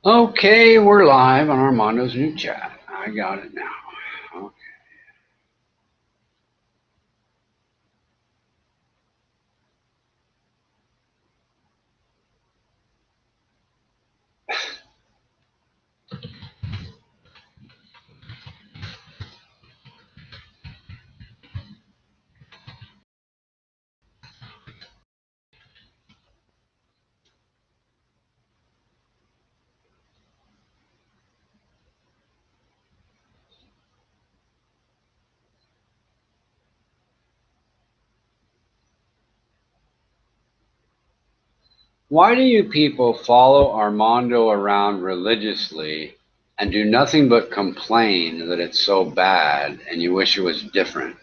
Okay, we're live on Armando's new chat. I got it now. Okay. Why do you people follow Armando around religiously and do nothing but complain that it's so bad and you wish it was different?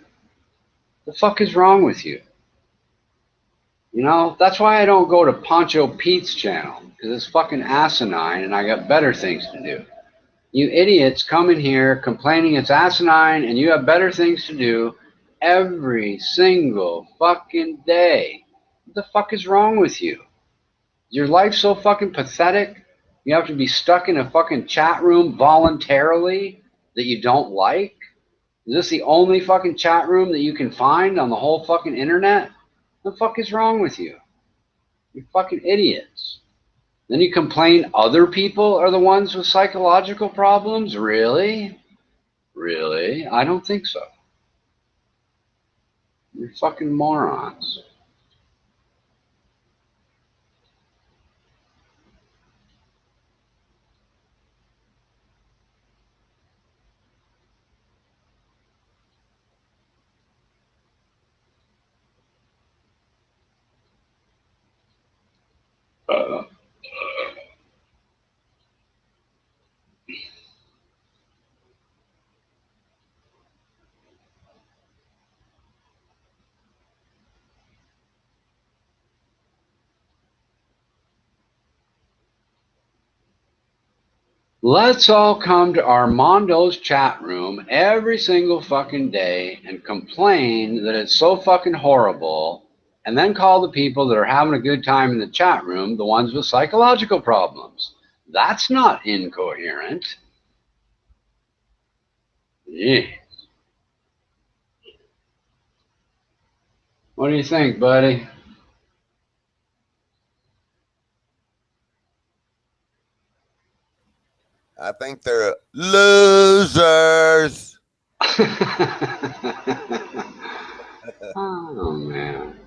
The fuck is wrong with you? You know, that's why I don't go to Pancho Pete's channel, because it's fucking asinine and I got better things to do. You idiots come in here complaining it's asinine and you have better things to do every single fucking day. What the fuck is wrong with you? Is your life so fucking pathetic? You have to be stuck in a fucking chat room voluntarily that you don't like? Is this the only fucking chat room that you can find on the whole fucking internet? What the fuck is wrong with you? You're fucking idiots. Then you complain other people are the ones with psychological problems? Really? Really? I don't think so. You're fucking morons. Uh, let's all come to Armando's chat room every single fucking day and complain that it's so fucking horrible, and then call the people that are having a good time in the chat room the ones with psychological problems. That's not incoherent. Yeah. What do you think, buddy? I think they're losers. Oh man,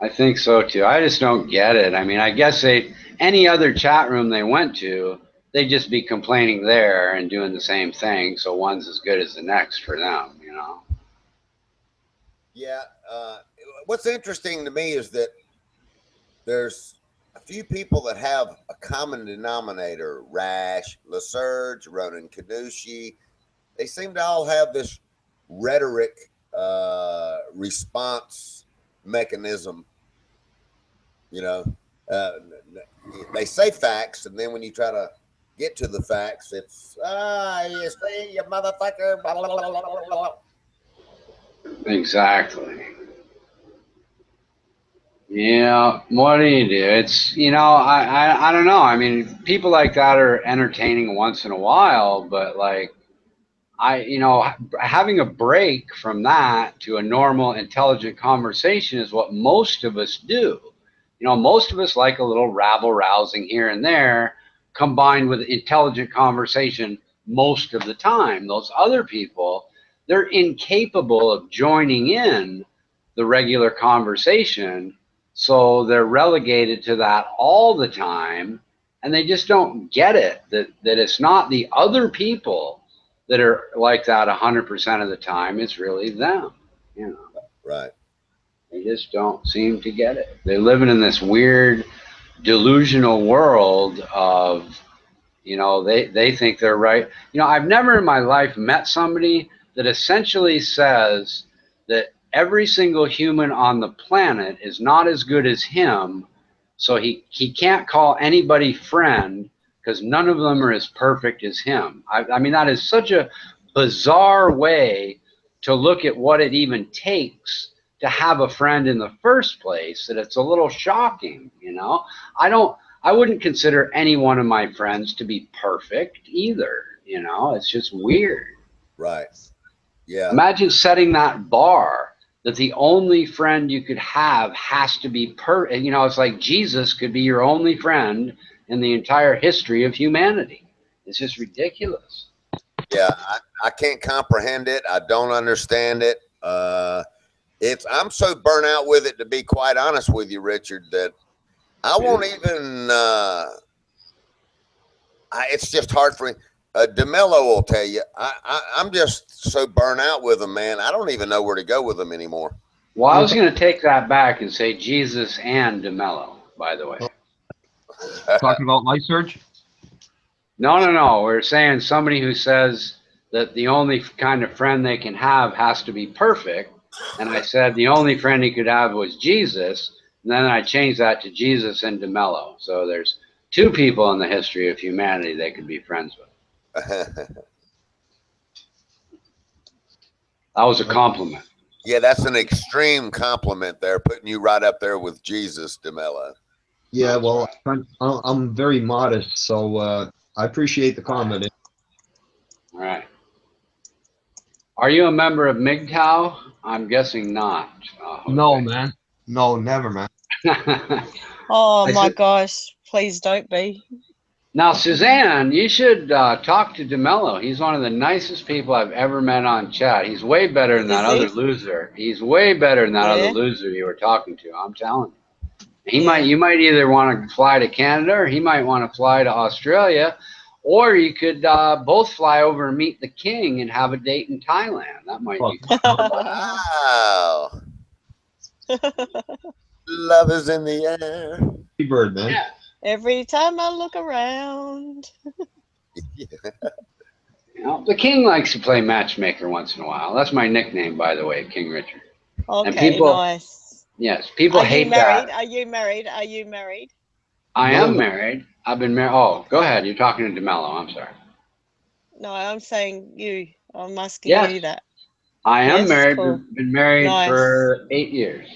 I think so too. I just don't get it. I mean, I guess any other chat room they went to, they'd just be complaining there and doing the same thing. So one's as good as the next for them, you know. Yeah. What's interesting to me is that there's a few people that have a common denominator: Rash, LaSurge, Ronan Kadushi. They seem to all have this rhetoric response mechanism. You know, uh, they say facts, and then when you try to get to the facts, it's you see, you motherfucker. Blah, blah, blah, blah, blah. Exactly. Yeah. What do you do? It's I don't know. I mean, people like that are entertaining once in a while, but like having a break from that to a normal, intelligent conversation is what most of us do. Most of us like a little rabble rousing here and there combined with intelligent conversation most of the time. Those other people, they're incapable of joining in the regular conversation. So they're relegated to that all the time. And they just don't get it that it's not the other people that are like that 100% of the time. It's really them, you know. Right. They just don't seem to get it. They're living in this weird delusional world of, they think they're right. I've never in my life met somebody that essentially says that every single human on the planet is not as good as him, so he can't call anybody friend because none of them are as perfect as him. I mean, that is such a bizarre way to look at what it even takes to have a friend in the first place that it's a little shocking. I don't I wouldn't consider any one of my friends to be perfect either. You know, it's just weird. Right. Yeah. Imagine setting that bar that the only friend you could have has to be perfect. You know, it's like Jesus could be your only friend in the entire history of humanity. It's just ridiculous. Yeah. I can't comprehend it. I don't understand it. I'm so burnt out with it, to be quite honest with you, Richard, that I won't even. It's just hard for me. DeMello will tell you, I'm just so burnt out with them, man. I don't even know where to go with them anymore. Well, I was going to take that back and say Jesus and DeMello, by the way. Talking about light surge? No, no, no. We're saying somebody who says that the only kind of friend they can have has to be perfect. And I said the only friend he could have was Jesus. And then I changed that to Jesus and DeMello. So there's two people in the history of humanity they could be friends with. That was a compliment. Yeah, that's an extreme compliment there, putting you right up there with Jesus, DeMello. Yeah, well, I'm very modest, so I appreciate the comment. All right. Are you a member of MGTOW? I'm guessing not. No, man. No, never, man. Oh my gosh, please don't be. Now, Suzanne, you should talk to DeMello. He's one of the nicest people I've ever met on chat. He's way better than that other loser. He's way better than that other loser you were talking to. I'm telling you. You might either want to fly to Canada, or he might want to fly to Australia, or you could both fly over and meet the king and have a date in Thailand. That might be fun. Wow. Love is in the air. Bird, man. Yeah. Every time I look around. You know, the king likes to play matchmaker once in a while. That's my nickname, by the way, King Richard. Okay, and people, nice. Yes, people hate that. Are you married? Are you married? I am married. I've been married. Oh, go ahead. You're talking to DeMello. I'm sorry. No, I'm saying you. I'm asking you that. I am married. Cool. Been married for 8 years.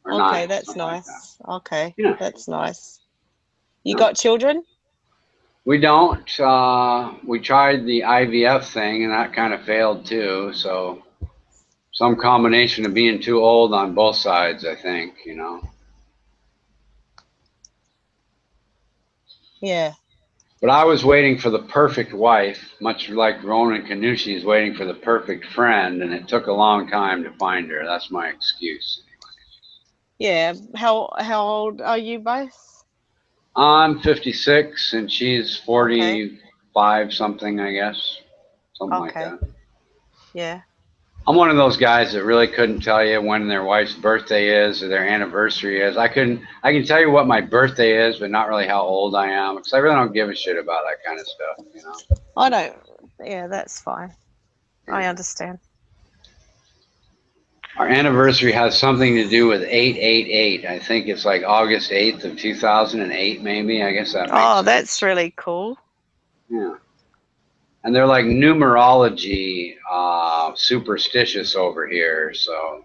Okay, 9, that's nice. Like that. Okay, yeah. That's nice. You got children? We don't. We tried the IVF thing, and that kind of failed too. So some combination of being too old on both sides, I think, you know. Yeah. But I was waiting for the perfect wife, much like Ronan Kanushi is waiting for the perfect friend, and it took a long time to find her. That's my excuse. Yeah. How old are you both? I'm 56, and she's 45 something, I guess. Something like that. Yeah. I'm one of those guys that really couldn't tell you when their wife's birthday is or their anniversary is. I can tell you what my birthday is, but not really how old I am, because I really don't give a shit about that kind of stuff, you know. I don't. Yeah, that's fine. I understand. Our anniversary has something to do with 888. I think it's like August 8th of 2008, maybe. I guess that makes sense. That's really cool. Yeah. And they're like numerology superstitious over here. So,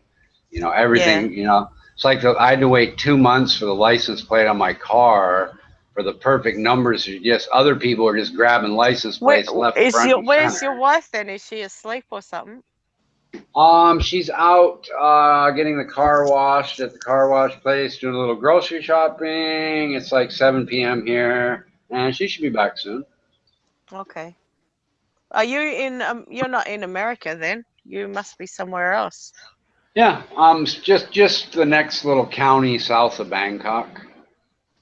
you know, everything, you know, it's like I had to wait 2 months for the license plate on my car for the perfect numbers. Just other people are just grabbing license plates left, front, and where's center. your wife then? Is she asleep or something? She's out getting the car washed at the car wash place, doing a little grocery shopping. It's like 7 p.m. here, and she should be back soon. Okay. Are you in? You're not in America then. You must be somewhere else. Yeah, just the next little county south of Bangkok.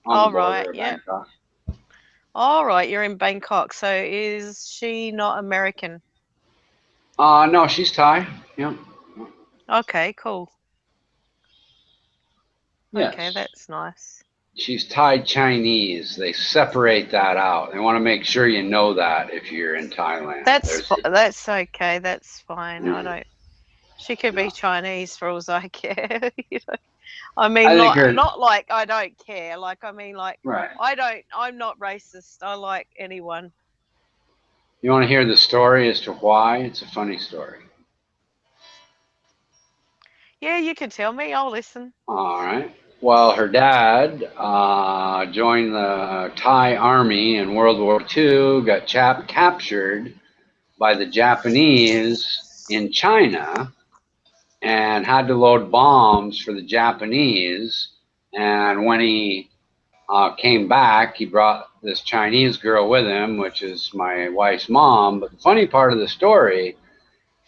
On the border of Bangkok. All right, you're in Bangkok. So is she not American? No, she's Thai. Yeah. Okay, cool. Yes. Okay, that's nice. She's Thai Chinese. They separate that out. They want to make sure you know that if you're in Thailand. That's okay. That's fine. I don't. She could be Chinese for all I care. You know? I mean, not like I don't care. Like I mean, like I'm not racist. I like anyone. You want to hear the story as to why? It's a funny story. Yeah, you can tell me. I'll listen. All right. Well, her dad joined the Thai army in World War II, got captured by the Japanese in China, and had to load bombs for the Japanese. And when he came back, he brought this Chinese girl with him, which is my wife's mom. But the funny part of the story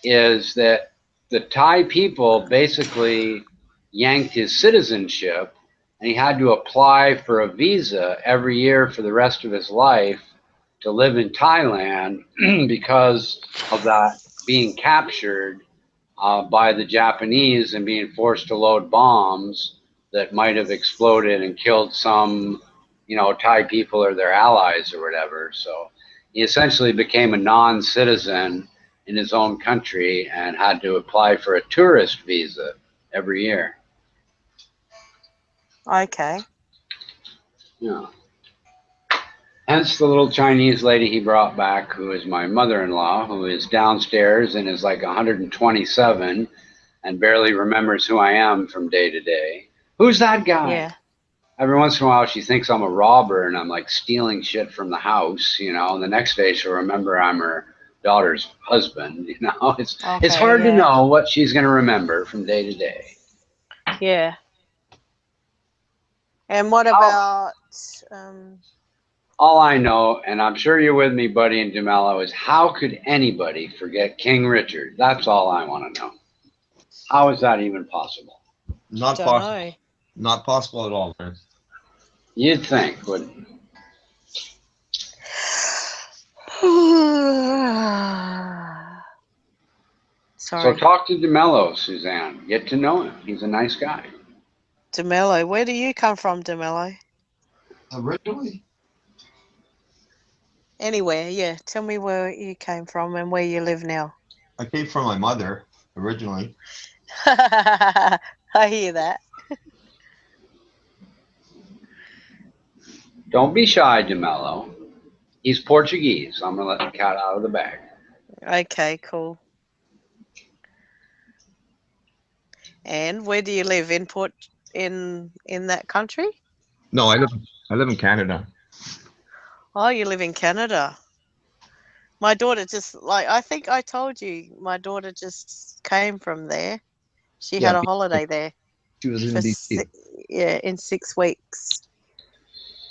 is that the Thai people basically yanked his citizenship, and he had to apply for a visa every year for the rest of his life to live in Thailand because of that being captured by the Japanese and being forced to load bombs that might have exploded and killed some, Thai people or their allies or whatever. So he essentially became a non-citizen in his own country and had to apply for a tourist visa every year. Okay. Yeah. Hence the little Chinese lady he brought back, who is my mother-in-law, who is downstairs and is like 127 and barely remembers who I am from day to day. Who's that guy? Yeah. Every once in a while she thinks I'm a robber and I'm like stealing shit from the house, and the next day she'll remember I'm her daughter's husband. It's hard to know what she's going to remember from day to day. Yeah. And what about all I know, and I'm sure you're with me, Buddy and DeMello, is how could anybody forget King Richard? That's all I want to know. How is that even possible? Not possible. Not possible at all, man. You'd think, wouldn't you? Sorry. So talk to DeMello, Suzanne. Get to know him. He's a nice guy. DeMello, where do you come from, DeMello? Originally? Anywhere, yeah. Tell me where you came from and where you live now. I came from my mother, originally. I hear that. Don't be shy, DeMello. He's Portuguese. I'm going to let the cat out of the bag. Okay, cool. And where do you live? In that country? No, I live in Canada. Oh, you live in Canada. My daughter just I think I told you, my daughter just came from there. She had a holiday there. She was in BC. In 6 weeks.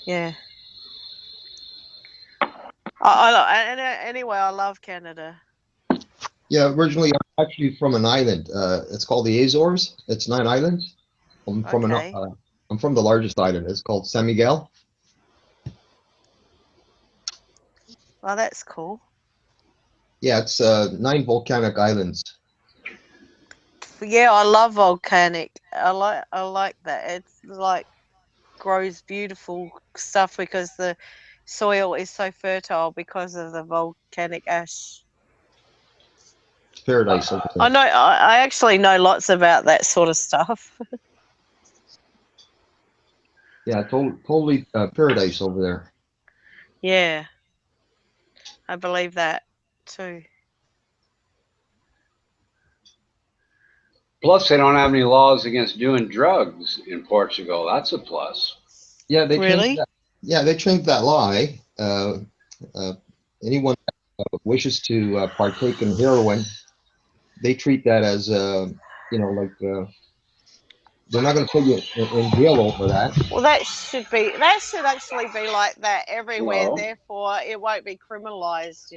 Yeah. Anyway, I love Canada. Yeah, originally I'm actually from an island. It's called the Azores. It's 9 islands. I'm from the largest island. It's called San Miguel. Oh, that's cool. Yeah, it's 9 volcanic islands. Yeah, I love volcanic. I like that. It's like grows beautiful stuff because the soil is so fertile because of the volcanic ash. It's paradise over there. I know. I actually know lots about that sort of stuff. Yeah, totally paradise over there. Yeah, I believe that too. Plus, they don't have any laws against doing drugs in Portugal. That's a plus. Yeah, they really? changed that. Yeah, they changed that law. Anyone that wishes to partake in heroin, they treat that as they're not going to put you in jail over that. Well, that should actually be like that everywhere. Hello? Therefore, it won't be criminalized.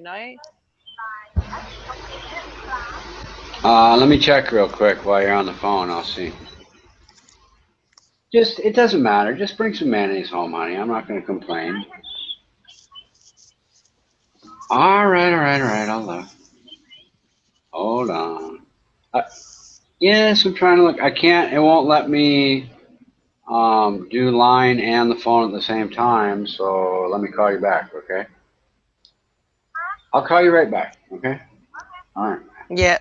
Let me check real quick while you're on the phone. I'll see. It doesn't matter. Just bring some mayonnaise home, honey. I'm not going to complain. All right. I'll look. Hold on. Yes, I'm trying to look. I can't. It won't let me do line and the phone at the same time. So let me call you back, okay? I'll call you right back, okay? All right. Yeah.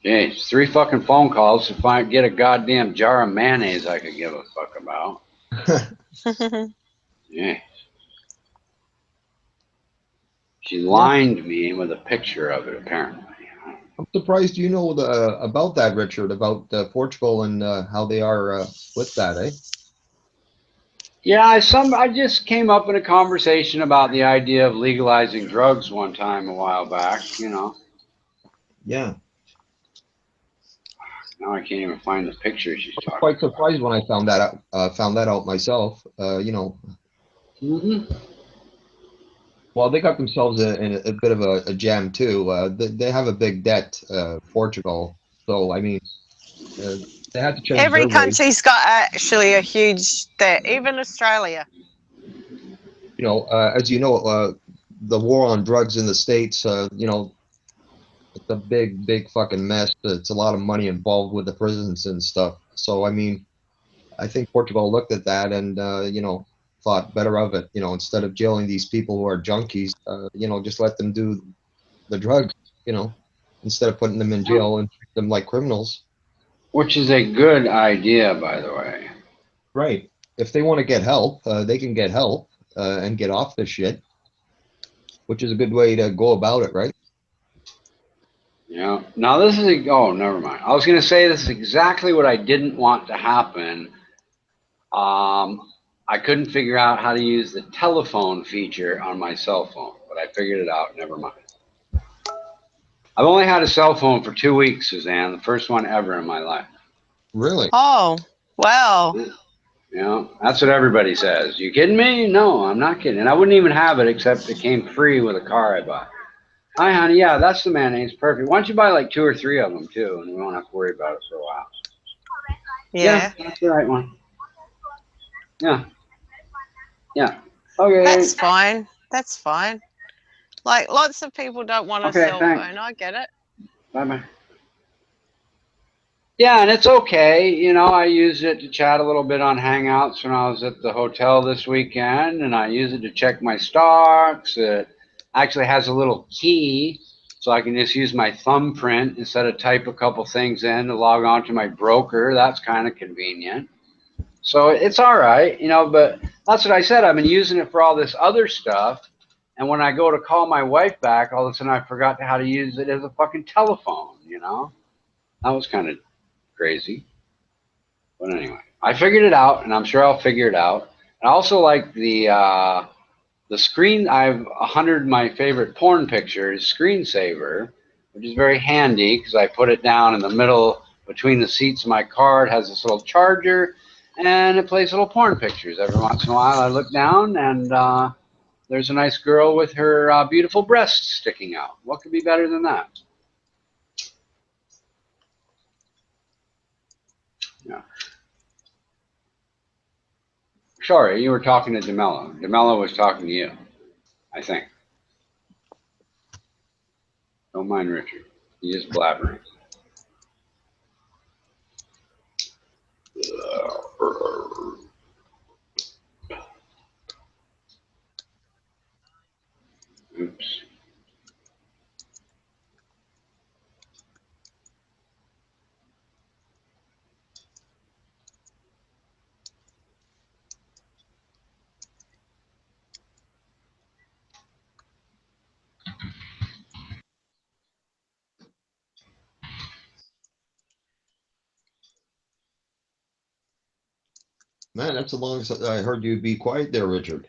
Okay, 3 fucking phone calls to get a goddamn jar of mayonnaise I could give a fuck about. Yeah. She lined me with a picture of it, apparently. I'm surprised you know about that, Richard, about Portugal and how they are with that, eh? Yeah, I just came up in a conversation about the idea of legalizing drugs one time a while back, you know. Yeah. Now I can't even find the picture she's talking Quite about. surprised when I found that out myself. You know. Mm-hmm. Well, they got themselves in a bit of a jam too. They have a big debt, Portugal. So I mean, uh, they had to change Every their ways. country's got actually a huge debt, even Australia. You know, as you know, the war on drugs in the States. You know, it's a big fucking mess. It's a lot of money involved with the prisons and stuff. So I mean, I think Portugal looked at that and you know, thought better of it. You know, instead of jailing these people who are junkies, you know, just let them do the drugs. You know, instead of putting them in Yeah. jail and treat them like criminals. Which is a good idea, by the way. Right. If they want to get help, they can get help and get off this shit, which is a good way to go about it, right? Yeah. Now this is oh, never mind. I was going to say this is exactly what I didn't want to happen. I couldn't figure out how to use the telephone feature on my cell phone, but I figured it out. Never mind. I've only had a cell phone for 2 weeks, Suzanne. The first one ever in my life. Really? Oh, wow. You know, that's what everybody says. You kidding me? No, I'm not kidding. And I wouldn't even have it except it came free with a car I bought. Hi, honey. Yeah, that's the mayonnaise. Perfect. Why don't you buy like 2 or 3 of them too, and we won't have to worry about it for a while. Yeah. That's the right one. Yeah. Yeah. Okay. That's fine. That's fine. Like, lots of people don't want a Okay, cell thanks. phone. I get it. Bye-bye. Yeah, and it's okay. You know, I used it to chat a little bit on Hangouts when I was at the hotel this weekend, and I use it to check my stocks. It actually has a little key, so I can just use my thumbprint instead of type a couple things in to log on to my broker. That's kind of convenient. So it's all right, you know, but that's what I said. I've been using it for all this other stuff. And when I go to call my wife back, all of a sudden I forgot how to use it as a fucking telephone, you know? That was kind of crazy. But anyway, I figured it out, and I'm sure I'll figure it out. I also like the screen. I've 100 my favorite porn pictures screensaver, which is very handy because I put it down in the middle between the seats of my car. It has this little charger, and it plays little porn pictures. Every once in a while, I look down, and there's a nice girl with her beautiful breasts sticking out. What could be better than that? Yeah. Sorry, you were talking to DeMello. DeMello was talking to you, I think. Don't mind Richard. He's just blabbering. Oops. Man, that's the longest I heard you be quiet there, Richard.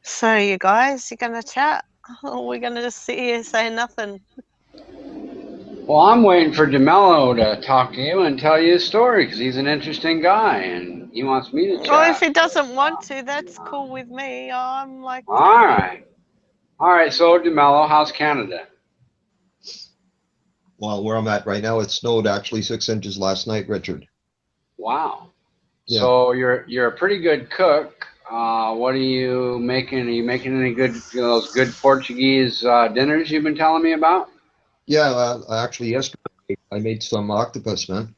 So, you guys, you going to chat? Or we're going to just sit here saying nothing? Well, I'm waiting for DeMello to talk to you and tell you his story because he's an interesting guy. And He wants me to chat. Well, if he doesn't want to, that's cool with me. I'm like. All right. All right. So, DeMello, how's Canada? Well, where I'm at right now, it snowed actually 6 inches last night, Richard. Wow. Yeah. So you're a pretty good cook. What are you making? Are you making any good, those good Portuguese dinners you've been telling me about? Yeah, actually yesterday I made some octopus, man.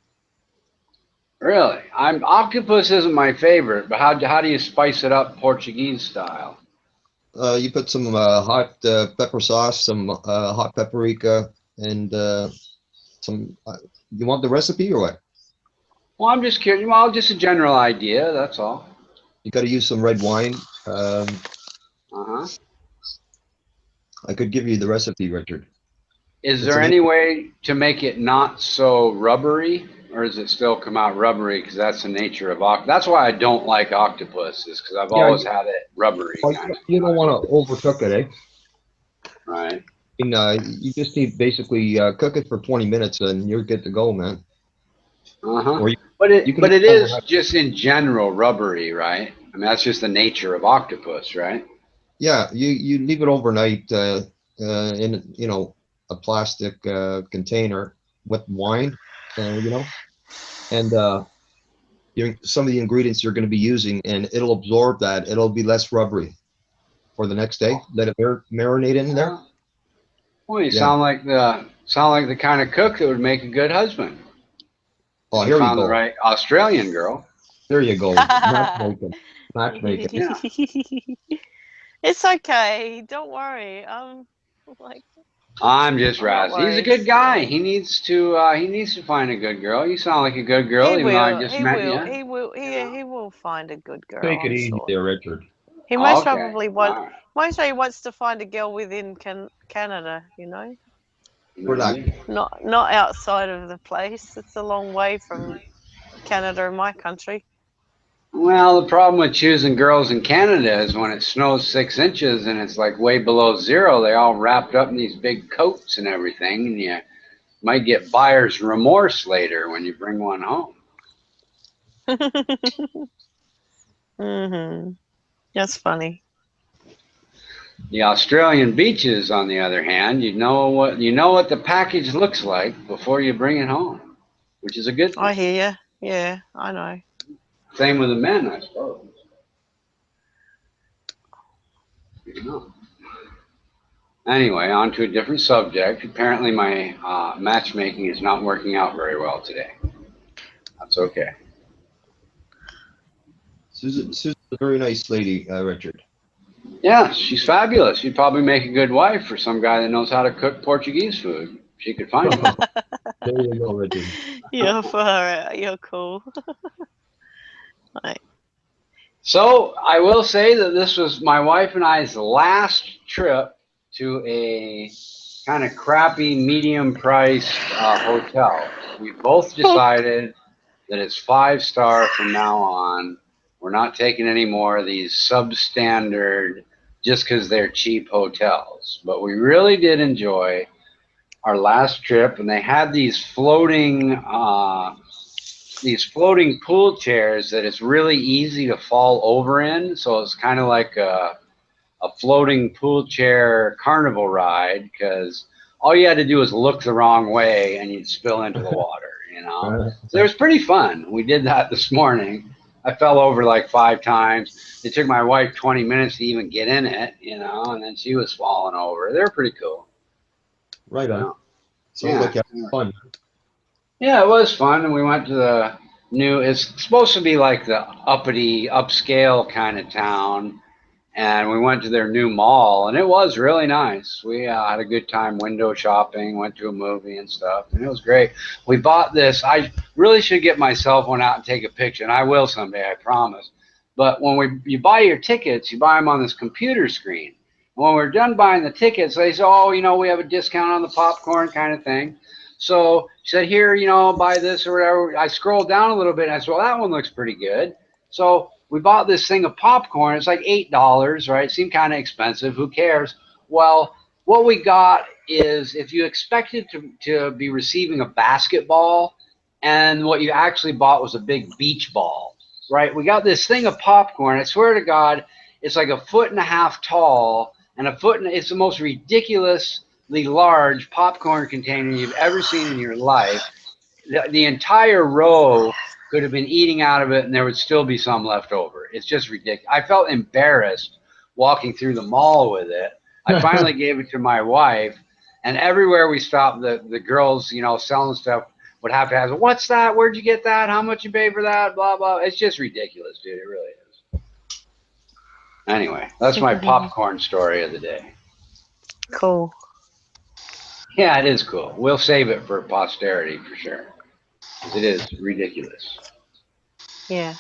Really? Octopus isn't my favorite, but how do you spice it up Portuguese style? You put some hot pepper sauce, some hot paprika, and some. You want the recipe or what? Well, I'm just curious. Well, just a general idea. That's all. You got to use some red wine. Uh-huh. I could give you the recipe, Richard. Is there any way to make it not so rubbery, or does it still come out rubbery? Because that's the nature of octopus. That's why I don't like octopus, is because I've always had it rubbery kind of. You don't want to overcook it, eh? Right. I mean, you just need basically cook it for 20 minutes and you're good to go, man. Uh-huh. But it is just in general rubbery, right? I mean, that's just the nature of octopus, right? Yeah, you leave it overnight in a plastic container with wine, and some of the ingredients you're going to be using, and it'll absorb that. It'll be less rubbery for the next day. Let it marinate in there. Well, you sound like the kind of cook that would make a good husband. Oh, here you go. The right Australian girl. There you go. Matchmaking. Yeah. It's okay. Don't worry. I'm just razzing. He's a good guy. He needs to find a good girl. You sound like a good girl, even though I just met you. He will find a good girl. Take it easy there, Richard. He most probably wants to find a girl within Canada, Not outside of the place. It's a long way from Canada and my country. Well, the problem with choosing girls in Canada is when it snows 6 inches and it's like way below zero, they're all wrapped up in these big coats and everything, and you might get buyer's remorse later when you bring one home. That's funny. The Australian beaches, on the other hand, you know what the package looks like before you bring it home, which is a good thing. I hear you. Yeah, I know. Same with the men, I suppose. Anyway, on to a different subject. Apparently my matchmaking is not working out very well today. That's okay. Susan's a very nice lady, Richard. Yeah, she's fabulous. She'd probably make a good wife for some guy that knows how to cook Portuguese food. She could find one. There you go, Richard. You're for her. You're cool. Right. So I will say that this was my wife and I's last trip to a kind of crappy, medium-priced hotel. We both decided that it's 5-star from now on. We're not taking any more of these substandard, just because they're cheap hotels. But we really did enjoy our last trip, and they had these floating pool chairs that it's really easy to fall over in. So it's kind of like a floating pool chair carnival ride, because all you had to do was look the wrong way and you'd spill into the water, So it was pretty fun. We did that this morning. I fell over like 5 times. It took my wife 20 minutes to even get in it, and then she was falling over. They were pretty cool. Right on. Sounds like you had fun. Yeah, it was fun, and we went to the it's supposed to be like the uppity, upscale kind of town, and we went to their new mall, and it was really nice. We had a good time window shopping, went to a movie and stuff, and it was great. We bought this. I really should get my cell phone out and take a picture, and I will someday, I promise. But when you buy your tickets, you buy them on this computer screen. And when we're done buying the tickets, they say, oh, we have a discount on the popcorn kind of thing. So she said, here, buy this or whatever. I scrolled down a little bit and I said, well, that one looks pretty good. So we bought this thing of popcorn. It's like $8, right? It seemed kind of expensive. Who cares? Well, what we got is, if you expected to be receiving a basketball, and what you actually bought was a big beach ball. right? We got this thing of popcorn. I swear to God, it's like 1.5 feet tall and it's the most ridiculously large popcorn container you've ever seen in your life. The entire row could have been eating out of it and there would still be some left over. It's just ridiculous. I felt embarrassed walking through the mall with it. I finally gave it to my wife, and everywhere we stopped, the girls, selling stuff would have to ask, "What's that? Where'd you get that? How much you pay for that?" Blah, blah. It's just ridiculous, dude. It really is. Anyway, that's my popcorn story of the day. Cool. Yeah, it is cool. We'll save it for posterity for sure. It is ridiculous. Yeah.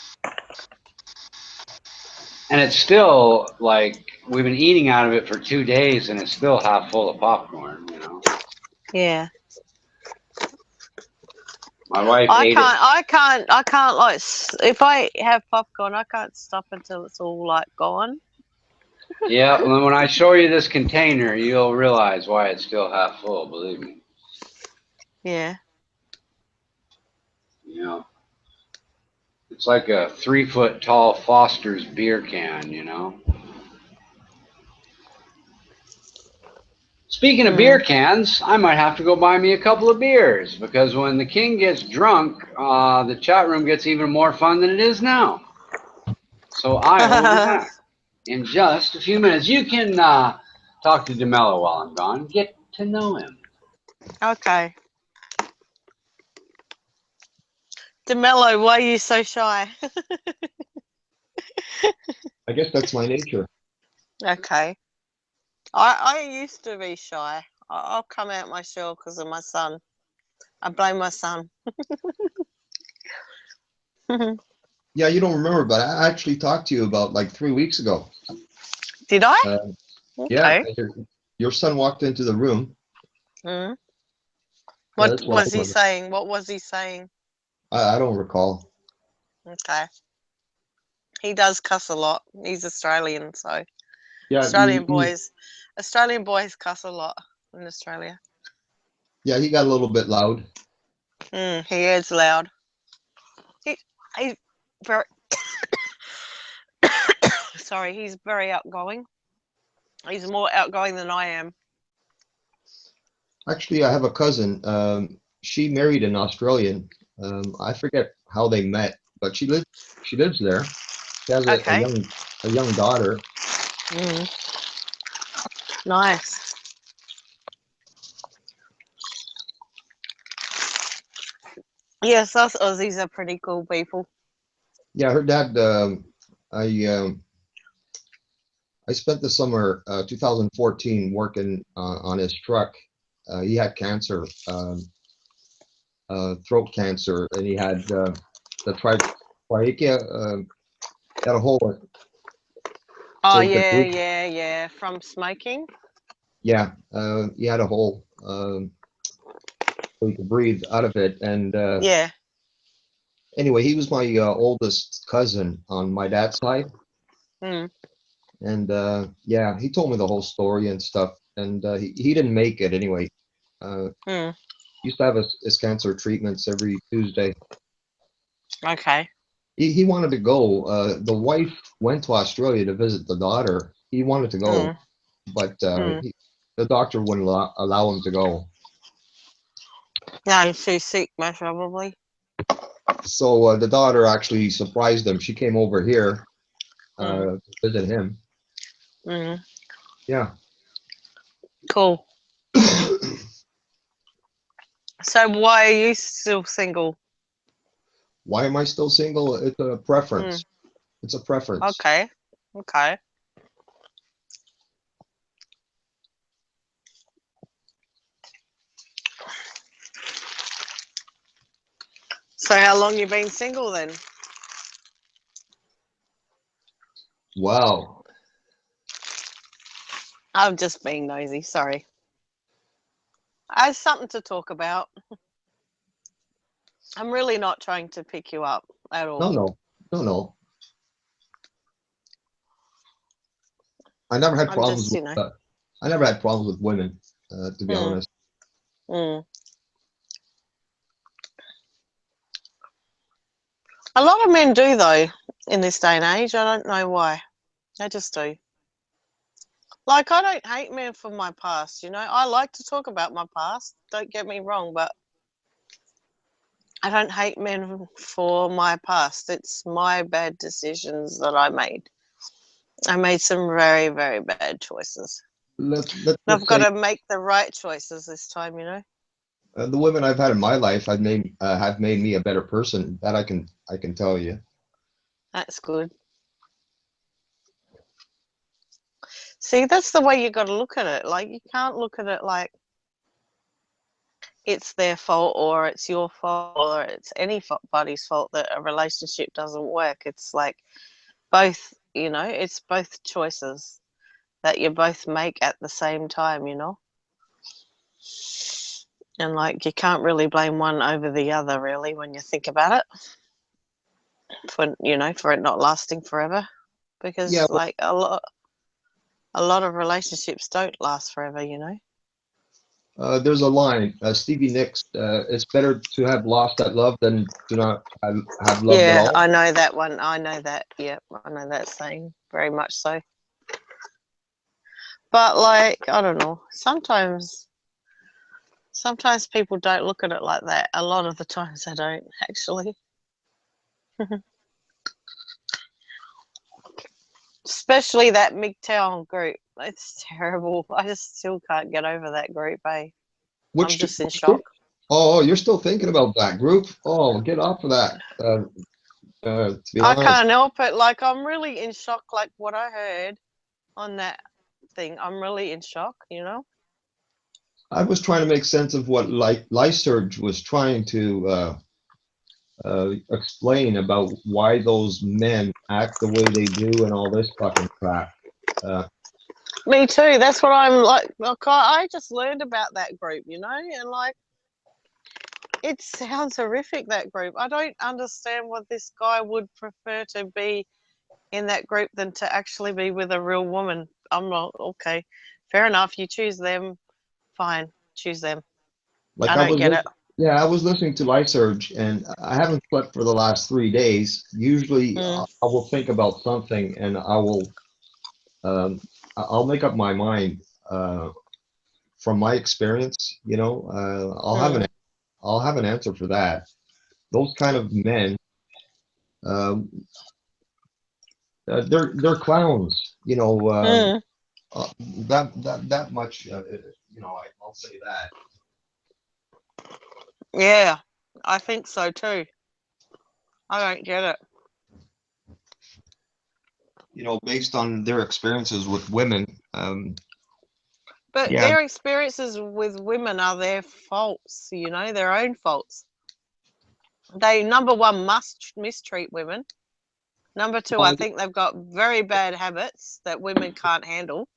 And it's still like we've been eating out of it for 2 days and it's still half full of popcorn, Yeah. My wife ate it. I can't like, if I have popcorn, I can't stop until it's all like gone. Yeah, and when I show you this container, you'll realize why it's still half full, believe me. Yeah. It's like a 3-foot tall Foster's beer can, Speaking of beer cans, I might have to go buy me a couple of beers because when the king gets drunk, the chat room gets even more fun than it is now. So I will be back in just a few minutes. You can talk to DeMello while I'm gone. Get to know him. Okay. DeMello, why are you so shy? I guess that's my nature. Okay. I used to be shy. I'll come out my shell because of my son. I blame my son. Yeah, you don't remember, but I actually talked to you about like 3 weeks ago. Did I? Yeah, Okay. your son walked into the room. What was he saying? What was he saying? I don't recall. Okay. He does cuss a lot. He's Australian, so yeah, Australian boys cuss a lot in Australia. Yeah, he got a little bit loud. He is loud. He's very sorry. He's very outgoing. He's more outgoing than I am. Actually, I have a cousin. She married an Australian. I forget how they met, but she lives there. She has a young daughter. Nice. Yes, us Aussies are pretty cool people. Yeah, her dad. I spent the summer 2014 working on his truck. He had cancer, throat cancer, and he had the trachea. Got a hole. Oh yeah. From smoking. Yeah, he had a hole, so he could breathe out of it. And yeah. Anyway, he was my oldest cousin on my dad's side. And yeah, he told me the whole story and stuff. And he didn't make it anyway. He used to have his cancer treatments every Tuesday. Okay. He wanted to go. The wife went to Australia to visit the daughter. He wanted to go, but the doctor wouldn't allow him to go. Yeah, she's sick, most probably. So the daughter actually surprised him. She came over here to visit him. Yeah. Cool. So why are you still single? Why am I still single? It's a preference. It's a preference. Okay. So how long you been single then? Wow. I'm just being nosy, sorry. I have something to talk about. I'm really not trying to pick you up at all. No. I never had problems just, with I never had problems with women, to be honest. A lot of men do, though, in this day and age. I don't know why. They just do. Like, I don't hate men for my past, you know. I like to talk about my past. Don't get me wrong, but I don't hate men for my past. It's my bad decisions that I made. I made some very, very bad choices. I've got to make the right choices this time, you know. The women I've had in my life have made me a better person. That I can tell you. That's good. See, that's the way you got to look at it. Like, you can't look at it like it's their fault or it's your fault or it's anybody's fault that a relationship doesn't work. It's like both, you know, it's both choices that you both make at the same time, you know. And like, you can't really blame one over the other, really, when you think about it, for, you know, for it not lasting forever, because Yeah, like a lot of relationships don't last forever, you know. There's a line, Stevie Nicks, it's better to have lost that love than to not have loved at Yeah, all. I know that one. I know that. Yeah, I know that saying very much so. But like, I don't know. Sometimes people don't look at it like that. A lot of the times they don't, actually. Especially that MGTOW group. It's terrible. I just still can't get over that group, eh? I'm just in shock. Oh, you're still thinking about that group? Oh, get off of that. To be honest, I can't help it. Like, I'm really in shock. Like what I heard on that thing, I'm really in shock, you know. I was trying to make sense of what Lyserge was trying to explain about why those men act the way they do and all this fucking crap. Me too. That's what I'm like. I just learned about that group, you know, and like, it sounds horrific, that group. I don't understand what this guy would prefer to be in that group than to actually be with a real woman. I'm not, okay, fair enough. You choose them, fine, choose them. Like I don't get it. Yeah, I was listening to Lyserge, and I haven't slept for the last 3 days. Usually, I will think about something, and I'll make up my mind from my experience. You know, I'll have an answer for that. Those kind of men, they're clowns. You know, that much. You know, I'll say that. Yeah, I think so too. I don't get it. You know, based on their experiences with women. But Yeah. their experiences with women are their faults, you know, their own faults. They, number one, must mistreat women. Number two, I think they've got very bad habits that women can't handle.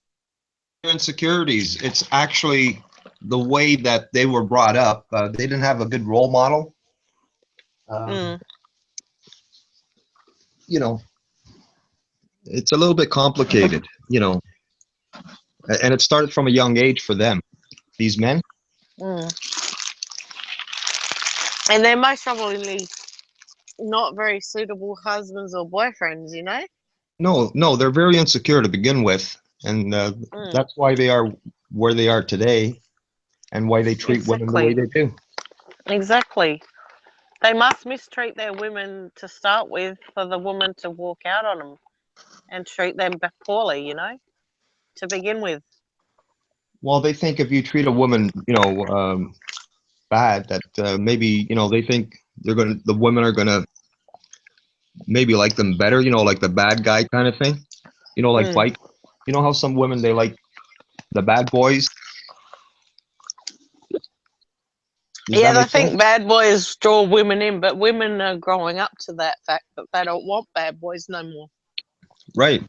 Insecurities. It's actually the way that they were brought up. They didn't have a good role model. You know, it's a little bit complicated, you know, and it started from a young age for them, these men. And they're most probably not very suitable husbands or boyfriends, you know? No, they're very insecure to begin with, and that's why they are where they are today, and why they treat women the way they do. Exactly. They must mistreat their women to start with for the woman to walk out on them and treat them poorly, you know, to begin with. Well, they think if you treat a woman, you know, bad, that maybe, you know, they think the women are gonna maybe like them better, you know, like the bad guy kind of thing, you know, like fight. You know how some women, they like the bad boys. Yeah, I think bad boys draw women in, but women are growing up to that fact that they don't want bad boys no more. Right.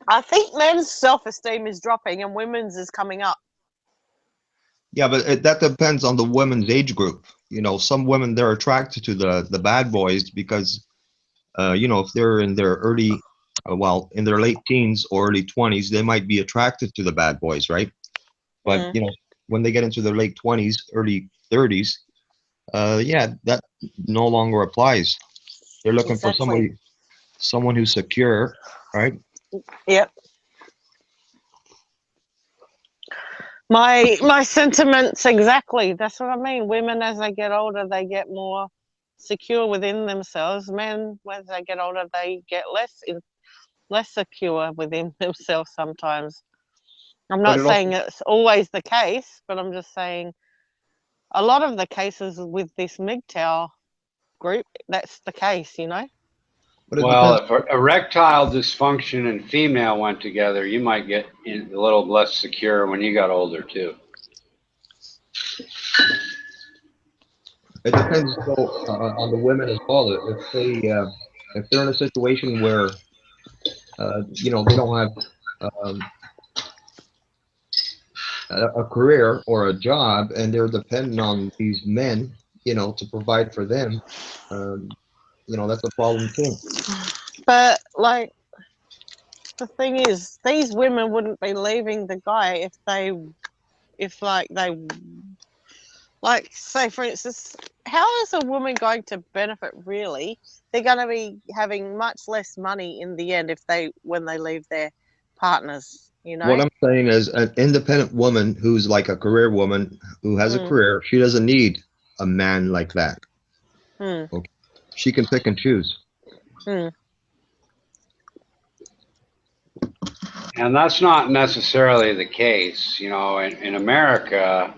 I think men's self-esteem is dropping and women's is coming up. Yeah, but that depends on the women's age group. You know, some women, they're attracted to the bad boys because, you know, if they're in their early, well, in their late teens or early 20s, they might be attracted to the bad boys, right? But, you know, when they get into their late 20s, early 30s, yeah, that no longer applies. They're looking for someone who's secure, right? Yep. My sentiments exactly. That's what I mean. Women, as they get older, they get more secure within themselves. Men, as they get older, they get less secure within themselves sometimes. I'm not saying it's always the case, but I'm just saying a lot of the cases with this MGTOW group, that's the case, you know? Well, if erectile dysfunction and female went together, you might get a little less secure when you got older, too. It depends on the women as well. If they're in a situation where you know, they don't have a career or a job, and they're dependent on these men, you know, to provide for them, you know, that's a problem too. But like, the thing is, these women wouldn't be leaving the guy if like, say for instance, how is a woman going to benefit really? They're going to be having much less money in the end when they leave their partners, you know? What I'm saying is, an independent woman who's like a career woman who has a career, she doesn't need a man like that. Okay. She can pick and choose. And that's not necessarily the case. You know, in America,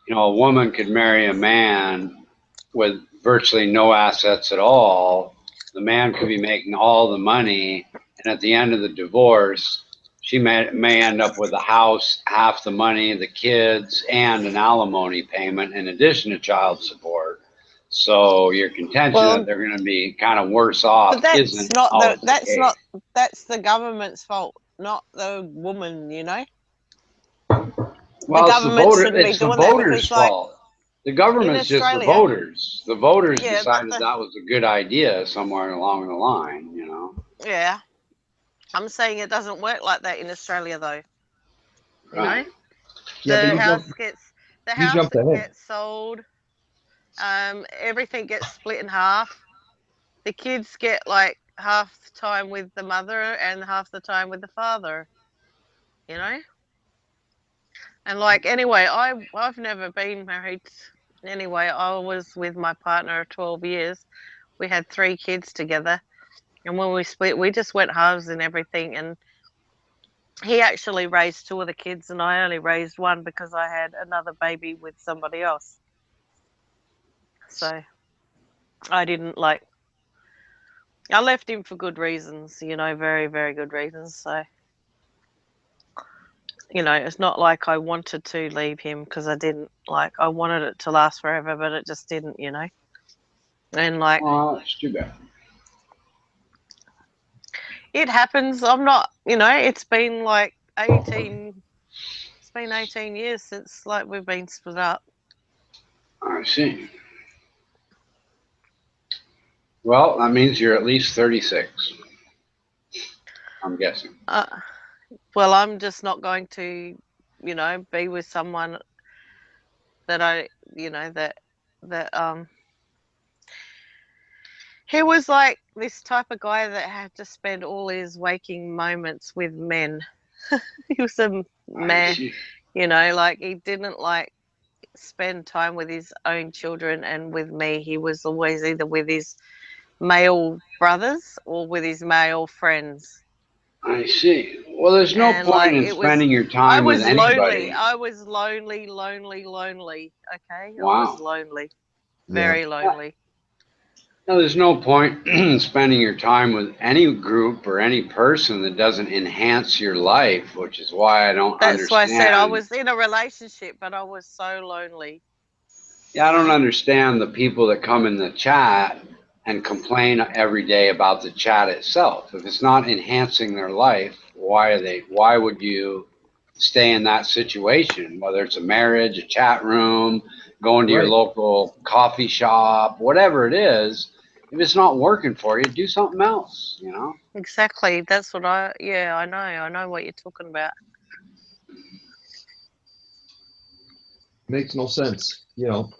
you know, a woman could marry a man with virtually no assets at all. The man could be making all the money, and at the end of the divorce, she may end up with a house, half the money, the kids, and an alimony payment in addition to child support. So your contention that they're going to be kind of worse off isn't always the case. That's the government's fault, not the woman, you know? Well, it's the voters' fault. The government's just the voters. The voters decided that was a good idea somewhere along the line, you know? Yeah. I'm saying it doesn't work like that in Australia, though. You know? Yeah, the house gets sold. Everything gets split in half. The kids get like half the time with the mother and half the time with the father. You know? And like, anyway, I've never been married. Anyway, I was with my partner 12 years. We had 3 kids together. And when we split, we just went halves and everything. And he actually raised 2 of the kids, and I only raised 1 because I had another baby with somebody else. So I didn't like. I left him for good reasons, you know, very, very good reasons. So, you know, it's not like I wanted to leave him, because I didn't. Like, I wanted it to last forever, but it just didn't, you know. And like, oh, it's too bad. It happens. I'm not, you know, it's been like 18 years since like we've been split up. I see. Well, that means you're at least 36. I'm guessing. Well, I'm just not going to, you know, be with someone that he was like this type of guy that had to spend all his waking moments with men. He was a man, you know, like he didn't like spend time with his own children and with me. He was always either with his male brothers or with his male friends. I see. Well, there's no point in spending your time with anybody. I was lonely. Okay, wow. I was lonely, very lonely. No, there's no point in spending your time with any group or any person that doesn't enhance your life, which is why I don't understand. That's why I said I was in a relationship, but I was so lonely. Yeah, I don't understand the people that come in the chat and complain every day about the chat itself. If it's not enhancing their life, why would you stay in that situation? Whether it's a marriage, a chat room, going to your local coffee shop, whatever it is, if it's not working for you, do something else, you know? Exactly. That's what I know what you're talking about. Makes no sense, you know.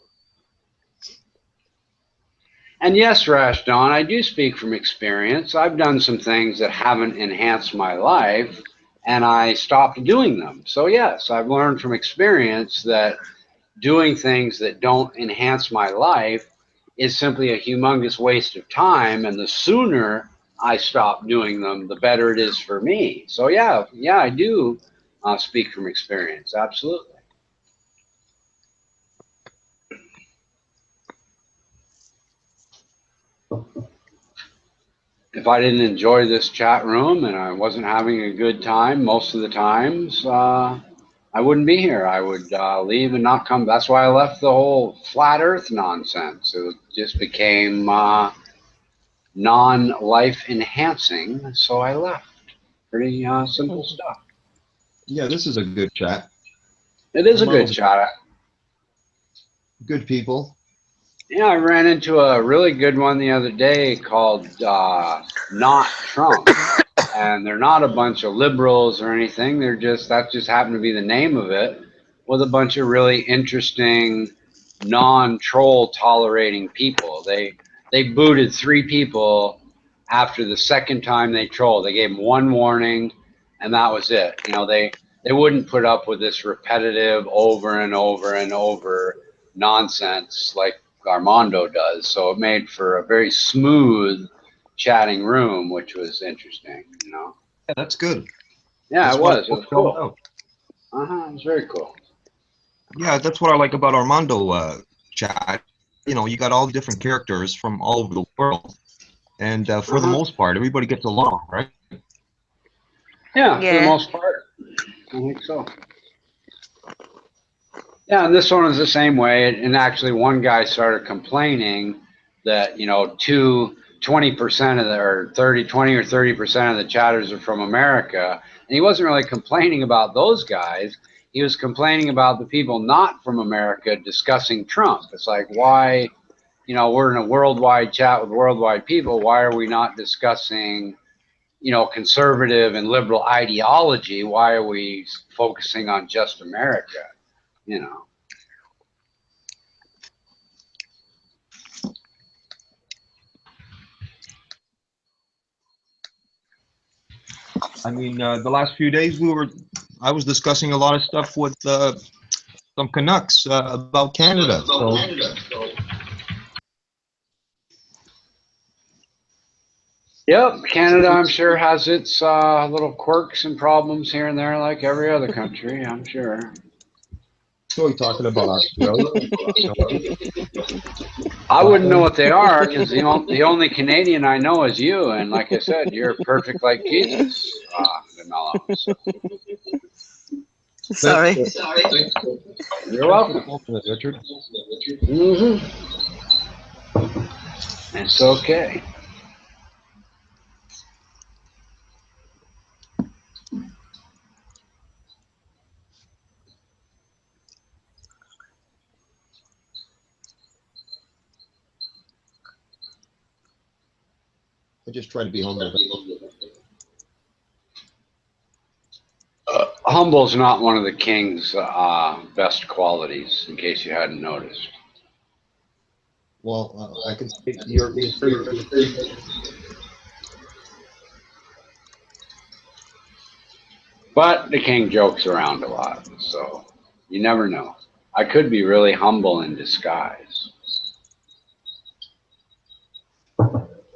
And yes, Rash Don, I do speak from experience. I've done some things that haven't enhanced my life, and I stopped doing them. So yes, I've learned from experience that doing things that don't enhance my life is simply a humongous waste of time, and the sooner I stop doing them, the better it is for me. So yeah, I do speak from experience, absolutely. If I didn't enjoy this chat room and I wasn't having a good time most of the times, I wouldn't be here. I would leave and not come. That's why I left the whole flat earth nonsense. It just became non-life enhancing, so I left. Pretty simple stuff. Yeah, this is a good chat. It is a good chat. Good people. Yeah, I ran into a really good one the other day called Not Trump. And they're not a bunch of liberals or anything. They're just, that just happened to be the name of it, with a bunch of really interesting, non-troll tolerating people. They booted 3 people after the second time they trolled. They gave them 1 warning, and that was it. You know, they wouldn't put up with this repetitive over and over and over nonsense like Armando does. So it made for a very smooth chatting room, which was interesting, you know. Yeah, that's good. Yeah, that's it was. It was cool. It was very cool. Yeah, that's what I like about Armando chat. You know, you got all different characters from all over the world, and for the most part, everybody gets along, right? Yeah, for the most part, I think so. Yeah, and this one was the same way. And actually, one guy started complaining that, you know, 20% of the, or 20 or 30% of the chatters are from America. And he wasn't really complaining about those guys. He was complaining about the people not from America discussing Trump. It's like, why, you know, we're in a worldwide chat with worldwide people. Why are we not discussing, you know, conservative and liberal ideology? Why are we focusing on just America, you know? I mean, the last few days I was discussing a lot of stuff with some Canucks about Canada. So. Yep, Canada, I'm sure, has its little quirks and problems here and there, like every other country, I'm sure. So we're talking about Australia. I wouldn't know what they are, because the only Canadian I know is you, and like I said, you're perfect like Jesus, Mello. So. Sorry. You're welcome. Richard. It's okay. I just try to be humble. Humble's not one of the king's best qualities, in case you hadn't noticed. Well, I can say you're But the king jokes around a lot, so you never know. I could be really humble in disguise.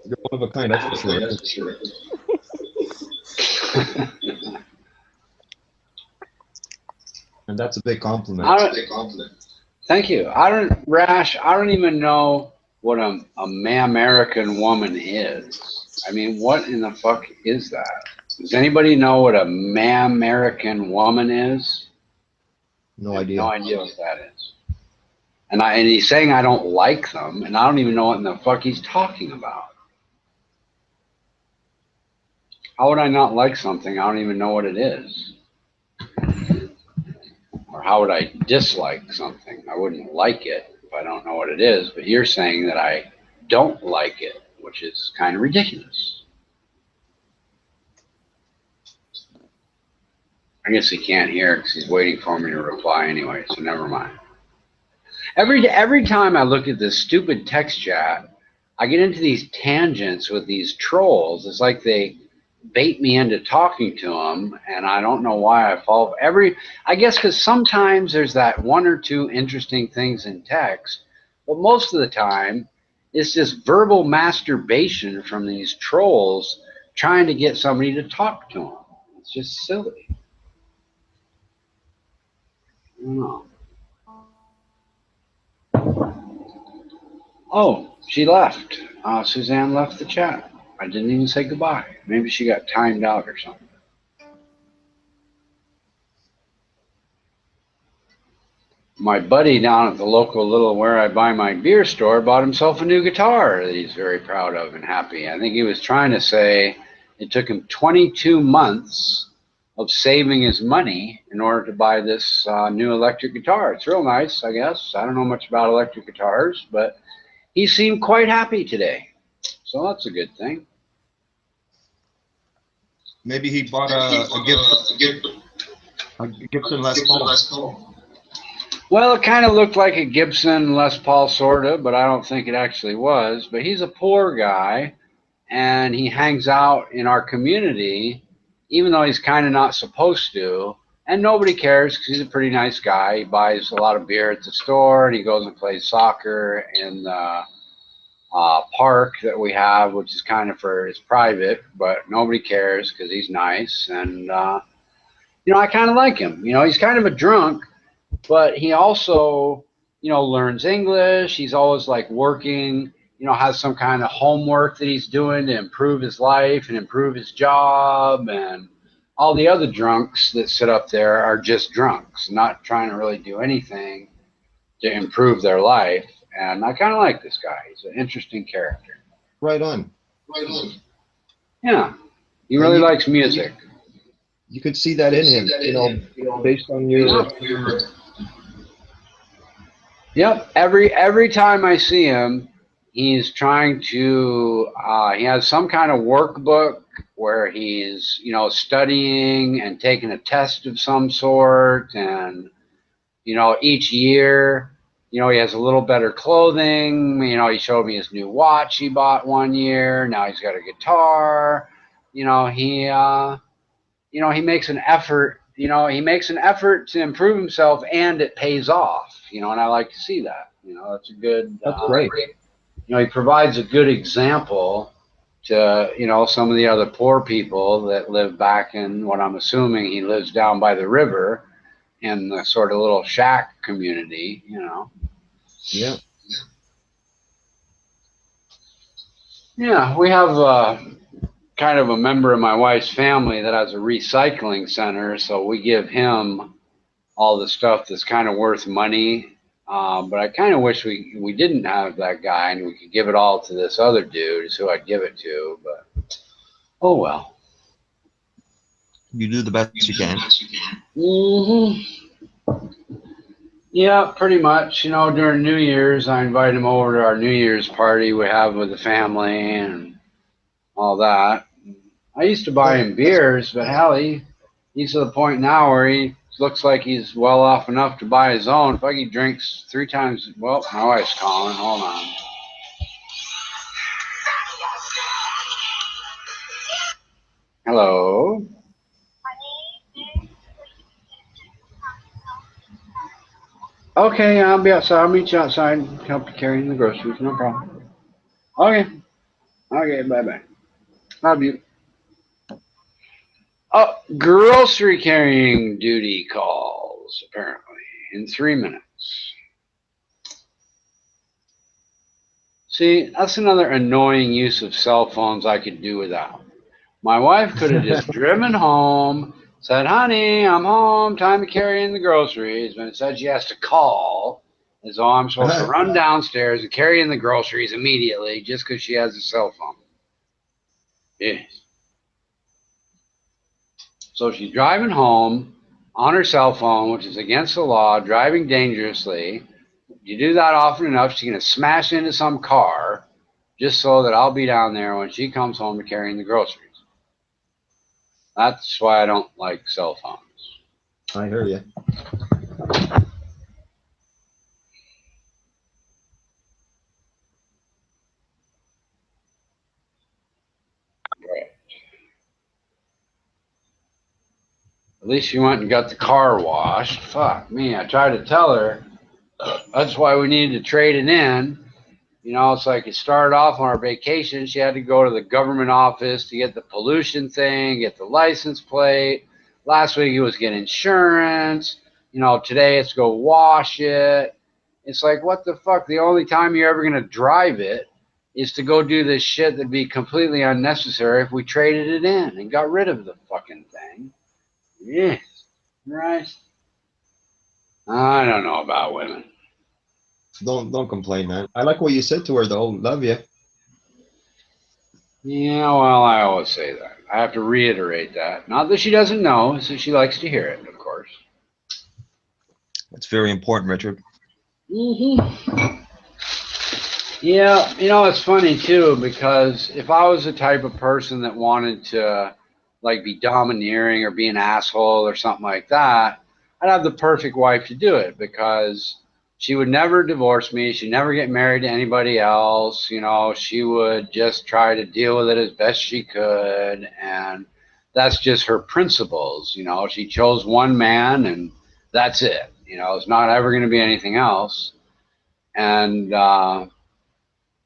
You're one of a kind, that's for sure. And that's a big compliment. Thank you. I don't even know what a American woman is. I mean, what in the fuck is that? Does anybody know what a American woman is? No idea. No idea what that is. And he's saying I don't like them, and I don't even know what in the fuck he's talking about. How would I not like something? I don't even know what it is. Or how would I dislike something? I wouldn't like it if I don't know what it is, but you're saying that I don't like it, which is kind of ridiculous. I guess he can't hear because he's waiting for me to reply anyway, so never mind. Every time I look at this stupid text chat, I get into these tangents with these trolls. It's like they bait me into talking to them, and I don't know why I fall I guess because sometimes there's that one or two interesting things in text, but most of the time it's just verbal masturbation from these trolls trying to get somebody to talk to them. It's just silly. I don't know. Oh, she left. Suzanne left the chat. I didn't even say goodbye. Maybe she got timed out or something. My buddy down at the local little where I buy my beer store bought himself a new guitar that he's very proud of and happy. I think he was trying to say it took him 22 months of saving his money in order to buy this new electric guitar. It's real nice, I guess. I don't know much about electric guitars, but he seemed quite happy today. So that's a good thing. Maybe he bought a Gibson Les Paul. Well, it kind of looked like a Gibson Les Paul, sort of, but I don't think it actually was. But he's a poor guy, and he hangs out in our community, even though he's kind of not supposed to. And nobody cares because he's a pretty nice guy. He buys a lot of beer at the store, and he goes and plays soccer in the park that we have, which is kind of it's private, but nobody cares because he's nice. And, I kind of like him. He's kind of a drunk, but he also, learns English. He's always like working, has some kind of homework that he's doing to improve his life and improve his job. And all the other drunks that sit up there are just drunks, not trying to really do anything to improve their life. And I kind of like this guy. He's an interesting character. Right on. Yeah. He really likes music. You could see that in him, based on your... Yep. Every time I see him, he's trying to, he has some kind of workbook where he's, studying and taking a test of some sort. And, each year, he has a little better clothing. He showed me his new watch he bought one year. Now he's got a guitar. He makes an effort. He makes an effort to improve himself, and it pays off. And I like to see that. That's a good. That's great. He provides a good example to some of the other poor people that live back in what I'm assuming he lives down by the river, in the sort of little shack community. Yeah. Yeah, we have kind of a member of my wife's family that has a recycling center, so we give him all the stuff that's kind of worth money. But I kind of wish we didn't have that guy and we could give it all to this other dude is who I'd give it to. But oh well. You do the best you can. Mm-hmm. Yeah, pretty much. During New Year's, I invite him over to our New Year's party we have with the family and all that. I used to buy him beers, but hell, he's to the point now where he looks like he's well off enough to buy his own. If he drinks 3 times, well, my wife's calling. Hold on. Hello. Okay, I'll be outside. I'll meet you outside and help you carry the groceries. No problem. Okay. Okay, bye-bye. Love you. Oh, grocery carrying duty calls, apparently, in 3 minutes. See, that's another annoying use of cell phones I could do without. My wife could have just driven home, said, honey, I'm home, time to carry in the groceries, but instead she has to call, as though I'm supposed to run downstairs and carry in the groceries immediately just because she has a cell phone. Yes. So she's driving home on her cell phone, which is against the law, driving dangerously. You do that often enough, she's going to smash into some car just so that I'll be down there when she comes home to carrying the groceries. That's why I don't like cell phones. I hear you. At least she went and got the car washed. Fuck me. I tried to tell her that's why we needed to trade it in. You know, it's like it started off on our vacation. She had to go to the government office to get the pollution thing, get the license plate. Last week it was get insurance. You know, today it's go wash it. It's like, what the fuck? The only time you're ever going to drive it is to go do this shit that'd be completely unnecessary if we traded it in and got rid of the fucking thing. Yeah, right. I don't know about women. Don't complain, man. I like what you said to her, though. Love you. Yeah, well, I always say that. I have to reiterate that. Not that she doesn't know, it's that she likes to hear it, of course. That's very important, Richard. Mm-hmm. Yeah, you know, it's funny too, because if I was the type of person that wanted to like be domineering or be an asshole or something like that, I'd have the perfect wife to do it because she would never divorce me. She'd never get married to anybody else. You know, she would just try to deal with it as best she could. And that's just her principles. You know, she chose one man and that's it. You know, it's not ever going to be anything else. And,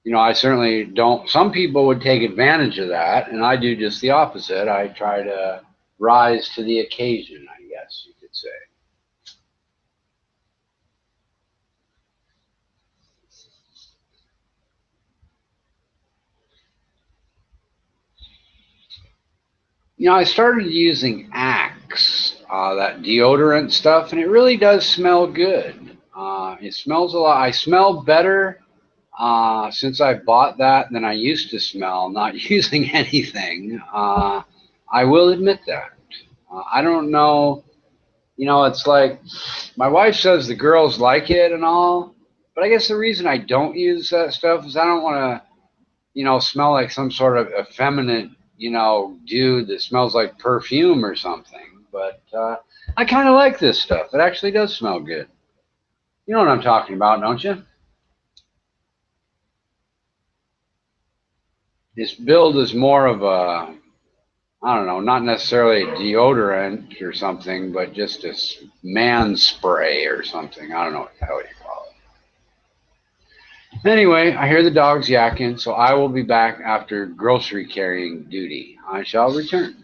you know, I certainly don't. Some people would take advantage of that, and I do just the opposite. I try to rise to the occasion, I guess you could say. You know, I started using Axe, that deodorant stuff, and it really does smell good. It smells a lot. I smell better since I bought that than I used to smell, not using anything. I will admit that. I don't know. You know, it's like my wife says the girls like it and all, but I guess the reason I don't use that stuff is I don't want to, you know, smell like some sort of effeminate, you know, dude that smells like perfume or something. But I kind of like this stuff. It actually does smell good. You know what I'm talking about, don't you? It's billed as more of a, I don't know, not necessarily a deodorant or something, but just a man spray or something. I don't know what the hell you call it. Anyway, I hear the dogs yakking, so I will be back after grocery carrying duty. I shall return.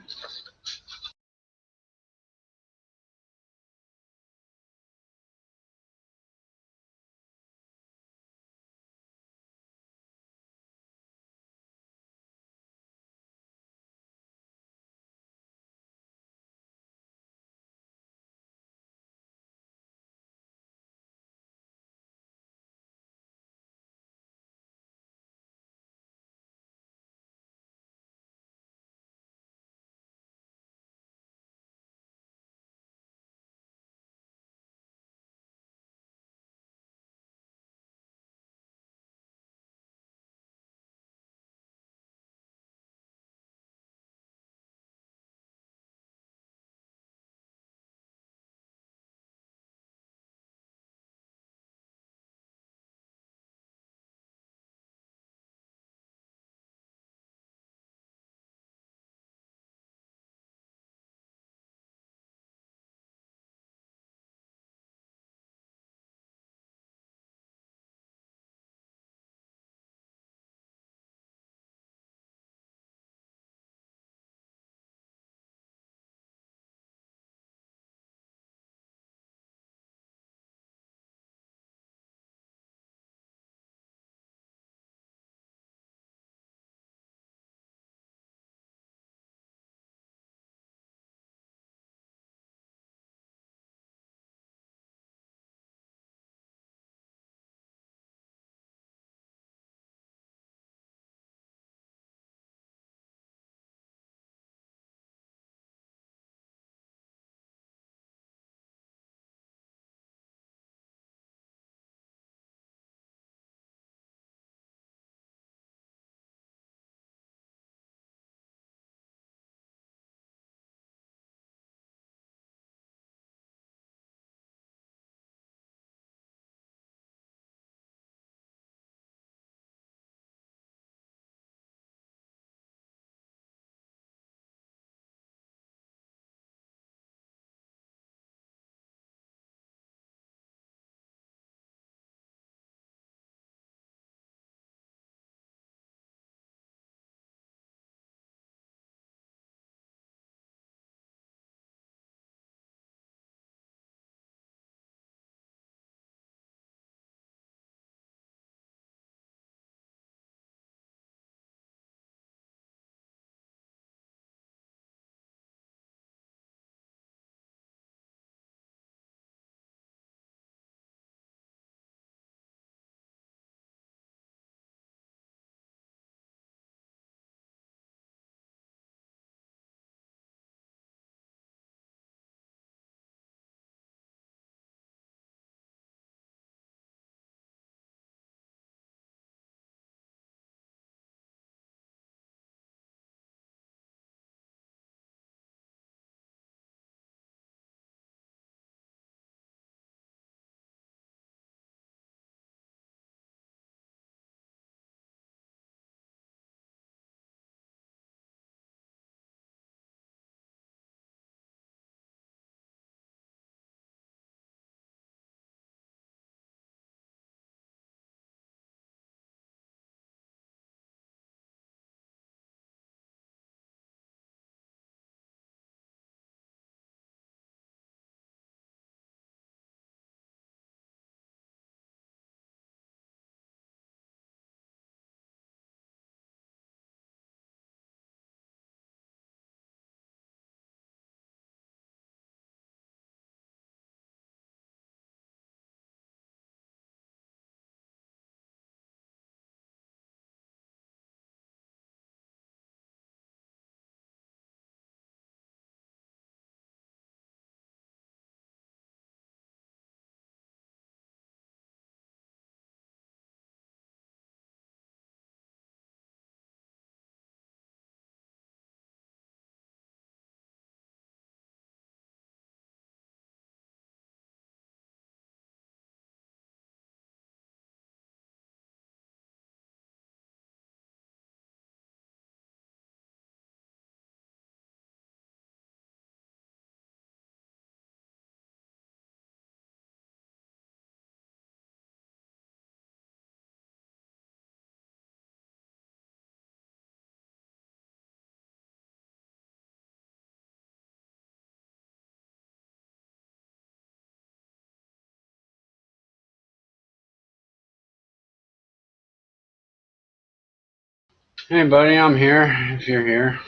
Hey, buddy, I'm here if you're here.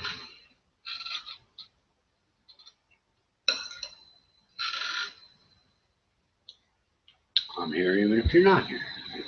I'm here even if you're not here, I guess.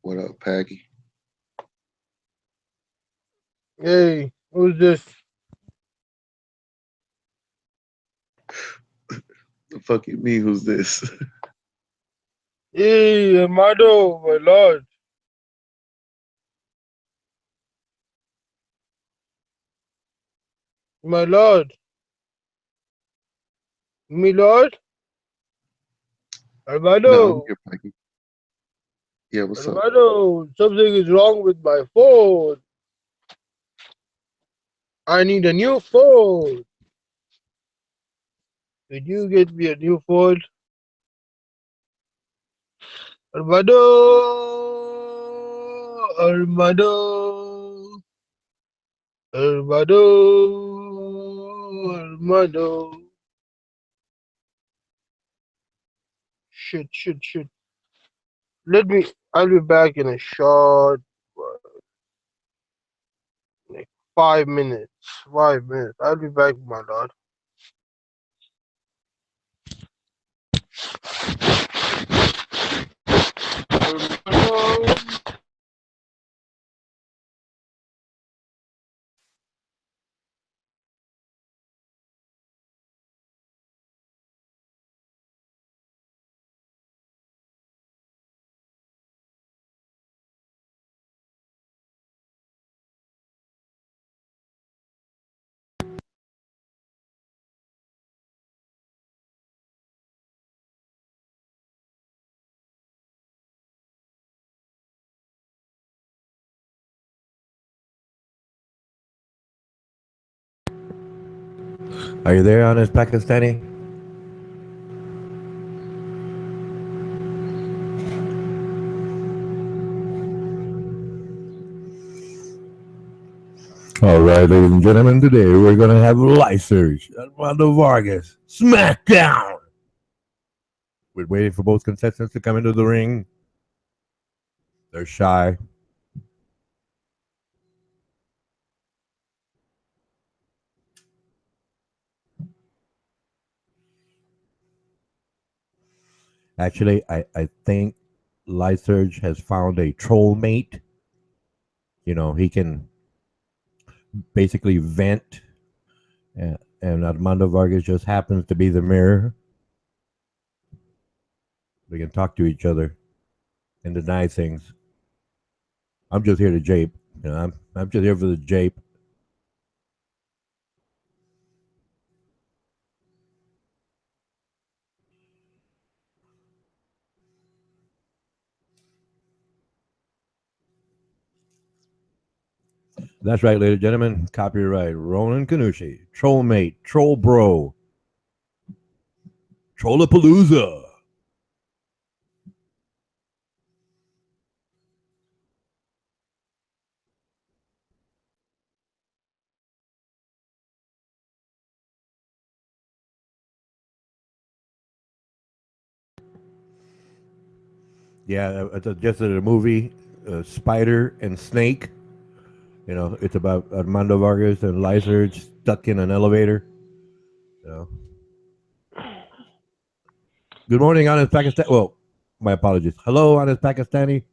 What up, Paggy? Hey, who's this? The fuck you mean? Who's this? Hey, Amado, my lord. My lord. My lord? No, I'm Armando. here, Paggy. Yeah, what's up? Armando, something is wrong with my phone. I need a new phone. Could you get me a new phone? Armando. Armando. Armando. Armando. Shit, shit, shit. I'll be back in a short, like 5 minutes. 5 minutes. I'll be back, my lord. Are you there, honest Pakistani? All right, ladies and gentlemen, today we're going to have Lyserge, Armando Vargas, SmackDown. We're waiting for both contestants to come into the ring. They're shy. Actually, I think Lyserge has found a troll mate. You know, he can basically vent, and Armando Vargas just happens to be the mirror. They can talk to each other and deny things. I'm just here to jape. You know, I'm just here for the jape. That's right, ladies and gentlemen. Copyright Ronan Kanushi. Troll mate, troll bro, Trollapalooza. Yeah, it's just a movie, Spider and Snake. You know, it's about Armando Vargas and Lyserge stuck in an elevator. You know. Good morning, honest Pakistan. Well, my apologies. Hello, honest Pakistani.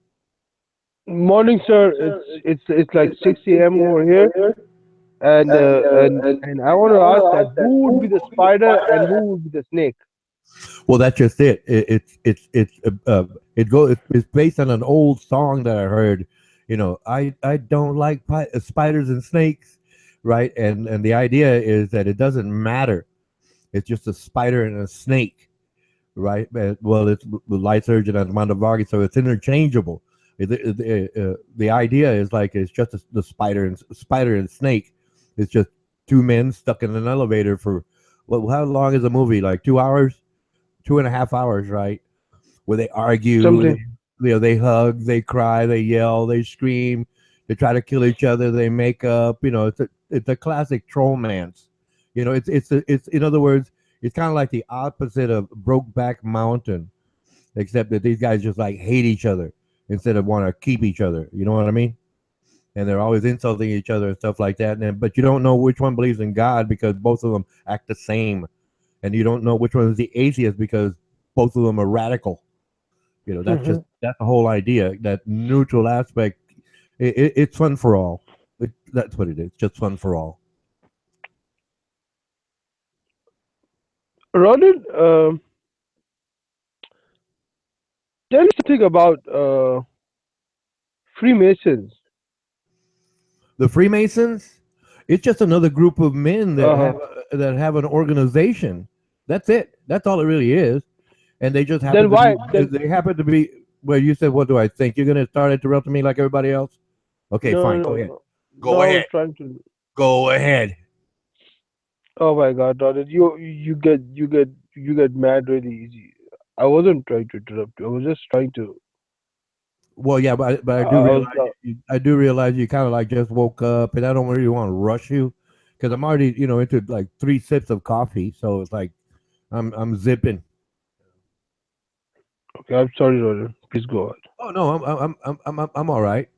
Morning, sir. It's like 6 a.m. over here, and I want to ask that who would be the spider and who would be the snake? Well, that's just it. It's based on an old song that I heard. You know, I don't like spiders and snakes, right? And the idea is that it doesn't matter. It's just a spider and a snake, right? Well, it's Lyserge and Armando Vargas, so it's interchangeable. The idea is like it's just the spider and snake. It's just two men stuck in an elevator for how long is the movie? Like 2 hours, 2.5 hours, right? Where they argue, Something. they hug, they cry, they yell, they scream, they try to kill each other, they make up. You know, it's a classic trollmance. You know, it's in other words, it's kind of like the opposite of Brokeback Mountain, except that these guys just like hate each other instead of want to keep each other. You know what I mean? And they're always insulting each other and stuff like that. But you don't know which one believes in God because both of them act the same, and you don't know which one is the atheist because both of them are radical. That's that's the whole idea. That neutral aspect. It's fun for all. That's what it is. Just fun for all. Ronan, tell me something about Freemasons. The Freemasons. It's just another group of men Uh-huh. that have an organization. That's it. That's all it really is. And they just happen Then to why? be. Then They happen to be. Well, you said, what do I think? You're going to start interrupting me like everybody else? Okay, no, fine. no, Go ahead. no. Go No, I was ahead. trying to. Go ahead. Oh my God, Ronan, you get mad really easy. I wasn't trying to interrupt you. I was just trying to. Well, yeah, but I do I was realize not. I do realize you kind of like just woke up, and I don't really want to rush you because I'm already into like 3 sips of coffee, so it's like I'm zipping. Okay, I'm sorry, Ronan. Please go on. Oh no, I'm all right.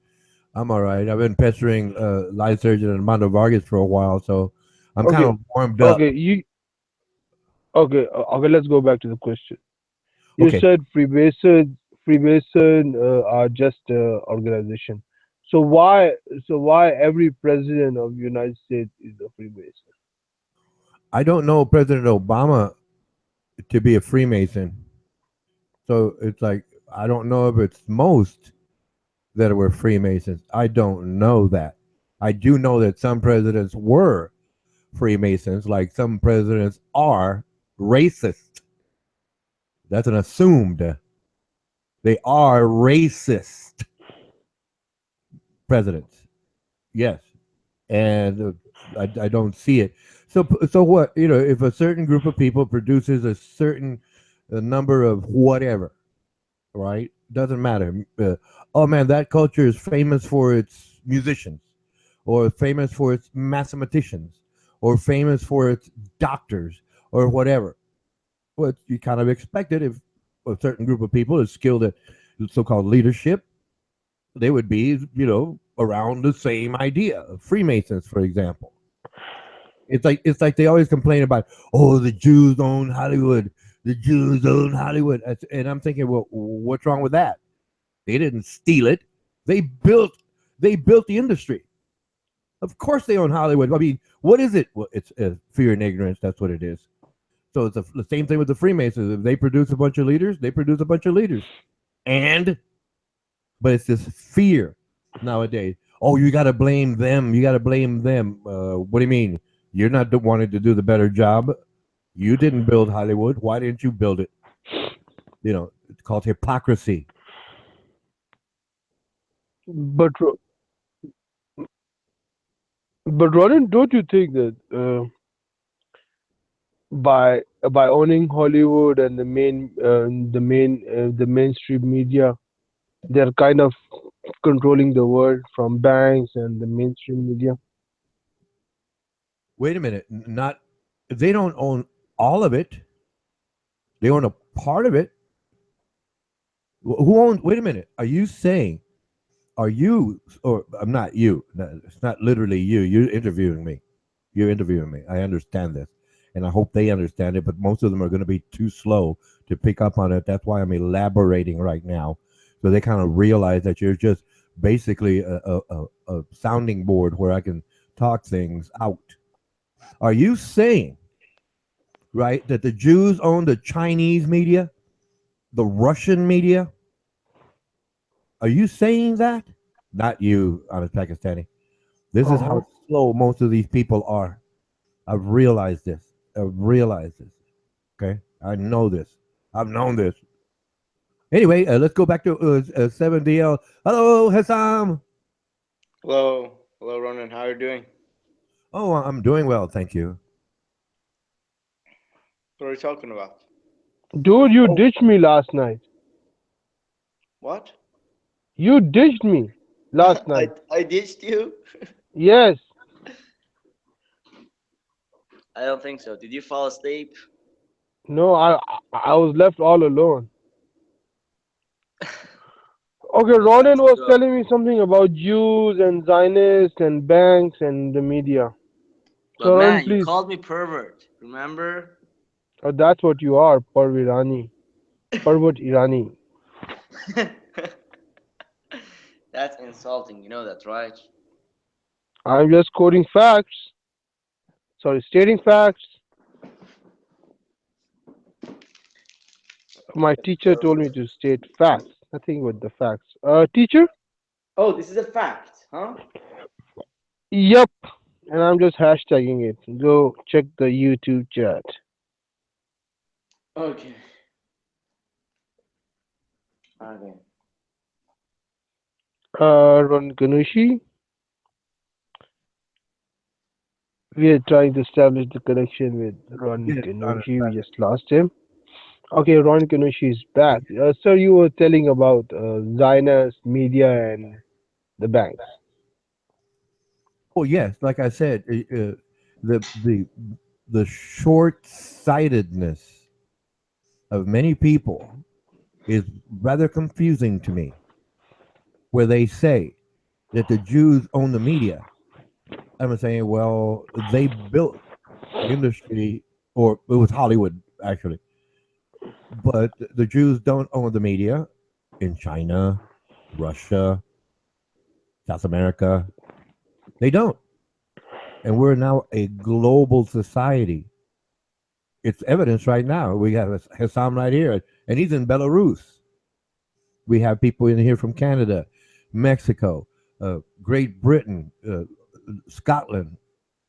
I'm all right. I've been pestering Live Surgeon and Armando Vargas for a while, so I'm kind Okay, of warmed up. okay, okay. Let's go back to the question. You Okay, said Freemason are just organization. So why every president of the United States is a Freemason? I don't know President Obama to be a Freemason, so it's like I don't know if it's most that were Freemasons. I don't know that. I do know that some presidents were Freemasons, like some presidents are racist. That's an assumed. They are racist presidents. Yes. And I don't see it. So what? If a certain group of people produces a certain number of whatever, right? Doesn't matter. Oh man, that culture is famous for its musicians, or famous for its mathematicians, or famous for its doctors, or whatever. Well, you kind of expect it if a certain group of people is skilled at so-called leadership, they would be, around the same idea. Freemasons, for example. It's like they always complain about, oh, the Jews own Hollywood. The Jews own Hollywood. And I'm thinking, well, what's wrong with that? They didn't steal it. They built they built the industry. Of course they own Hollywood. I mean, what is it? Well, it's fear and ignorance. That's what it is. So it's the same thing with the Freemasons. If they produce a bunch of leaders, they produce a bunch of leaders. But it's this fear nowadays. Oh, you got to blame them. You got to blame them. What do you mean? You're not wanting to do the better job. You didn't build Hollywood. Why didn't you build it? It's called hypocrisy. But but Ronan, don't you think that by owning Hollywood and the mainstream media, they're kind of controlling the world from banks and the mainstream media? Wait a minute. Not They don't own all of it. They own a part of it. Who owns? Wait a minute. Are you saying? Are you? Or I'm not you. No, it's not literally you. You're interviewing me. You're interviewing me. I understand this, and I hope they understand it. But most of them are going to be too slow to pick up on it. That's why I'm elaborating right now, so they kind of realize that you're just basically a sounding board where I can talk things out. Are you saying, right, that the Jews own the Chinese media, the Russian media? Are you saying that? Not you, honest Pakistani. This is Uh-huh. how slow most of these people are. I've realized this. I've realized this. Okay, I know this. I've known this. Anyway, let's go back to 7DL. Hello, Hassam. Hello. Hello, Ronan. How are you doing? Oh, I'm doing well, thank you. What are you talking about? Dude, you ditched me last night. What? You ditched me last night. I ditched you? Yes. I don't think so. Did you fall asleep? No, I was left all alone. Okay, Ronan was telling me something about Jews and Zionists and banks and the media. But So Ronan, man, you please. called me pervert. Remember? That's what you are, Parvat Irani. That's insulting. You know that, right? I'm just quoting facts. Sorry, stating facts. My teacher told me to state facts. Nothing but the facts. Teacher? Oh, this is a fact, huh? Yep. And I'm just hashtagging it. Go check the YouTube chat. Okay. Okay. Ron Ganushi. We are trying to establish the connection with Ron Yeah, Ganushi. We just lost him. Okay, Ron Ganushi is back. Sir, you were telling about Zionist media and the banks. oh yes, like I said, the the the short-sightedness of many people is rather confusing to me. Where they say that the Jews own the media, I'm saying, well, they built the industry, or it was Hollywood actually, but the Jews don't own the media in China, Russia, South America. They don't. And we're now a global society. It's evidence right now. We have Hassam right here, and he's in Belarus. We have people in here from Canada, Mexico, Great Britain, Scotland,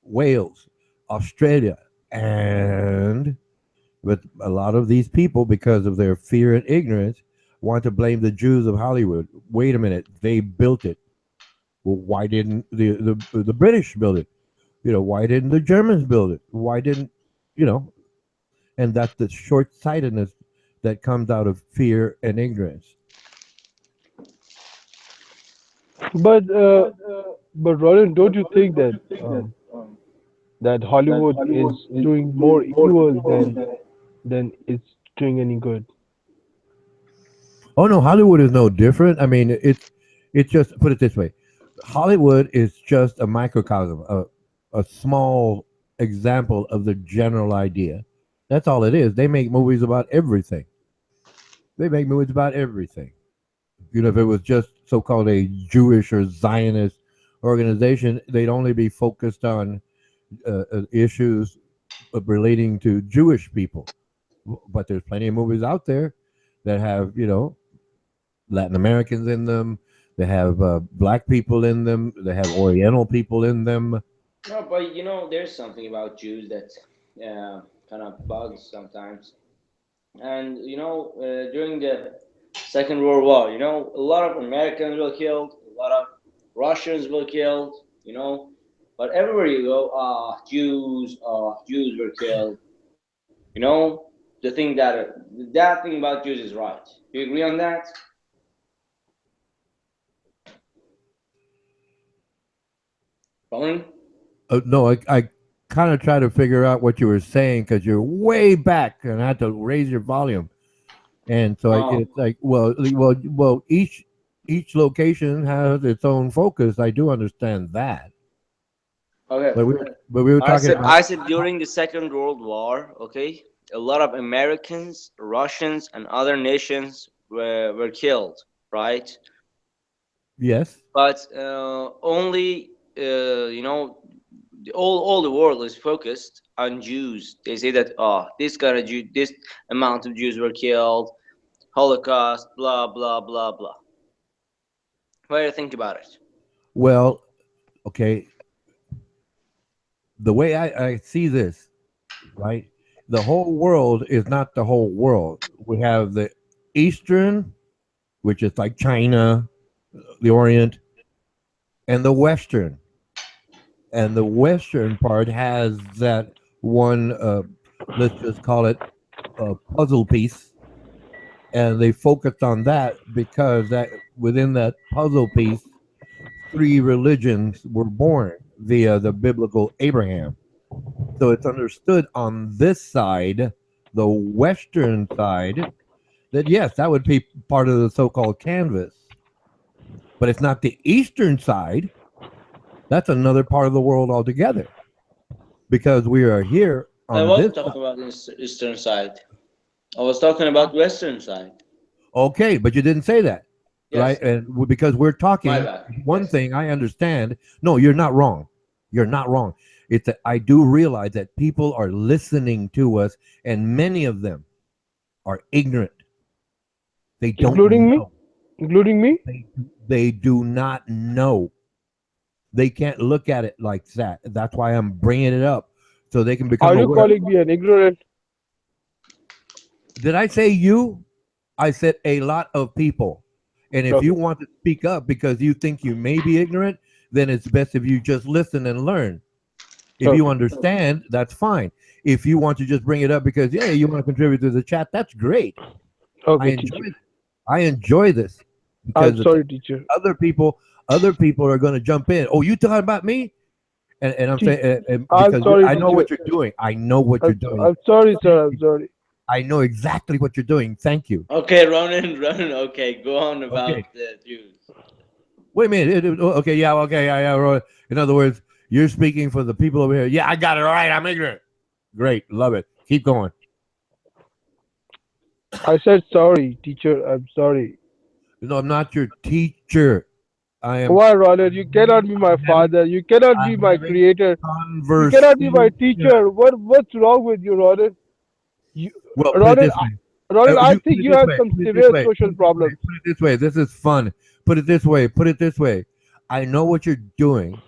Wales, Australia, and but a lot of these people, because of their fear and ignorance, want to blame the Jews of Hollywood. Wait a minute, they built it. Well, why didn't the British build it? Why didn't the Germans build it? Why didn't you know? And that's the short-sightedness that comes out of fear and ignorance. But Roland, don't you think that that Hollywood is doing more evil than it's doing any good? Oh no, Hollywood is no different. I mean, it's just, put it this way: Hollywood is just a microcosm, a small example of the general idea. That's all it is. They make movies about everything. They make movies about everything. If it was just so-called a Jewish or Zionist organization, they'd only be focused on issues relating to Jewish people. But there's plenty of movies out there that have, Latin Americans in them. They have black people in them. They have Oriental people in them. No, but there's something about Jews that kind of bugs sometimes. And during the Second World War, a lot of Americans were killed, a lot of Russians were killed, but everywhere you go, Jews were killed. The thing that thing about Jews is right. Do you agree on that? Colin? No, I kind of try to figure out what you were saying because you're way back, and I had to raise your volume. And so it's like, well, each location has its own focus. I do understand that. Okay. But we were talking about. I said during the Second World War, okay, a lot of Americans, Russians, and other nations were killed, right? Yes. But only all the world is focused on Jews. They say that this amount of Jews were killed, Holocaust, blah blah blah blah. What do you think about it? Well, okay. The way I see this, right? The whole world is not the whole world. We have the Eastern, which is like China, the Orient, and the Western. And the Western part has that one, let's just call it a puzzle piece. And they focused on that because that within that puzzle piece, 3 religions were born via the biblical Abraham. So it's understood on this side, the Western side, that yes, that would be part of the so-called canvas. But it's not the Eastern side. That's another part of the world altogether. Because we are here on I wasn't this talking about the Eastern side. I was talking about Western side. Okay, but you didn't say that, Yes. right? And because we're talking, My bad. one Yes. thing I understand. No, you're not wrong. You're not wrong. It's that I do realize that people are listening to us, and many of them are ignorant. They including don't me, know. including me. They do not know. They can't look at it like that. That's why I'm bringing it up so they can become Are you aware. calling me an ignorant? Did I say you? I said a lot of people. And if you Okay. want to speak up because you think you may be ignorant, then it's best if you just listen and learn. If you Okay. understand, that's fine. If you want to just bring it up because yeah, you want to contribute to the chat, that's great. I Okay, enjoy teacher. it. I enjoy this I'm because the sorry, teacher. other people are going to jump in. Oh, you talking about me? And I'm Te- saying I'm because sorry, I know teacher. what you're doing. I know what you're doing. I'm sorry, sir. I'm sorry. I know exactly what you're doing. Thank you. Okay, Ronan. Okay, go on Okay. about the Jews. Wait a minute. Okay. Yeah. Okay. Yeah. Right. In other words, you're speaking for the people over here. Yeah, I got it right. I'm ignorant. Great. Love it. Keep going. I said sorry, teacher. I'm sorry. No, I'm not your teacher. I am. Why, Ronald? You cannot be my father. You cannot be I'm my having creator. You cannot be my conversation. teacher. What's wrong with you, Ronald? You, Well, put it Ronald, this way. Ronald, I You put think it you this have way. some Put it this severe way. social Put it this way. problems. Put it this way. This is fun. Put it this way. Put it this way. I know what you're doing,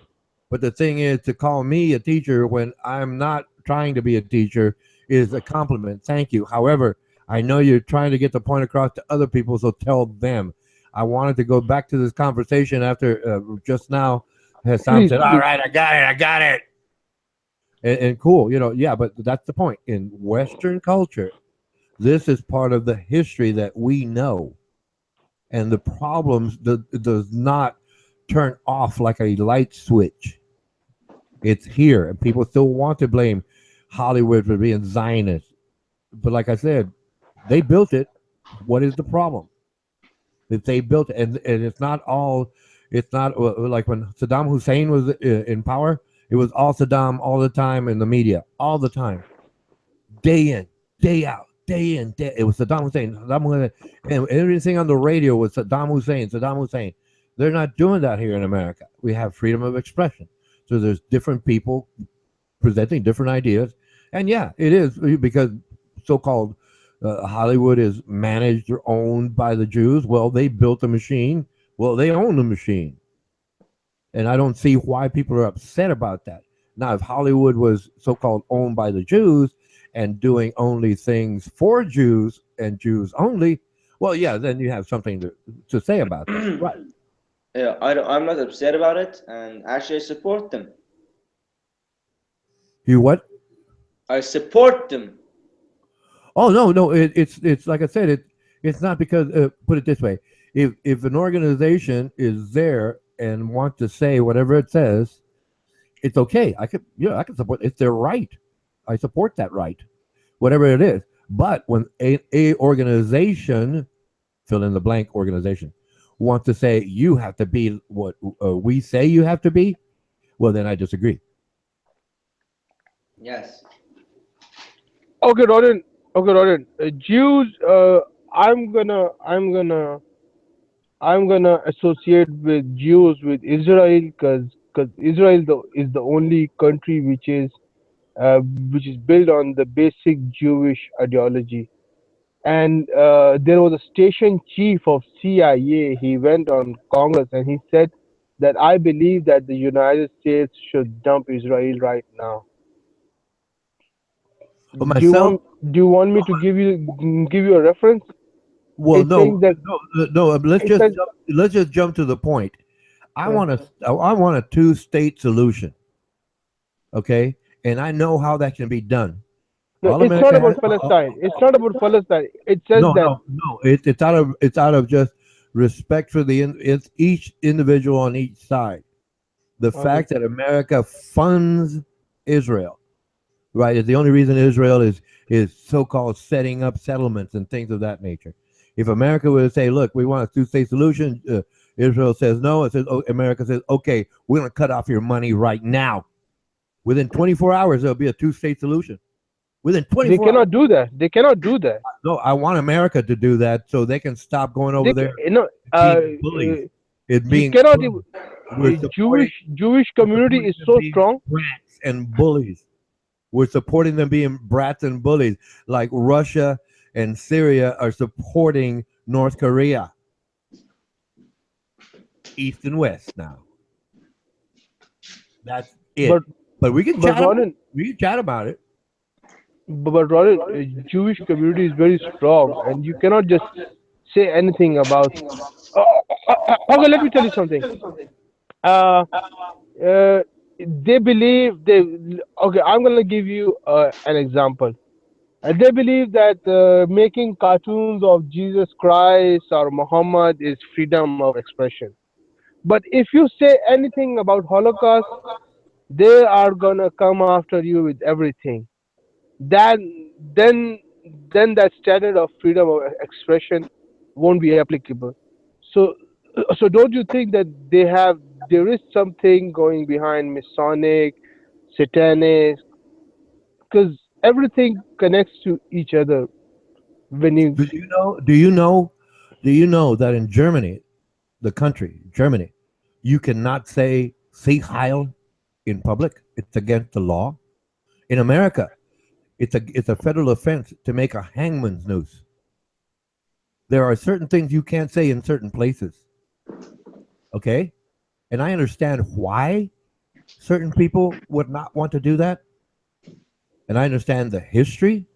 but the thing is, to call me a teacher when I'm not trying to be a teacher is a compliment. Thank you. However, I know you're trying to get the point across to other people, so tell them. I wanted to go back to this conversation after just now. Hassan Please, said, "All please. right, I got it. I got it." And cool, yeah, but that's the point. In Western culture, this is part of the history that we know, and the problems does not turn off like a light switch. It's here, and people still want to blame Hollywood for being Zionist. But like I said, they built it. What is the problem? That they built it, and it's not all. It's not like when Saddam Hussein was in power. It was all Saddam all the time in the media, all the time, day in, day out, day in, day. It was Saddam Hussein, Saddam Hussein, and everything on the radio was Saddam Hussein, Saddam Hussein. They're not doing that here in America. We have freedom of expression, so there's different people presenting different ideas, and yeah, it is because so-called Hollywood is managed or owned by the Jews. Well, they built the machine. Well, they own the machine, and I don't see why people are upset about that. Now, if Hollywood was so-called owned by the Jews and doing only things for Jews and Jews only, well, yeah, then you have something to say about that, right? Yeah, I'm not upset about it, and actually I support them. You what? I support them. Oh no, it's like I said, it's not because put it this way, if an organization is there and wants to say whatever it says, it's okay. I could support. It's their right. I support that right, whatever it is. But when a organization, fill in the blank organization, wants to say you have to be what we say you have to be, well then I disagree. Yes. Okay, Ronald. Okay, Ronald. Jews. I'm gonna. I'm gonna associate with Jews with Israel because Israel is the only country uh, which is built on the basic Jewish ideology. And there was a station chief of CIA. He went on Congress and he said that I believe that the United States should dump Israel right now. But myself, Do you want me to give you a reference? well, It's saying that no. it says Let's just jump to the point. uh, I want a two-state solution. Okay, and I know how that can be done. no. All It's not America has, about Palestine. It's not about Palestine. It says no, that no, no. It's out of just respect for it's each individual on each side. The okay. fact that America funds Israel, right, is the only reason Israel is so-called setting up settlements and things of that nature. If America were to say, "Look, we want a two-state solution," Israel says no. It says, oh, America says, "Okay, we're going to cut off your money right now." Within 24 hours, there'll be a two-state solution. Within They 24 hours. cannot do that. They cannot do that. No, I want America to do that so they can stop going over there. You know, Being bullies. It you being cannot. we're supporting Jewish community is them so being strong. brats and bullies. We're supporting them being brats and bullies, like Russia and Syria are supporting North Korea. East and West now. That's it. But we can chat. We can chat about it. But Ronan, Jewish community is very strong, and you cannot just say anything about. Okay, let me tell you something. They believe they. Okay, I'm gonna give you an example. They believe that making cartoons of Jesus Christ or Muhammad is freedom of expression. But if you say anything about Holocaust, they are gonna come after you with everything. Then, then, then that standard of freedom of expression won't be applicable. So, so don't you think that there is something going behind Masonic, Satanic, because everything connects to each other. When you Do you know that in Germany, the country Germany, you cannot say "Sieg Heil" in public? It's against the law. In America, it's a federal offense to make a hangman's noose. There are certain things you can't say in certain places. Okay? And I understand why certain people would not want to do that. And I understand the history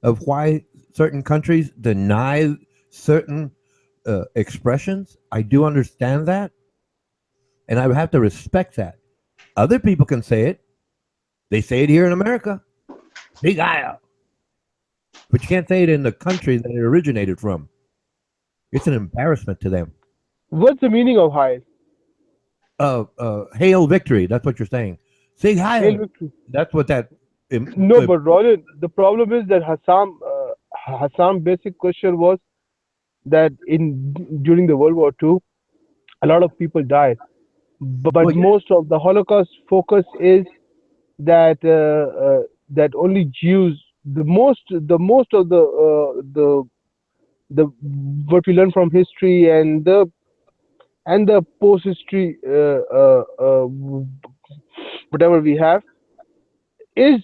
of why certain countries deny certain expressions. I do understand that. And I would have to respect that. Other people can say it. They say it here in America. Big Isle. But you can't say it in the country that it originated from. It's an embarrassment to them. What's the meaning of Heil? Hail victory. That's what you're saying. Say Heil. Hail victory. That's what that. No, but Roland, the problem is that Hassan basic question was that during the World War II, a lot of people died, but most of the Holocaust focus is that that only Jews. The most of the what we learn from history and the post history whatever we have is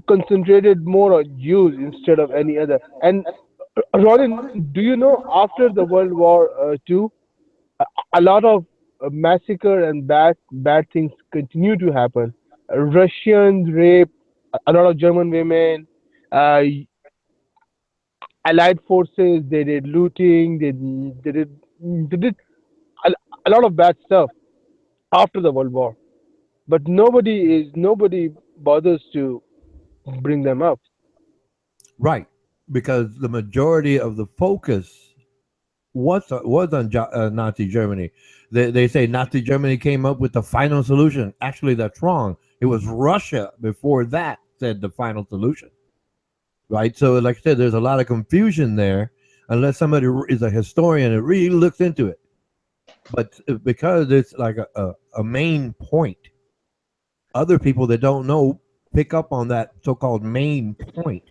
concentrated more on Jews instead of any other. And Ronan, do you know after the World War II, a lot of massacre and bad things continue to happen. Russians rape a lot of German women. Uh, Allied forces they did looting. They did a, a lot of bad stuff after the World War. But nobody bothers to bring them up. Right, because the majority of the focus was on Nazi Germany. They say Nazi Germany came up with the final solution. Actually, that's wrong. It was Russia before that said the final solution. Right. So, like I said, there's a lot of confusion there, unless somebody is a historian and really looks into it. But because it's like a main point, other people that don't know pick up on that so-called main point.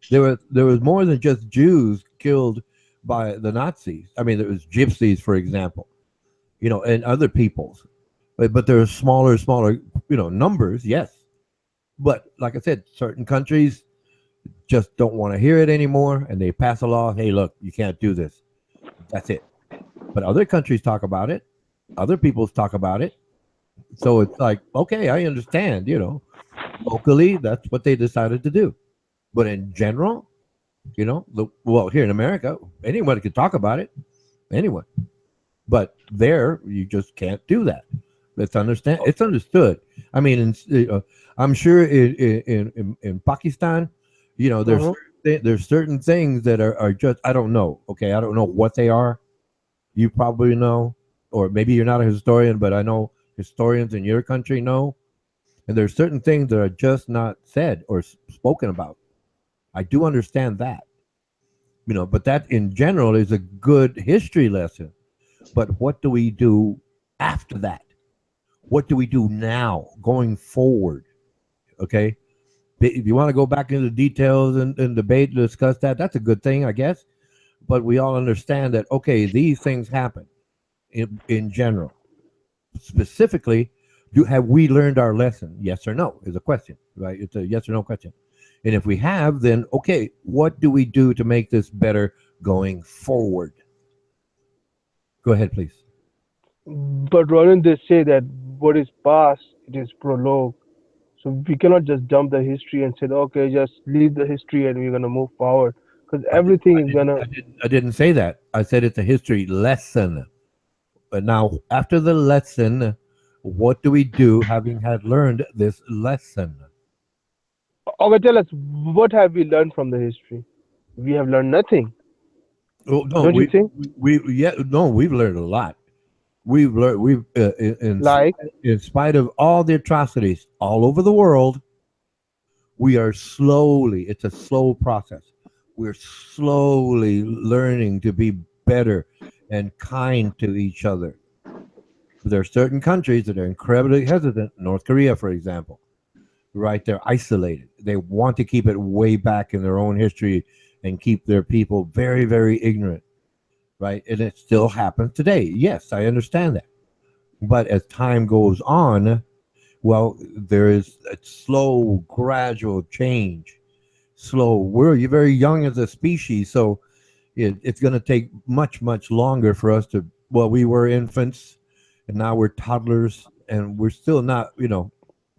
There was more than just Jews killed by the Nazis. I mean, there was gypsies, for example, and other peoples. But there are smaller, numbers, yes. But like I said, certain countries just don't want to hear it anymore, and they pass a law. Hey, look, you can't do this. That's it. But other countries talk about it. Other peoples talk about it. So it's like, okay, I understand. Locally, that's what they decided to do. But in general, here in America, anybody can talk about it. Anyone. But there, you just can't do that. It's understood. I mean, I'm sure in Pakistan, there's certain things that are just, I don't know. Okay, I don't know what they are. You probably know, or maybe you're not a historian, but I know historians in your country know. And there's certain things that are just not said or spoken about. I do understand that. But that in general is a good history lesson. But what do we do after that? What do we do now going forward? Okay. If you want to go back into the details and debate, discuss that, that's a good thing, I guess. But we all understand that, okay, these things happen in general. Specifically, have we learned our lesson? Yes or no is a question, right? It's a yes or no question. And if we have, then okay, what do we do to make this better going forward? Go ahead, please. But Roland, they say that what is past, it is prologue. So we cannot just dump the history and say, okay, just leave the history and we're gonna move forward, because everything is gonna. I didn't say that. I said it's a history lesson. But now, after the lesson, what do we do having had learned this lesson? Okay, tell us, what have we learned from the history? We have learned nothing. Oh, no, Don't you think? we've learned a lot. We've Like, in spite of all the atrocities all over the world, we are slowly. It's a slow process. We're slowly learning to be better and kind to each other. There are certain countries that are incredibly hesitant. North Korea, for example, right? They're isolated. They want to keep it way back in their own history and keep their people very, very ignorant, right? And it still happens today. Yes, I understand that. But as time goes on, well, there is a slow, gradual change. Slow. We're very young as a species, so it's going to take much, much longer for us to. Well, we were infants, and now we're toddlers, and we're still not,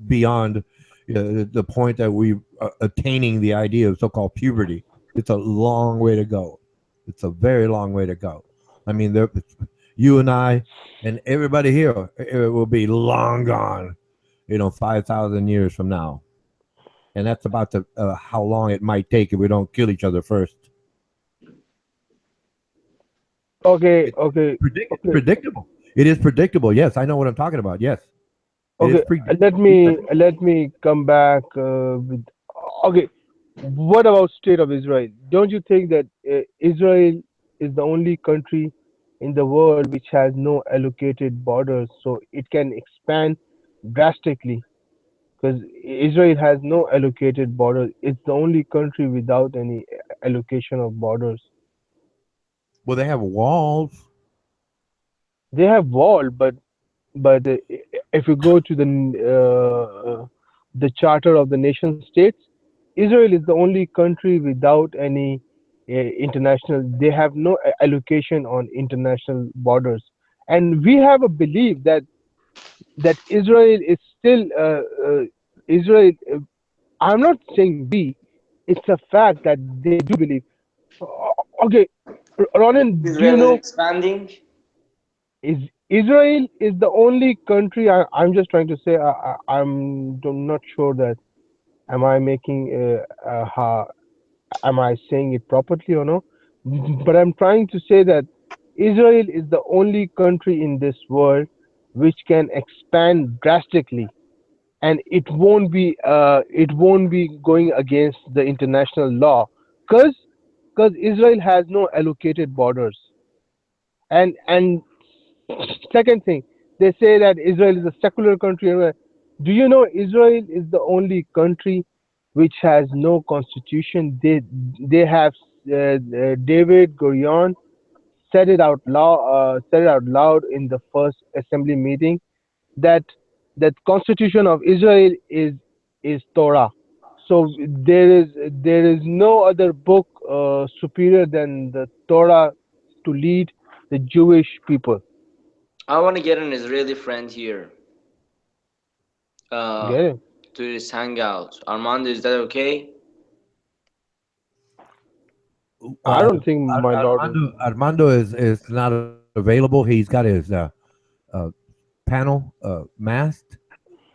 beyond the point that we are attaining the idea of so-called puberty. It's a long way to go. It's a very long way to go. I mean, you and I and everybody here will be long gone, 5,000 years from now. And that's about how long it might take if we don't kill each other first. okay, It's predictable. It is predictable. Yes, I know what I'm talking about. Yes. Okay, let me come back with. Okay, what about state of Israel? Don't you think that Israel is the only country in the world which has no allocated borders, so it can expand drastically? Because Israel has no allocated borders. It's the only country without any allocation of borders. Well, they have walls. They have wall, but if you go to the charter of the nation states, Israel is the only country without any international. They have no allocation on international borders, and we have a belief that Israel is still Israel. I'm not saying we. It's a fact that they do believe. Okay, Ronan, do you Israel is know? expanding. Is Israel is the only country. I'm just trying to say. I'm not sure that am I making am I saying it properly or no? But I'm trying to say that Israel is the only country in this world which can expand drastically, and it won't be going against the international law, because Israel has no allocated borders, and second thing, they say that Israel is a secular country. Do you know Israel is the only country which has no constitution? They have David Gurion said it out loud in the first assembly meeting that that constitution of Israel is Torah. So there is no other book superior than the Torah to lead the Jewish people. I want to get an Israeli friend here Get it? to this hangout. Armando, is that okay? I don't think my lord is. Armando is not available. He's got his uh, panel masked.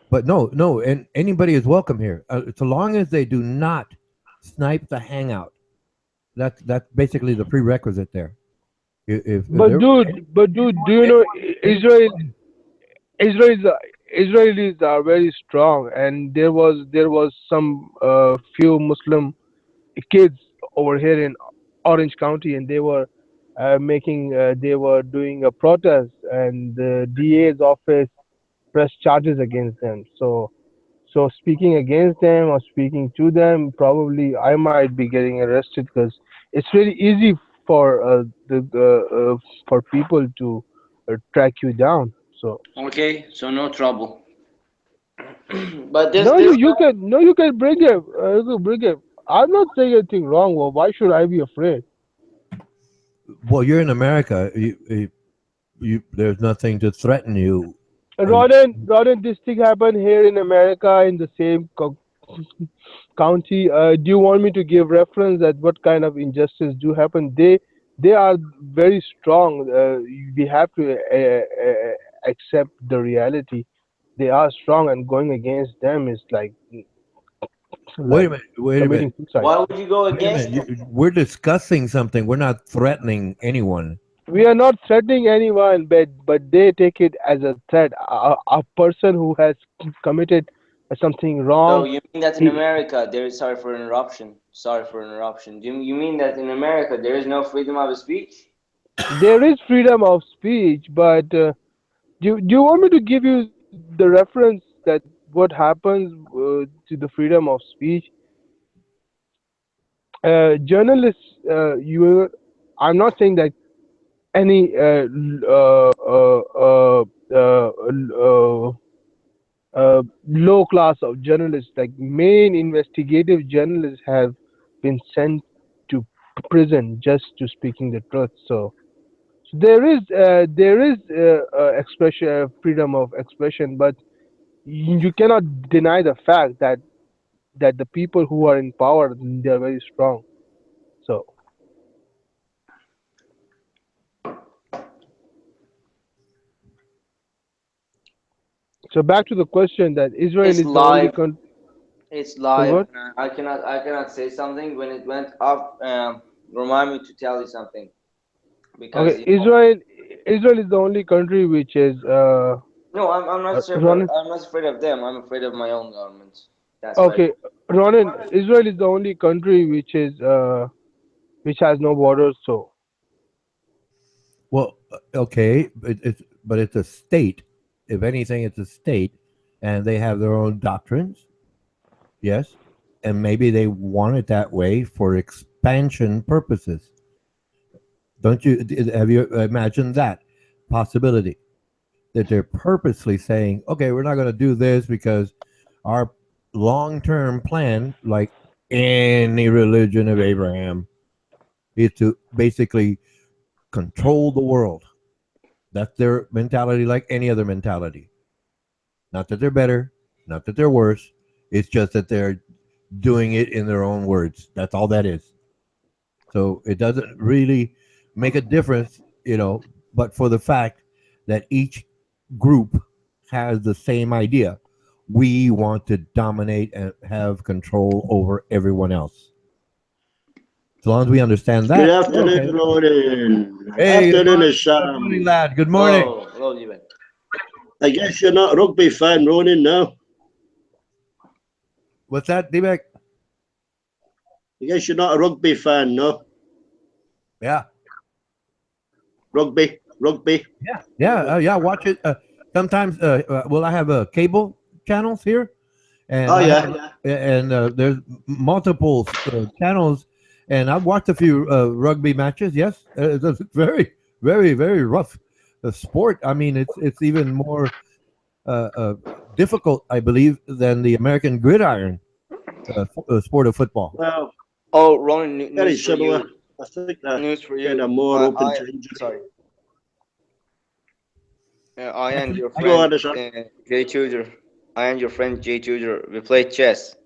But no, and anybody is welcome here, so long as they do not snipe the hangout. That's basically the prerequisite there. If But there, dude, do you know Israel? Israel Israelis are very strong, and there was some few Muslim kids over here in Orange County, and they were doing a protest, and the DA's office pressed charges against them. So speaking against them or speaking to them, probably I might be getting arrested because it's really easy for for people to track you down. So Okay, so no trouble. But no, this you can bring him. You can bring him. I'm not saying anything wrong. Well, why should I be afraid? Well, you're in America. There's nothing to threaten you. Ronan, this thing happened here in America in the same county. Do you want me to give reference at what kind of injustice do happen? They are very strong. We have to accept the reality. They are strong, and going against them is Wait a like minute. Wait a minute. committing suicide. why would you go Wait a against minute. them? We're discussing something. We're not threatening anyone. We are not threatening anyone, but they take it as a threat. A person who has committed something So wrong, you mean that in he, America there is sorry for interruption. Sorry for interruption. You mean that in America there is no freedom of speech? there is freedom of speech, but do you want me to give you the reference that what happens to the freedom of speech? Journalists, I'm not saying that any low class of journalists, like main investigative journalists, have been sent to prison just to speaking the truth. So there is expression, freedom of expression, but you cannot deny the fact that the people who are in power, they are very strong. So so back to the question that Israel It's is the only live. country. It's So live. what? I cannot say something when it went up. Remind me to tell you something because Okay, Israel is the only country which is no, I'm not sure. Ronan. I'm not afraid of them. I'm afraid of my own government. That's why. Okay, Ronan, Israel is the only country which has no borders. So Well, okay, but it's a state. If anything, it's a state, and they have their own doctrines. Yes, and maybe they want it that way for expansion purposes. Don't you? Have you imagined that possibility that they're purposely saying, "Okay, we're not going to do this because our long-term plan, like any religion of Abraham, is to basically control the world." That's their mentality, like any other mentality. Not that they're better, not that they're worse. It's just that they're doing it in their own words. That's all that is. So it doesn't really make a difference, but for the fact that each group has the same idea. We want to dominate and have control over everyone else. As long as we understand that. Good afternoon, Ronan. Hey, Afternoon, good morning, Isham. lad. Good morning. Hello, Liban. I guess you're not a rugby fan, Ronan, no? What's that, D-Mac? I guess you're not a rugby fan, no? Yeah. Rugby. Yeah. Watch it. Sometimes, I have cable channels here, and there's multiple channels, and I've watched a few rugby matches. Yes, it's very, very, very rough sport. I mean, it's even more difficult, I believe, than the American gridiron sport of football. Well, Ronan, very similar. I think that news for you. kind of more open to injury. Sorry. I and your Go on, friend Jay Tudor. I and your friend Jay Tudor. We played chess.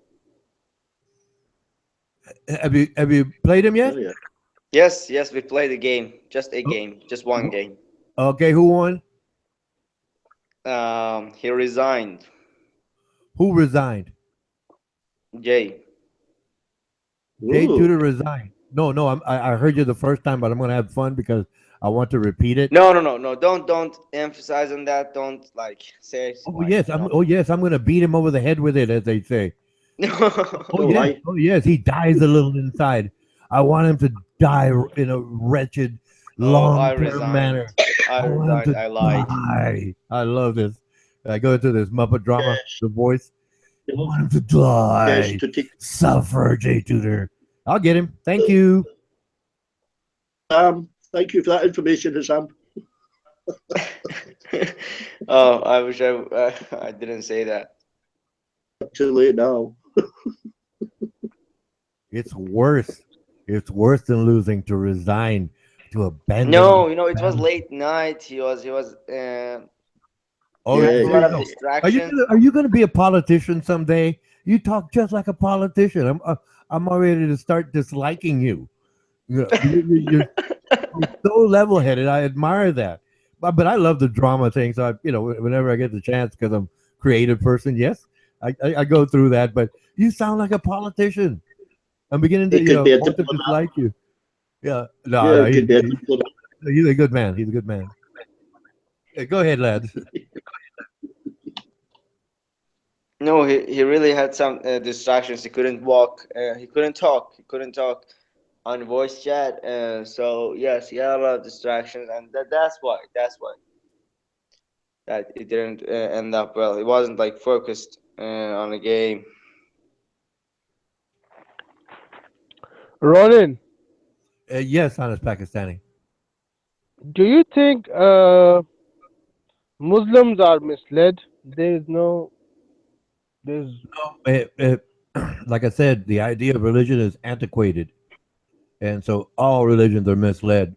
Have you played him yet? Oh, yeah. Yes, we played a game. Just a game. Just one game. Okay, who won? He resigned. Who resigned? Jay. Jay Ooh. Tudor resigned. No, I heard you the first time, but I'm gonna have fun because I want to repeat it. No. Don't emphasize on that. Don't say. Oh yes, I'm gonna beat him over the head with it, as they say. Oh yes, he dies a little inside. I want him to die in a wretched, long-term manner. I resigned. I lied. Die. I love this. I go into this Muppet drama, The Voice. I want him to die. Suffer, J Tutor. I'll get him. Thank you. Thank you for that information, Hassan. Oh, I wish I didn't say that. Too late now. It's worse. It's worse than losing to resign, to abandon. No, it was late night. He was Oh, a lot of are distractions. you going to be a politician someday? You talk just like a politician. I'm already to start disliking you. You're so level-headed. I admire that. But I love the drama thing. So whenever I get the chance, because I'm a creative person, yes, I go through that. But you sound like a politician. I'm beginning to want to dislike you. Yeah, no, he's a good man. He's a good man. Yeah, go ahead, lad. No, he really had some distractions. He couldn't walk. He couldn't talk. He couldn't talk on voice chat. So yes, he had a lot of distractions, and that's why that it didn't end up well. He wasn't like focused on the game. Ronan, Yes, honest Pakistani. do you think Muslims are misled? There's Like I said, the idea of religion is antiquated, and so all religions are misled.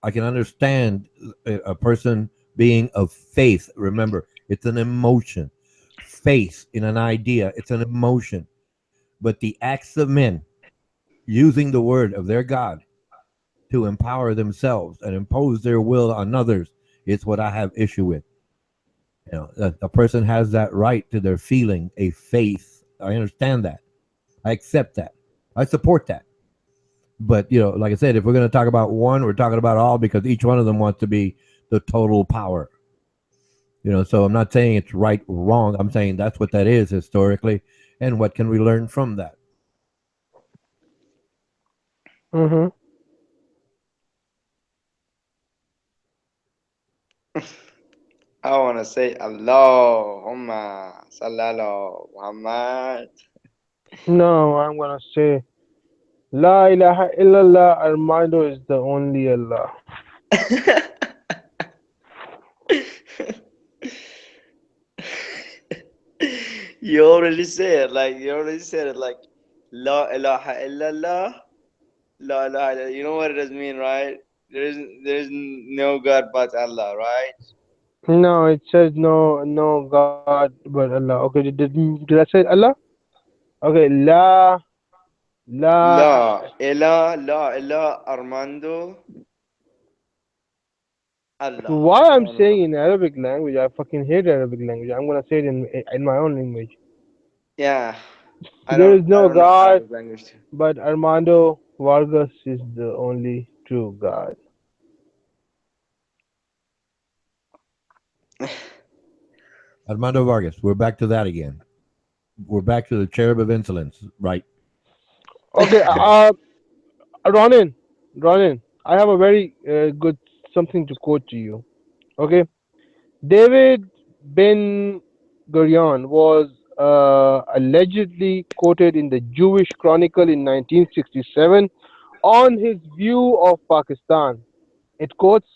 I can understand a person being of faith. Remember, it's an emotion. Faith in an idea, it's an emotion. But the acts of men using the word of their God to empower themselves and impose their will on others is what I have issue with. A person has that right to their feeling, a faith. I understand that. I accept that. I support that. But like I said, if we're going to talk about one, we're talking about all because each one of them wants to be the total power. So I'm not saying it's right or wrong. I'm saying that's what that is historically, and what can we learn from that? Mm-hmm. I want to say Allahumma sallallahu Muhammad. No, I'm gonna say La ilaha illallah. Armando is the only Allah. You already said it like La ilaha illallah. La ilaha illallah. You know what it does mean, right? There is no God but Allah, right? No, it says no God but Allah. Okay, did I say Allah? Okay, la. La ilah Armando Allah. Why I'm No, no, no. saying in Arabic language? I fucking hate Arabic language. I'm gonna say it in my own language. Yeah, There is I no don't know God, Arabic language too. but Armando Vargas is the only true God. Armando Vargas. We're back to that again. We're back to the cherub of insolence, right? Okay, Ronin, I have a very good something to quote to you. Okay, David Ben Gurion was allegedly quoted in the Jewish Chronicle in 1967 on his view of Pakistan. It quotes,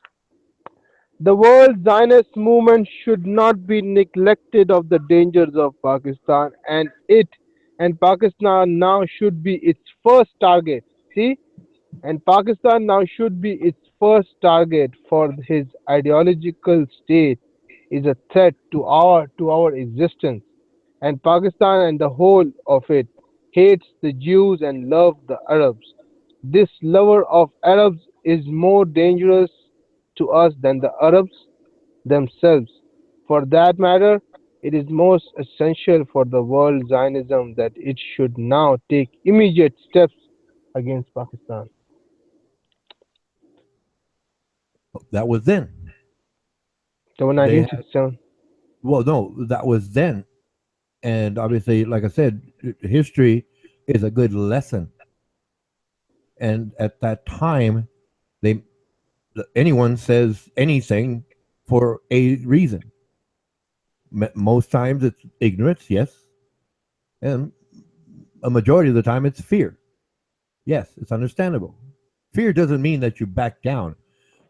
"The world Zionist movement should not be neglected of the dangers of Pakistan, and Pakistan now should be its first target." See, and Pakistan now should be its first target, for his ideological state is a threat to our existence, and Pakistan and the whole of it hates the Jews and loves the Arabs. This lover of Arabs is more dangerous to us than the Arabs themselves. For that matter, it is most essential for the world Zionism that it should now take immediate steps against Pakistan. That was then. So in They 1967. Well, no, that was then, and obviously, like I said, history is a good lesson. And at that time, they anyone says anything for a reason. Most times it's ignorance, yes, And a majority of the time, it's fear. Yes, it's understandable. Fear doesn't mean that you back down.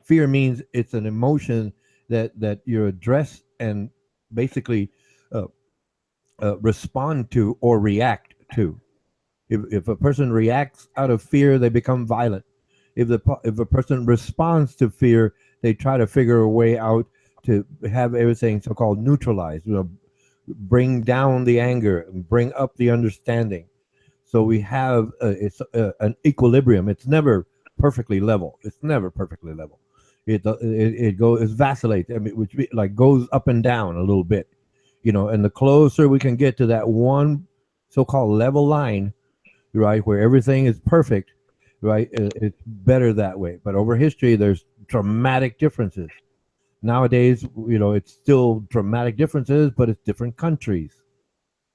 Fear means it's an emotion that you address and basically uh, respond to or react to. If a person reacts out of fear, they become violent. If a person responds to fear, they try to figure a way out to have everything so-called neutralized. Bring down the anger and bring up the understanding. So we have an equilibrium. It's never perfectly level. It's never perfectly level. It goes, it vacillates. I mean, which like goes up and down a little bit, and the closer we can get to that one so-called level line, right, where everything is perfect, right, it's better that way. But over history, there's dramatic differences. Nowadays, it's still dramatic differences, but it's different countries,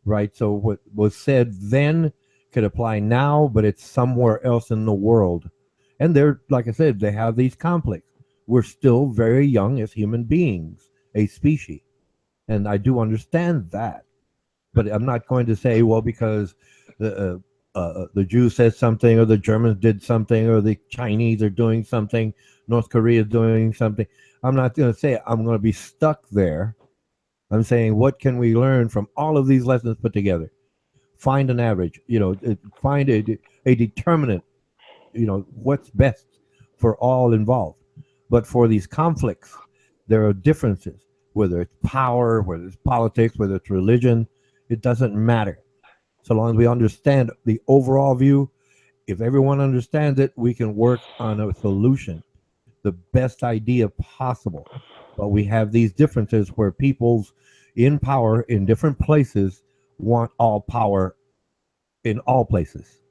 right? So what was said then could apply now, but it's somewhere else in the world. And they're, like I said, they have these conflicts. We're still very young as human beings, a species. And I do understand that. But I'm not going to say, well, because the Jews said something, or the Germans did something, or the Chinese are doing something, North Korea is doing something. I'm not going to say I'm going to be stuck there. I'm saying, what can we learn from all of these lessons put together? Find an average, find a determinant, what's best for all involved. But for these conflicts, there are differences, whether it's power, whether it's politics, whether it's religion, it doesn't matter. So long as we understand the overall view, if everyone understands it, we can work on a solution, the best idea possible. But we have these differences where people's in power in different places want all power in all places.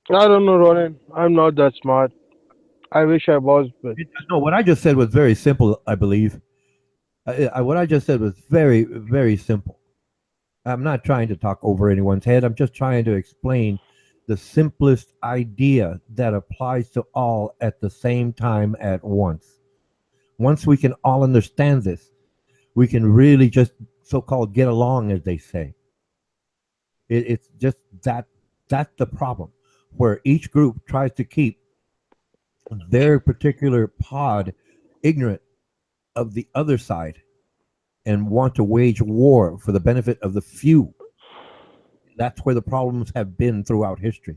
I don't know, Ronan. I'm not that smart. I wish I was, but No, what I just said was very simple, I believe. What I just said was very, very simple. I'm not trying to talk over anyone's head. I'm just trying to explain the simplest idea that applies to all at the same time at once. Once we can all understand this, we can really just so-called get along, as they say. It's just that's the problem, where each group tries to keep their particular pod ignorant of the other side and want to wage war for the benefit of the few. That's where the problems have been throughout history.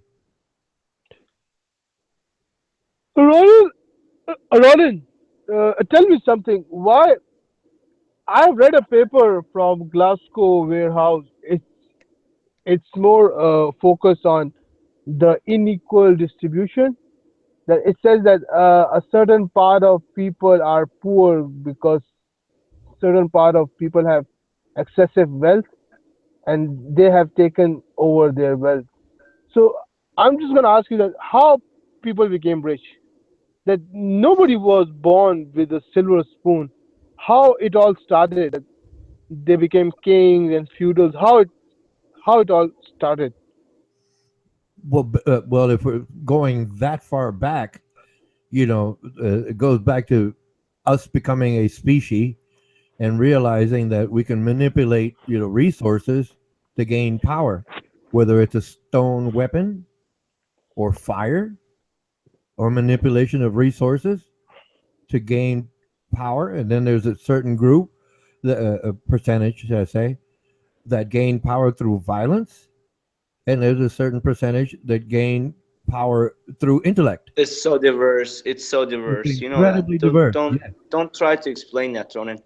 Ronan, Ronan, tell me something. Why? I've read a paper from Glasgow Warehouse. It's more focused on the unequal distribution. That it says that a certain part of people are poor because certain part of people have excessive wealth and they have taken over their wealth. So I'm just gonna ask you that how people became rich. That nobody was born with a silver spoon. How it all started. That they became kings and feudals. How it all started. Well, if we're going that far back, it goes back to us becoming a species and realizing that we can manipulate, resources to gain power, whether it's a stone weapon or fire or manipulation of resources to gain power. And then there's a certain group, a percentage, should I say, that gain power through violence, and there's a certain percentage that gain power through intellect. It's so diverse. It's so It's diverse. You know that. incredibly Don't diverse. don't Yes. don't try to explain that, Ronan.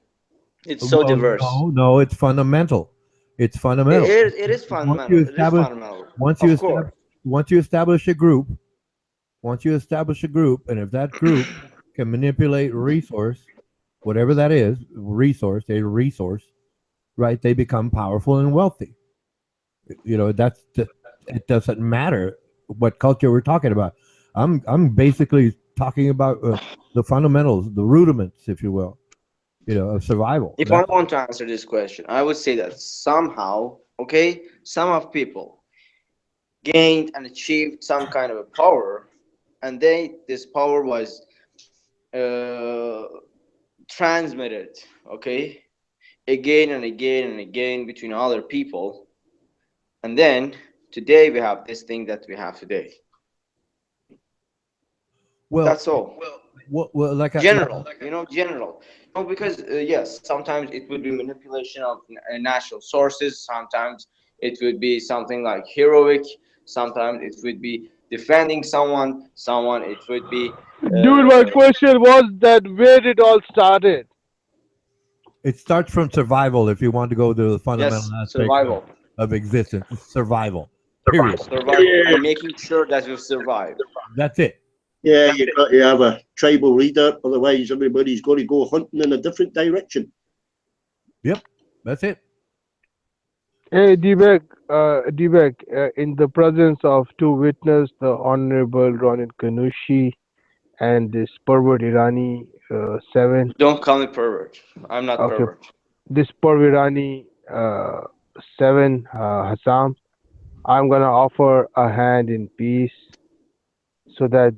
It's so Well, diverse. no, it's fundamental. It's It, fundamental. it, it is Once you fundamental. It is establish, fundamental. once you Of establish, course. once you establish a group, once you establish a group, and if that group can manipulate resource, whatever that is, a resource, right? They become powerful and wealthy. It doesn't matter what culture we're talking about. I'm basically talking about the fundamentals, the rudiments, if you will, of survival. If I That's want to answer this question, I would say that somehow, okay, some of people gained and achieved some kind of a power, and this power was uh, transmitted, okay, again and again and again between other people, and then today we have this thing that we have today. Well, that's all. Well, like general, general. No, because yes, sometimes it would be manipulation of natural sources. Sometimes it would be something like heroic. Sometimes it would be defending someone. Someone it would be. Dude, my question was that where it all started. It starts from survival. If you want to go to the fundamental aspect survival of existence, it's survival. Period. Survival and making sure that we survive. That's it. Yeah, you've got to have a tribal leader, otherwise everybody's got to go hunting in a different direction. Yep, that's it. Hey, D-Bek, in the presence of two witnesses, the Honorable Ronit Kanushi and this pervert Irani 7. Don't call me pervert. I'm not pervert. This pervert Irani 7, Hassam, I'm gonna offer a hand in peace, so that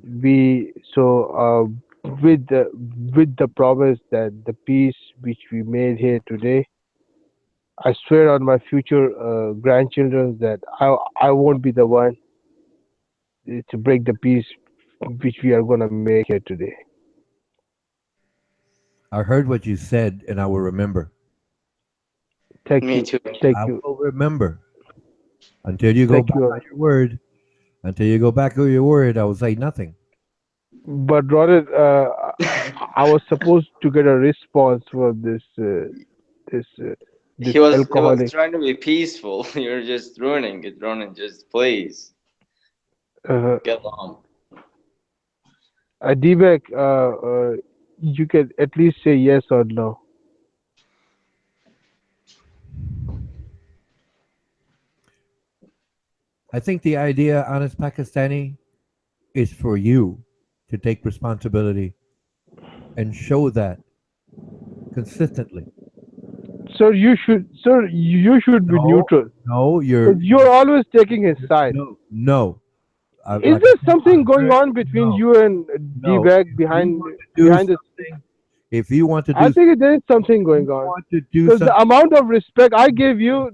with the promise that the peace which we made here today, I swear on my future grandchildren that I won't be the one to break the peace which we are gonna make here today. I heard what you said, and I will remember. Me too. Thank I you. will remember until you go back on your word. Until you go back on your word, I will say nothing. But Ronit, I was supposed to get a response from this He was alcoholic. trying to be peaceful. You're just ruining it, Ronan. Just please get along. D-Bek, you can at least say yes or no. I think the idea, honest Pakistani, is for you to take responsibility and show that consistently. Sir, you should be neutral. No, you're always taking his side. No. Is there something going on between you and D-Bek behind the thing? If you want to do, I think there is something going on. Because the amount of respect I gave you,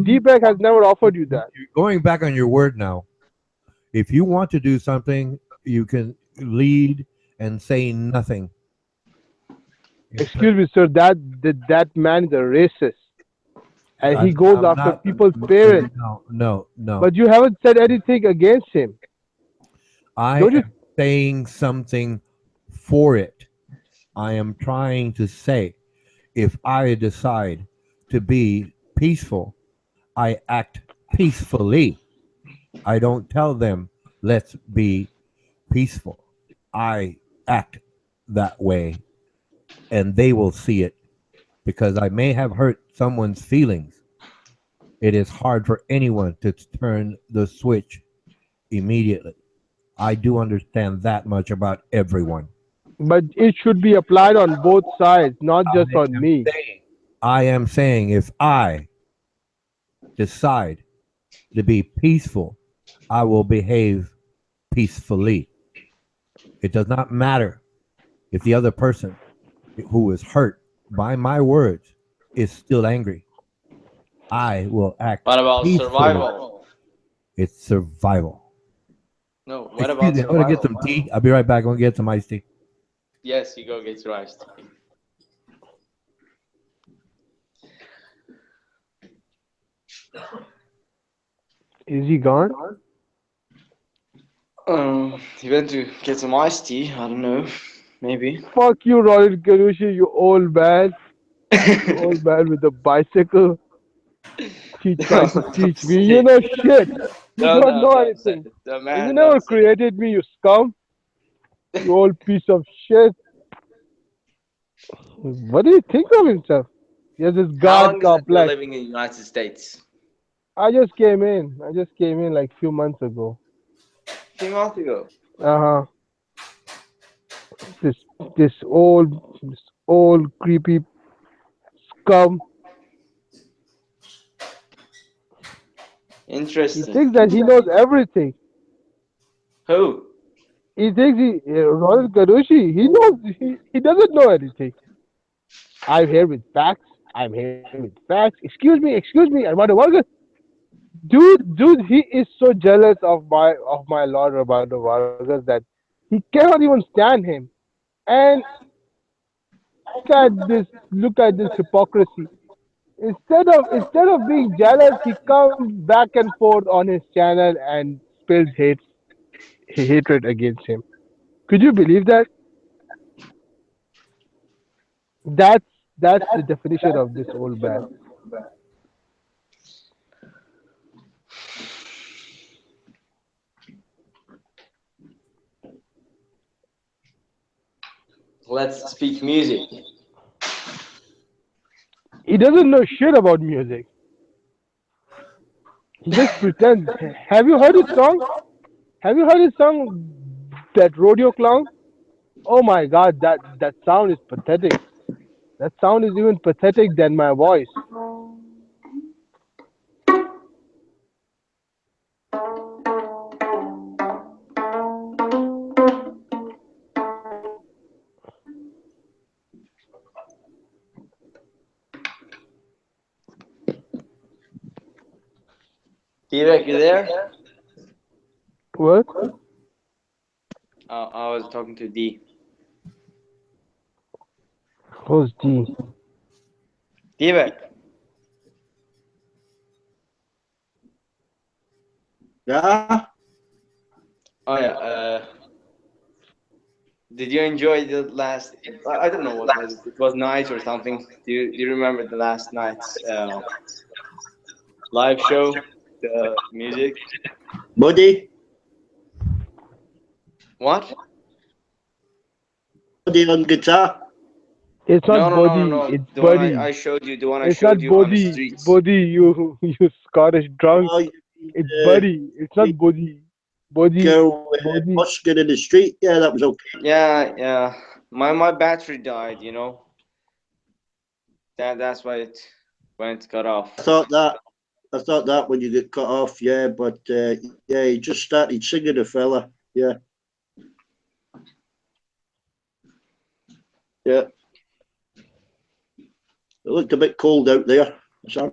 D-Bek has never offered you that. You're going back on your word now. If you want to do something, you can lead and say nothing. Excuse me, sir. That man is a racist, and he goes after people's parents. No. But you haven't said anything against him. I am saying something for it. I am trying to say, if I decide to be peaceful, I act peacefully. I don't tell them, let's be peaceful. I act that way, and they will see it, because I may have hurt someone's feelings. It is hard for anyone to turn the switch immediately. I do understand that much about everyone. But it should be applied on both sides, not just on me. I am saying, if I decide to be peaceful, I will behave peacefully. It does not matter if the other person who is hurt by my words is still angry. I will act. What about peacefully. survival? It's survival. No, what about survival? I'm going to get some tea. I'll be right back. I'm going to get some iced tea. Yes, you go get your iced tea. Is he gone? He went to get some iced tea. I don't know. Maybe. Fuck you, Ronit Kanushi, you old man. You old man with a bicycle. He tried to teach me. You know shit. You don't know anything. You never created me, you scum. You old piece of shit. What do you think of himself? He has this God complex. Living in the United States. I just came in like a few months ago. A few months ago. This old creepy scum. Interesting. He thinks that he knows everything. Who? He thinks Ronit Kanushi, he doesn't know anything. I'm here with facts. I'm here with facts. Excuse me, I want a burger. Dude, he is so jealous of my Lord Armando Vargas that he cannot even stand him. And look at this hypocrisy. Instead of being jealous, he comes back and forth on his channel and spills hatred against him. Could you believe that? That's that's the definition of this old man. Let's speak music. He doesn't know shit about music. He just pretends. Have you heard his song? Have you heard his song, that rodeo clown? Oh my god, that sound is pathetic. That sound is even pathetic than my voice. T-Rex, you there? What? I was talking to D. Who's D? T-Rex. Yeah. Oh yeah. Did you enjoy the last? I don't know what was it. It was night or something. Do you remember the last night's live show? The music. Buddy. What? Buddy on guitar. It's not body. No. It's The one buddy. I showed you. The one I It's not showed you on the body. streets. Body, you Scottish drunk. Oh, It's buddy. It's not body. Body. Girl Body. busking in the street. Yeah, that was okay. Yeah. My battery died. You know. That's why it went cut off. I thought that when you get cut off, yeah, but yeah, he just started singing, the fella. Yeah. Yeah. It looked a bit cold out there, Sam.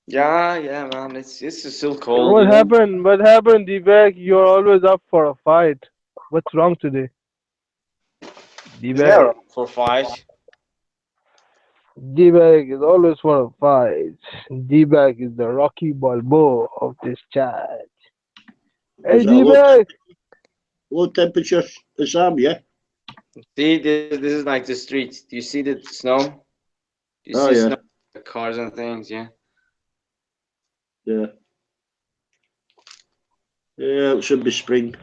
Yeah, man. It's still cold. What happened? What happened, D-Bag? You're always up for a fight. What's wrong today? D-Bag. For fight. D-Bag is always for a fight. D-Bag is the Rocky Balboa of this chat. Hey, D-Bag! Low temperature, Sam, yeah? See, this is like the street. Do you see the snow? Do you see snow? The cars and things, yeah. Yeah. Yeah, it should be spring.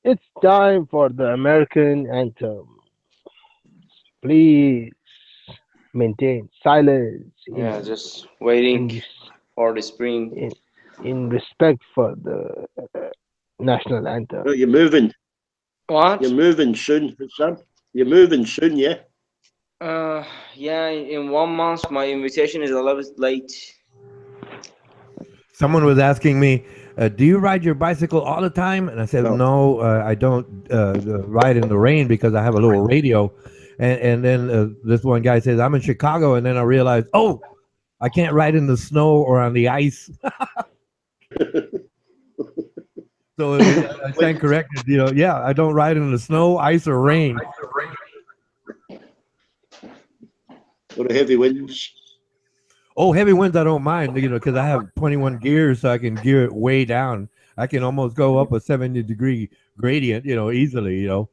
It's time for the American anthem. Please maintain silence. Yeah, just waiting for the spring. In respect for the national anthem. Oh, you're moving. What? You're moving soon, Sam. You're moving soon, yeah? Yeah, in 1 month. My invitation is a little bit late. Someone was asking me, do you ride your bicycle all the time? And I said, no, I don't ride in the rain because I have a little radio. And then this one guy says, I'm in Chicago. And then I realized, oh, I can't ride in the snow or on the ice. So I stand corrected. You know, yeah, I don't ride in the snow, ice, or rain. Or the heavy winds. Oh, heavy winds, I don't mind, you know, because I have 21 gears, so I can gear it way down. I can almost go up a 70-degree gradient, you know, easily, you know.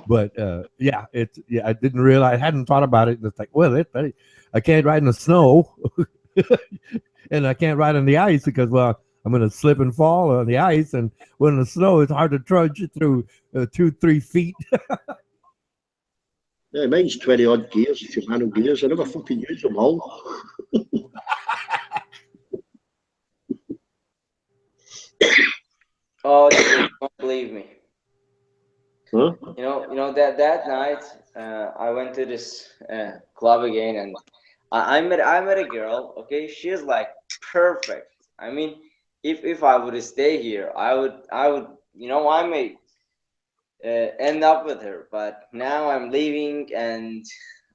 But yeah, I didn't realize, I hadn't thought about it. It's like, well, I can't ride in the snow, and I can't ride on the ice because, well, I'm going to slip and fall on the ice, and when the snow, it's hard to trudge through 2-3 feet. Yeah, mine's 20 odd gears, if you handle gears. I never fucking use them all. Oh, you don't believe me. Huh? You know that night, I went to this club again, and I met a girl. Okay, she's like perfect. I mean, if I would stay here, I would I may end up with her. But now I'm leaving, and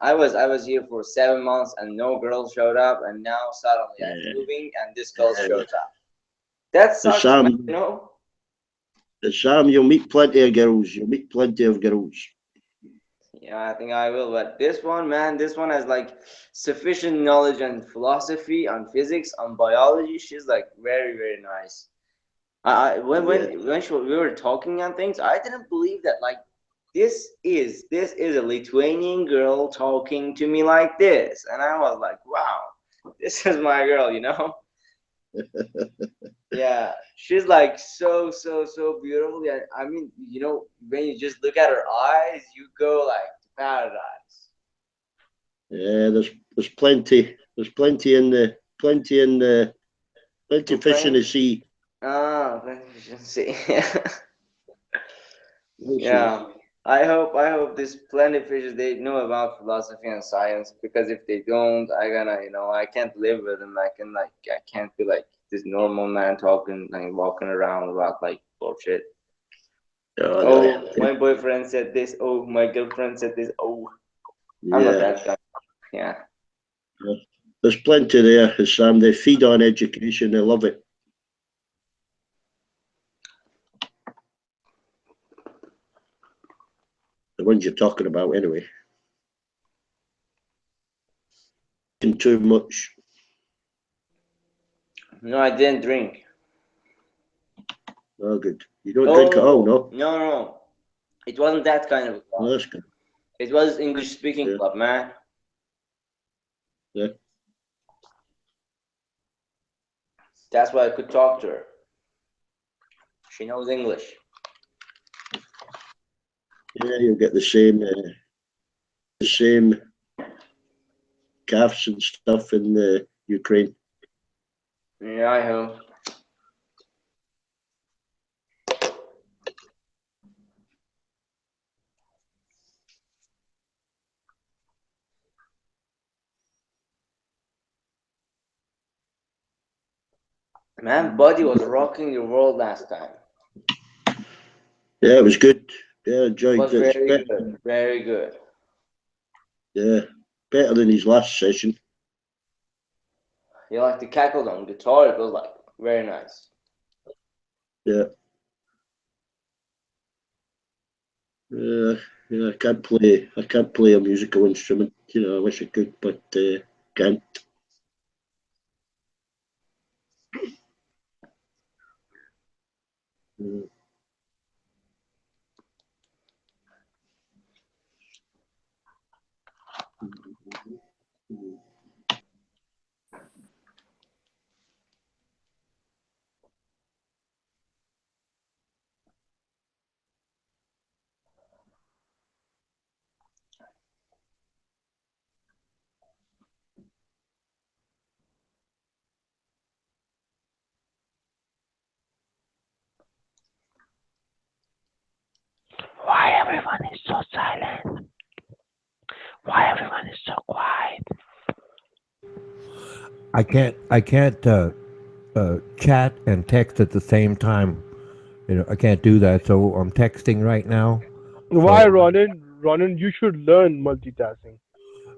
I was here for 7 months and no girl showed up, and now suddenly I'm moving and this girl shows up. That sucks, man, you know. Sam, you'll meet plenty of girls. You'll meet plenty of girls. Yeah, I think I will. But this one, man, this one has like sufficient knowledge on philosophy, on physics, on biology. She's like very, very nice. When we were talking on things, I didn't believe that like this is a Lithuanian girl talking to me like this, and I was like, wow, this is my girl, you know. Yeah, she's like so beautiful. And I mean, you know, when you just look at her eyes, you go like to paradise. Yeah, there's plenty in the plenty fish in the sea. Ah, plenty fish in the sea. Yeah. I hope these plenty fishes they know about philosophy and science, because if they don't, I can't live with them. I can't be like this normal man talking like walking around about like bullshit. Oh, my boyfriend said this. Oh, my girlfriend said this. Oh, I'm not that guy. Yeah. There's plenty there, Sam. They feed on education. They love it. The ones you're talking about, anyway. Too much. No, I didn't drink. Oh, good. You don't drink at all, no? No. It wasn't that kind of a club. No, that's good. It was English-speaking club, man. Yeah. That's why I could talk to her. She knows English. Yeah, you'll get the same calves and stuff in Ukraine. Yeah, I hope. Man, Buddy was rocking the world last time. Yeah, it was good. Yeah, enjoyed it. Very good. Very good. Yeah, better than his last session. You like the cackled on guitar? It was like very nice. Yeah. Yeah, I can't play a musical instrument. You know, I wish I could, but can't. Why everyone is so silent? Why everyone is so quiet? I can't chat and text at the same time. You know, I can't do that. So I'm texting right now. Why, Ronan? You should learn multitasking.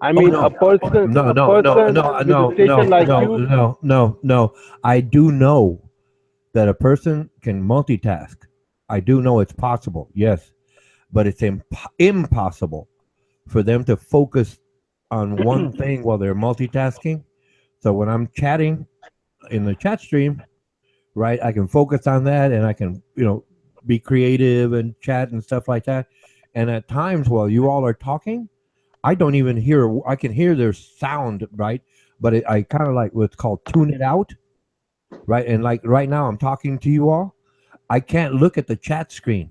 I mean, a person with a station like you. No. I do know that a person can multitask. I do know it's possible, yes, but it's impossible for them to focus on one thing while they're multitasking. So when I'm chatting in the chat stream, right, I can focus on that and I can, be creative and chat and stuff like that. And at times while you all are talking, I don't even hear, I can hear their sound, right? But I kind of like what's called tune it out, right? And like right now I'm talking to you all, I can't look at the chat screen.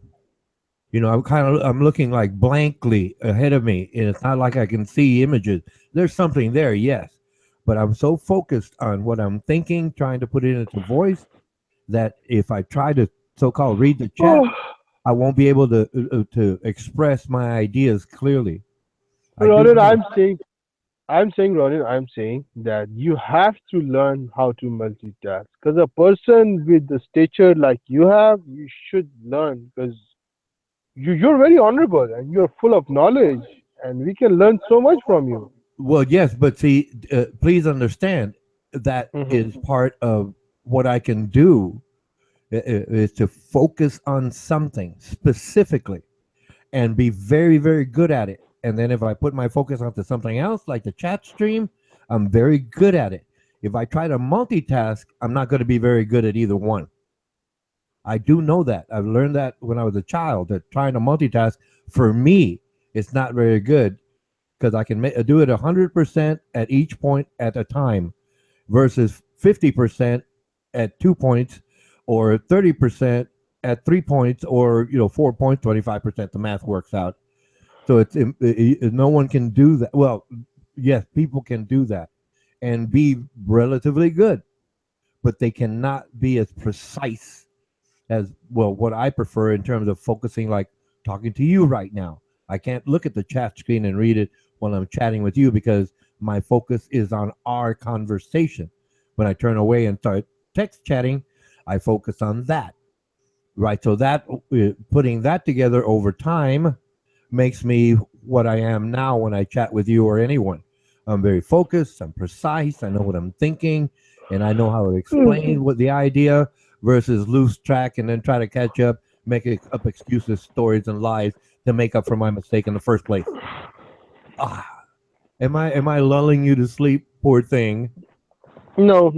I'm looking like blankly ahead of me, and it's not like I can see images. There's something there, yes, but I'm so focused on what I'm thinking, trying to put it into voice, that if I try to so-called read the chat, I won't be able to express my ideas clearly. Ronan, I'm saying that you have to learn how to multitask. Because a person with the stature like you have, you should learn, because you're very honorable and you're full of knowledge, and we can learn so much from you. Well, yes, but see, please understand that is part of what I can do is to focus on something specifically and be very, very good at it. And then if I put my focus onto something else, like the chat stream, I'm very good at it. If I try to multitask, I'm not going to be very good at either one. I do know that. I've learned that when I was a child, that trying to multitask, for me, it's not very good because I can do it 100% at each point at a time versus 50% at 2 points or 30% at 3 points or 4 points, 25%. The math works out. So no one can do that. Well, yes, people can do that and be relatively good, but they cannot be as precise as well what I prefer in terms of focusing, like talking to you right now. I can't look at the chat screen and read it while I'm chatting with you because my focus is on our conversation. When I turn away and start text chatting, I focus on that. Right. So that putting that together over time makes me what I am now when I chat with you or anyone. I'm very focused, I'm precise, I know what I'm thinking, and I know how to explain what the idea versus loose track and then try to catch up, make up excuses, stories, and lies to make up for my mistake in the first place. Am I lulling you to sleep, poor thing? No.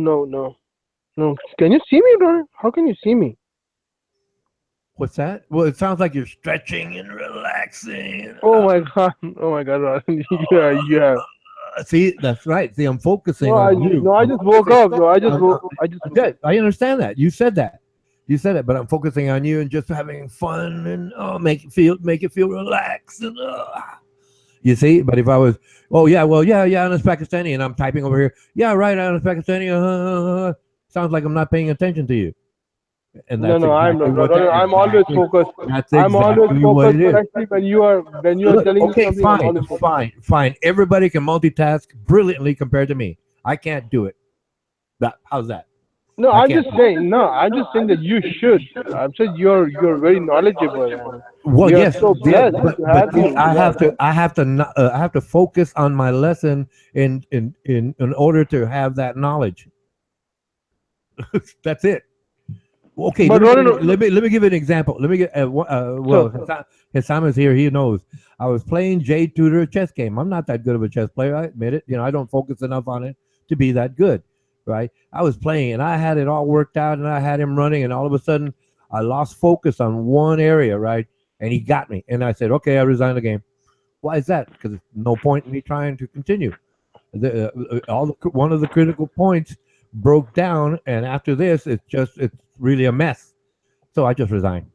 Can you see me, Ron? How can you see me? What's that? Well, it sounds like you're stretching and relaxing. Oh my god! Oh my god, Ron. Yeah. See, that's right. See, I'm focusing No, on you. I just woke up. No, I just Good. I understand that. You said that. You said it, but I'm focusing on you and just having fun and make it feel relaxed and you see. But if I was, oh yeah, well yeah, I'm Pakistani, and I'm typing over here. Yeah, right, I'm Pakistani. Sounds like I'm not paying attention to you. And that's no, I'm exactly not. what I'm always focused. That's I'm always exactly what focused it is. when I sleep, and you are telling me something. I'm always focused. Fine. Everybody can multitask brilliantly compared to me. I can't do it. How's that? No, I'm just saying that you should. I'm saying you're very knowledgeable. Well, you're yes, so blessed to have you. I have to focus on my lesson in order to have that knowledge. That's it. Okay, but let me give you an example. Let me get Hassam is here. He knows. I was playing Jay Tudor a chess game. I'm not that good of a chess player. I admit it. I don't focus enough on it to be that good. Right? I was playing and I had it all worked out and I had him running and all of a sudden I lost focus on one area. Right? And he got me. And I said, okay, I resign the game. Why is that? Because there's no point in me trying to continue. One of the critical points broke down, and after this, it's really a mess. So I just resigned.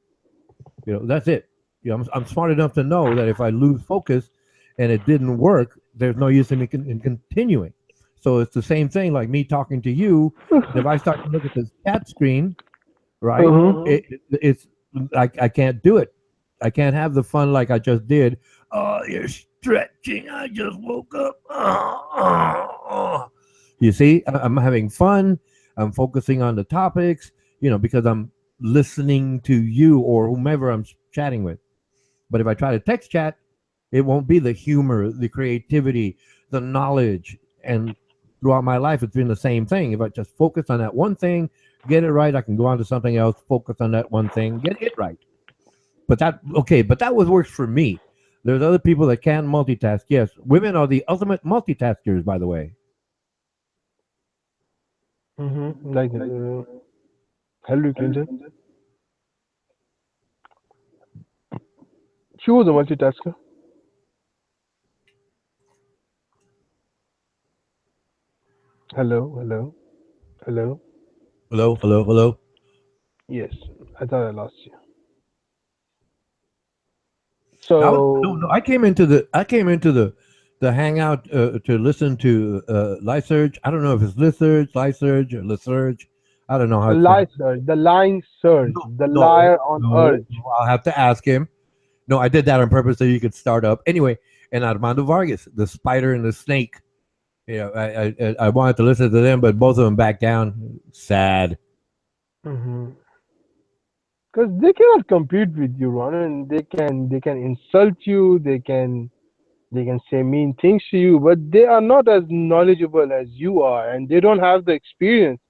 That's it. I'm smart enough to know that if I lose focus and it didn't work, there's no use in me in continuing. So it's the same thing like me talking to you. If I start to look at this chat screen, right, it's like I can't do it. I can't have the fun like I just did. Oh, you're stretching. I just woke up. You see, I'm having fun. I'm focusing on the topics, because I'm listening to you or whomever I'm chatting with. But if I try to text chat, it won't be the humor, the creativity, the knowledge. And throughout my life, it's been the same thing. If I just focus on that one thing, get it right, I can go on to something else, focus on that one thing, get it right. But that what works for me. There's other people that can multitask. Yes, women are the ultimate multitaskers, by the way. Like Hillary Clinton. She was a multitasker. Hello. Yes, I thought I lost you. So I came into the hangout to listen to Lysurge. I don't know if it's Lysurge or Lysurge. I don't know how. The line surge, the liar on urge. I'll have to ask him. No, I did that on purpose so you could start up. Anyway, and Armando Vargas, the spider and the snake. I wanted to listen to them, but both of them backed down. Sad. Because they cannot compete with you, Ron. And they can insult you. They can They can say mean things to you, but they are not as knowledgeable as you are, and they don't have the experience.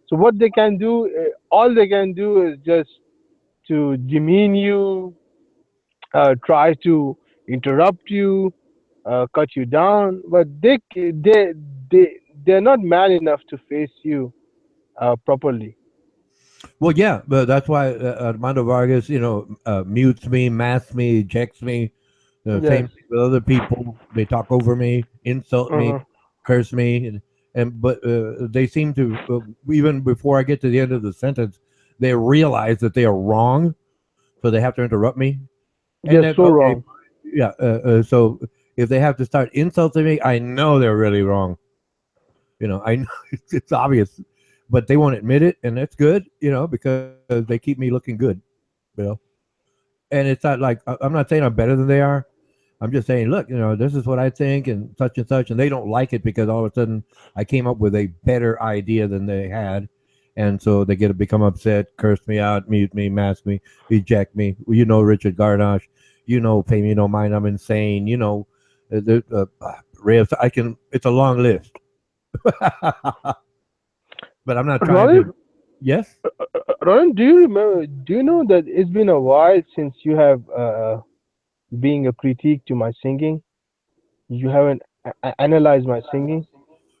So what they can do, all they can do is just to demean you, try to interrupt you, cut you down, but they're not man enough to face you properly. Well, yeah, but that's why Armando Vargas, mutes me, masks me, ejects me. The Yes. same thing with other people. They talk over me, insult me, Uh-huh. curse me, and but they seem to even before I get to the end of the sentence, they realize that they are wrong, so they have to interrupt me. And They're then so okay, wrong. yeah. So if they have to start insulting me, I know they're really wrong. I know it's obvious, but they won't admit it, and that's good. Because they keep me looking good. You know, and it's not like I'm not saying I'm better than they are. I'm just saying, look, this is what I think, and such, and they don't like it because all of a sudden I came up with a better idea than they had, and so they get to become upset, curse me out, mute me, mask me, eject me. Richard Gardosh, pay me no mind, I'm insane. Ribs. I can. It's a long list, but I'm not trying Ronan, to. Yes. Ronan, do you remember? Do you know that it's been a while since you have being a critique to my singing? You haven't analyzed my singing.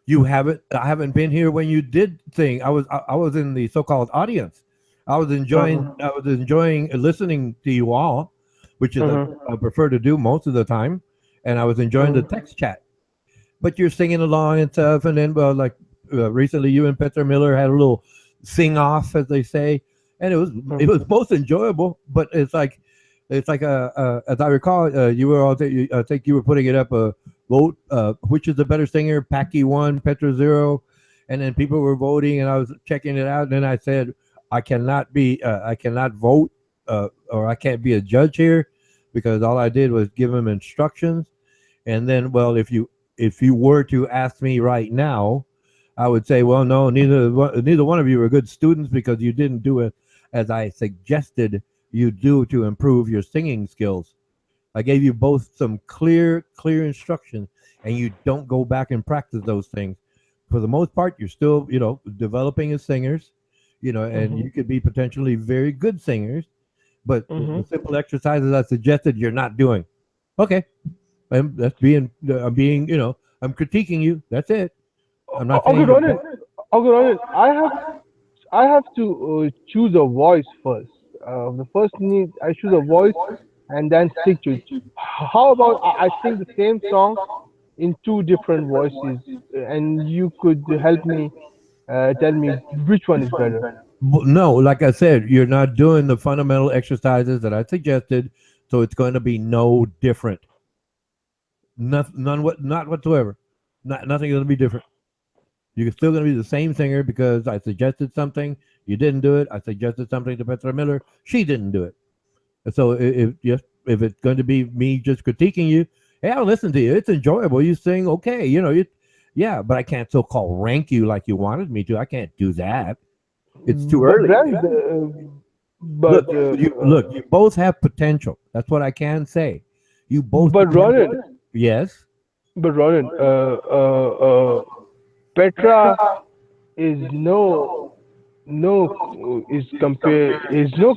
You haven't. I haven't been here when you did sing. I was in the so-called audience. I was Uh-huh. enjoying. I was enjoying listening to you all, which is Uh-huh. I prefer to do most of the time, and I was enjoying the Uh-huh. text chat. But you're singing along and stuff, and then like recently, you and Petra Miller had a little sing off, as they say, and it was most enjoyable. But it's like as I recall, you were all I think you were putting it up a vote. Which is the better singer? Packy 1, Petra 0, and then people were voting, and I was checking it out. And then I said, I cannot vote, or I can't be a judge here, because all I did was give them instructions. And then, well, if you were to ask me right now, I would say, well, no, neither one of you are good students because you didn't do it as I suggested you do to improve your singing skills. I gave you both some clear instructions, and you don't go back and practice those things. For the most part, you're still, developing as singers, and Uh-huh. you could be potentially very good singers, but Uh-huh. the simple exercises I suggested you're not doing. Okay, I'm being, I'm critiquing you. That's it. I'm not Okay, saying you're Ronan. bad. Okay, Ronan. I have to choose a voice first. The first need I choose a voice and then stick to it. How about I sing the same song in two different voices, and you could help me tell me which one is better. No, like I said, you're not doing the fundamental exercises that I suggested, so it's going to be no different. Not whatsoever. Nothing going to be different. You're still going to be the same singer because I suggested something. You didn't do it. I suggested something to Petra Miller. She didn't do it. So if it's going to be me just critiquing you, hey, I'll listen to you. It's enjoyable. You sing okay. Yeah, but I can't so-called rank you like you wanted me to. I can't do that. It's too But early. then, but Look, you both have potential. That's what I can say. You both but do have. Ronan, Yes. but Ronan, Petra is no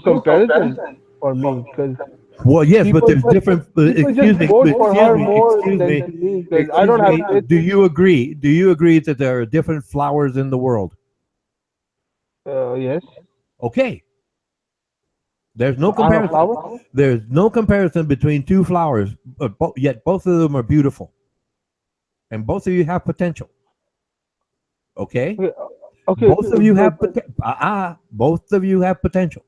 comparison for me because Well, yes, but people there's just different. people just vote for her more Excuse than me, to me because I excuse don't have me. it. Do you agree? Do you agree that there are different flowers in the world? Yes, Okay. There's no so I'm a comparison. flower. There's no comparison between two flowers, but yet both of them are beautiful, and both of you have potential. Okay. Okay, okay, Both of you but have both of you have potential.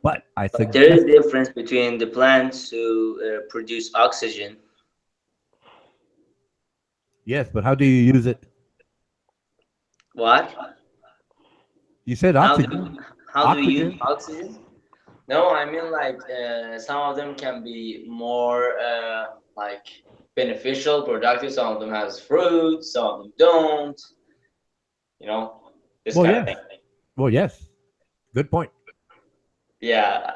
But I But there is suggest difference between the plants who produce oxygen. yes, but how do you use it? What? You said How do oxygen. how do we use Oxygen. oxygen? No, I mean like some of them can be more like beneficial, productive. Some of them has fruit, some of them don't. You know, this Well, kind of yes. thing. Well, yes. Good point. Yeah,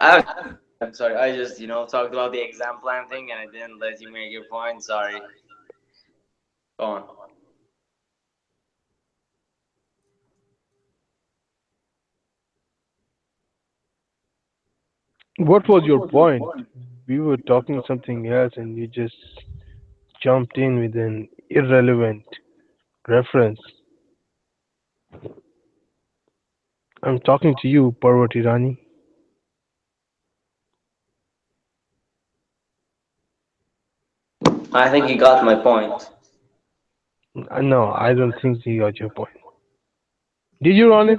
I'm sorry. I just talked about the exam plan thing, and I didn't let you make your point. Sorry. Go on. What was your point? We were talking something else, and you just jumped in with an irrelevant reference. I'm talking to you, Parvati Rani. I think you got my point. No, I don't think you got your point. Did you, Ronan?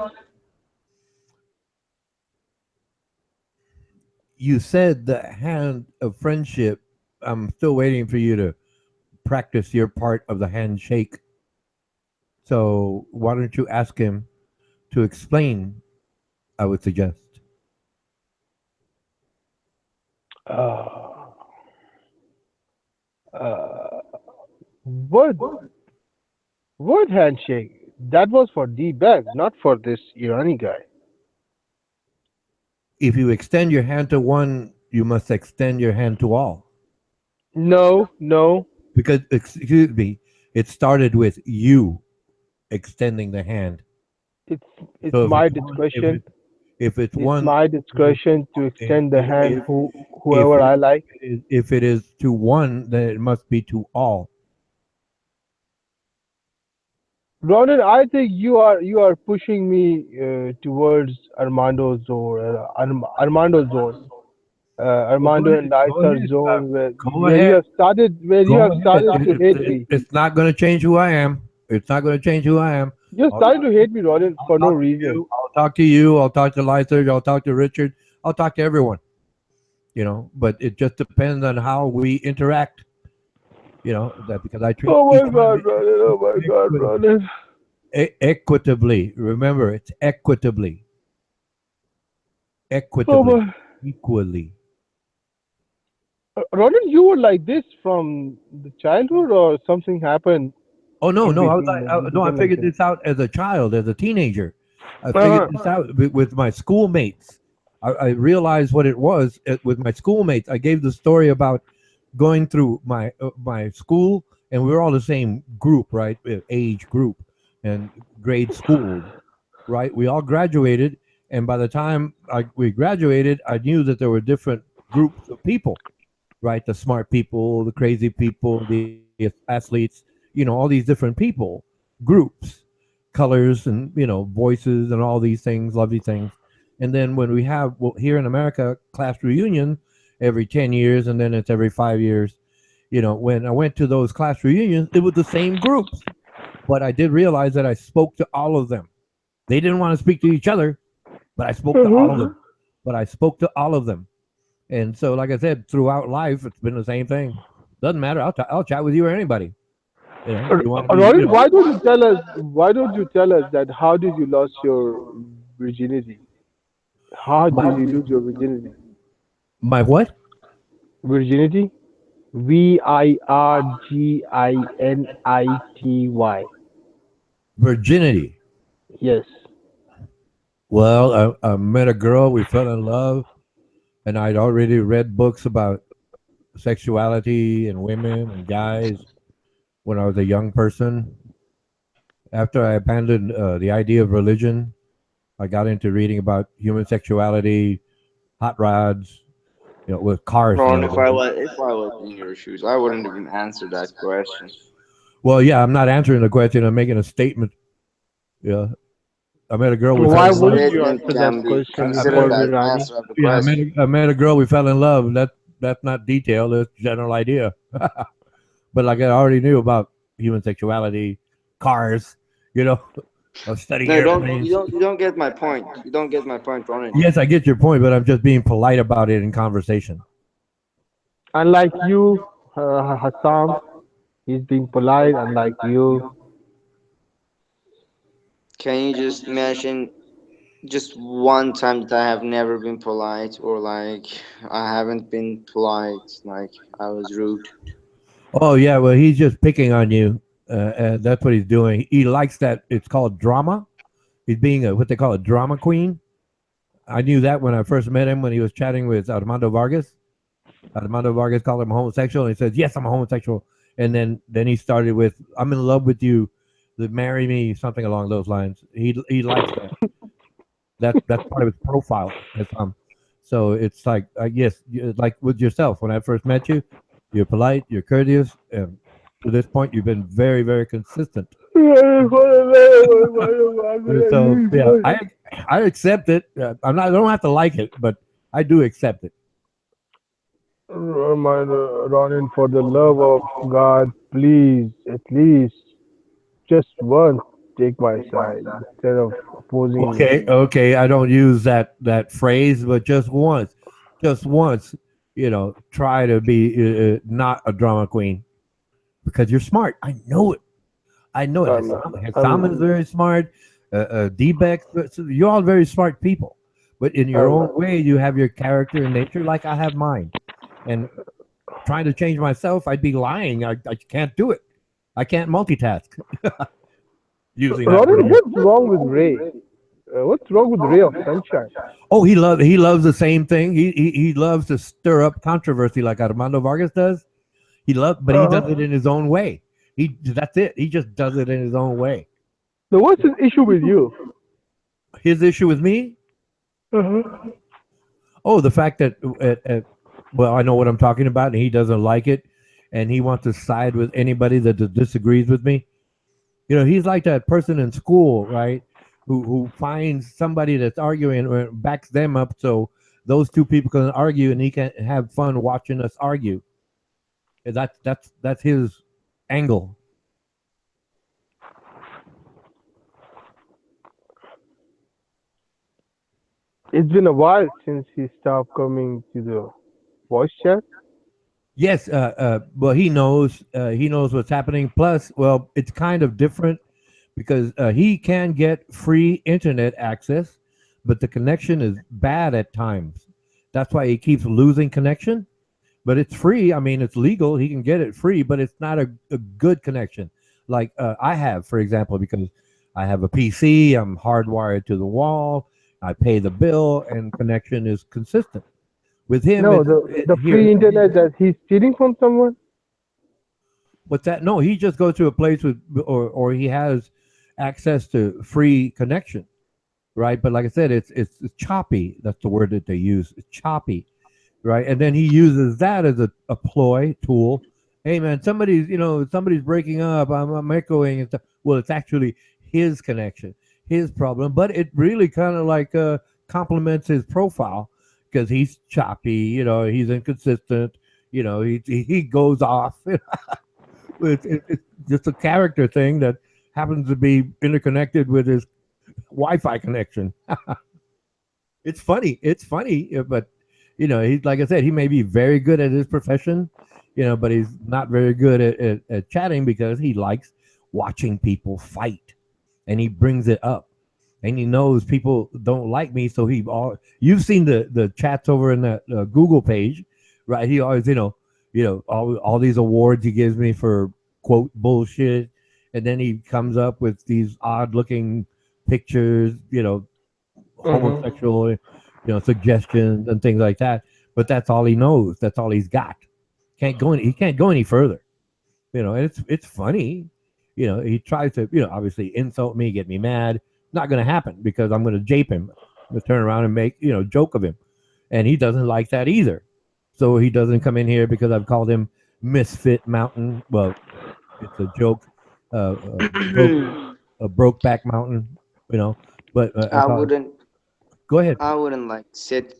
You said the hand of friendship. I'm still waiting for you to practice your part of the handshake. So why don't you ask him to explain? I would suggest. Uh, uh, what? What handshake? That was for D-Bag, not for this Irani guy. If you extend your hand to one, you must extend your hand to all. No, no. Because, excuse me, it started with you extending the hand. It's So my discretion. If it's It's one, my discretion to extend the hand if whoever I like. if it is to one, then it must be to all. Ronan, I think you are pushing me towards Armando's zone, Armando's zone, Well, Armando and Liza's zone, go where you ahead. have started, to hate me. It's not going to change who I am. It's not going to change who I am. You're starting to hate me, Ronan, for no reason. I'll talk to you. I'll talk to Lyser. I'll talk to Richard. I'll talk to everyone. But it just depends on how we interact. That because I treat. Oh my God, Ronan! Oh my God, Ronan! Equitably. Remember, it's equitably. Oh Equally. Ronan, you were like this from the childhood, or something happened? Oh no, in no! between and you I became like figured this? this out as a child, as a teenager. I figured this out with my schoolmates. I realized what it was with my schoolmates. I gave the story about going through my school, and we were all the same group, right? Age group and grade school, right? We all graduated, and by the time we graduated, I knew that there were different groups of people, right? The smart people, the crazy people, the athletes, all these different people, groups, colors, and voices, and all these things, lovely things. And then when we have here in America class reunion every 10 years, and then it's every 5 years. When I went to those class reunions, it was the same groups, but I did realize that I spoke to all of them. They didn't want to speak to each other, but I spoke to all of them. And so, like I said, throughout life, it's been the same thing. Doesn't matter. I'll chat with you or anybody. You want to be, Ronan, why don't you tell us? Why don't you tell us that? How did you lose your virginity? How did you lose your virginity? My what? Virginity. Virginity. Virginity. Yes. Well, I met a girl. We fell in love, and I'd already read books about sexuality and women and guys when I was a young person. After I abandoned the idea of religion, I got into reading about human sexuality, hot rods, with cars. Ron, if I was in your shoes, I wouldn't even answer that question. Well, yeah, I'm not answering the question. I'm making a statement. Yeah, I met a girl. Why wouldn't you answer that question? I met a girl. We fell in love. That's not detail. That's general idea. But like I already knew about human sexuality, cars. Of studying airplanes. You don't get my point. You don't get my point, Ron. Yes, I get your point, but I'm just being polite about it in conversation. Unlike you, Hassan, he's being polite. Unlike you. Can you just mention just one time that I have never been polite, or like I haven't been polite, like I was rude? Oh yeah, well he's just picking on you. And that's what he's doing. He likes that. It's called drama. He's being what they call a drama queen. I knew that when I first met him when he was chatting with Armando Vargas. Armando Vargas called him a homosexual, and he says, "Yes, I'm a homosexual." And then he started with, "I'm in love with you, marry me," something along those lines. He likes that. That's part of his profile. So it's like, yes, like with yourself. When I first met you, you're polite, you're courteous, and to this point, you've been very, very consistent. So yeah, I accept it. I don't have to like it, but I do accept it. Ronin, for the love of God, please, at least just once take my side instead of opposing me. Okay. I don't use that phrase, but just once, try to be not a drama queen because you're smart. I know it. I know it. Hassan is very smart. D-Beck, you're all very smart people. But in your own way, you have your character and nature like I have mine. And trying to change myself, I'd be lying. I can't do it. I can't multitask. Using that Ronin, what's wrong with Ray? What's wrong with Ray of Sunshine? Oh, he loves the same thing. He loves to stir up controversy like Armando Vargas does. But he does it in his own way. That's it. He just does it in his own way. So what's his issue with you? His issue with me? Oh, the fact that well, I know what I'm talking about, and he doesn't like it, and he wants to side with anybody that disagrees with me. He's like that person in school, right? Who finds somebody that's arguing and backs them up, so those two people can argue, and he can have fun watching us argue. That's his angle. It's been a while since he stopped coming to the voice chat. Yes, well, he knows what's happening. Plus, well, it's kind of different because he can get free internet access, but the connection is bad at times. That's why he keeps losing connection. But it's free. I mean, it's legal. He can get it free, but it's not a good connection. Like I have, for example, because I have a PC, I'm hardwired to the wall, I pay the bill, and connection is consistent. With him, no, the free internet that he's stealing from someone. What's that? No, he just goes to a place with, or he has access to free connection, right? But like I said, it's choppy. That's the word that they use. It's choppy, right? And then he uses that as a ploy tool. Hey man, somebody's breaking up. I'm echoing and stuff. Well, it's actually his connection, his problem. But it really kind of like complements his profile because he's choppy. He's inconsistent. He goes off. It's just a character thing that happens to be interconnected with his Wi-Fi connection. It's funny, but he's, like I said, he may be very good at his profession, but he's not very good at chatting because he likes watching people fight, and he brings it up, and he knows people don't like me, so you've seen the chats over in that Google page, right? He always all these awards he gives me for quote bullshit, and then he comes up with these odd looking pictures, homosexual, suggestions and things like that. But that's all he knows. That's all he's got. He can't go any further. And it's funny. He tries to, obviously insult me, get me mad. Not going to happen because I'm going to jape him. I'm going to turn around and make, joke of him. And he doesn't like that either. So he doesn't come in here because I've called him Misfit Mountain. Well, it's a joke. A Brokeback Mountain, But I wouldn't. Go ahead. I wouldn't like set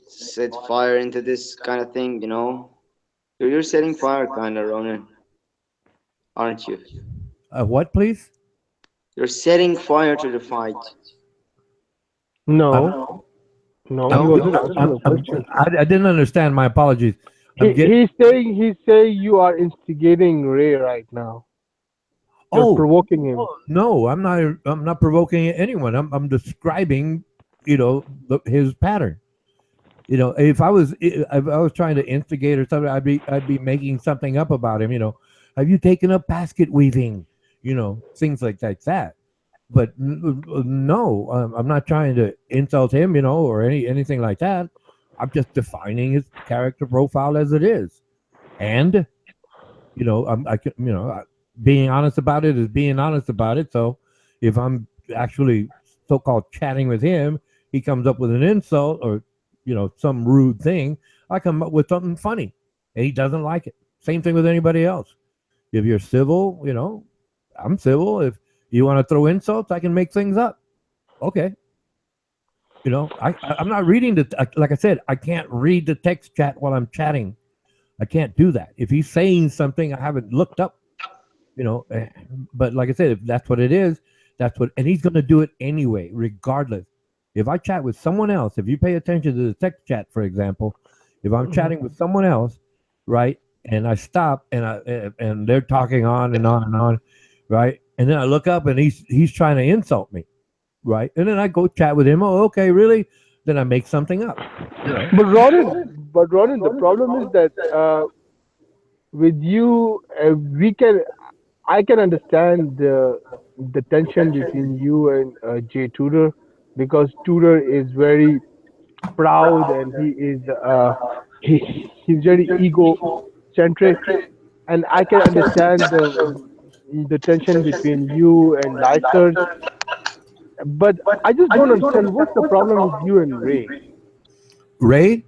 fire into this kind of thing. You're setting fire, kind of, Ronan, aren't you? What, please? You're setting fire to the fight. No. I didn't understand. My apologies. He's saying you are instigating Ray right now. You're provoking him. No, I'm not provoking anyone. I'm describing, his pattern. If I was trying to instigate or something, I'd be making something up about him. Have you taken up basket weaving? Things like that. but no, I'm not trying to insult him, or anything like that. I'm just defining his character profile as it is, and being honest about it is being honest about it. So if I'm actually so-called chatting with him, he comes up with an insult or some rude thing, I come up with something funny, and he doesn't like it. Same thing with anybody else. If you're civil, I'm civil. If you want to throw insults, I can make things up. Okay. I'm not reading like I said, I can't read the text chat while I'm chatting. I can't do that. If he's saying something I haven't looked up, but like I said, if that's what it is, and he's going to do it anyway, regardless. If I chat with someone else, if you pay attention to the text chat, for example, if I'm chatting with someone else, right, and I stop and they're talking on and on and on, right, and then I look up and he's trying to insult me, right, and then I go chat with him. Oh, okay, really? Then I make something up. But Ronan, the problem is that with you, I can understand the tension between you and Jay Tudor, because Tudor is very proud and he's very egocentric, and I can understand the tension between you and Lysers, but I just don't understand what's the problem with you and Ray. Ray,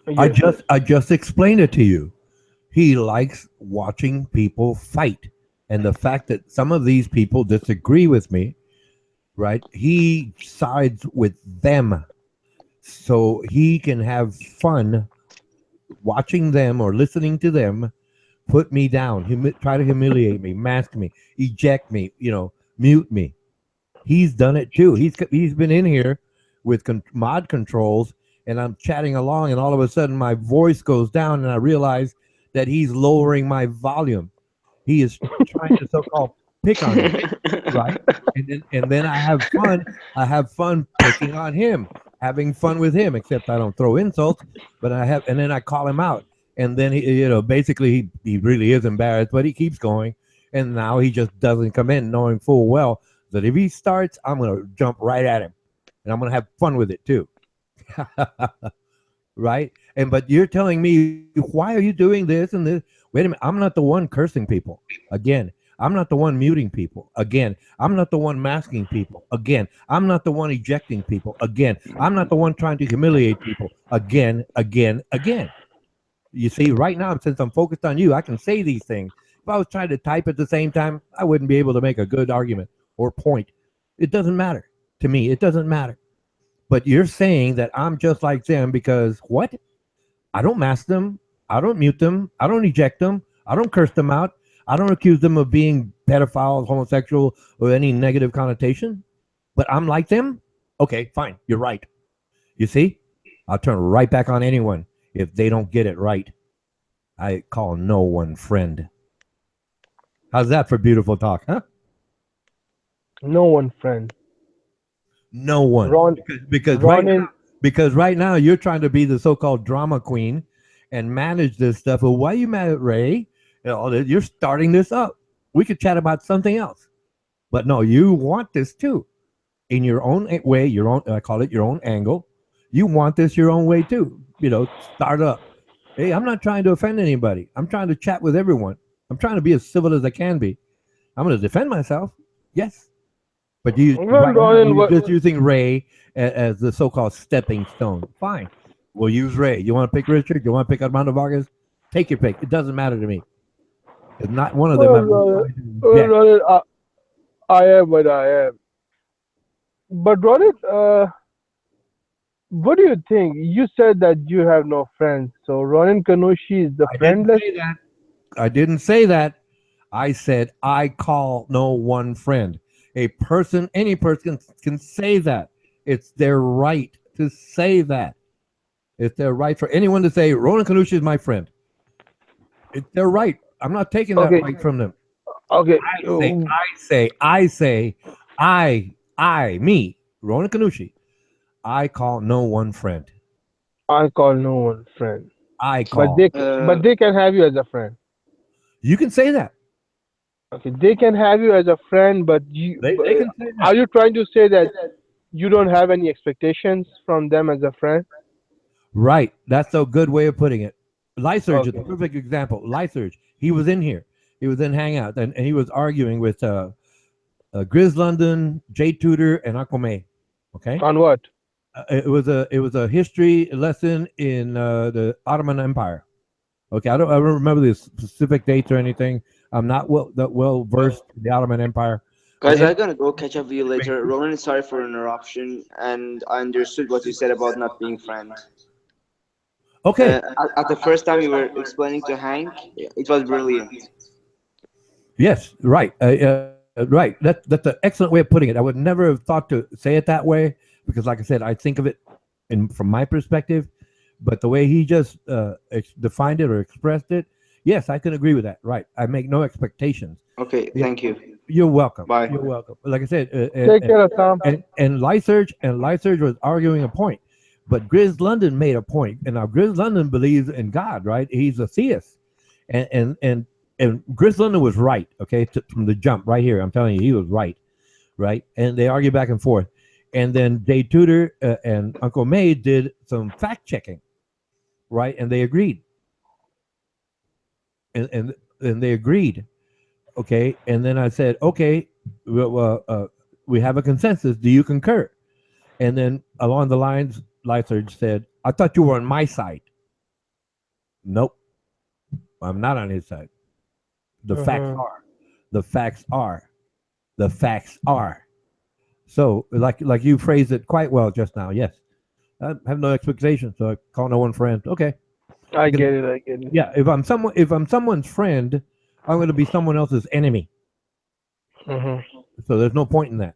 Yes. I just explained it to you. He likes watching people fight. And the fact that some of these people disagree with me, right? He sides with them so he can have fun watching them or listening to them put me down, try to humiliate me, mask me, eject me, mute me. He's done it too. He's been in here with mod controls, and I'm chatting along, and all of a sudden my voice goes down, and I realize that he's lowering my volume. He is trying to so-called pick on me, right? And then I have fun. I have fun picking on him, having fun with him. Except I don't throw insults, but and then I call him out, and then basically he really is embarrassed, but he keeps going, and now he just doesn't come in, knowing full well that if he starts, I'm gonna jump right at him, and I'm gonna have fun with it too. Right? But you're telling me, why are you doing this and this? Wait a minute, I'm not the one cursing people. Again, I'm not the one muting people. Again, I'm not the one masking people. Again, I'm not the one ejecting people. Again, I'm not the one trying to humiliate people. Again. You see, right now, since I'm focused on you, I can say these things. If I was trying to type at the same time, I wouldn't be able to make a good argument or point. It doesn't matter to me. It doesn't matter. But you're saying that I'm just like them because what? I don't mask them. I don't mute them. I don't eject them. I don't curse them out. I don't accuse them of being pedophile, homosexual, or any negative connotation. But I'm like them? Okay, fine. You're right. You see? I'll turn right back on anyone if they don't get it right. I call no one friend. How's that for beautiful talk, huh? No one friend. No one. Because right now you're trying to be the so-called drama queen and manage this stuff. Well, why are you mad at Ray? You're starting this up. We could chat about something else. But no, you want this too. In your own way, I call it your own angle. You want this your own way too. Start up. Hey, I'm not trying to offend anybody. I'm trying to chat with everyone. I'm trying to be as civil as I can be. I'm going to defend myself. Yes. But you're just using Ray as the so-called stepping stone. Fine. We'll use Ray. You want to pick Richard? You want to pick Armando Vargas? Take your pick. It doesn't matter to me. It's not one of them. I am what I am. But Ronit, what do you think? You said that you have no friends. So Ronan Kanoshi is the friendless. I didn't say that. I said I call no one friend. Any person can say that. It's their right to say that. It's their right for anyone to say Ronan Kanoshi is my friend. It's their right. I'm not taking that right from them. Okay. I say, me, Ronan Kanoshi, I call no one friend. I call no one friend. But they can have you as a friend. You can say that. Okay, they can have you as a friend, but They can say are that. you trying to say that you don't have any expectations from them as a friend? Right. That's a good way of putting it. Lyserge is the Okay. perfect example. Lyserge, he was in here. He was in Hangout, and he was arguing with Grizz London, Jay Tudor, and Uncle May. Okay. On what? It was a history lesson in the Ottoman Empire. Okay, I don't remember the specific dates or anything. I'm not well versed in the Ottoman Empire, but Guys, I'm gonna go catch up with you later. Roland, sorry for interruption, and I understood what you said about not being friends. okay, At the first time you were explaining to Hank, it was brilliant. yes, right, right. That's an excellent way of putting it. I would never have thought to say it that way because, like I said, I think of it from my perspective. But the way he just defined it or expressed it, yes, I can agree with that. Right, I make no expectations. Okay, Yeah, thank you. you're welcome. Bye. You're welcome. Like I said, Take care, Tom. and Lyserge was arguing a point, but Grizz London made a point, and now Grizz London believes in God, right? He's a theist, and Grizz London was right, okay, from the jump right here. I'm telling you, he was right, right, and they argue back and forth, and then Jay Tudor and Uncle May did some fact checking, right, and they agreed, and they agreed, okay, and then I said, okay, we have a consensus. Do you concur? And then along the lines, Lyserge said, I thought you were on my side. Nope. I'm not on his side. The facts are. The facts are. The facts are. So, like you phrased it quite well just now. Yes. I have no expectations, so I call no one friend. Okay. I get it. I get it. Yeah. If I'm someone's friend, I'm going to be someone else's enemy. So there's no point in that.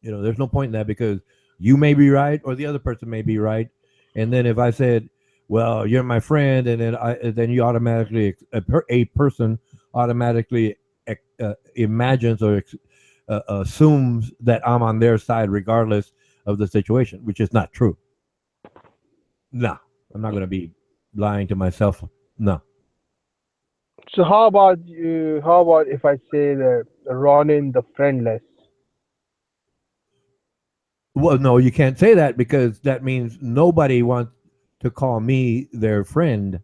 There's no point in that because you may be right or the other person may be right. And then if I said, well, you're my friend, and then you automatically, a person automatically imagines or assumes that I'm on their side regardless of the situation, which is not true. No, I'm not going to be lying to myself. No. So how about you? How about if I say that Ronin the friendless? Well, no, you can't say that because that means nobody wants to call me their friend.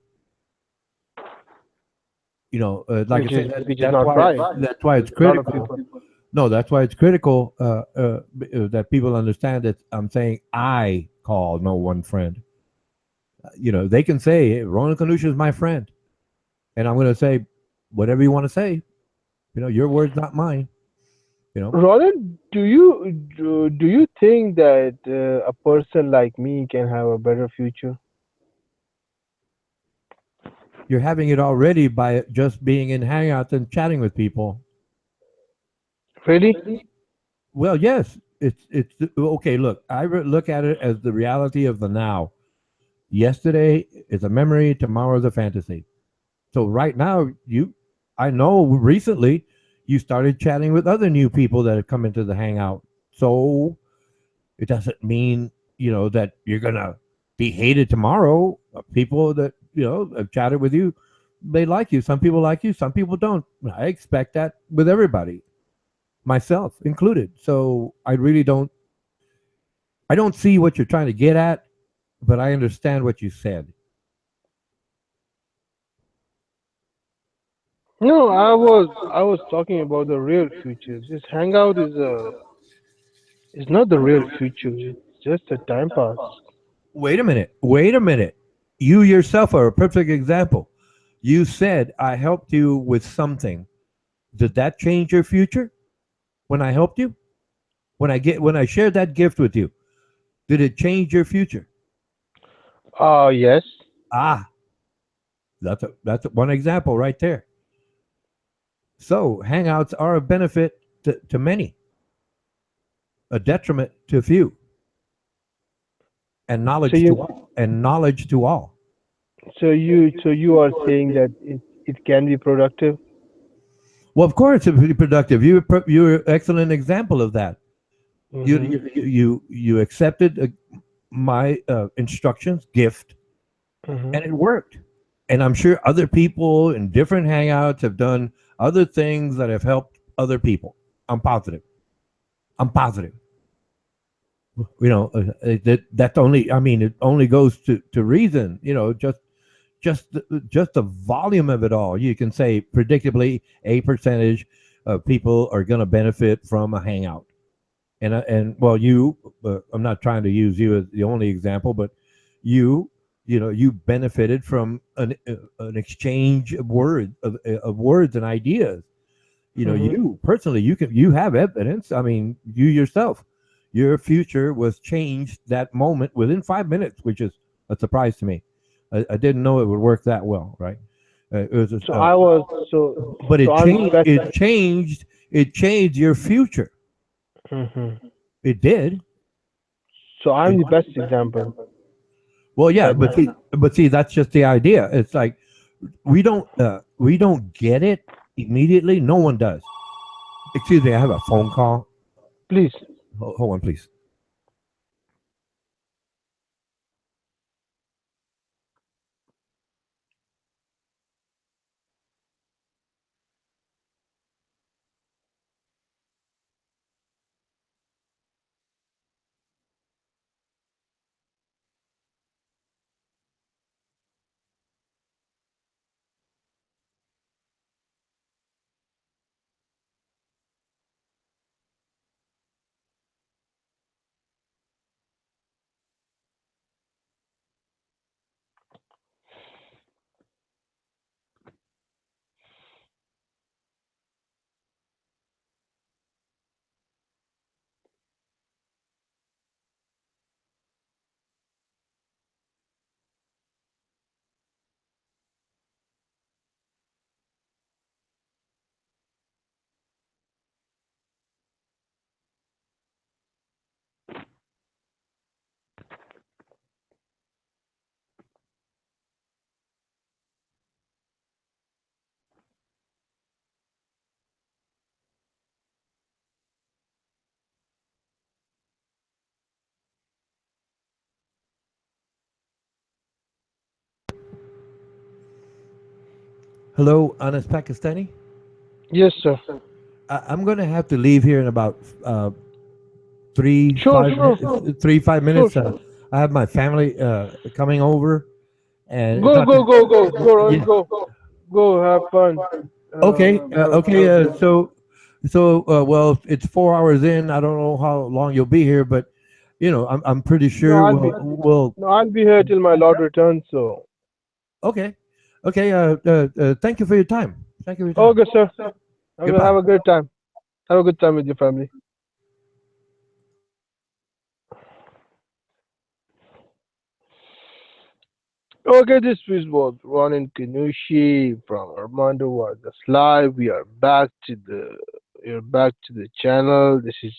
Like I said, that's why it's critical. No, that's why it's critical that people understand that I'm saying I call no one friend. They can say, hey, Ronald Kanusha is my friend. And I'm going to say whatever you want to say. Your word's not mine. Roland, do you think that a person like me can have a better future? You're having it already by just being in Hangouts and chatting with people. Really? Well, yes. It's okay. Look, I look at it as the reality of the now. Yesterday is a memory. Tomorrow is a fantasy. So right now, I know recently you started chatting with other new people that have come into the Hangout. So it doesn't mean that you're gonna be hated tomorrow. People that have chatted with you, they like you. Some people like you. Some people don't. I expect that with everybody, myself included. So I really don't. I don't see what you're trying to get at, but I understand what you said. No, I was talking about the real future. This hangout is not the real future. It's just a time pass. Wait a minute. Wait a minute. You yourself are a perfect example. You said I helped you with something. Did that change your future when I helped you? When I shared that gift with you, did it change your future? Yes. Ah, that's one example right there. So hangouts are a benefit to many, a detriment to few, and knowledge to all. And knowledge to all. So you are saying that it can be productive? Well, of course, it's pretty productive. You're an excellent example of that. You accepted my instructions, gift, and it worked. And I'm sure other people in different hangouts have done other things that have helped other people. I'm positive. I'm positive. That's only. I mean, it only goes to reason. Just the volume of it all. You can say predictably a percentage of people are going to benefit from a hangout. And well, I'm not trying to use you as the only example, but you you benefited from an exchange of words and ideas. You personally, you have evidence. I mean, you yourself, your future was changed that moment within 5 minutes, which is a surprise to me. I didn't know it would work that well, right? It was So I was but so it I'm the changed. best. It changed your future. It did. So I'm the best example. Well, yeah, but see, that's just the idea. It's like we don't get it immediately. No one does. Excuse me, I have a phone call. Please. Hold on, please. Hello, Anas Pakistani. Yes, sir. I'm going to have to leave here in about three, Sure, five sure, minutes. 3, 5 minutes. sure. I have my family coming over, and it's Go, not go, gonna, go, go, go, Ron, yeah. go, go, have fun. Okay, okay. Have a good. Well, it's 4 hours in. I don't know how long you'll be here, but I'm pretty No, sure we'll. I'll be here till my Lord returns. So, Okay, okay. Thank you for your time. Thank you for your time. okay, sir. Have Goodbye. a good time. Have a good time with your family. Okay, this was Ronan Kanushi from Armando Vargas Live. We are back to the channel. This is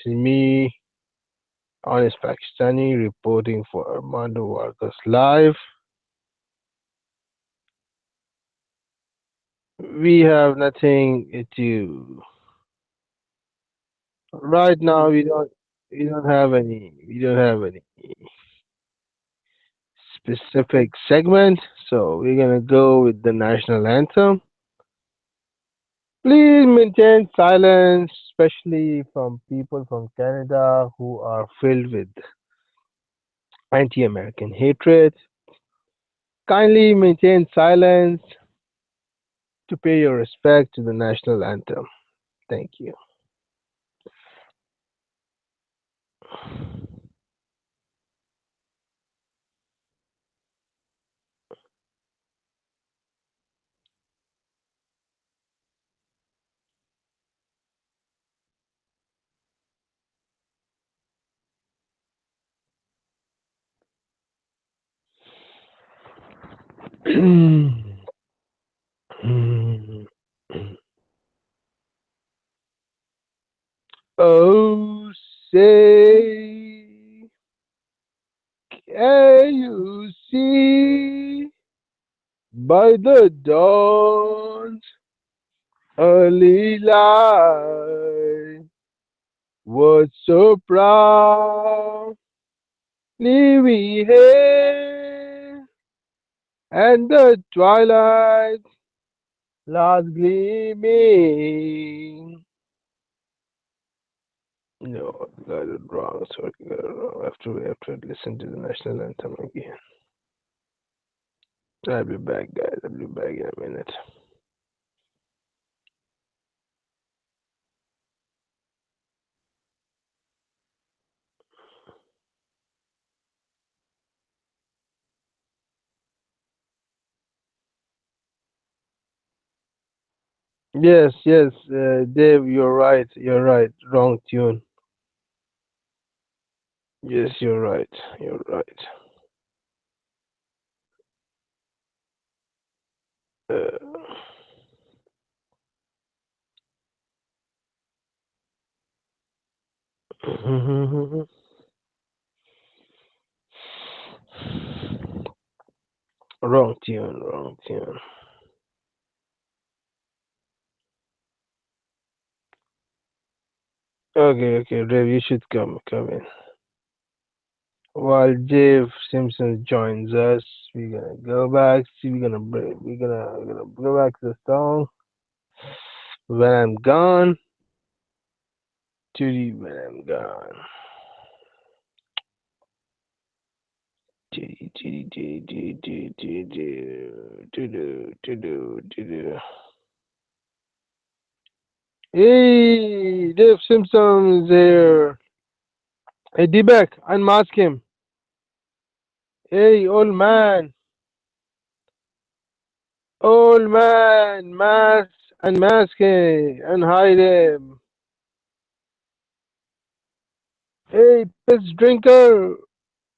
me, Honest Pakistani, reporting for Armando Vargas Live. We have nothing to right now. We don't have any specific segment, so we're gonna go with the national anthem. Please maintain silence, especially from people from Canada who are filled with anti-American hatred. Kindly maintain silence to pay your respect to the national anthem. Thank you. Oh, say, can you see by the dawn's early light what so proudly we hailed and the twilight lies gleaming. No, got it wrong. Sorry, got it wrong. After listen to the national anthem again. I'll be back, guys. I'll be back in a minute. Yes, yes, Dave, you're right. You're right. Wrong tune. Yes, you're right. You're right. Uh, wrong tune. Wrong tune. Okay, okay, Dave, you should come in. While Dave Simpson joins us, we're gonna go back. See, we're gonna go back to the song. When I'm gone, to the when I'm gone. Hey, Dave Simpson is here. Hey, D-Beck, unmask him. Hey, old man. Old man, mask, unmask him and hide him. Hey, piss drinker,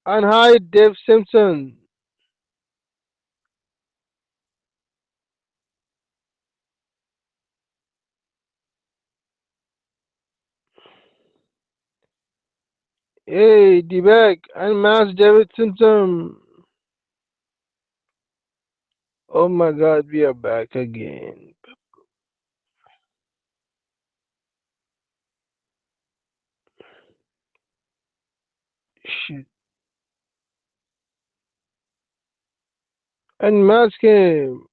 unhide Dave Simpson. Hey, D-Beck, unmask David Simpson. Oh my God, we are back again. Shit. Unmask him.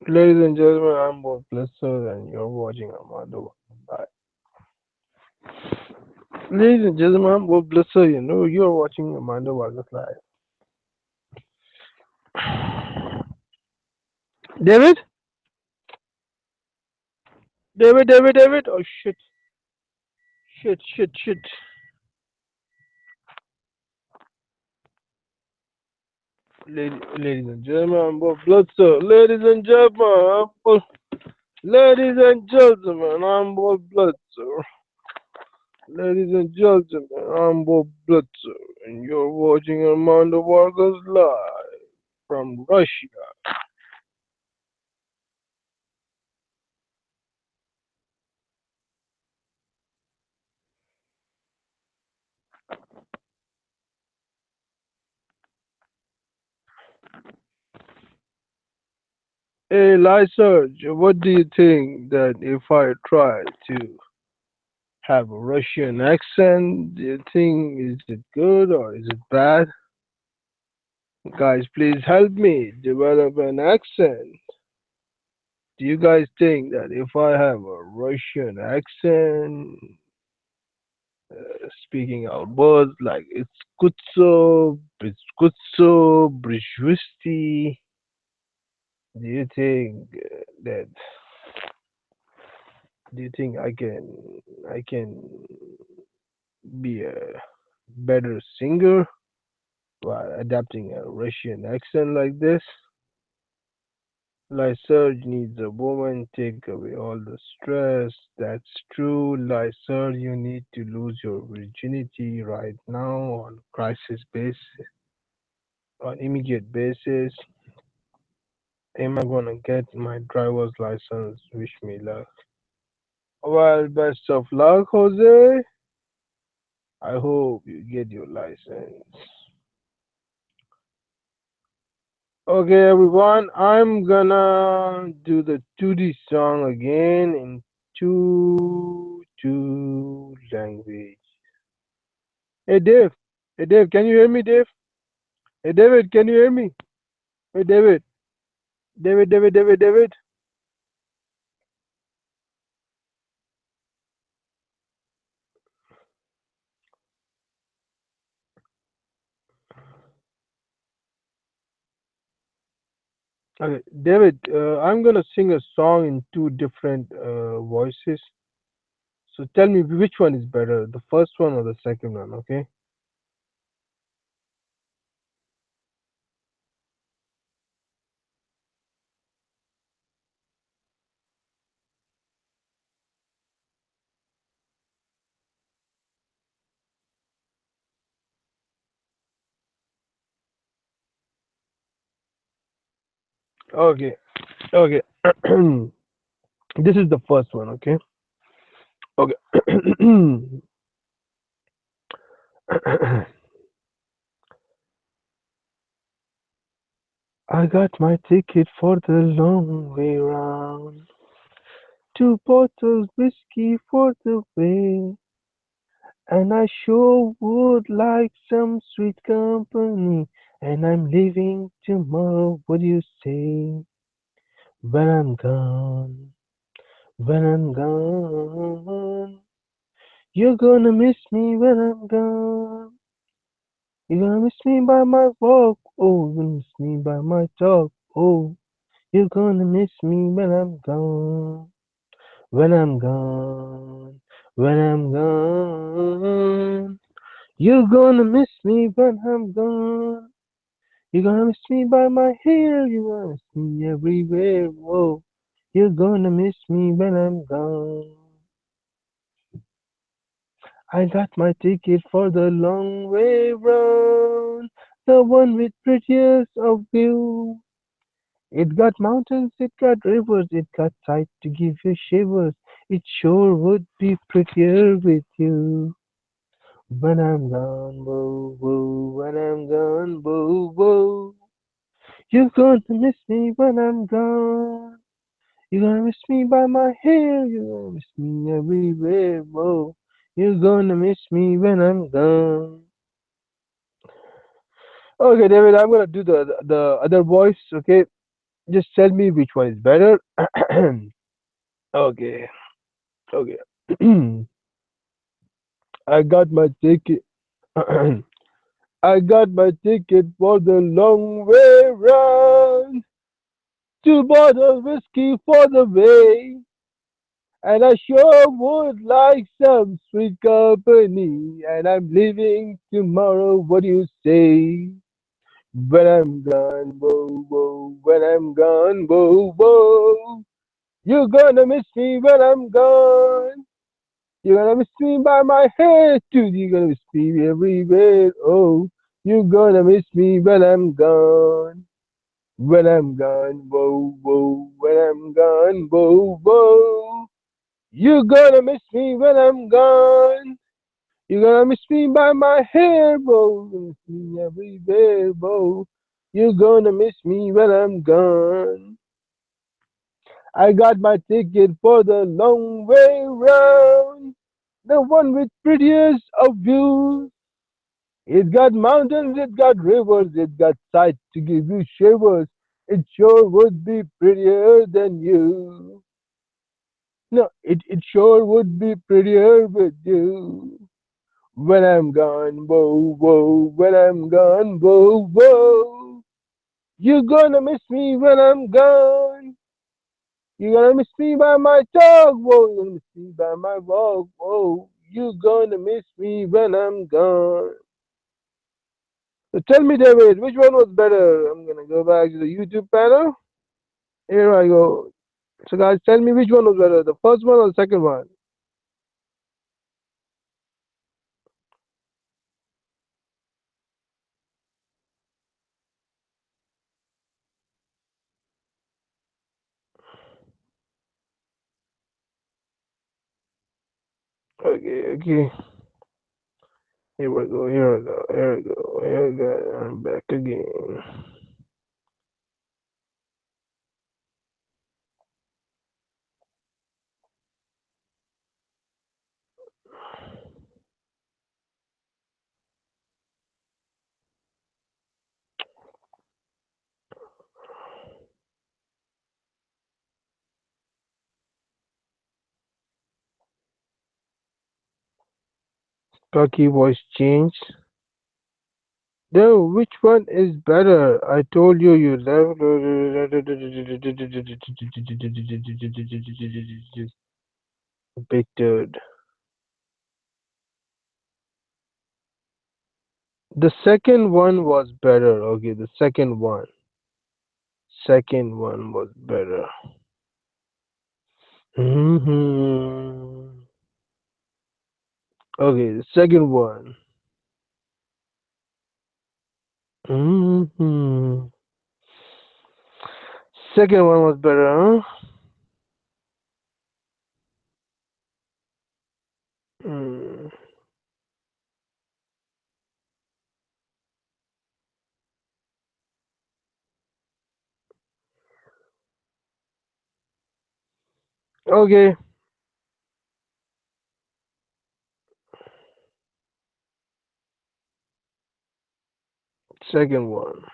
Ladies and gentlemen, I'm Bob Blesser and you're watching Armando. Bye. Ladies and gentlemen, I'm Bob Blesser. You know, you're watching Armando Vargas Live. David? David. Oh shit. Shit. Ladies and gentlemen, I'm Bob Blesser. Ladies and gentlemen, I'm Bob Blesser. Ladies and gentlemen, I'm Bob Blitzer, and you're watching Armando Vargas live from Russia. Hey, Lyserge, what do you think that if I try to have a Russian accent, do you think is it good or is it bad? Guys, please help me develop an accent. Do you guys think that if I have a Russian accent, speaking out words like it's brishvisti. Do you think that? Do you think I can be a better singer while adapting a Russian accent like this? Lyserge needs a woman, take away all the stress. That's true. Lyserge, you need to lose your virginity right now on crisis basis, on immediate basis. Am I gonna get my driver's license? Wish me luck. Well, best of luck, Jose. I hope you get your license. Okay, everyone, I'm gonna do the 2D song again in two language. Hey Dave, hey Dave, can you hear me, Dave? Hey David, can you hear me? Hey David, David. Okay, David, I'm gonna sing a song in two different voices. So tell me which one is better, the first one or the second one, okay? Okay, okay. This is the first one, okay? Okay. I got my ticket for the long way round. Two bottles whiskey for the way. And I sure would like some sweet company. And I'm leaving tomorrow, what do you say? When I'm gone, when I'm gone. You're gonna miss me when I'm gone. You're gonna miss me by my walk. Oh, you're gonna miss me by my talk. Oh, you're gonna miss me when I'm gone. When I'm gone. When I'm gone. You're gonna miss me when I'm gone. You're gonna miss me by my hair. You're gonna miss me everywhere. Whoa. You're gonna miss me when I'm gone. I got my ticket for the long way round, the one with prettiest of view. It got mountains, it got rivers, it got sights to give you shivers. It sure would be prettier with you. When I'm gone, whoa, whoa, when I'm gone, whoa, whoa. You're going to miss me when I'm gone. You're gonna miss me by my hair, you're gonna miss me everywhere, whoa. You're gonna miss me when I'm gone. Okay, David, I'm gonna do the other voice. Okay, just tell me which one is better. Okay, okay. I got my ticket. I got my ticket for the long way round. Two bottles whiskey for the way. And I sure would like some sweet company. And I'm leaving tomorrow. What do you say? When I'm gone, whoa, whoa, when I'm gone, whoa, whoa. You're gonna miss me when I'm gone. You're gonna miss me by my hair too. You're gonna miss me everywhere. Oh, you're gonna miss me when I'm gone. When I'm gone, whoa, whoa, when I'm gone, whoa, whoa. You're gonna miss me when I'm gone. You're gonna miss me by my hair, whoa. You're gonna miss me everywhere, whoa. You're gonna miss me when I'm gone. I got my ticket for the long way round, the one with prettiest of views. It got mountains, it got rivers, it got sights to give you shivers. It sure would be prettier than you. No, it sure would be prettier with you. When I'm gone, whoa, whoa, when I'm gone, whoa, whoa. You're gonna miss me when I'm gone. You're gonna miss me by my talk, whoa. You're gonna miss me by my walk, whoa. You're gonna miss me when I'm gone. So tell me, David, which one was better? I'm gonna go back to the YouTube panel. Here I go. So guys, tell me which one was better, the first one or the second one? Okay. Here we go. I'm back again. Cocky voice changed. No, which one is better? I told you you love. Big dude. The second one was better. Okay, the second one. Second one was better. Okay, the second one. Second one was better, huh? Mm. Okay. Second one.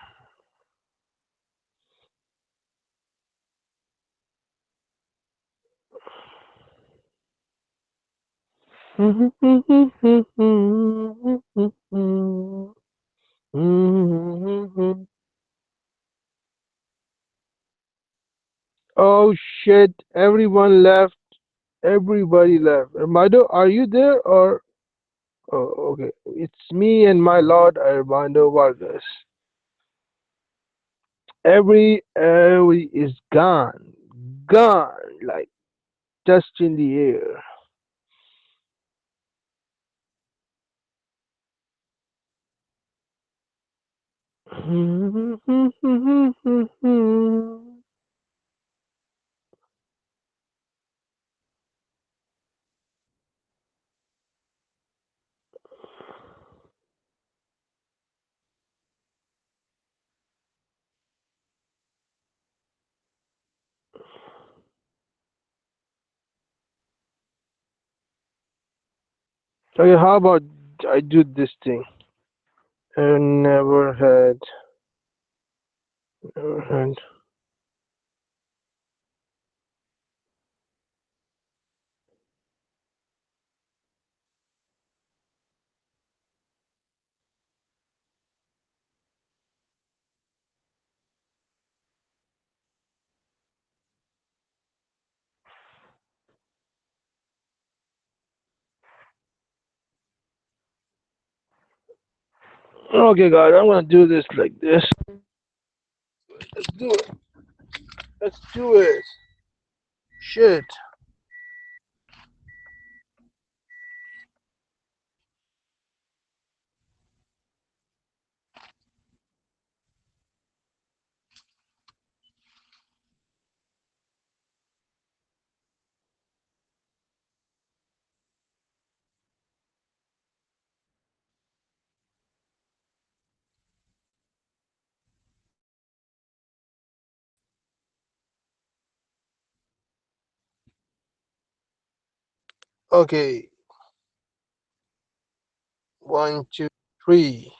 Oh shit, everyone left. Everybody left. Armando, are you there or? Oh, okay. It's me and my lord Armando Vargas. Every is gone. Gone. Like dust in the air. Okay, how about I do this thing? I never had. Okay, guys, I'm gonna do this like this. Let's do it. Let's do it. Shit. Okay, one, two, three.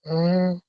Mm.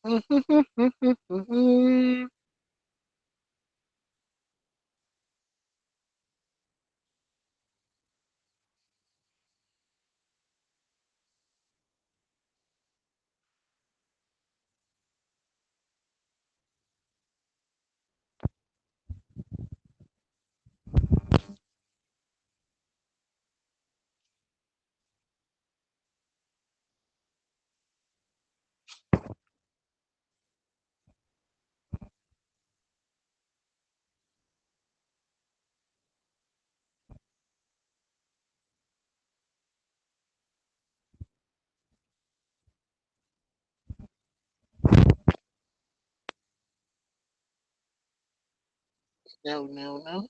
No, no, no.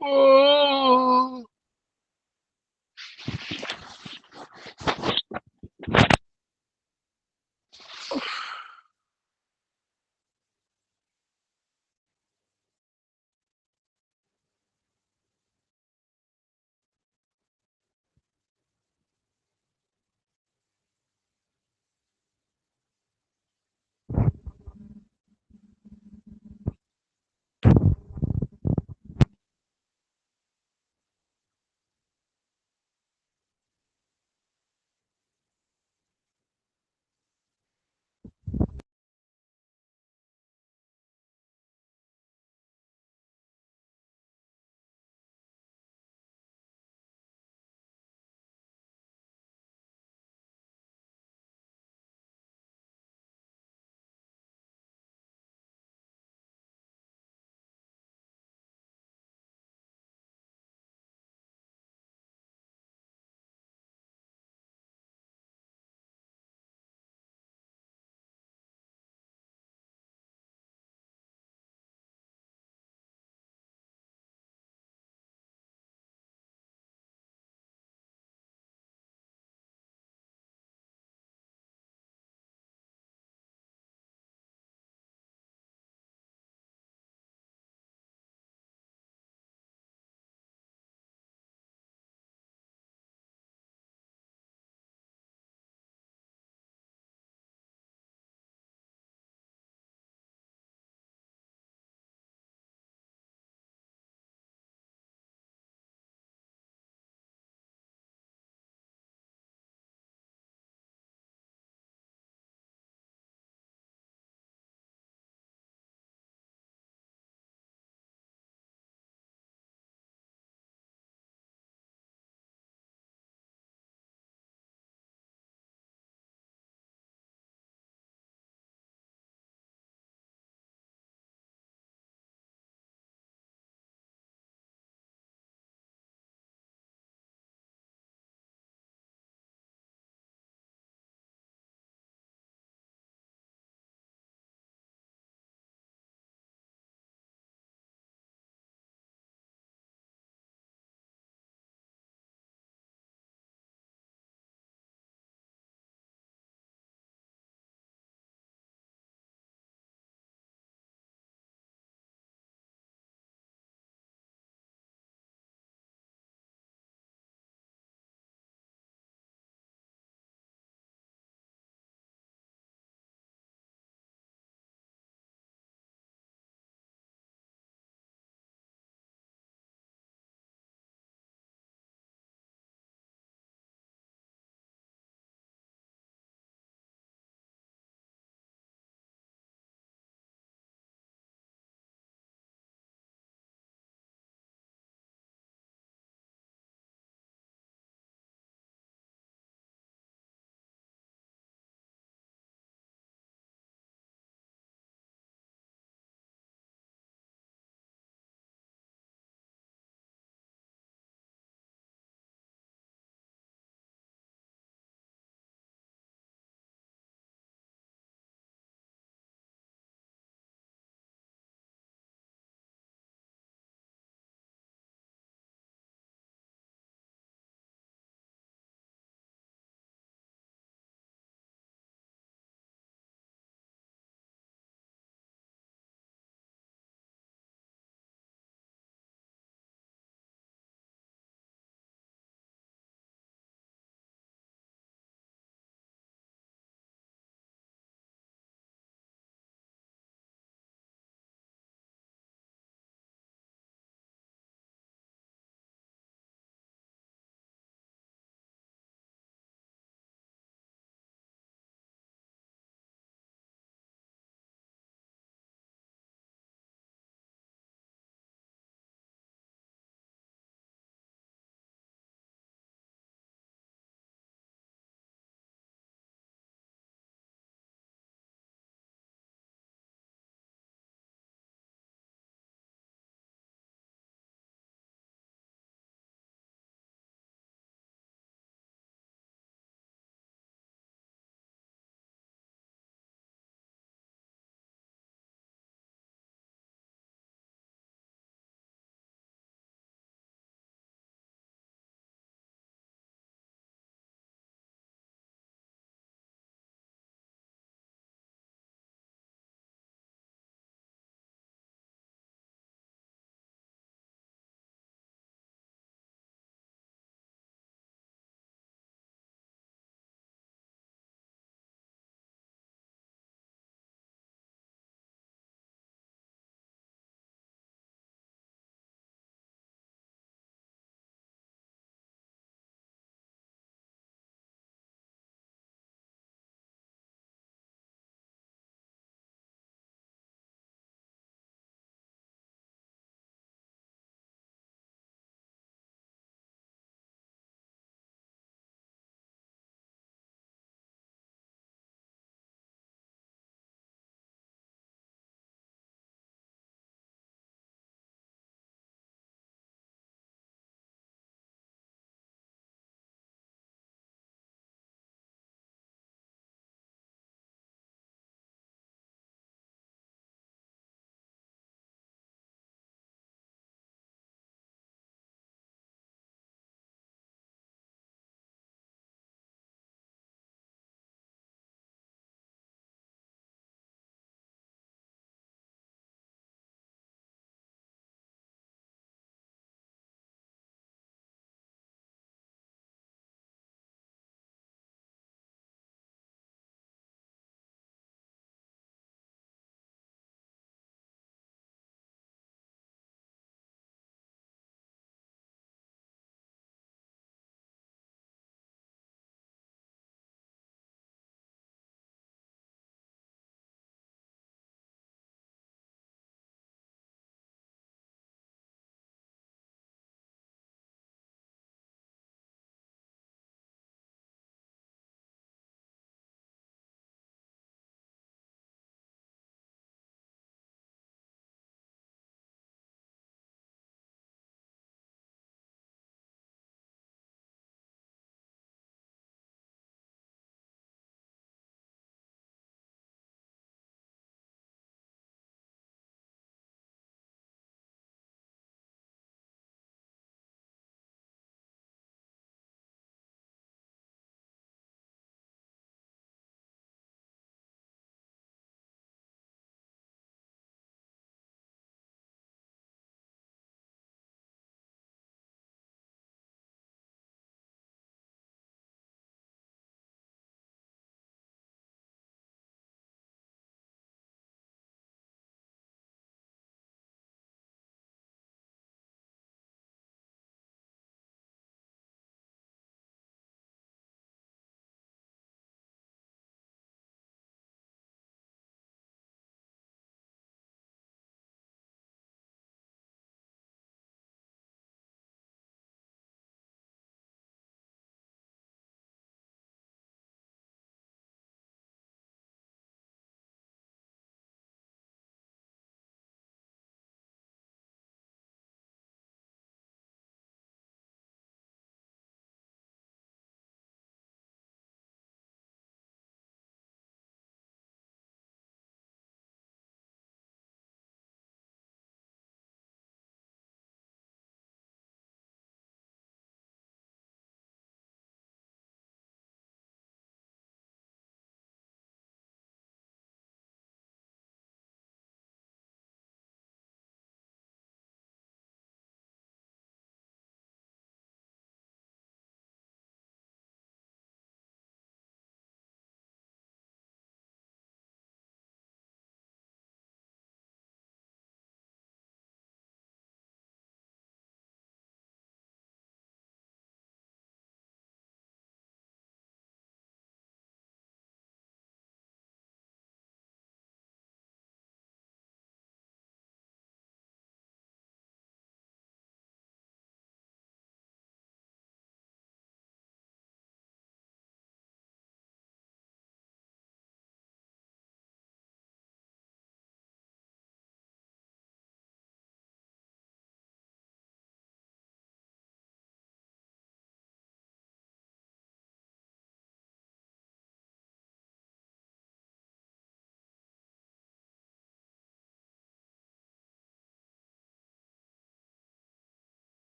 Oh.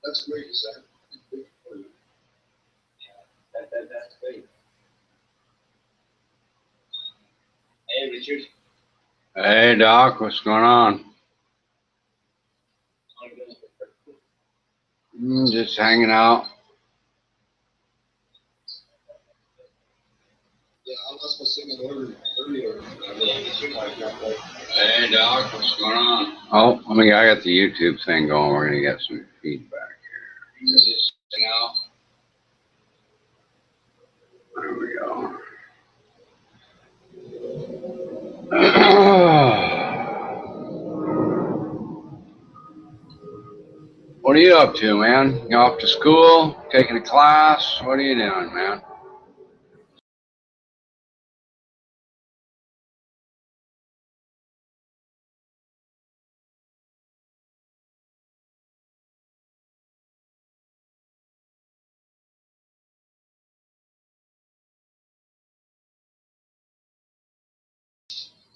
That's great, Sam. That's great. Hey, Richard. Hey, Doc. What's going on? Just hanging out. Yeah, I lost my signal earlier. Hey, Doc. What's going on? Oh, I got the YouTube thing going. We're gonna get some feedback here. Just hang out. There we go. What are you up to, man? You off to school? Taking a class? What are you doing, man?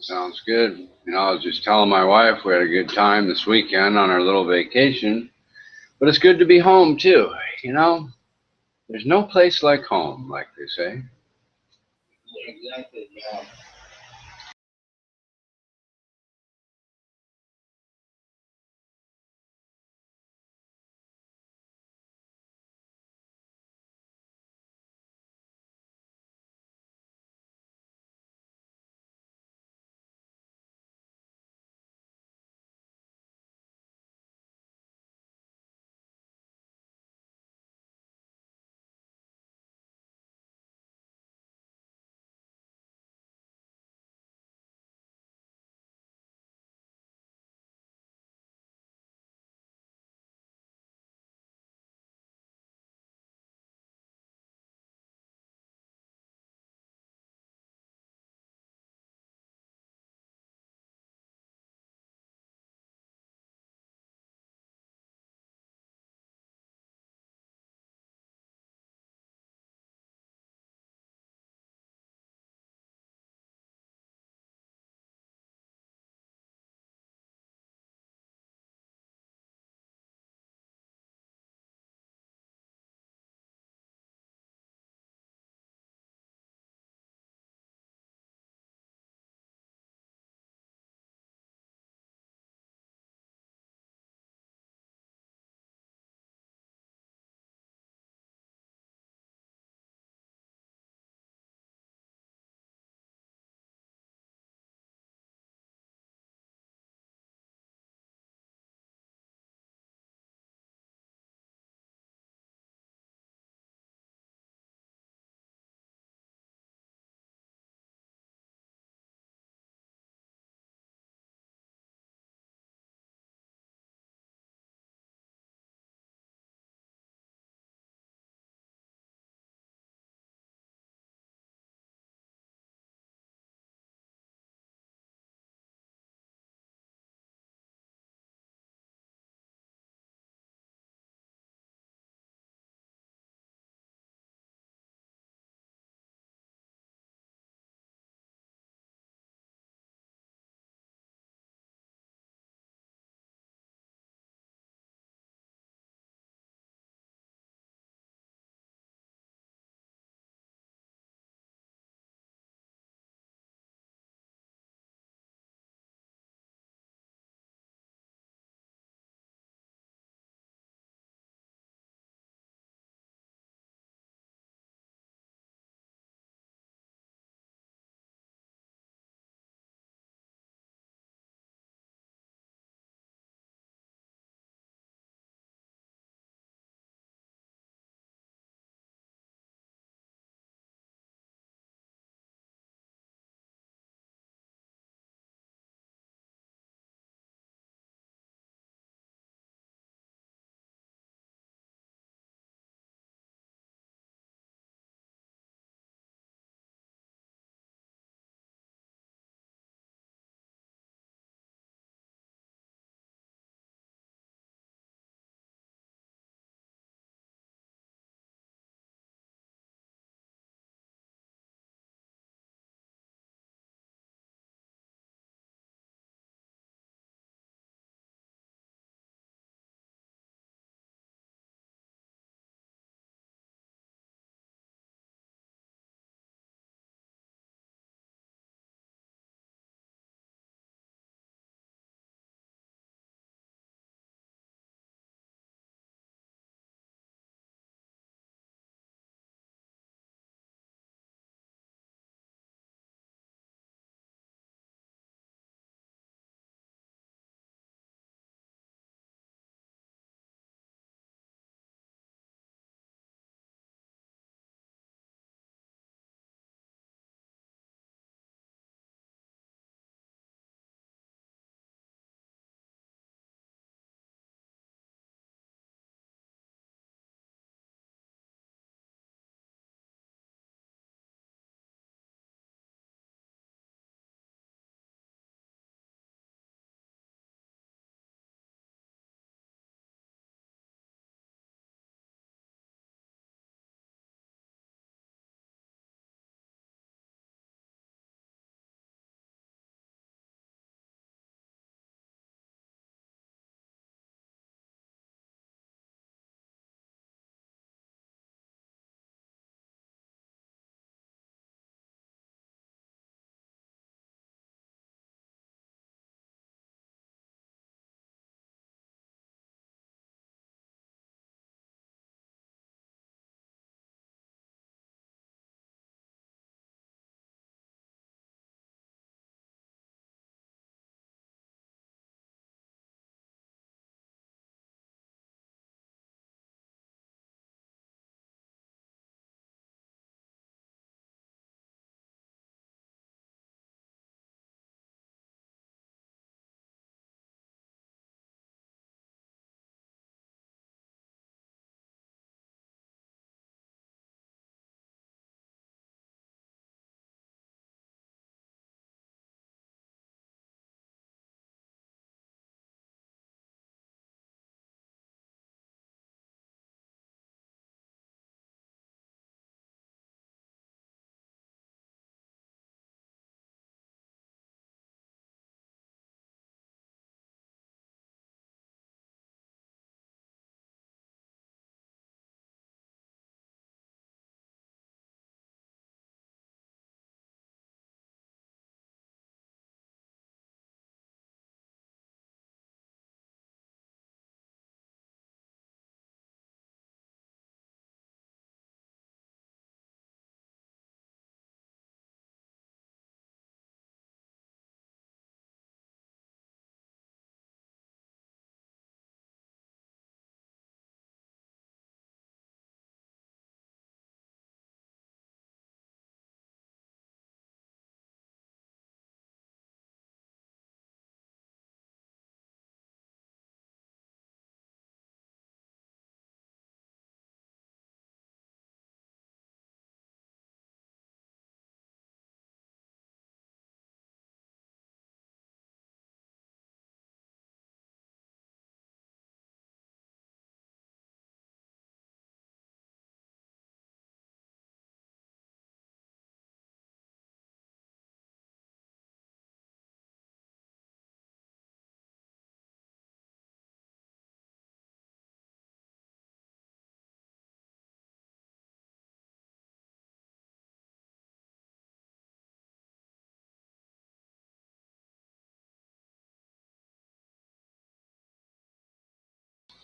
Sounds good. You know, I was just telling my wife we had a good time this weekend on our little vacation, but it's good to be home too. You know, there's no place like home, like they say. Exactly. Yeah.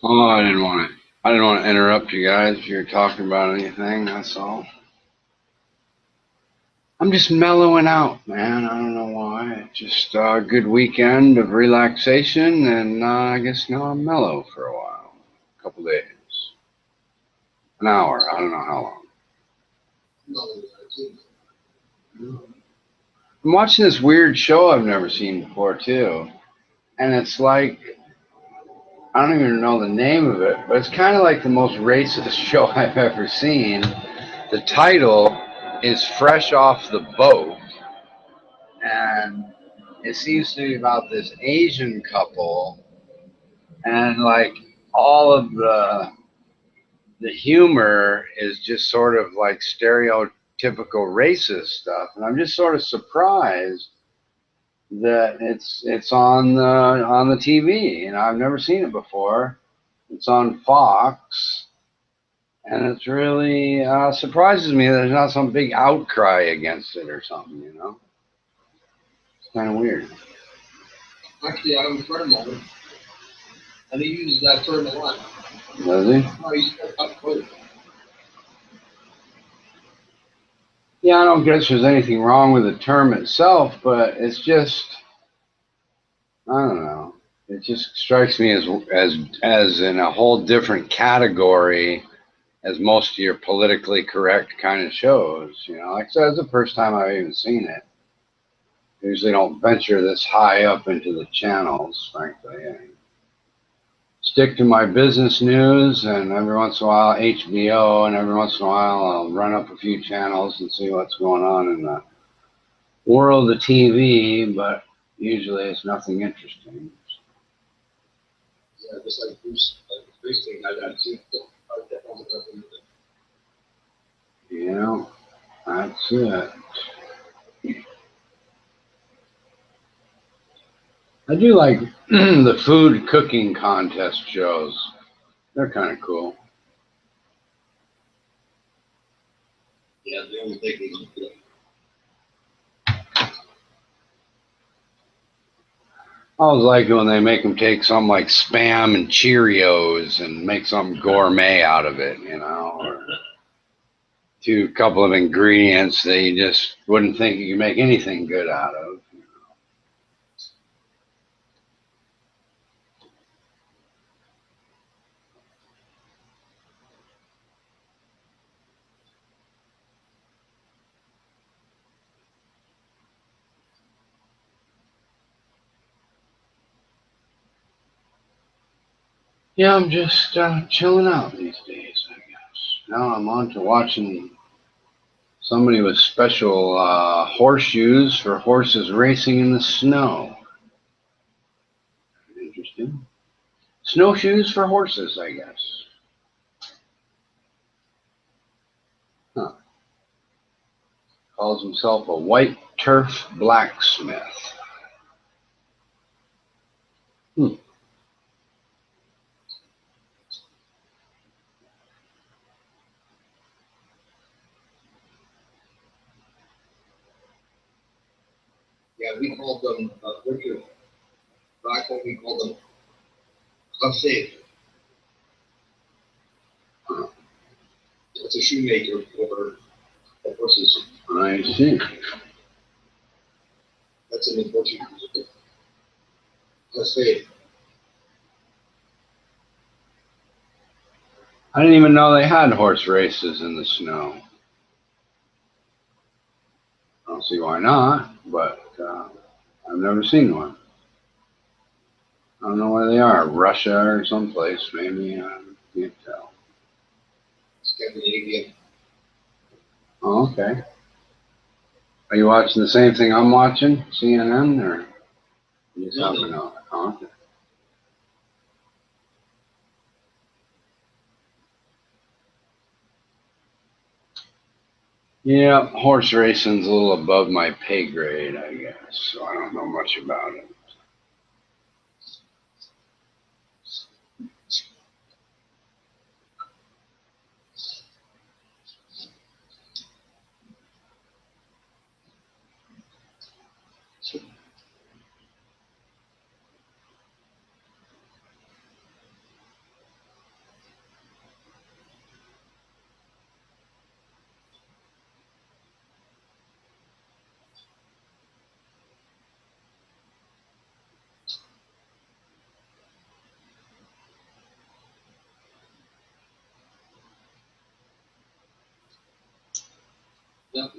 Oh, I didn't want to interrupt you guys if you're talking about anything. That's all. I'm just mellowing out, man. I don't know why. Just a good weekend of relaxation, and I guess now I'm mellow for a while. A couple days. An hour. I don't know how long. I'm watching this weird show I've never seen before, too. And it's like, I don't even know the name of it, but it's kind of like the most racist show I've ever seen. The title is Fresh Off the Boat, and it seems to be about this Asian couple, and like all of the humor is just sort of like stereotypical racist stuff, and I'm just sort of surprised that it's on the TV. You know, I've never seen it before. It's on Fox, and it's really surprises me that there's not some big outcry against it or something. You know, it's kind of weird. Actually, I have a friend of mine, and he uses that term a lot. Does he? No, he's up close. Yeah, I don't guess there's anything wrong with the term itself, but it's just, I don't know. It just strikes me as in a whole different category as most of your politically correct kind of shows. You know, like I said, it's the first time I've even seen it. I usually don't venture this high up into the channels, frankly. I stick to my business news, and every once in a while HBO, and every once in a while I'll run up a few channels and see what's going on in the world of TV, but usually it's nothing interesting. Yeah, just like Bruce Springsteen had that too. You know, that's it. I do like the food cooking contest shows. They're kind of cool. Yeah, they always make me look good. I always like it when they make them take something like Spam and Cheerios and make something gourmet out of it, you know, or a couple of ingredients that you just wouldn't think you could make anything good out of. Yeah, I'm just chilling out these days, I guess. Now I'm on to watching somebody with special horseshoes for horses racing in the snow. Interesting. Snowshoes for horses, I guess. Huh. Calls himself a white turf blacksmith. Hmm. Yeah, we called them, Richard, back when we called them unsafe. It's a shoemaker for horses. I see. That's an unfortunate. Unsafe. I didn't even know they had horse races in the snow. I don't see why not, but I've never seen one. I don't know where they are, Russia or someplace, maybe. I can't tell. Scandinavia. Oh, okay. Are you watching the same thing I'm watching, CNN, or you something else? Oh, okay. Yeah, horse racing's a little above my pay grade, I guess, so I don't know much about it.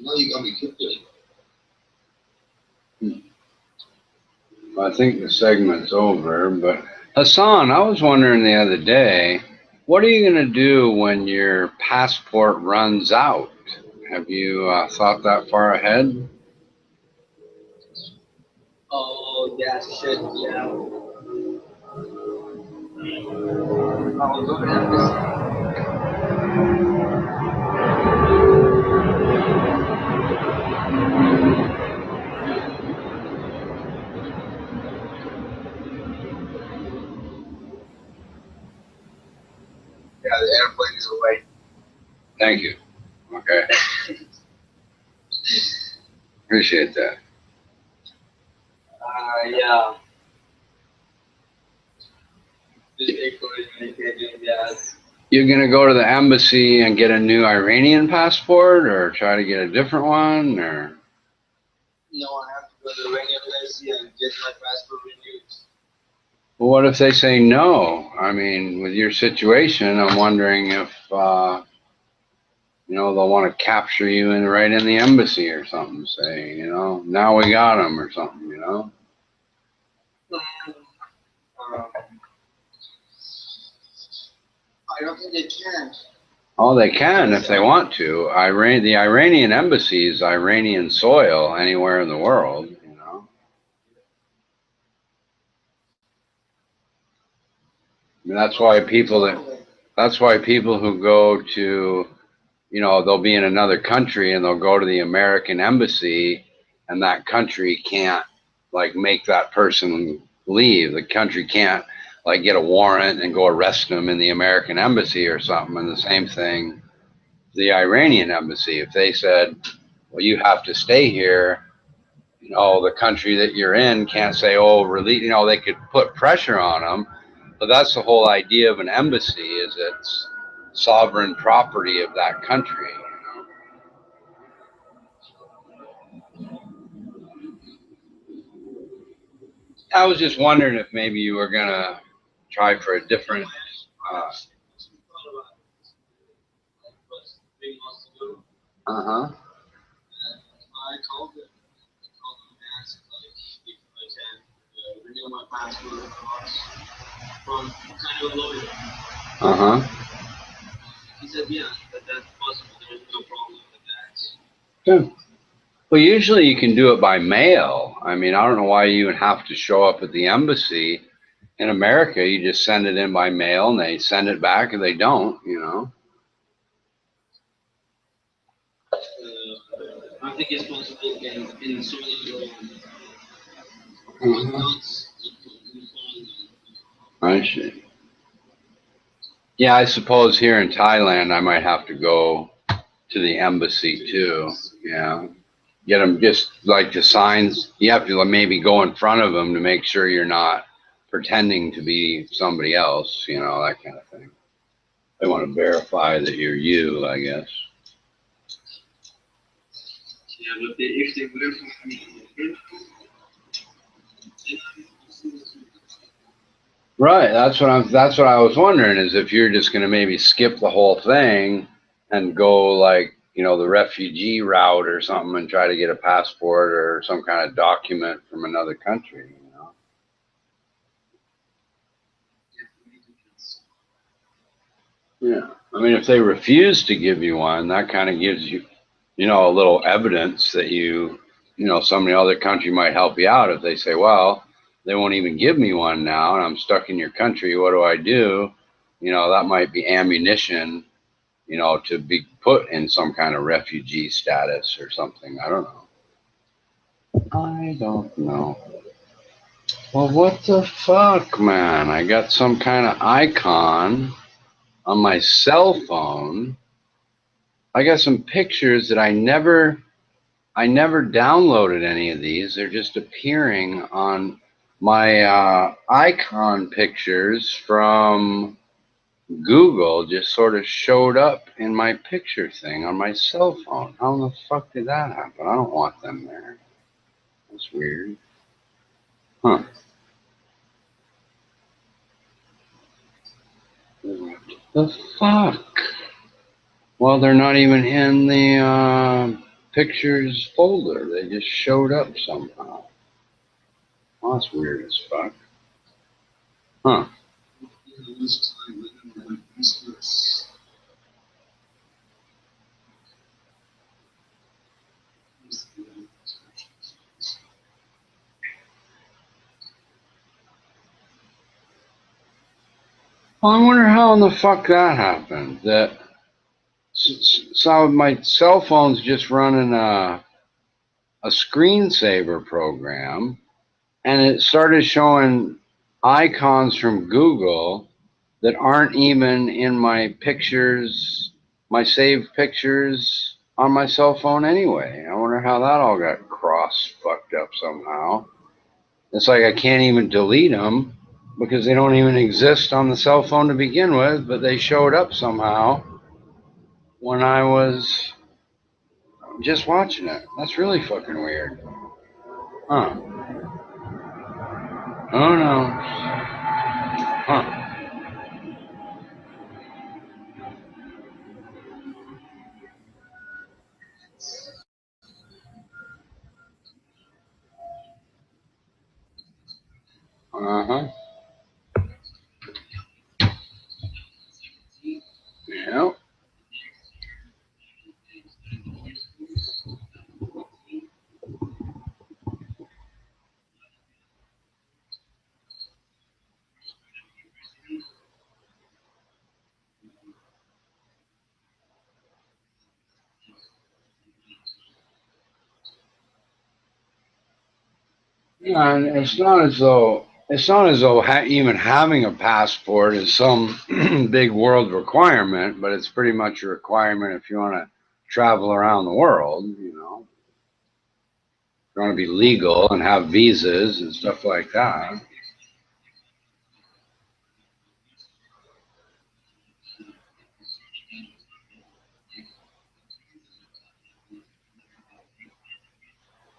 Now you got me cooking. I think the segment's over, but Hassan, I was wondering the other day, what are you going to do when your passport runs out? Have you thought that far ahead? Oh, yeah, shit, yeah. I'll go to embassy. Yeah, the airplane is away. Thank you. Okay. Appreciate that. Yeah. Just yes. You're going to go to the embassy and get a new Iranian passport or try to get a different one? Or? No, I have to go to the Iranian embassy and get my passport renewed. Well, what if they say no? I mean, with your situation, I'm wondering if, they'll want to capture you right in the embassy or something, say, now we got them or something, I don't think they can. Oh, they can if they want to. The Iranian embassy is Iranian soil anywhere in the world, And that's why people who go to, they'll be in another country and they'll go to the American embassy, and that country can't make that person leave. The country can't get a warrant and go arrest them in the American embassy or something. And the same thing, the Iranian embassy, if they said, well, you have to stay here, the country that you're in can't say, oh, release, they could put pressure on them. But that's the whole idea of an embassy, is it's sovereign property of that country. I was just wondering if maybe you were gonna try for a different. I called them and asked if I can renew my passport from kind of a lawyer. He said, yeah, that's possible. There's no problem with that. Good. Well, usually you can do it by mail. I mean, I don't know why you would have to show up at the embassy. In America, you just send it in by mail, and they send it back, and they don't. I think it's possible in Sweden. I see. Yeah, I suppose here in Thailand, I might have to go to the embassy too. Yeah. Get them just like the signs. You have to maybe go in front of them to make sure you're not pretending to be somebody else, that kind of thing. They want to verify that you're you, I guess. Yeah, but if they verify me, right. That's what I was wondering, is if you're just going to maybe skip the whole thing and go the refugee route or something and try to get a passport or some kind of document from another country. Yeah. I mean, if they refuse to give you one, that kind of gives you, a little evidence that some other country might help you out. If they say, well, they won't even give me one now and I'm stuck in your country, what do I do? That might be ammunition, to be put in some kind of refugee status or something. I don't know. Well, what the fuck, man? I got some kind of icon on my cell phone. I got some pictures that I never downloaded any of these. They're just appearing on my icon pictures from Google, just sort of showed up in my picture thing on my cell phone. How the fuck did that happen? I don't want them there. That's weird. Huh. What the fuck? Well, they're not even in the pictures folder. They just showed up somehow. Oh, that's weird as fuck. Huh. Well, I wonder how in the fuck that happened. So my cell phone's just running a screensaver program, and it started showing icons from Google that aren't even in my pictures, my saved pictures on my cell phone anyway. I wonder how that all got fucked up somehow. It's like I can't even delete them because they don't even exist on the cell phone to begin with, but they showed up somehow when I was just watching it. That's really fucking weird. Huh. Oh no. Huh. Uh-huh. Yep. Yeah, and it's not as though even having a passport is some big world requirement, but it's pretty much a requirement if you want to travel around the world. You know, if you want to be legal and have visas and stuff like that.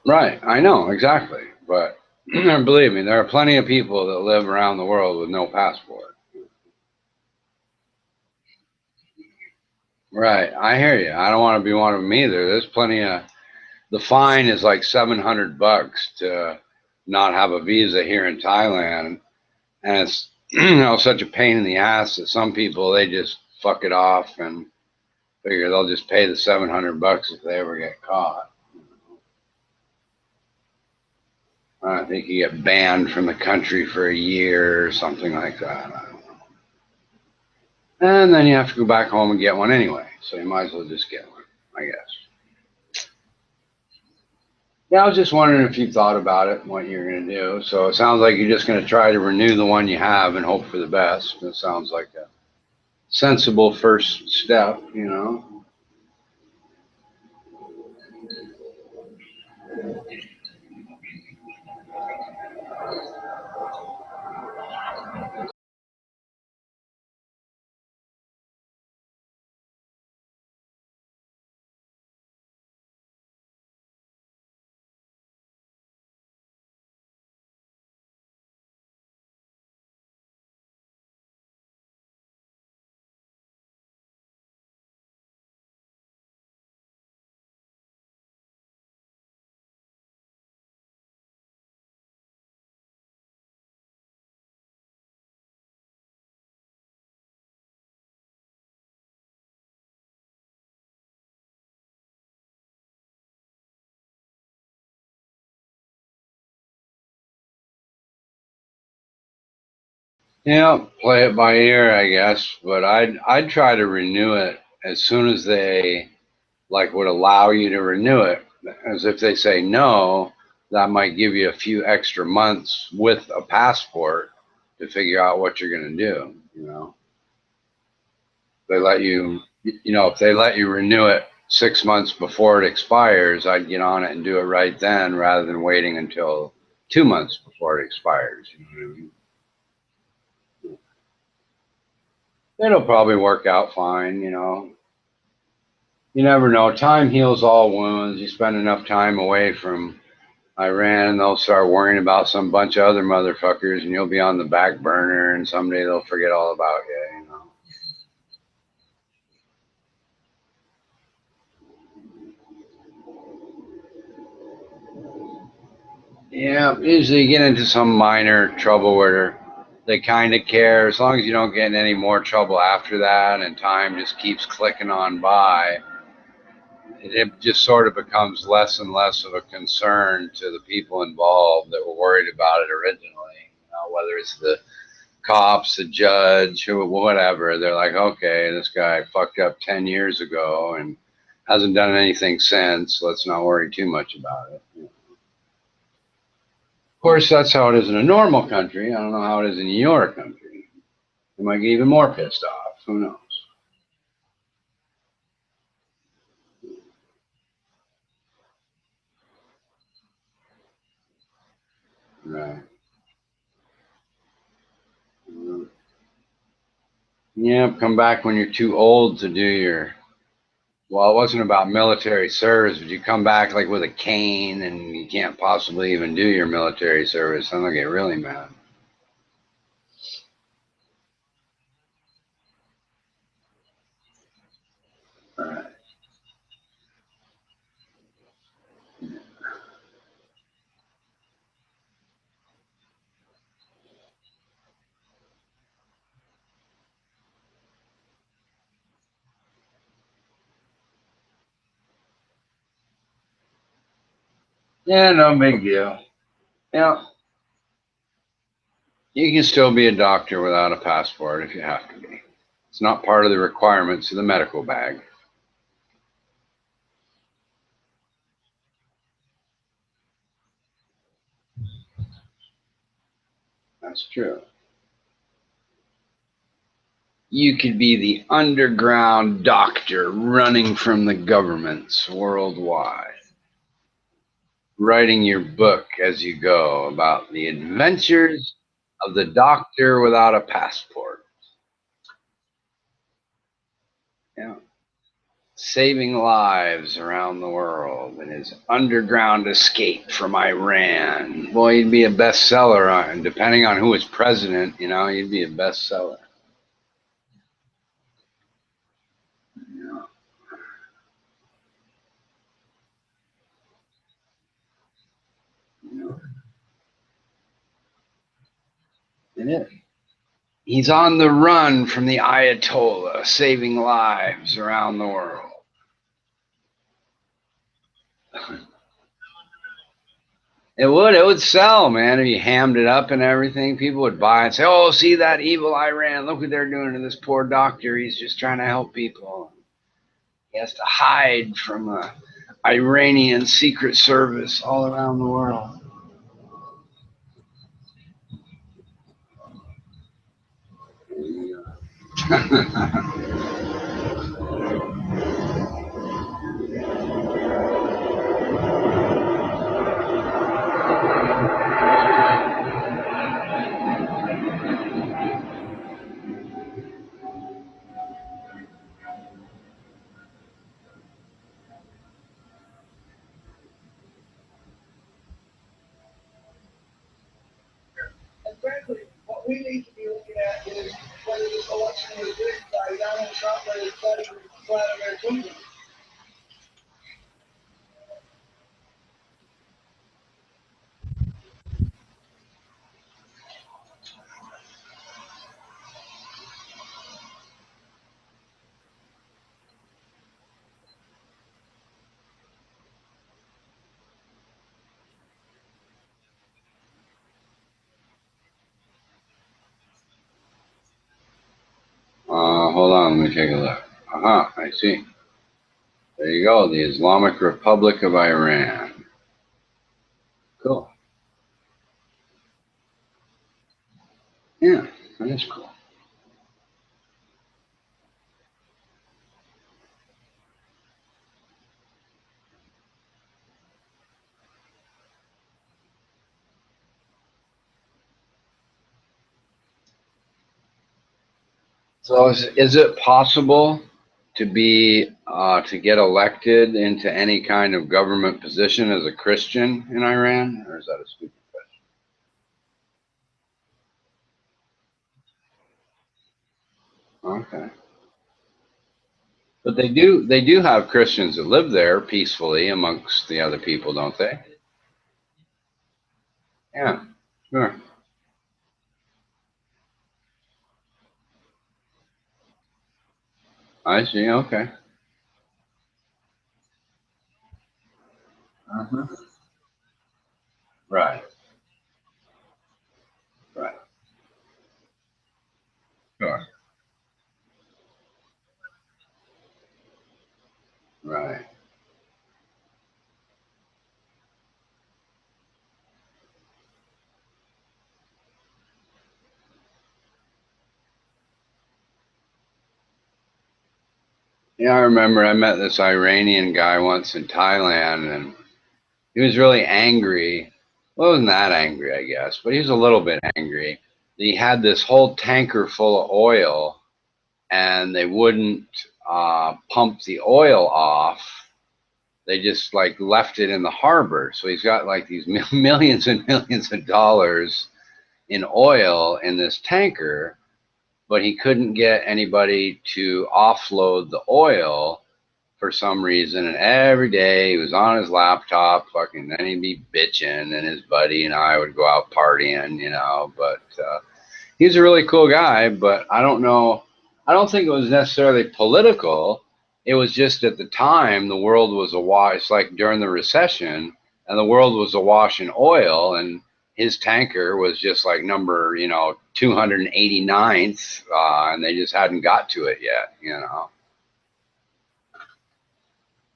Right, I know exactly, but believe me, there are plenty of people that live around the world with no passport. Right, I hear you. I don't want to be one of them either. There's plenty of. The fine is like $700 to not have a visa here in Thailand, and it's such a pain in the ass that some people they just fuck it off and figure they'll just pay the $700 if they ever get caught. I think you get banned from the country for a year or something like that. And then you have to go back home and get one anyway, so you might as well just get one, I guess. Yeah, I was just wondering if you thought about it and what you're going to do. So it sounds like you're just going to try to renew the one you have and hope for the best. It sounds like a sensible first step, you know. Yeah, play it by ear, I guess. But I'd try to renew it as soon as they like would allow you to renew it. As if they say no, that might give you a few extra months with a passport to figure out what you're going to do. You know, they let you. You know, if they let you renew it 6 months before it expires, I'd get on it and do it right then rather than waiting until 2 months before it expires. You know what I mean? It'll probably work out fine, you know. You never know. Time heals all wounds. You spend enough time away from Iran, and they'll start worrying about some bunch of other motherfuckers, and you'll be on the back burner, and someday they'll forget all about you, you know. Yeah, usually you get into some minor trouble where they kind of care. As long as you don't get in any more trouble after that and time just keeps clicking on by, it just sort of becomes less and less of a concern to the people involved that were worried about it originally. Whether it's the cops, the judge, or whatever. They're like, okay, this guy fucked up 10 years ago and hasn't done anything since. Let's not worry too much about it. Of course, that's how it is in a normal country. I don't know how it is in your country. They might get even more pissed off. Who knows? Right. Yeah, come back when you're too old to do your. Well, it wasn't about military service, but you come back like with a cane and you can't possibly even do your military service. Then they'll get really mad. Right. Yeah, no big deal. Yeah, you can still be a doctor without a passport if you have to be. It's not part of the requirements of the medical bag. That's true. You could be the underground doctor running from the governments worldwide, writing your book as you go about the adventures of the doctor without a passport. Yeah. Saving lives around the world in his underground escape from Iran. Boy, he'd be a bestseller on, depending on who was president, he'd be a bestseller. Yeah. Yeah. It is. He's on the run from the Ayatollah, saving lives around the world. It would sell, man, if you hammed it up and everything. People would buy and say, "Oh, see that evil Iran? Look what they're doing to this poor doctor. He's just trying to help people. He has to hide from a Iranian secret service all around the world." And frankly, what we need to be looking at is whether this election was rigged by Donald Trump or Vladimir Putin. Hold on, let me take a look. I see. There you go, the Islamic Republic of Iran. Cool. Yeah, that is cool. So is it possible to get elected into any kind of government position as a Christian in Iran, or is that a stupid question? Okay. But they do have Christians that live there peacefully amongst the other people, don't they? Yeah, sure. I see. Okay. Uh-huh. Right. Right. Sure. Right. Yeah, I remember I met this Iranian guy once in Thailand, and he was really angry. Well, he wasn't that angry, I guess, but he was a little bit angry. He had this whole tanker full of oil, and they wouldn't pump the oil off. They just like left it in the harbor. So he's got like these millions and millions of dollars in oil in this tanker, but he couldn't get anybody to offload the oil for some reason. And every day he was on his laptop, fucking, then he'd be bitching, and his buddy and I would go out partying, you know. But he's a really cool guy, but I don't know. I don't think it was necessarily political. It was just at the time the world was awash. It's like during the recession, and the world was awash in oil, and his tanker was just like number, 289th, and they just hadn't got to it yet, you know.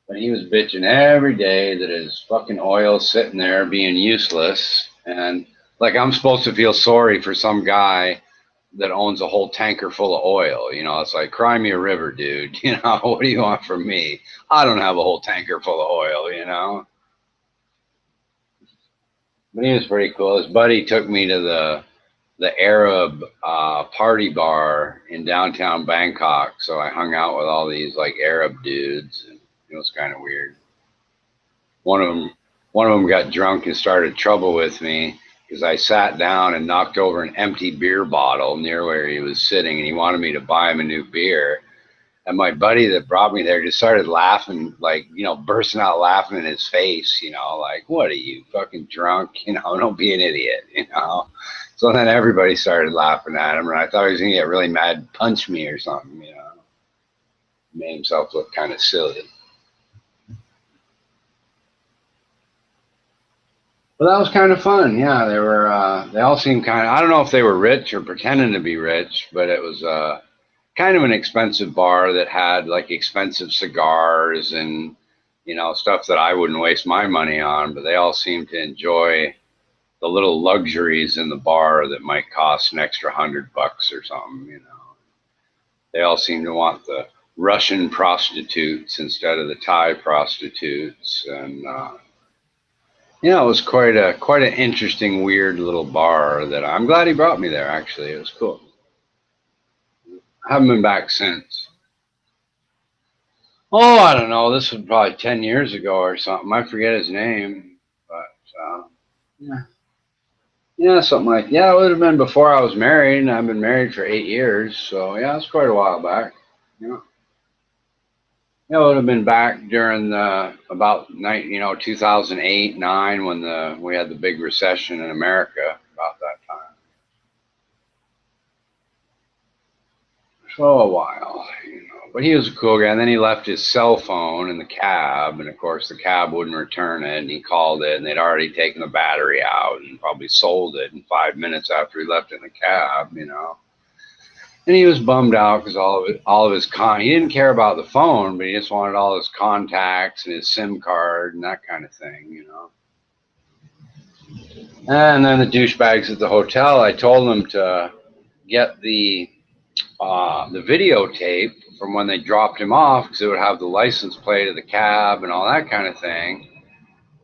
But he was bitching every day that his fucking oil's sitting there being useless, and like I'm supposed to feel sorry for some guy that owns a whole tanker full of oil. You know, it's like, cry me a river, dude. You know, what do you want from me? I don't have a whole tanker full of oil, you know. But he was pretty cool. His buddy took me to the Arab party bar in downtown Bangkok, so I hung out with all these like Arab dudes, and it was kind of weird. One of them, one of them got drunk and started trouble with me because I sat down and knocked over an empty beer bottle near where he was sitting, and he wanted me to buy him a new beer. And my buddy that brought me there just started laughing, like, bursting out laughing in his face, like, what are you, fucking drunk? Don't be an idiot, So then everybody started laughing at him, and I thought he was going to get really mad and punch me or something, Made himself look kind of silly. Well, that was kind of fun. Yeah, they all seemed kind of, I don't know if they were rich or pretending to be rich, but it was kind of an expensive bar that had like expensive cigars and, stuff that I wouldn't waste my money on, but they all seemed to enjoy the little luxuries in the bar that might cost an extra $100 or something, They all seem to want the Russian prostitutes instead of the Thai prostitutes, and it was quite an interesting, weird little bar that I'm glad he brought me there. Actually, it was cool. I haven't been back since. Oh, I don't know. This was probably 10 years ago or something. I forget his name, but yeah, yeah, something like, yeah. It would have been before I was married, and I've been married for 8 years. So yeah, it's quite a while back. Yeah. Yeah, it would have been back during about 2008, 9, when we had the big recession in America. About that time. So a while, But he was a cool guy. And then he left his cell phone in the cab, and of course the cab wouldn't return it. And he called it, and they'd already taken the battery out and probably sold it in 5 minutes after he left it in the cab. And he was bummed out because all of his he didn't care about the phone, but he just wanted all his contacts and his SIM card and that kind of thing. And then the douchebags at the hotel, I told them to get the videotape from when they dropped him off, because it would have the license plate of the cab and all that kind of thing.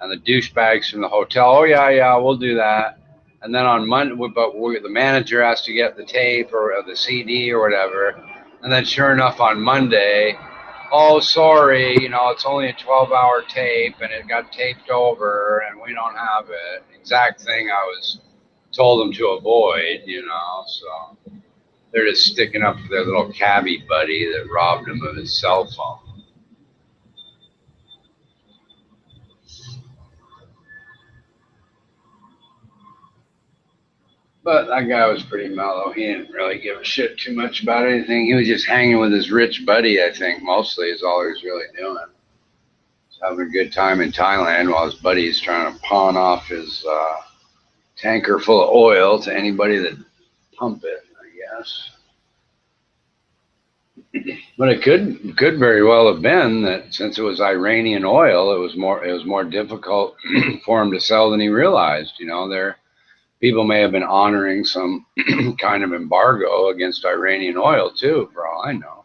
And the douchebags from the hotel, oh yeah, we'll do that. And then on Monday, the manager has to get the tape or the CD or whatever. And then sure enough, on Monday, oh sorry, it's only a 12-hour tape and it got taped over and we don't have it. Exact thing I was told them to avoid, so. They're just sticking up for their little cabbie buddy that robbed him of his cell phone. But that guy was pretty mellow. He didn't really give a shit too much about anything. He was just hanging with his rich buddy, I think, mostly is all he was really doing. He's having a good time in Thailand while his buddy's trying to pawn off his tanker full of oil to anybody that pump it, I guess. But it could very well have been that since it was Iranian oil, it was more difficult for him to sell than he realized. You know, people may have been honoring some kind of embargo against Iranian oil too, for all I know.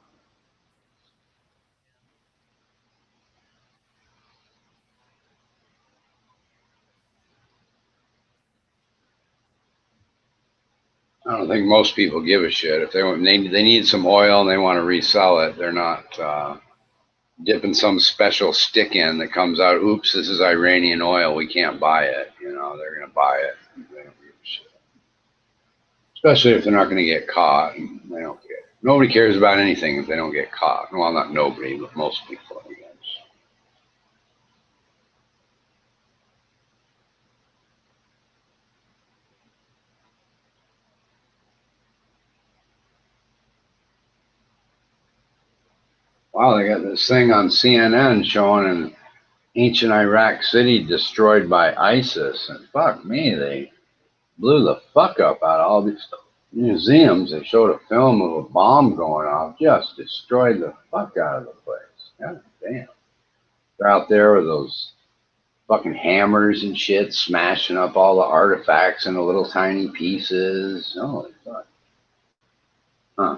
I don't think most people give a shit if they need some oil and they want to resell it. They're not dipping some special stick in that comes out. Oops, this is Iranian oil. We can't buy it. You know, they're gonna buy it. They don't give a shit. Especially if they're not going to get caught. They don't care. Nobody cares about anything if they don't get caught. Well, not nobody, but most people, I guess. Wow, they got this thing on CNN showing an ancient Iraq city destroyed by ISIS. And fuck me, they blew the fuck up out of all these museums. They showed a film of a bomb going off, just destroyed the fuck out of the place. God damn. They're out there with those fucking hammers and shit, smashing up all the artifacts into little tiny pieces. Holy fuck. Huh.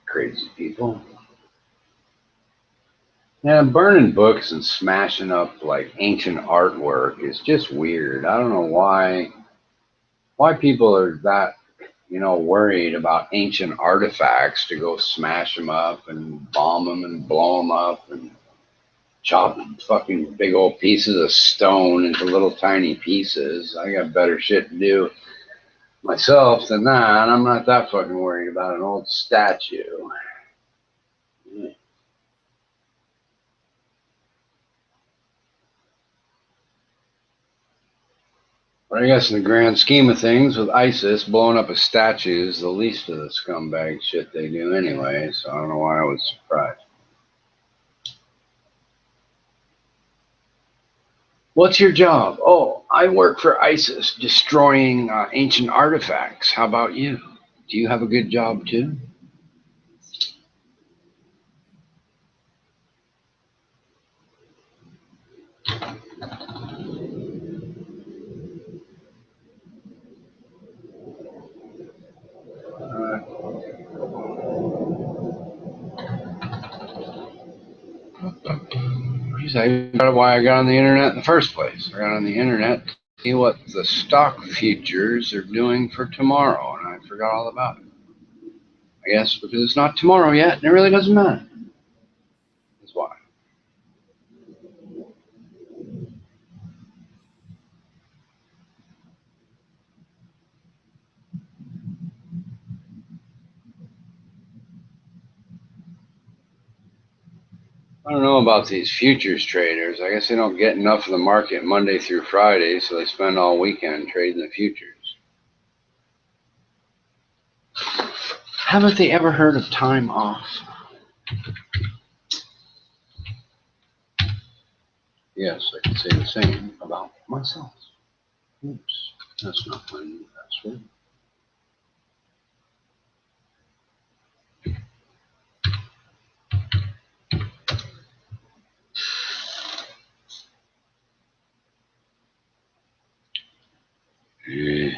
Crazy people. Yeah, burning books and smashing up like ancient artwork is just weird. I don't know why people are that, worried about ancient artifacts to go smash them up and bomb them and blow them up and chop fucking big old pieces of stone into little tiny pieces. I got better shit to do myself than that. I'm not that fucking worried about an old statue. Yeah. But I guess in the grand scheme of things, with ISIS blowing up a statue is the least of the scumbag shit they do anyway, so I don't know why I was surprised. What's your job? Oh, I work for ISIS, destroying ancient artifacts. How about you? Do you have a good job too? Why I got on the internet in the first place. I got on the internet to see what the stock futures are doing for tomorrow, and I forgot all about it. I guess because it's not tomorrow yet, and it really doesn't matter. That's why. I don't know about these futures traders. I guess they don't get enough of the market Monday through Friday, so they spend all weekend trading the futures. Haven't they ever heard of time off? Yes, I can say the same about myself. Oops, that's not my new password. Yes.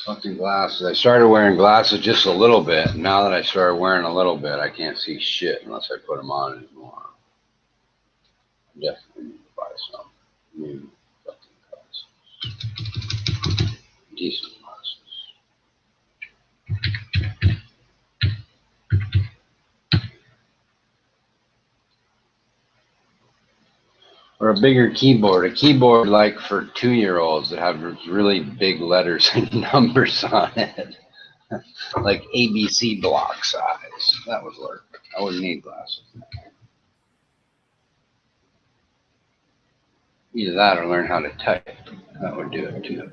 Fucking glasses. I started wearing glasses just a little bit, and now that I started wearing a little bit, I can't see shit unless I put them on anymore. I definitely need to buy some new fucking glasses. Decent glasses. Or a bigger keyboard. A keyboard like for 2-year-olds that have really big letters and numbers on it. Like ABC block size. That would work. I wouldn't need glasses. Either that or learn how to type. That would do it too.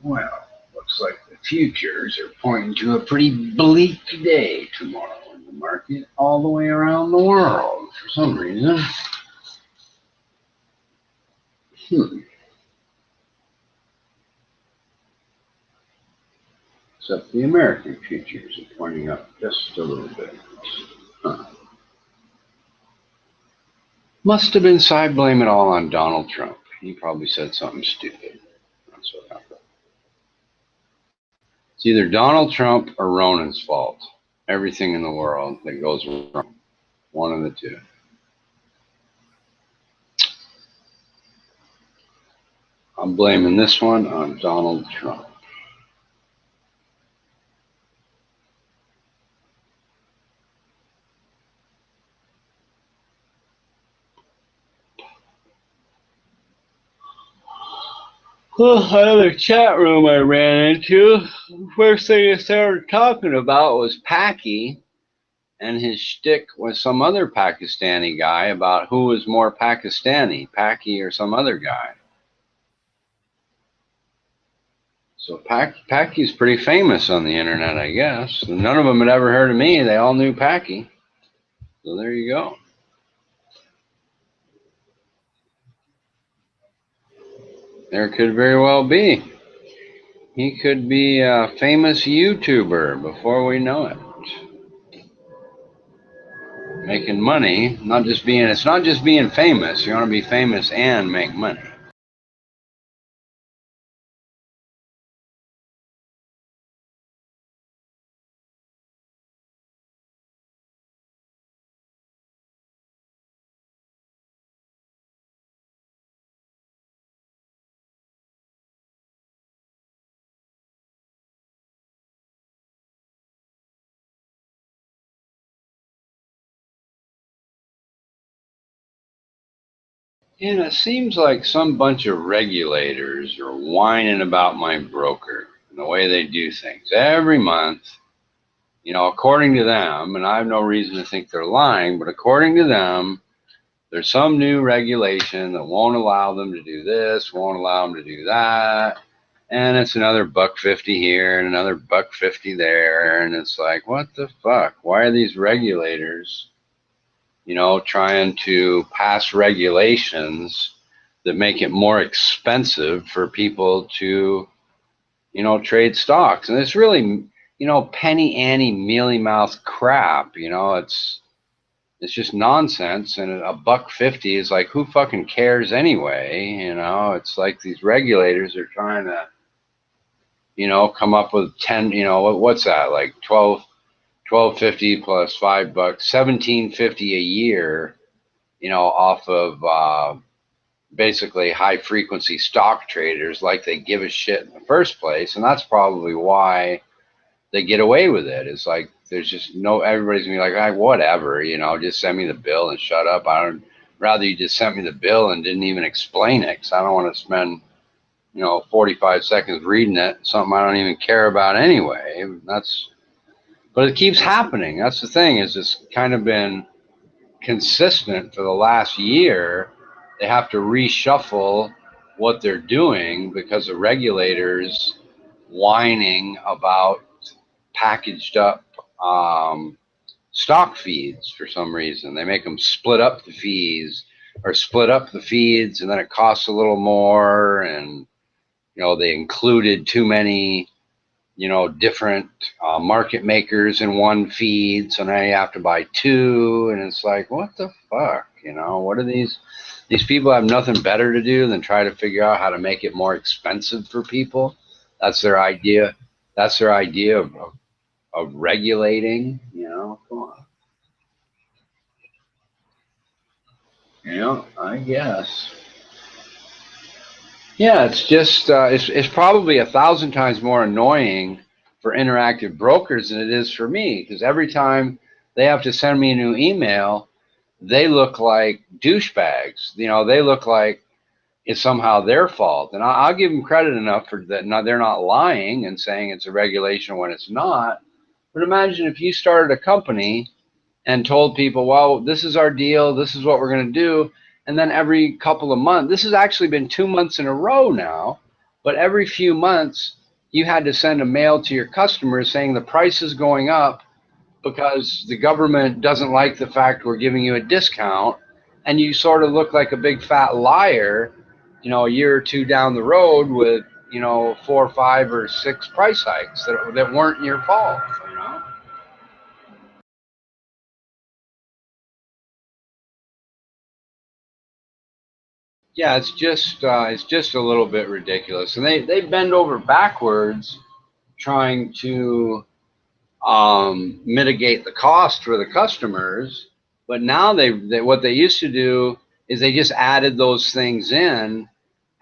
Well, looks like the futures are pointing to a pretty bleak day tomorrow in the market all the way around the world for some reason. Except the American futures are pointing up just a little bit. Huh. Must have been, so I blame it all on Donald Trump. He probably said something stupid. That's what happened. It's either Donald Trump or Ronan's fault. Everything in the world that goes wrong. One of the two. I'm blaming this one on Donald Trump. Another chat room I ran into, first thing they started talking about was Paki and his shtick with some other Pakistani guy about who was more Pakistani, Paki or some other guy. So Paki's pretty famous on the internet, I guess. None of them had ever heard of me. They all knew Paki. So there you go. There could very well be. He could be a famous YouTuber before we know it. Making money, it's not just being famous. You want to be famous and make money. And it seems like some bunch of regulators are whining about my broker and the way they do things every month. You know, according to them, and I have no reason to think they're lying, but according to them, there's some new regulation that won't allow them to do this, won't allow them to do that. And it's another $1.50 here and another $1.50 there. And it's like, what the fuck? Why are these regulators, you know, trying to pass regulations that make it more expensive for people to, you know, trade stocks? And it's really, you know, penny ante mealy mouth crap. You know, it's just nonsense. And $1.50 is like, who fucking cares anyway? You know, it's like these regulators are trying to, you know, come up with 10, you know, what's that, like $12.50 plus $5, $17.50 a year, you know, off of basically high frequency stock traders, like they give a shit in the first place. And that's probably why they get away with it. It's like there's just everybody's gonna be like, whatever, you know, just send me the bill and shut up. Rather you just sent me the bill and didn't even explain it, because I don't want to spend, you know, 45 seconds reading it, something I don't even care about anyway. But it keeps happening. That's the thing, is it's kind of been consistent for the last year. They have to reshuffle what they're doing because the regulators whining about packaged up stock feeds for some reason. They make them split up the fees or split up the feeds, and then it costs a little more. And, you know, they included too many, you know, different market makers in one feed. So now you have to buy two. And it's like, what the fuck? You know, what are these people have nothing better to do than try to figure out how to make it more expensive for people. That's their idea. That's their idea of regulating, you know. Come on. Yeah, I guess. Yeah, it's just it's probably 1,000 times more annoying for interactive brokers than it is for me because every time they have to send me a new email, they look like douchebags. You know, they look like it's somehow their fault, and I'll give them credit enough for that. No, they're not lying and saying it's a regulation when it's not. But imagine if you started a company and told people, well, this is our deal, this is what we're going to do. And then every couple of months, this has actually been 2 months in a row now, but every few months, you had to send a mail to your customers saying the price is going up because the government doesn't like the fact we're giving you a discount. And you sort of look like a big fat liar, you know, a year or two down the road with, you know, 4, 5, or 6 price hikes that weren't your fault, you know? Yeah, it's just a little bit ridiculous, and they bend over backwards trying to mitigate the cost for the customers. But now they what they used to do is they just added those things in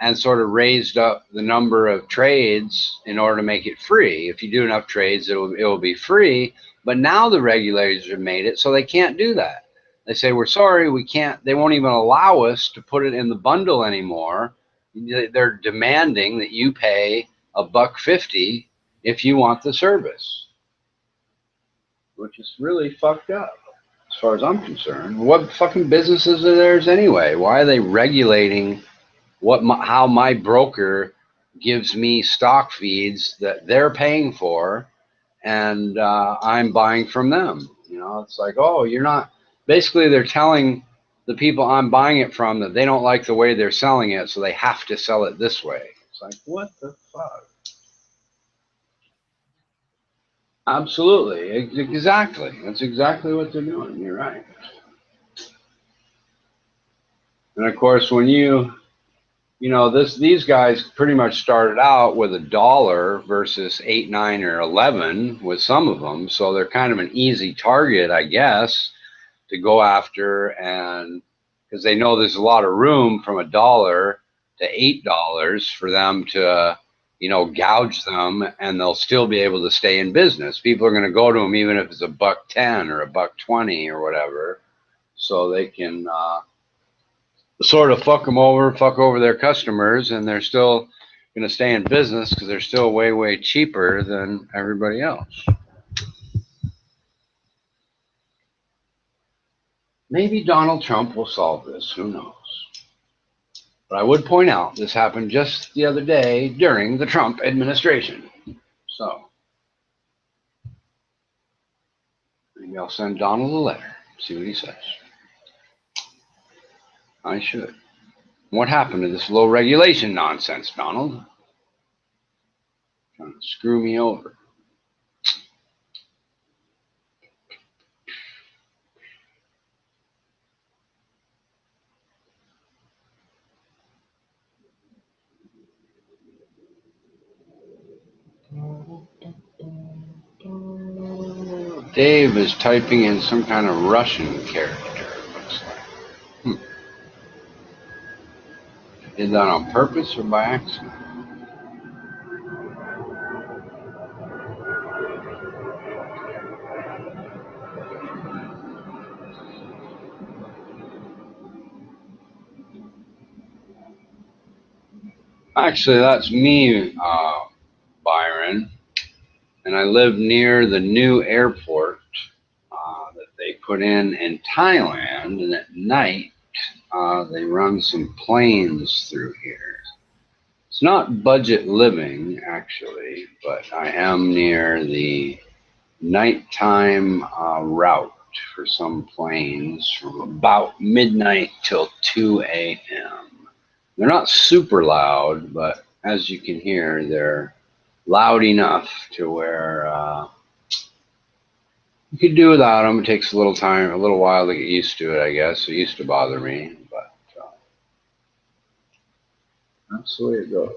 and sort of raised up the number of trades in order to make it free. If you do enough trades, it will be free. But now the regulators have made it so they can't do that. They say, we're sorry, we can't. They won't even allow us to put it in the bundle anymore. They're demanding that you pay $1.50 if you want the service, which is really fucked up as far as I'm concerned. What fucking businesses are theirs anyway? Why are they regulating how my broker gives me stock feeds that they're paying for, and I'm buying from them? You know, it's like, oh, you're not. Basically, they're telling the people I'm buying it from that they don't like the way they're selling it, so they have to sell it this way. It's like, what the fuck? Absolutely, exactly. That's exactly what they're doing. You're right. And of course, when you know, these guys pretty much started out with $1 versus 8, 9, or 11 with some of them, so they're kind of an easy target, I guess, to go after, and because they know there's a lot of room from $1 to $8 for them to, you know, gouge them, and they'll still be able to stay in business. People are going to go to them even if it's $1.10 or $1.20 or whatever, so they can sort of fuck over their customers, and they're still going to stay in business because they're still way, way cheaper than everybody else. Maybe Donald Trump will solve this. Who knows? But I would point out this happened just the other day during the Trump administration. So maybe I'll send Donald a letter, see what he says. I should. What happened to this low regulation nonsense, Donald? Trying to screw me over. Dave is typing in some kind of Russian character, it looks like. Did that on purpose or by accident? Actually, that's me, Byron. And I live near the new airport that they put in Thailand. And at night, they run some planes through here. It's not budget living, actually, but I am near the nighttime route for some planes from about midnight till 2 a.m. They're not super loud, but as you can hear, they're loud enough to where you could do without them. It takes a little time, a little while to get used to it, I guess. It used to bother me, but that's the way it goes.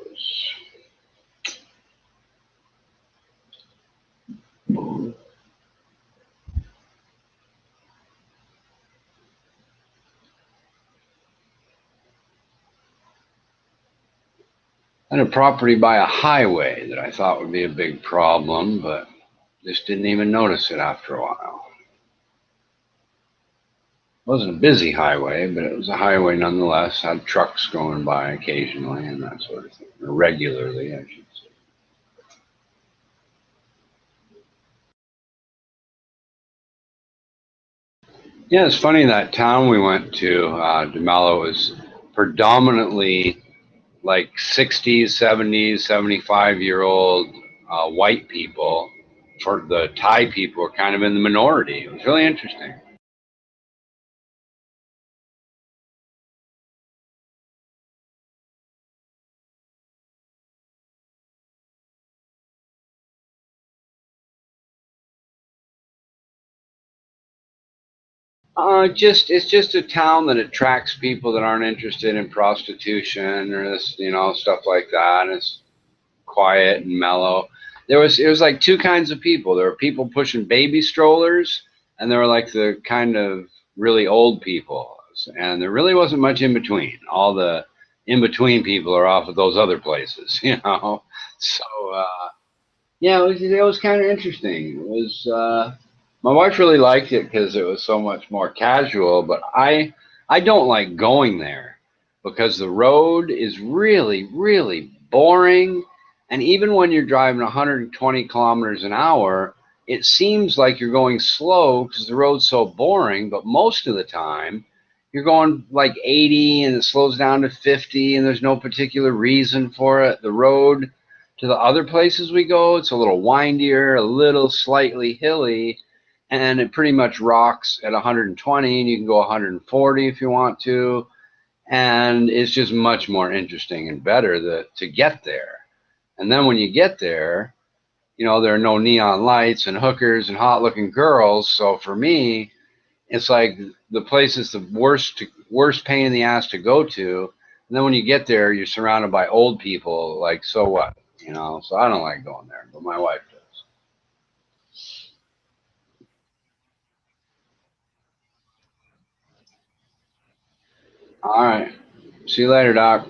And a property by a highway that I thought would be a big problem, but just didn't even notice it after a while. It wasn't a busy highway, but it was a highway nonetheless. Had trucks going by occasionally and that sort of thing, or regularly, I should say. Yeah, it's funny, that town we went to, DeMello, was predominantly like 60s, 70s, 75-year-old white people. For the Thai people were kind of in the minority. It was really interesting. It's just a town that attracts people that aren't interested in prostitution or this, stuff like that. And it's quiet and mellow. It was like two kinds of people. There were people pushing baby strollers, and there were like the kind of really old people, and there really wasn't much in between. All the in between people are off at those other places, So yeah, it was kind of interesting. It was my wife really liked it because it was so much more casual, but I don't like going there because the road is really, really boring. And even when you're driving 120 kilometers an hour, it seems like you're going slow because the road's so boring, but most of the time you're going like 80 and it slows down to 50 and there's no particular reason for it. The road to the other places we go, it's a little windier, a little slightly hilly, and it pretty much rocks at 120, and you can go 140 if you want to, and it's just much more interesting and better to get there. And then when you get there, there are no neon lights and hookers and hot-looking girls, so for me, it's like the place is the worst pain in the ass to go to, and then when you get there, you're surrounded by old people, like, so what? So I don't like going there, but my wife does. All right. See you later, Doc.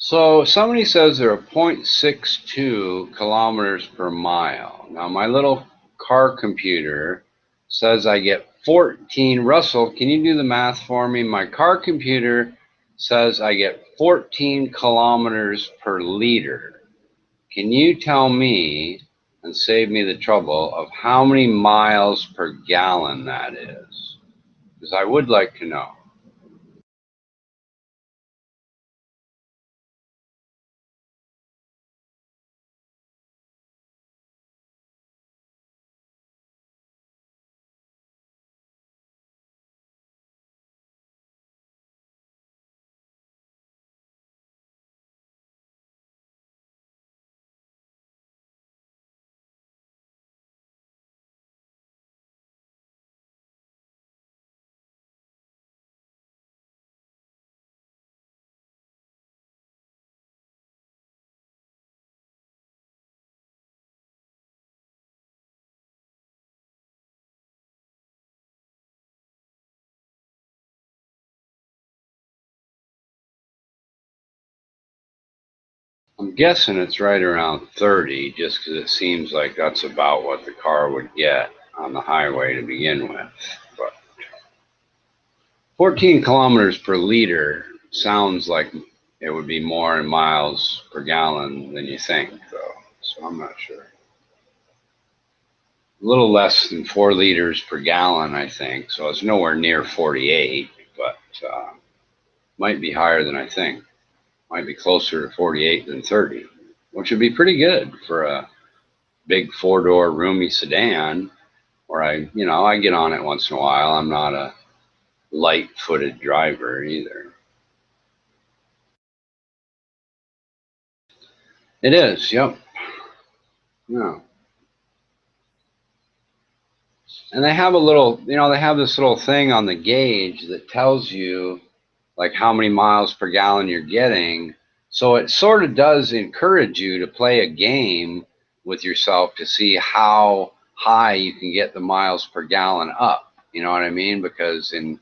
So somebody says they're 0.62 kilometers per mile. Now my little car computer says I get 14. Russell, can you do the math for me? My car computer says I get 14 kilometers per liter. Can you tell me and save me the trouble of how many miles per gallon that is? Because I would like to know. I'm guessing it's right around 30 just because it seems like that's about what the car would get on the highway to begin with. But 14 kilometers per liter sounds like it would be more in miles per gallon than you think, though. So I'm not sure. A little less than 4 liters per gallon, I think. So it's nowhere near 48, but might be higher than I think. Might be closer to 48 than 30, which would be pretty good for a big 4-door roomy sedan where I get on it once in a while. I'm not a light-footed driver either. It is, yep. Yeah. And they have a little, they have this little thing on the gauge that tells you like how many miles per gallon you're getting. So it sort of does encourage you to play a game with yourself to see how high you can get the miles per gallon up. You know what I mean? Because and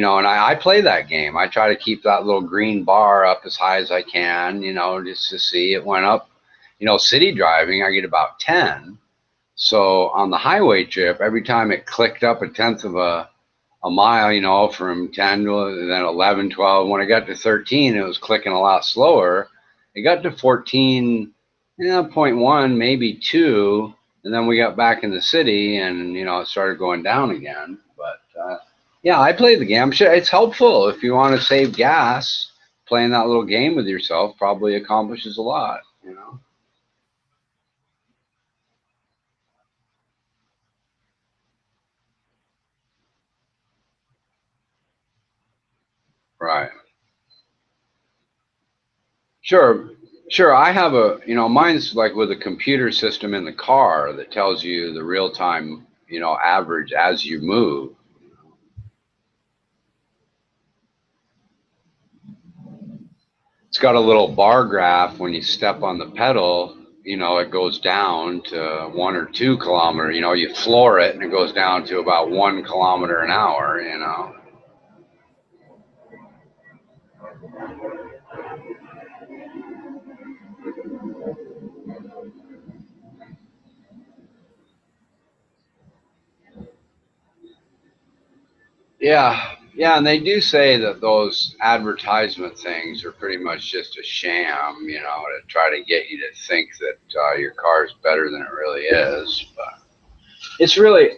I play that game. I try to keep that little green bar up as high as I can, just to see it went up. City driving, I get about 10. So on the highway trip, every time it clicked up a tenth of a mile, from 10 to then 11, 12. When I got to 13, it was clicking a lot slower. It got to 14.1, maybe 2. And then we got back in the city and, it started going down again. But yeah, I play the game. I'm sure it's helpful if you want to save gas. Playing that little game with yourself probably accomplishes a lot, Right. Sure. Sure. I have mine's like with a computer system in the car that tells you the real time, average as you move. It's got a little bar graph when you step on the pedal, it goes down to 1 or 2 kilometer, you floor it and it goes down to about 1 kilometer an hour. Yeah, yeah, and they do say that those advertisement things are pretty much just a sham, to try to get you to think that your car is better than it really is. But it's really,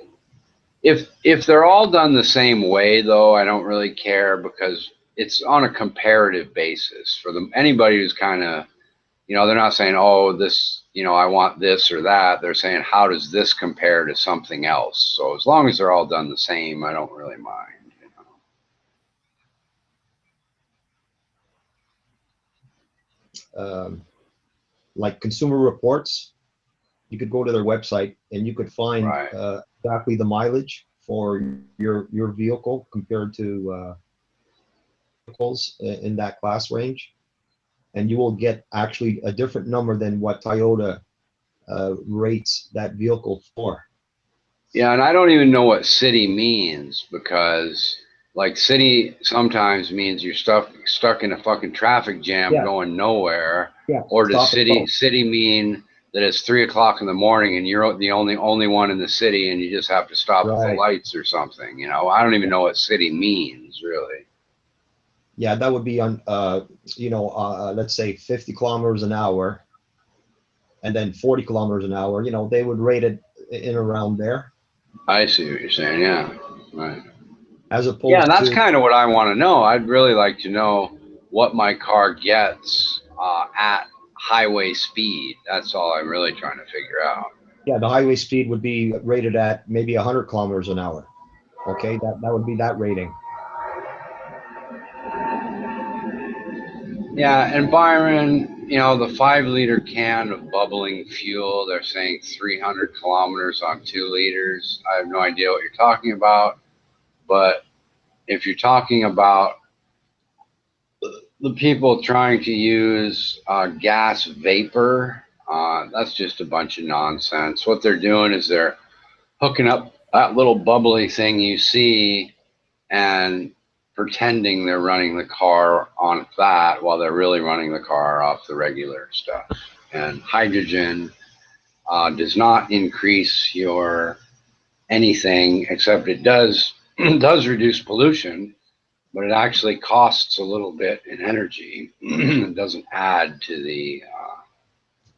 if they're all done the same way, though, I don't really care because it's on a comparative basis for them. Anybody who's kind of, they're not saying, oh, this, I want this or that. They're saying, how does this compare to something else? So as long as they're all done the same, I don't really mind. Like Consumer Reports, you could go to their website and you could find exactly the mileage for your vehicle compared to vehicles in that class range, and you will get actually a different number than what Toyota rates that vehicle for. Yeah, and I don't even know what city means because like city sometimes means you're stuck in a fucking traffic jam going nowhere. Yeah. Or does city mean that it's 3 o'clock in the morning and you're the only one in the city and you just have to stop at the lights or something? I don't even know what city means really. Yeah, that would be on, you know, let's say 50 kilometers an hour, and then 40 kilometers an hour. You know, they would rate it in around there. I see what you're saying. Yeah, right. As opposed yeah, that's to, kind of what I want to know. I'd really like to know what my car gets at highway speed. That's all I'm really trying to figure out. yeah, the highway speed would be rated at maybe 100 kilometers an hour. Okay, that would be that rating. Yeah, and Byron, you know, the 5-liter can of bubbling fuel, they're saying 300 kilometers on 2 liters. I have no idea what you're talking about, but if you're talking about the people trying to use gas vapor, that's just a bunch of nonsense. What they're doing is they're hooking up that little bubbly thing you see and pretending they're running the car on that while they're really running the car off the regular stuff. And hydrogen does not increase your anything, except it does reduce pollution, but it actually costs a little bit in energy. It doesn't add to the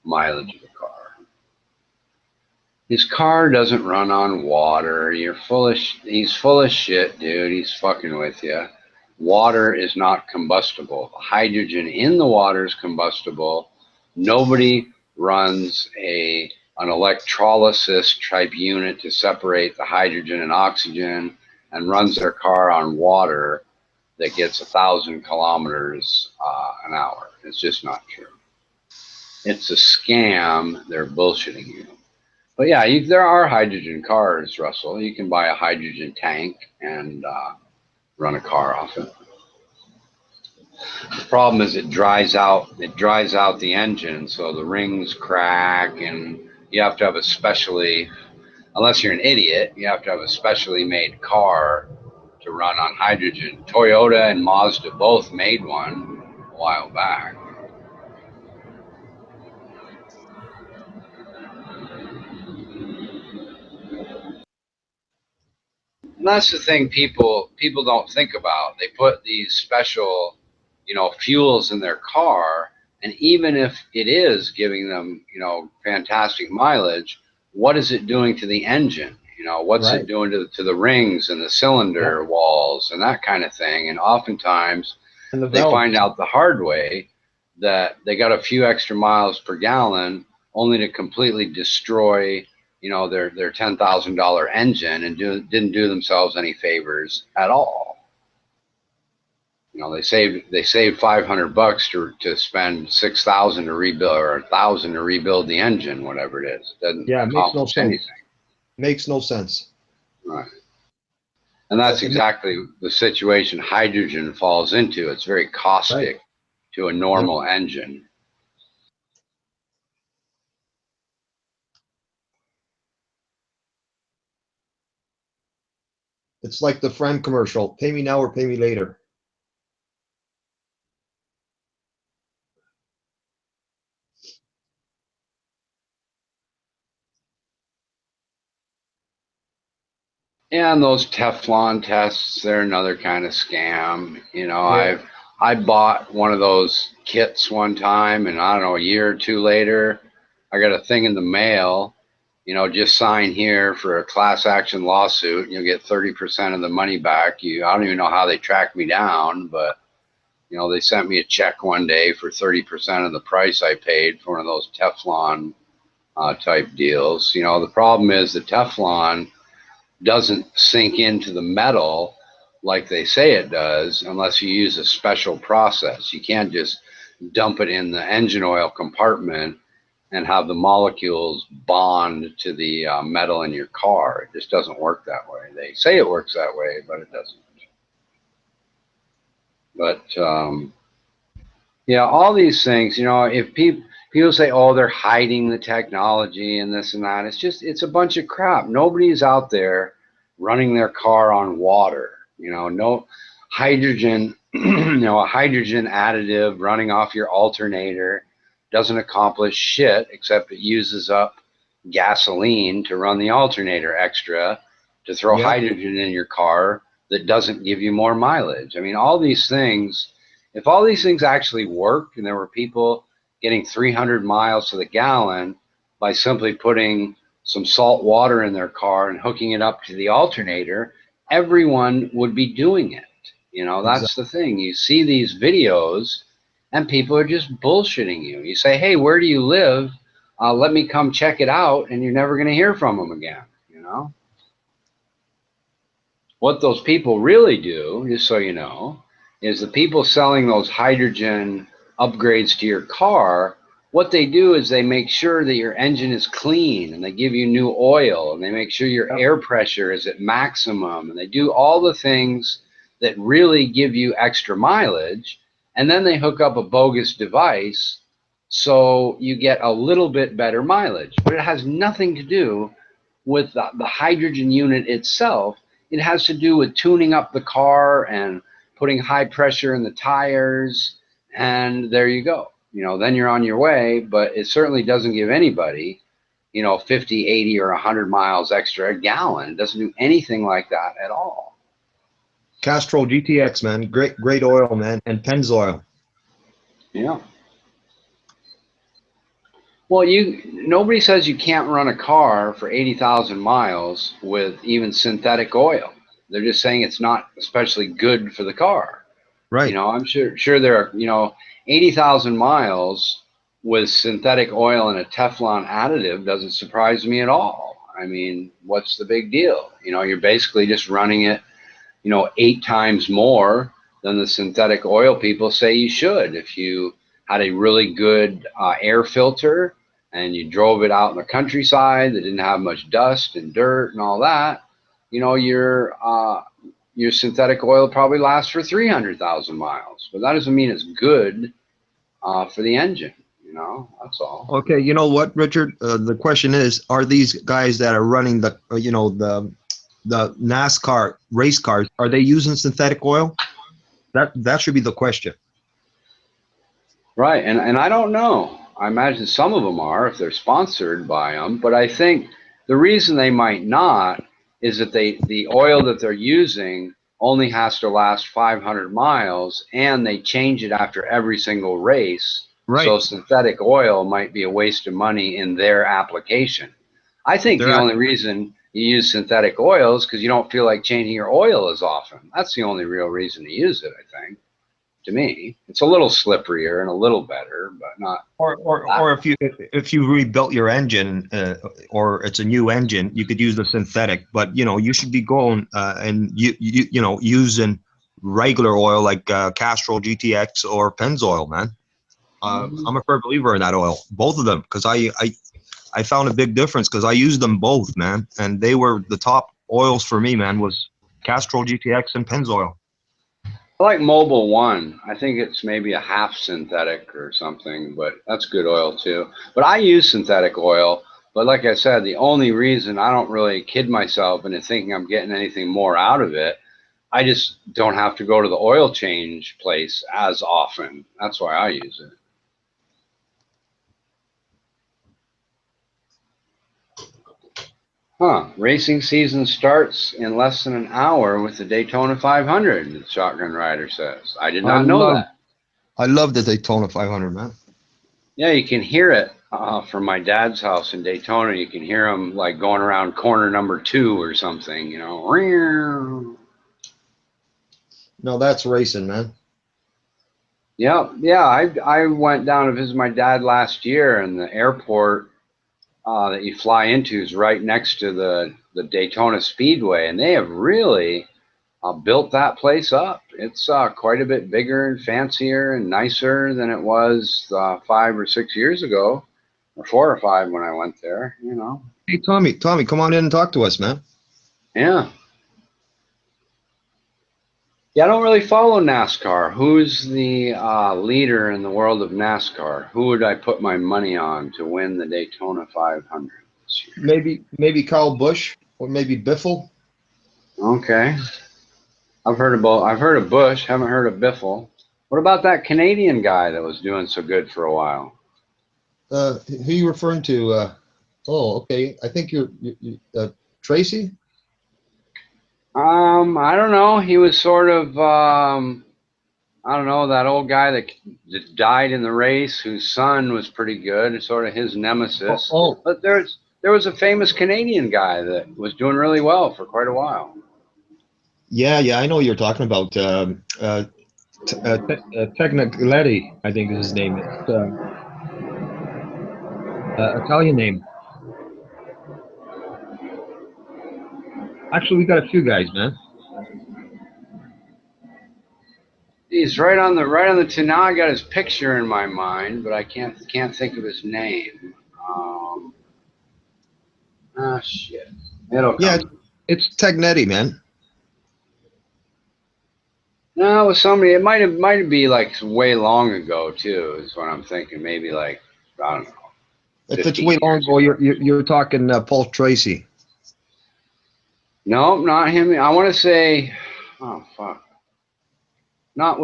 mileage of the car. His car doesn't run on water. He's full of shit, dude. He's fucking with you. Water is not combustible. The hydrogen in the water is combustible. Nobody runs an electrolysis type unit to separate the hydrogen and oxygen and runs their car on water that gets 1,000 kilometers an hour. It's just not true. It's a scam. They're bullshitting you. But yeah, there are hydrogen cars, Russell. You can buy a hydrogen tank and run a car off it. The problem is it dries out the engine, so the rings crack, and you have to have unless you're an idiot, you have to have a specially made car to run on hydrogen. Toyota and Mazda both made one a while back. And that's the thing people don't think about. They put these special, fuels in their car, and even if it is giving them, fantastic mileage, what is it doing to the engine? What's it doing to the rings and the cylinder walls and that kind of thing? And oftentimes they find out the hard way that they got a few extra miles per gallon only to completely destroy their $10,000 engine and didn't do themselves any favors at all. They saved $500 to spend $6,000 to rebuild, or $1,000 to rebuild the engine, whatever it is. It doesn't accomplish anything. Makes no sense. Right. And that's exactly the situation hydrogen falls into. It's very caustic to a normal engine. It's like the friend commercial, pay me now or pay me later. And those Teflon tests, they're another kind of scam. I bought one of those kits one time, and I don't know, a year or two later, I got a thing in the mail, just sign here for a class action lawsuit, and you'll get 30% of the money back. I don't even know how they tracked me down, but they sent me a check one day for 30% of the price I paid for one of those Teflon type deals. The problem is the Teflon doesn't sink into the metal like they say it does unless you use a special process. You can't just dump it in the engine oil compartment and have the molecules bond to the metal in your car. It just doesn't work that way. They say it works that way, but it doesn't. But all these things, if people say, oh, they're hiding the technology and this and that, it's a bunch of crap. Nobody's out there running their car on water. No hydrogen, a hydrogen additive running off your alternator doesn't accomplish shit except it uses up gasoline to run the alternator extra to throw hydrogen in your car that doesn't give you more mileage. I mean, all these things If all these things actually work and there were people getting 300 miles to the gallon by simply putting some salt water in their car and hooking it up to the alternator, everyone would be doing it. You know, that's the thing. You see these videos and people are just bullshitting you. You say, hey, where do you live? Let me come check it out, and you're never going to hear from them again, you know? What those people really do, just so you know, is the people selling those hydrogen upgrades to your car, what they do is they make sure that your engine is clean, and they give you new oil, and they make sure your air pressure is at maximum, and they do all the things that really give you extra mileage, and then they hook up a bogus device so you get a little bit better mileage. But it has nothing to do with the hydrogen unit itself. It has to do with tuning up the car and putting high pressure in the tires, and there you go. You know, then you're on your way, but it certainly doesn't give anybody, you know, 50, 80, or 100 miles extra a gallon. It doesn't do anything like that at all. Castrol GTX, man, great oil, man, and Pennzoil. Yeah. Well, nobody says you can't run a car for 80,000 miles with even synthetic oil. They're just saying it's not especially good for the car. Right. You know, I'm sure there are, you know, 80,000 miles with synthetic oil and a Teflon additive doesn't surprise me at all. I mean, what's the big deal? You know, you're basically just running it, you know, 8 times more than the synthetic oil people say you should. If you had a really good air filter and you drove it out in the countryside that didn't have much dust and dirt and all that, you know, your synthetic oil probably lasts for 300,000 miles. But that doesn't mean it's good for the engine. You know, that's all. Okay, you know what, Richard? The question is, are these guys that are running the, you know, the NASCAR race cars, are they using synthetic oil? That should be the question. Right, and I don't know. I imagine some of them are if they're sponsored by them, but I think the reason they might not is that the oil that they're using only has to last 500 miles, and they change it after every single race. Right. So synthetic oil might be a waste of money in their application. I think the only reason you use synthetic oil is because you don't feel like changing your oil as often. That's the only real reason to use it, I think. To me, it's a little slipperier and a little better, but not. Or if you rebuilt your engine, or it's a new engine, you could use the synthetic. But you know, you should be going and you know, using regular oil like Castrol GTX or Pennzoil, man. I'm a firm believer in that oil, both of them, because I found a big difference because I used them both, man, and they were the top oils for me, man. Was Castrol GTX and Pennzoil. I like Mobile One. I think it's maybe a half synthetic or something, but that's good oil too. But I use synthetic oil. But like I said, the only reason I don't really kid myself into thinking I'm getting anything more out of it, I just don't have to go to the oil change place as often. That's why I use it. Huh. Racing season starts in less than an hour with the Daytona 500, the Shotgun Rider says. I did not know that. I love the Daytona 500, man. Yeah, you can hear it from my dad's house in Daytona. You can hear them like going around corner number 2 or something, you know. No, that's racing, man. Yeah. I went down to visit my dad last year, and the airport that you fly into is right next to the Daytona Speedway, and they have really built that place up. It's quite a bit bigger and fancier and nicer than it was 5 or 6 years ago, or 4 or 5 when I went there, you know. Hey, Tommy, come on in and talk to us, man. Yeah. Yeah, I don't really follow NASCAR. Who's the leader in the world of NASCAR? Who would I put my money on to win the Daytona 500 this year? Maybe Kyle Busch, or maybe Biffle. Okay. I've heard of Busch, haven't heard of Biffle. What about that Canadian guy that was doing so good for a while? Who are you referring to? Oh, okay. I think you're Tracy? I don't know. He was sort of I don't know, that old guy that died in the race, whose son was pretty good, sort of his nemesis. But there was a famous Canadian guy that was doing really well for quite a while. Yeah, I know what you're talking about. Technicoletti, I think is his name. It's Italian name. Actually, we got a few guys, man. He's right on the tip. Now I got his picture in my mind, but I can't think of his name. Shit. It'll come. Yeah, it's Tegnetti, man. No, it was somebody. It might be like way long ago too. Is what I'm thinking. Maybe like, I don't know. If it's way long ago, you're talking Paul Tracy. No, not him. I want to say, oh fuck. Not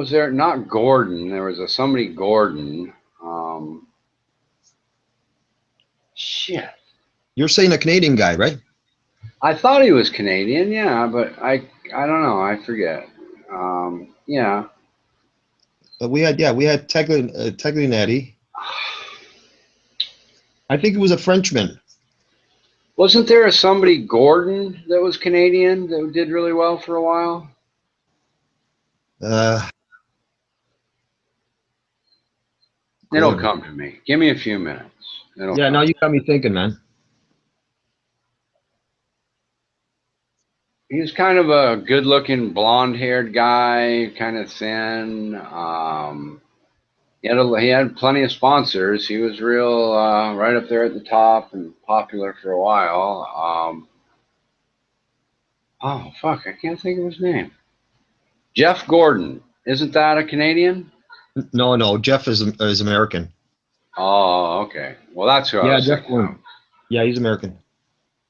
Gordon. There was somebody Gordon. Shit. You're saying a Canadian guy, right? I thought he was Canadian, yeah, but I don't know. I forget. Yeah. But we had Tegnetti. I think it was a Frenchman. Wasn't there somebody Gordon that was Canadian that did really well for a while? It'll come to me. Give me a few minutes. Now you got me thinking, man. He was kind of a good-looking, blonde-haired guy, kind of thin. He had plenty of sponsors. He was real right up there at the top and popular for a while. Oh fuck! I can't think of his name. Jeff Gordon. Isn't that a Canadian? No. Jeff is American. Oh, okay. Well, that's who I was thinking of. Yeah, he's American.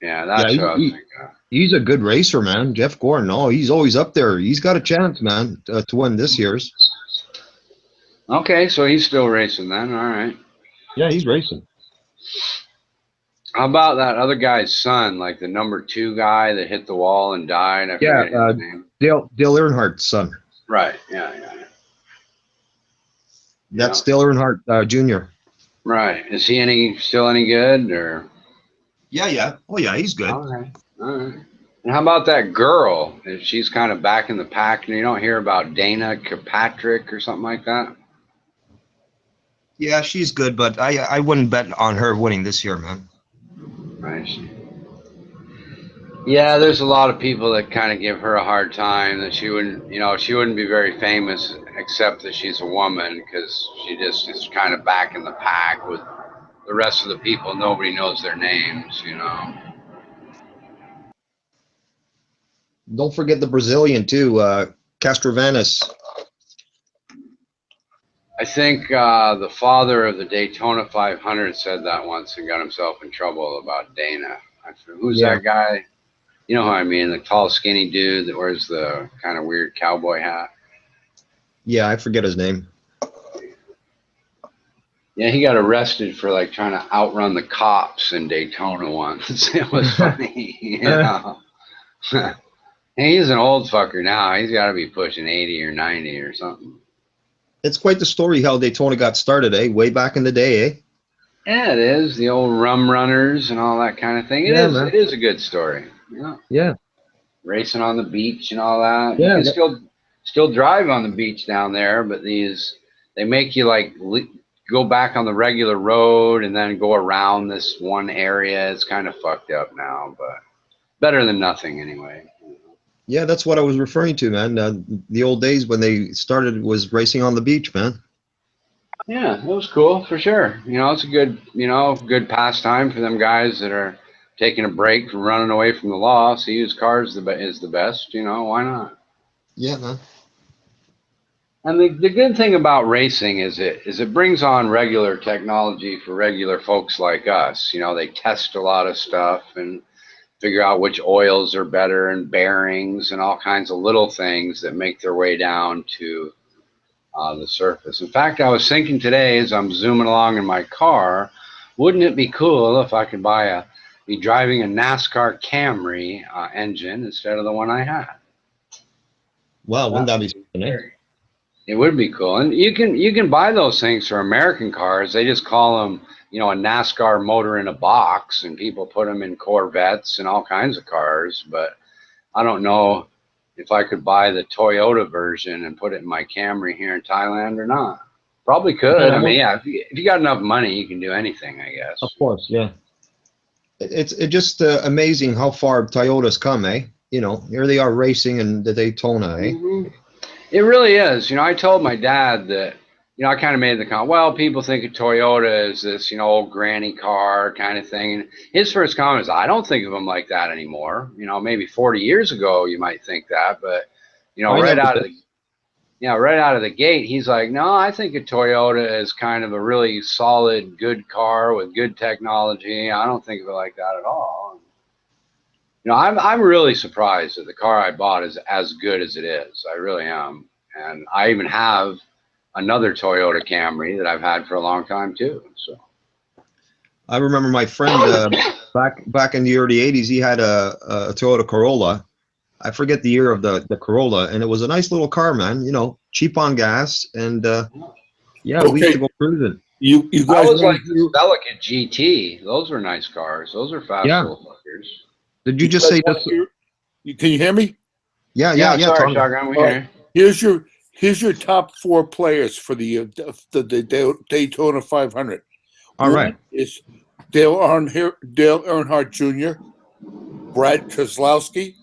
Yeah, that's who I was thinking of. He's a good racer, man. Jeff Gordon. No, he's always up there. He's got a chance, man, to win this year's. Okay, so he's still racing then. All right. Yeah, he's racing. How about that other guy's son, like the number 2 guy that hit the wall and died? I forget his name. Dale Earnhardt's son. Right. Yeah. That's Dale Earnhardt Jr. Right. Is he still any good or? Yeah. Oh yeah, he's good. All right. And how about that girl? She's kind of back in the pack, and you don't hear about Dana Kirkpatrick or something like that. Yeah, she's good, but I wouldn't bet on her winning this year, man. Right. Yeah, there's a lot of people that kind of give her a hard time that she wouldn't be very famous except that she's a woman, because she just is kind of back in the pack with the rest of the people. Nobody knows their names, Don't forget the Brazilian too, Castrovanes. I think the father of the Daytona 500 said that once and got himself in trouble about Dana. Who's that guy? You know who I mean, the tall, skinny dude that wears the kind of weird cowboy hat. Yeah, I forget his name. Yeah, he got arrested for like trying to outrun the cops in Daytona once. It was funny, He's an old fucker now. He's got to be pushing 80 or 90 or something. It's quite the story how Daytona got started, way back in the day, Yeah, it is. The old rum runners and all that kind of thing. It is a good story. Yeah. Racing on the beach and all that. Yeah. You can still drive on the beach down there, but they make you like go back on the regular road and then go around this one area. It's kind of fucked up now, but better than nothing anyway. Yeah, that's what I was referring to, man. The old days when they started was racing on the beach, man. Yeah, it was cool for sure. It's a good pastime for them guys that are taking a break from running away from the law. So used cars is the best. Why not? Yeah, man. And the good thing about racing is it brings on regular technology for regular folks like us. They test a lot of stuff and figure out which oils are better and bearings and all kinds of little things that make their way down to the surface. In fact, I was thinking today as I'm zooming along in my car, wouldn't it be cool if I could be driving a NASCAR Camry engine instead of the one I had? Wow, wouldn't that be something? It would be cool, and you can buy those things for American cars. They just call them, a NASCAR motor in a box, and people put them in Corvettes and all kinds of cars. But I don't know if I could buy the Toyota version and put it in my Camry here in Thailand or not. Probably could. I mean, yeah, if you got enough money, you can do anything, I guess. Of course, yeah. It's just amazing how far Toyota's come, eh? Here they are racing in the Daytona, eh? Mm-hmm. It really is. I told my dad that, I kind of made the comment, well, people think of Toyota as this, old granny car kind of thing. And his first comment is, I don't think of them like that anymore. Maybe 40 years ago, you might think that, but, right out of the gate, he's like, no, I think of Toyota as kind of a really solid, good car with good technology. I don't think of it like that at all. I'm really surprised that the car I bought is as good as it is. I really am. And I even have another Toyota Camry that I've had for a long time too. So I remember my friend back in the early 80s, he had a Toyota Corolla. I forget the year of the Corolla, and it was a nice little car, man, cheap on gas, and yeah, we used to go cruising. You guys, I was like the Celica GT. Those were nice cars. Those are fast little fuckers. Did you just say this? Can you hear me? Yeah. Sorry, Shotgun. We hear you. Here's your top 4 players for the Daytona 500. All right. Is Dale Earnhardt Jr., Brad Keselowski,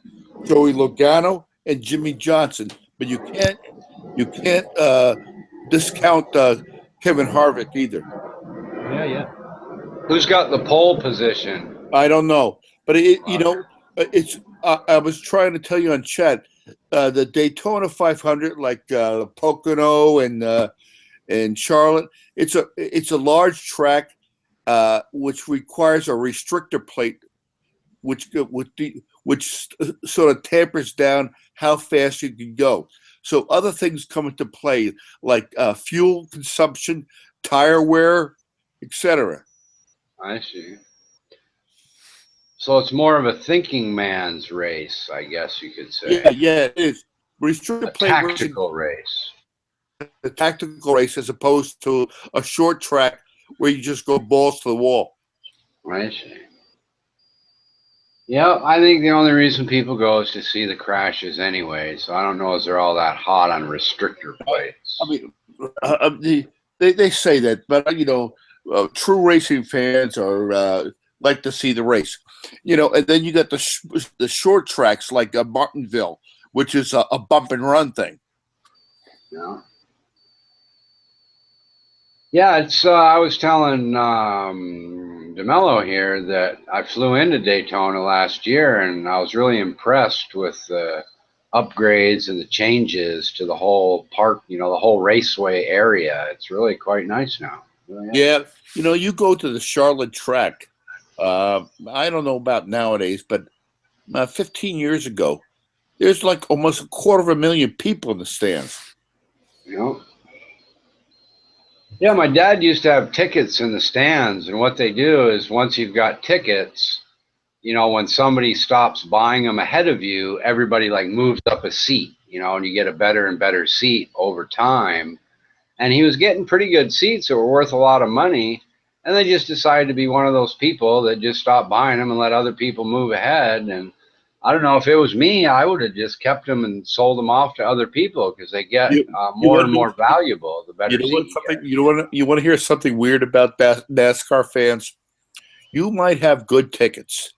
Joey Logano, and Jimmy Johnson. But you can't discount Kevin Harvick either. Yeah. Who's got the pole position? I don't know, but it's. I was trying to tell you on chat, the Daytona 500, like Pocono and Charlotte. It's a large track, which requires a restrictor plate, which sort of tampers down how fast you can go. So other things come into play, like fuel consumption, tire wear, etc. I see. So it's more of a thinking man's race, I guess you could say. Yeah, it is. Restrictor plate tactical race. A tactical race as opposed to a short track where you just go balls to the wall. I see. Yeah, I think the only reason people go is to see the crashes anyway. So I don't know if they're all that hot on restrictor plates. I mean, they say that, but true racing fans are like to see the race. And then you got the short tracks like Martinsville, which is a bump and run thing. Yeah. Yeah, it's. I was telling DeMello here that I flew into Daytona last year, and I was really impressed with the upgrades and the changes to the whole park. The whole raceway area. It's really quite nice now. Yeah, you go to the Charlotte track. I don't know about nowadays, but 15 years ago, there's like almost 250,000 people in the stands. Yeah, my dad used to have tickets in the stands, and what they do is once you've got tickets, when somebody stops buying them ahead of you, everybody like moves up a seat, and you get a better and better seat over time. And he was getting pretty good seats that were worth a lot of money. And they just decided to be one of those people that just stopped buying them and let other people move ahead. And I don't know, if it was me, I would have just kept them and sold them off to other people because they get more and more valuable the better. You want to hear something weird about NASCAR fans? You might have good tickets,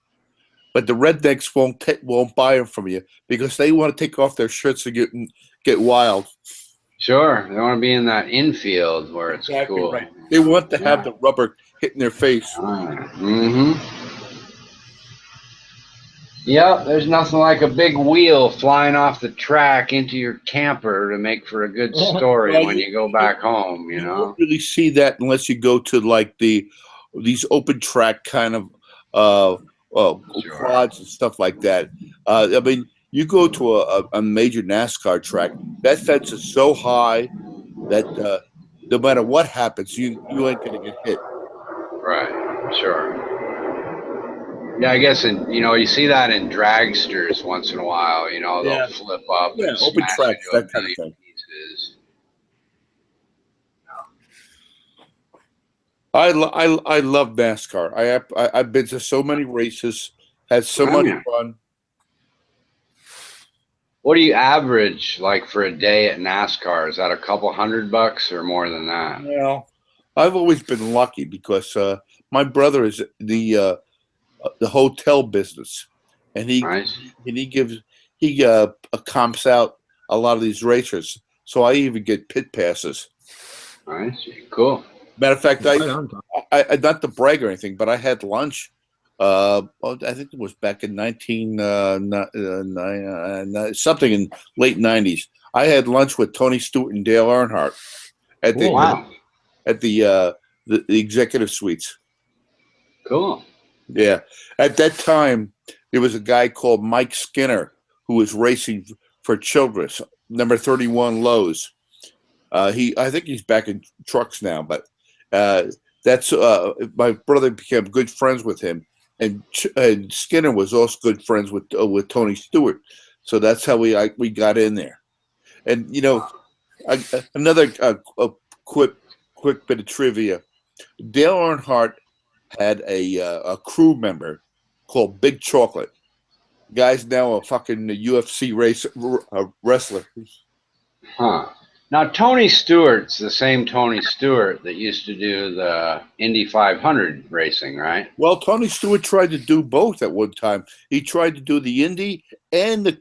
but the rednecks won't buy them from you because they want to take off their shirts and get wild. Sure, they want to be in that infield where it's cool. Right. They want to have the rubber hitting their face. Mm-hmm. Yeah, there's nothing like a big wheel flying off the track into your camper to make for a good story when you go back home. You don't really see that unless you go to like these open track kind of quads and stuff like that. I mean, you go to a major NASCAR track, that fence is so high that no matter what happens, you ain't gonna get hit. Right. Sure. Yeah, I guess you see that in dragsters once in a while. They'll flip up. Yeah, open tracks, that kind of thing. Pieces. I love NASCAR. I've been to so many races, had so much fun. What do you average like for a day at NASCAR? Is that a couple $100 or more than that? Well, I've always been lucky because my brother is the hotel business, and he comps out a lot of these racers. So I even get pit passes. Nice, cool. Matter of fact, I not to brag or anything, but I had lunch. I think it was back in something in late '90s. I had lunch with Tony Stewart and Dale Earnhardt at the executive suites. Cool. Yeah. At that time, there was a guy called Mike Skinner who was racing for Childress, number 31 Lowe's. I think he's back in trucks now, but that's my brother became good friends with him, and Skinner was also good friends with Tony Stewart. So that's how we got in there. And another quick bit of trivia: Dale Earnhardt had a crew member called Big Chocolate. Guy's now a fucking UFC wrestler. Huh. Now, Tony Stewart's the same Tony Stewart that used to do the Indy 500 racing, right? Well, Tony Stewart tried to do both at one time. He tried to do the Indy and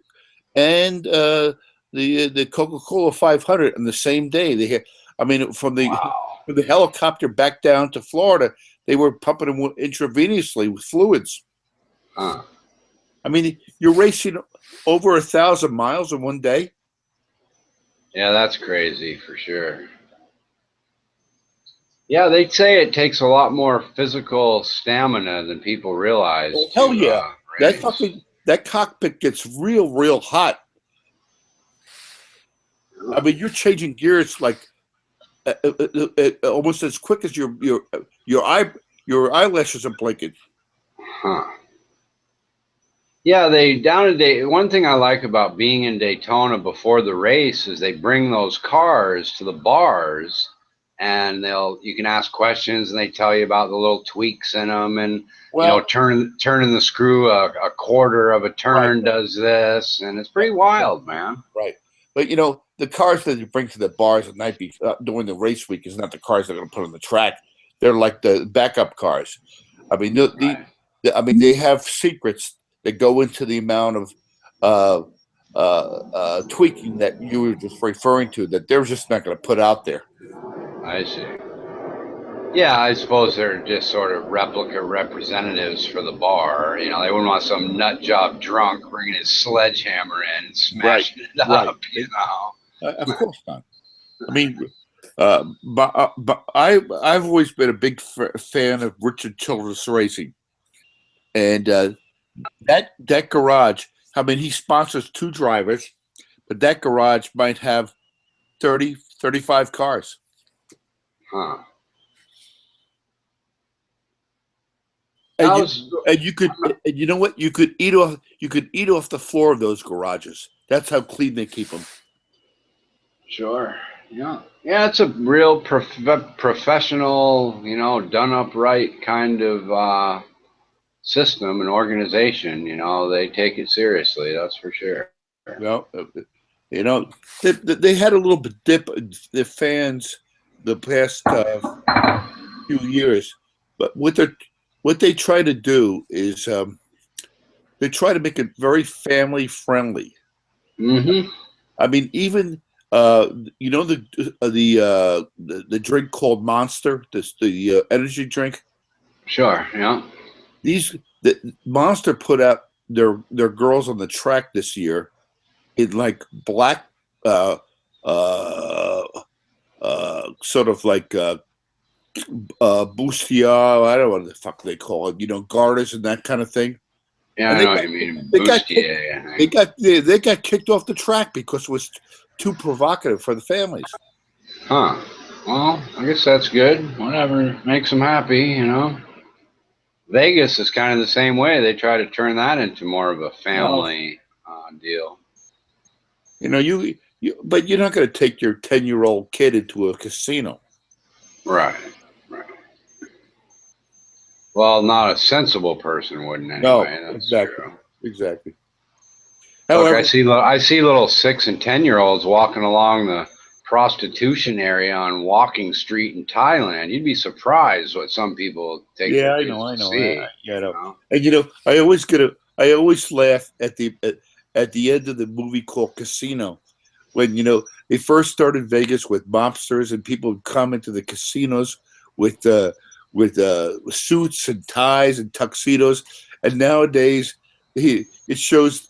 the Coca-Cola 500 on the same day. From the helicopter back down to Florida, they were pumping him intravenously with fluids. Huh. I mean, you're racing over 1,000 miles in one day. Yeah, that's crazy for sure. Yeah, they say it takes a lot more physical stamina than people realize. Well, hell yeah. That cockpit gets real hot. I mean, you're changing gears like almost as quick as your eyelashes are blinking. Huh. Yeah, one thing I like about being in Daytona before the race is they bring those cars to the bars, and you can ask questions, and they tell you about the little tweaks in them, and turning the screw a quarter of a turn does this, and it's pretty wild, man. Right, but the cars that you bring to the bars at night during the race week is not the cars they're going to put on the track. They're like the backup cars. I mean, they have secrets that go into the amount of tweaking that you were just referring to that they're just not going to put out there. I see. Yeah, I suppose they're just sort of replica representatives for the bar. They wouldn't want some nut job drunk bringing his sledgehammer in and smashing it up. Of course not. I mean, but I've always been a big fan of Richard Childress Racing, and that garage. I mean, he sponsors 2 drivers, but that garage might have 30, 35 cars. Huh. And you could eat off the floor of those garages. That's how clean they keep them. Sure. Yeah. Yeah, it's a real professional, done up right kind of system and organization. They take it seriously. That's for sure. Well, they had a little bit dip in their fans the past few years, but what they try to do is they try to make it very family friendly. Mm-hmm. I mean, even the drink called Monster, the energy drink. Sure. Yeah. The Monster put out their girls on the track this year in like black, sort of like bustier. I don't know what the fuck they call it. Garters and that kind of thing. Yeah, I know what you mean. They got kicked off the track because it was too provocative for the families. Huh. Well, I guess that's good. Whatever makes them happy, Vegas is kind of the same way. They try to turn that into more of a family deal. But you're not going to take your 10-year-old kid into a casino. Right. Well, not a sensible person wouldn't anyway. No, That's exactly, true. exactly. Look, However, I see little 6 and 10-year-olds walking along the prostitution area on Walking Street in Thailand. You'd be surprised what some people take yeah, their I kids know, to see. yeah, I know. You know? And I always laugh at the end of the movie called Casino, when they first started Vegas with mobsters and people would come into the casinos with suits and ties and tuxedos, and nowadays it shows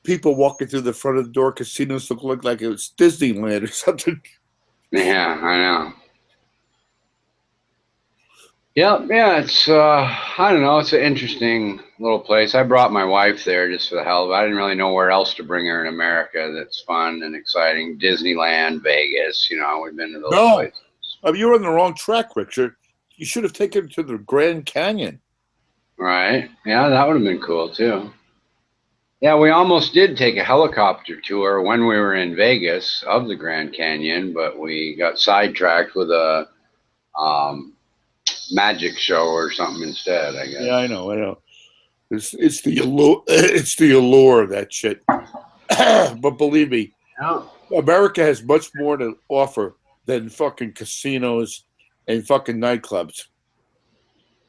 people walking through the front of the door. Casinos look like it was Disneyland or something. Yeah, I know. Yeah, it's I don't know, it's an interesting little place. I brought my wife there just for the hell of it. I didn't really know where else to bring her in America that's fun and exciting. Disneyland, Vegas, we've been to those places. You're on the wrong track, Richard. You should have taken her to the Grand Canyon. Right. Yeah, that would have been cool too. Yeah, we almost did take a helicopter tour when we were in Vegas of the Grand Canyon, but we got sidetracked with a magic show or something instead, I guess. Yeah, I know. It's the allure of that shit. But believe me, America has much more to offer than fucking casinos and fucking nightclubs.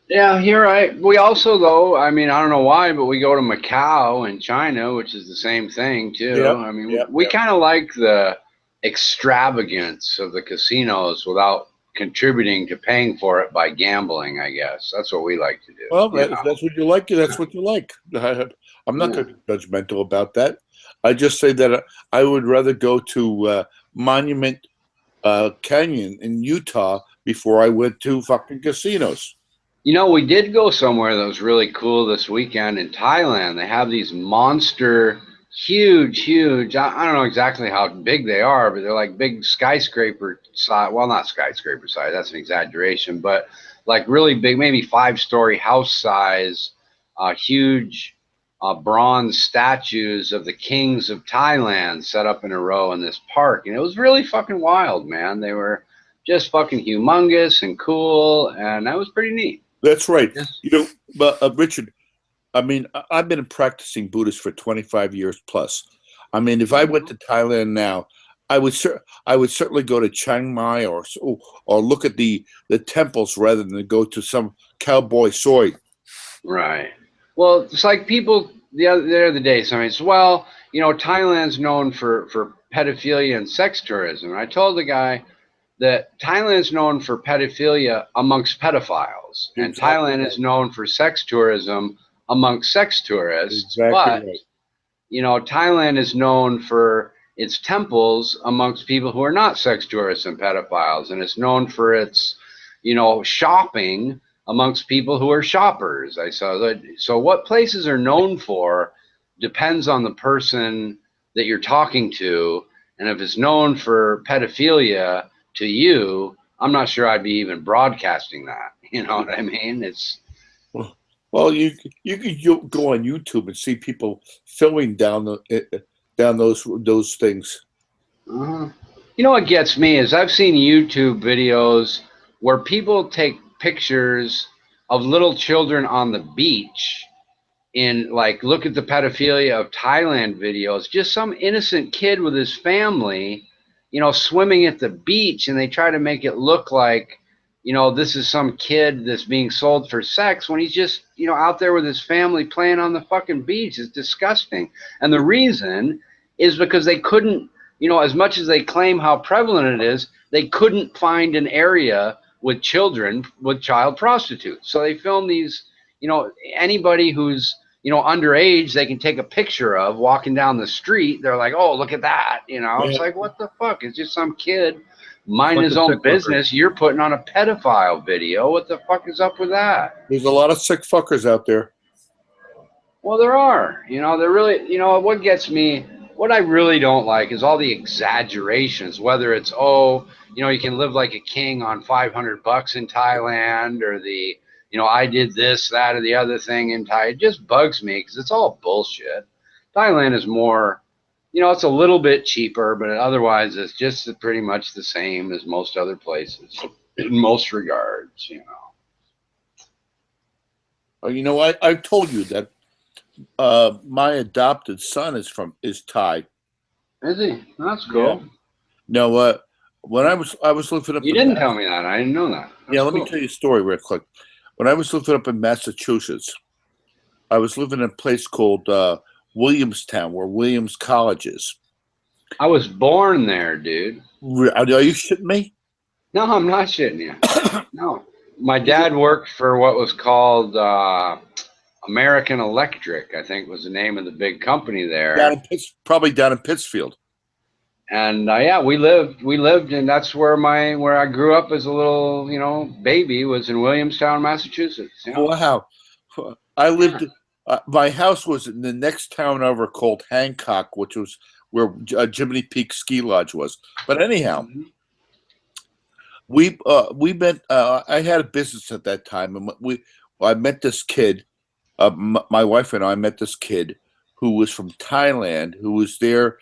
Yeah, you're right. We also, though, I mean, I don't know why, but we go to Macau and China, which is the same thing too. Yep, we kind of like the extravagance of the casinos without contributing to paying for it by gambling, I guess. That's what we like to do. Well, if that's what you like, that's what you like. I'm not going to be judgmental about that. I just say that I would rather go to Monument Canyon in Utah before I went to fucking casinos. We did go somewhere that was really cool this weekend in Thailand. They have these monster, huge, I don't know exactly how big they are, but they're like big skyscraper size. Well, not skyscraper size, that's an exaggeration, but like really big, maybe 5-story house size, huge bronze statues of the kings of Thailand set up in a row in this park. And it was really fucking wild, man. They were just fucking humongous and cool, and that was pretty neat. That's right. But Richard, I mean, I've been practicing Buddhist for 25 years plus. I mean, if I went to Thailand now, I would certainly go to Chiang Mai or look at the temples rather than go to some cowboy soy. Right. Well, it's like people the other day, somebody says, well, Thailand's known for pedophilia and sex tourism. And I told the guy that Thailand's known for pedophilia amongst pedophiles, and Thailand is known for sex tourism amongst sex tourists. But Thailand is known for its temples amongst people who are not sex tourists and pedophiles, and it's known for its, shopping amongst people who are shoppers. I saw that. So what places are known for depends on the person that you're talking to, and if it's known for pedophilia to you, I'm not sure I'd be even broadcasting that. You know what I mean? It's well, you could go on YouTube and see people filming down those things. What gets me is I've seen YouTube videos where people take pictures of little children on the beach in, like, look at the pedophilia of Thailand videos, just some innocent kid with his family, swimming at the beach, and they try to make it look like, this is some kid that's being sold for sex when he's just, out there with his family playing on the fucking beach. It's disgusting. And the reason is because they couldn't, as much as they claim how prevalent it is, they couldn't find an area with children, with child prostitutes. So they film these, anybody who's, underage, they can take a picture of walking down the street. They're like, oh, look at that. It's like, what the fuck? It's just some kid minding his own business. You're putting on a pedophile video. What the fuck is up with that? There's a lot of sick fuckers out there. Well, there are. They're really, what gets me, what I really don't like is all the exaggerations, whether it's, you can live like a king on $500 in Thailand, or the, I did this, that, or the other thing in Thai. It just bugs me because it's all bullshit. Thailand is more, it's a little bit cheaper, but otherwise it's just pretty much the same as most other places in most regards, You know, I told you that my adopted son is Thai. Is he? That's cool. Yeah. No, when I was living up. You didn't tell me that. I didn't know that. That's let me tell you a story real quick. When I was living up in Massachusetts, I was living in a place called Williamstown, where Williams College is. I was born there, dude. Are you shitting me? No, I'm not shitting you. No. My dad worked for what was called American Electric, I think was the name of the big company there. Probably down in Pittsfield. And yeah, we lived, and that's where I grew up as a little, baby, was in Williamstown, Massachusetts. Yeah. Wow. I lived, my house was in the next town over called Hancock, which was where Jiminy Peak Ski Lodge was. But anyhow, we met, I had a business at that time, and I met this kid, my wife and I met this kid who was from Thailand, who was there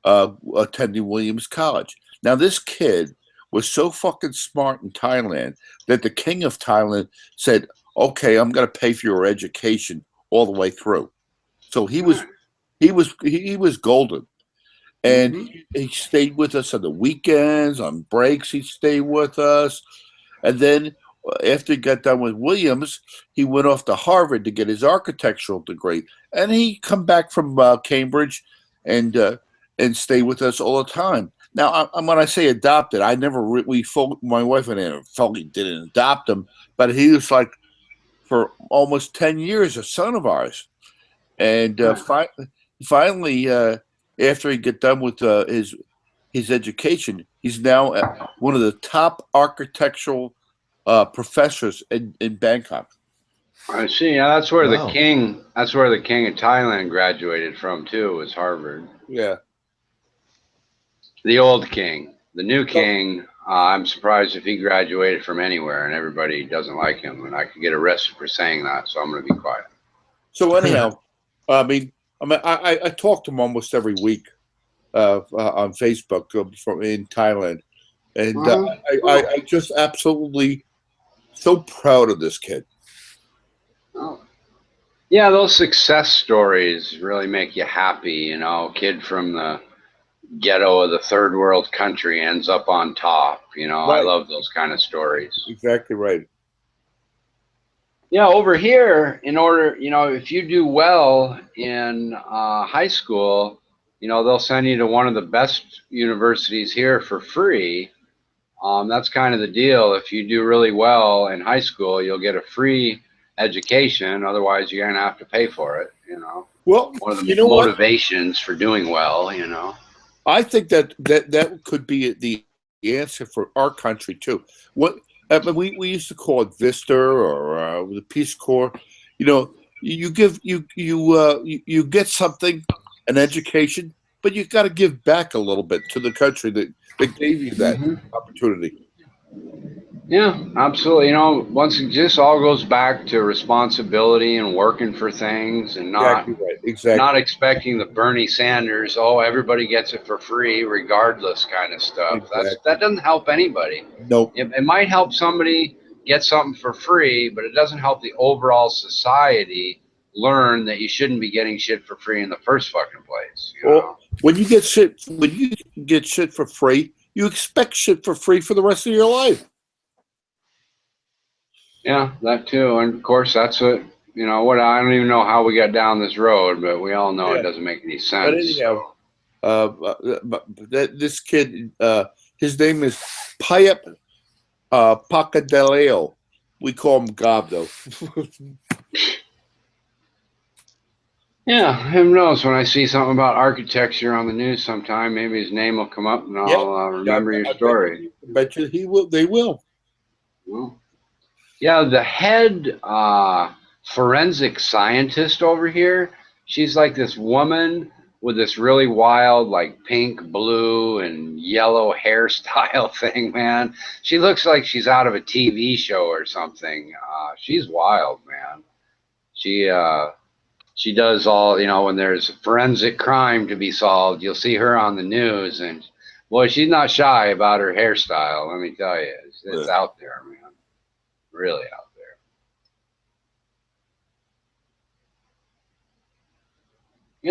attending Williams College. Now, this kid was so fucking smart in Thailand that the king of Thailand said, okay, I'm going to pay for your education all the way through. So he was golden. And he stayed with us on the weekends, on breaks, he'd stay with us. And then after he got done with Williams, he went off to Harvard to get his architectural degree. And he come back from Cambridge and stay with us all the time. Now, when I say adopted, I never my wife and I fully didn't adopt him, but he was like for almost 10 years a son of ours. And finally, after he got done with his education, he's now one of the top architectural professors in Bangkok. I see. Yeah, that's where the king of Thailand graduated from too, was Harvard. Yeah. The old king. The new king, I'm surprised if he graduated from anywhere, and everybody doesn't like him, and I could get arrested for saying that, so I'm going to be quiet. So anyhow, I talk to him almost every week on Facebook from in Thailand, and I just absolutely so proud of this kid. Oh. Yeah, those success stories really make you happy. Kid from the ghetto of the third world country ends up on top. Right. I love those kind of stories. Exactly right. Yeah, over here, if you do well in high school, they'll send you to one of the best universities here for free. That's kind of the deal. If you do really well in high school, you'll get a free education. Otherwise, you're going to have to pay for it. Well, one of the motivations for doing well. I think that could be the answer for our country too. We used to call it Vista or the Peace Corps. You get something, an education, but you got to give back a little bit to the country that gave you that opportunity. Yeah, absolutely. Once it just all goes back to responsibility and working for things, and not expecting the Bernie Sanders, everybody gets it for free regardless kind of stuff. Exactly. That doesn't help anybody. Nope. It might help somebody get something for free, but it doesn't help the overall society learn that you shouldn't be getting shit for free in the first fucking place. Well, when you get shit for free, you expect shit for free for the rest of your life. Yeah, that too. And of course, that's what, I don't even know how we got down this road, but we all know it doesn't make any sense. But anyhow, this kid, his name is Payap Pacadillo. We call him Gob, though. Yeah, who knows? When I see something about architecture on the news sometime, maybe his name will come up and I'll remember your story. Bet you he will. They will. Well, yeah, the head forensic scientist over here, she's like this woman with this really wild, like pink, blue, and yellow hairstyle thing, man. She looks like she's out of a TV show or something. She's wild, man. She does all, when there's a forensic crime to be solved, you'll see her on the news, and boy, she's not shy about her hairstyle. Let me tell you, it's out there, man. Really out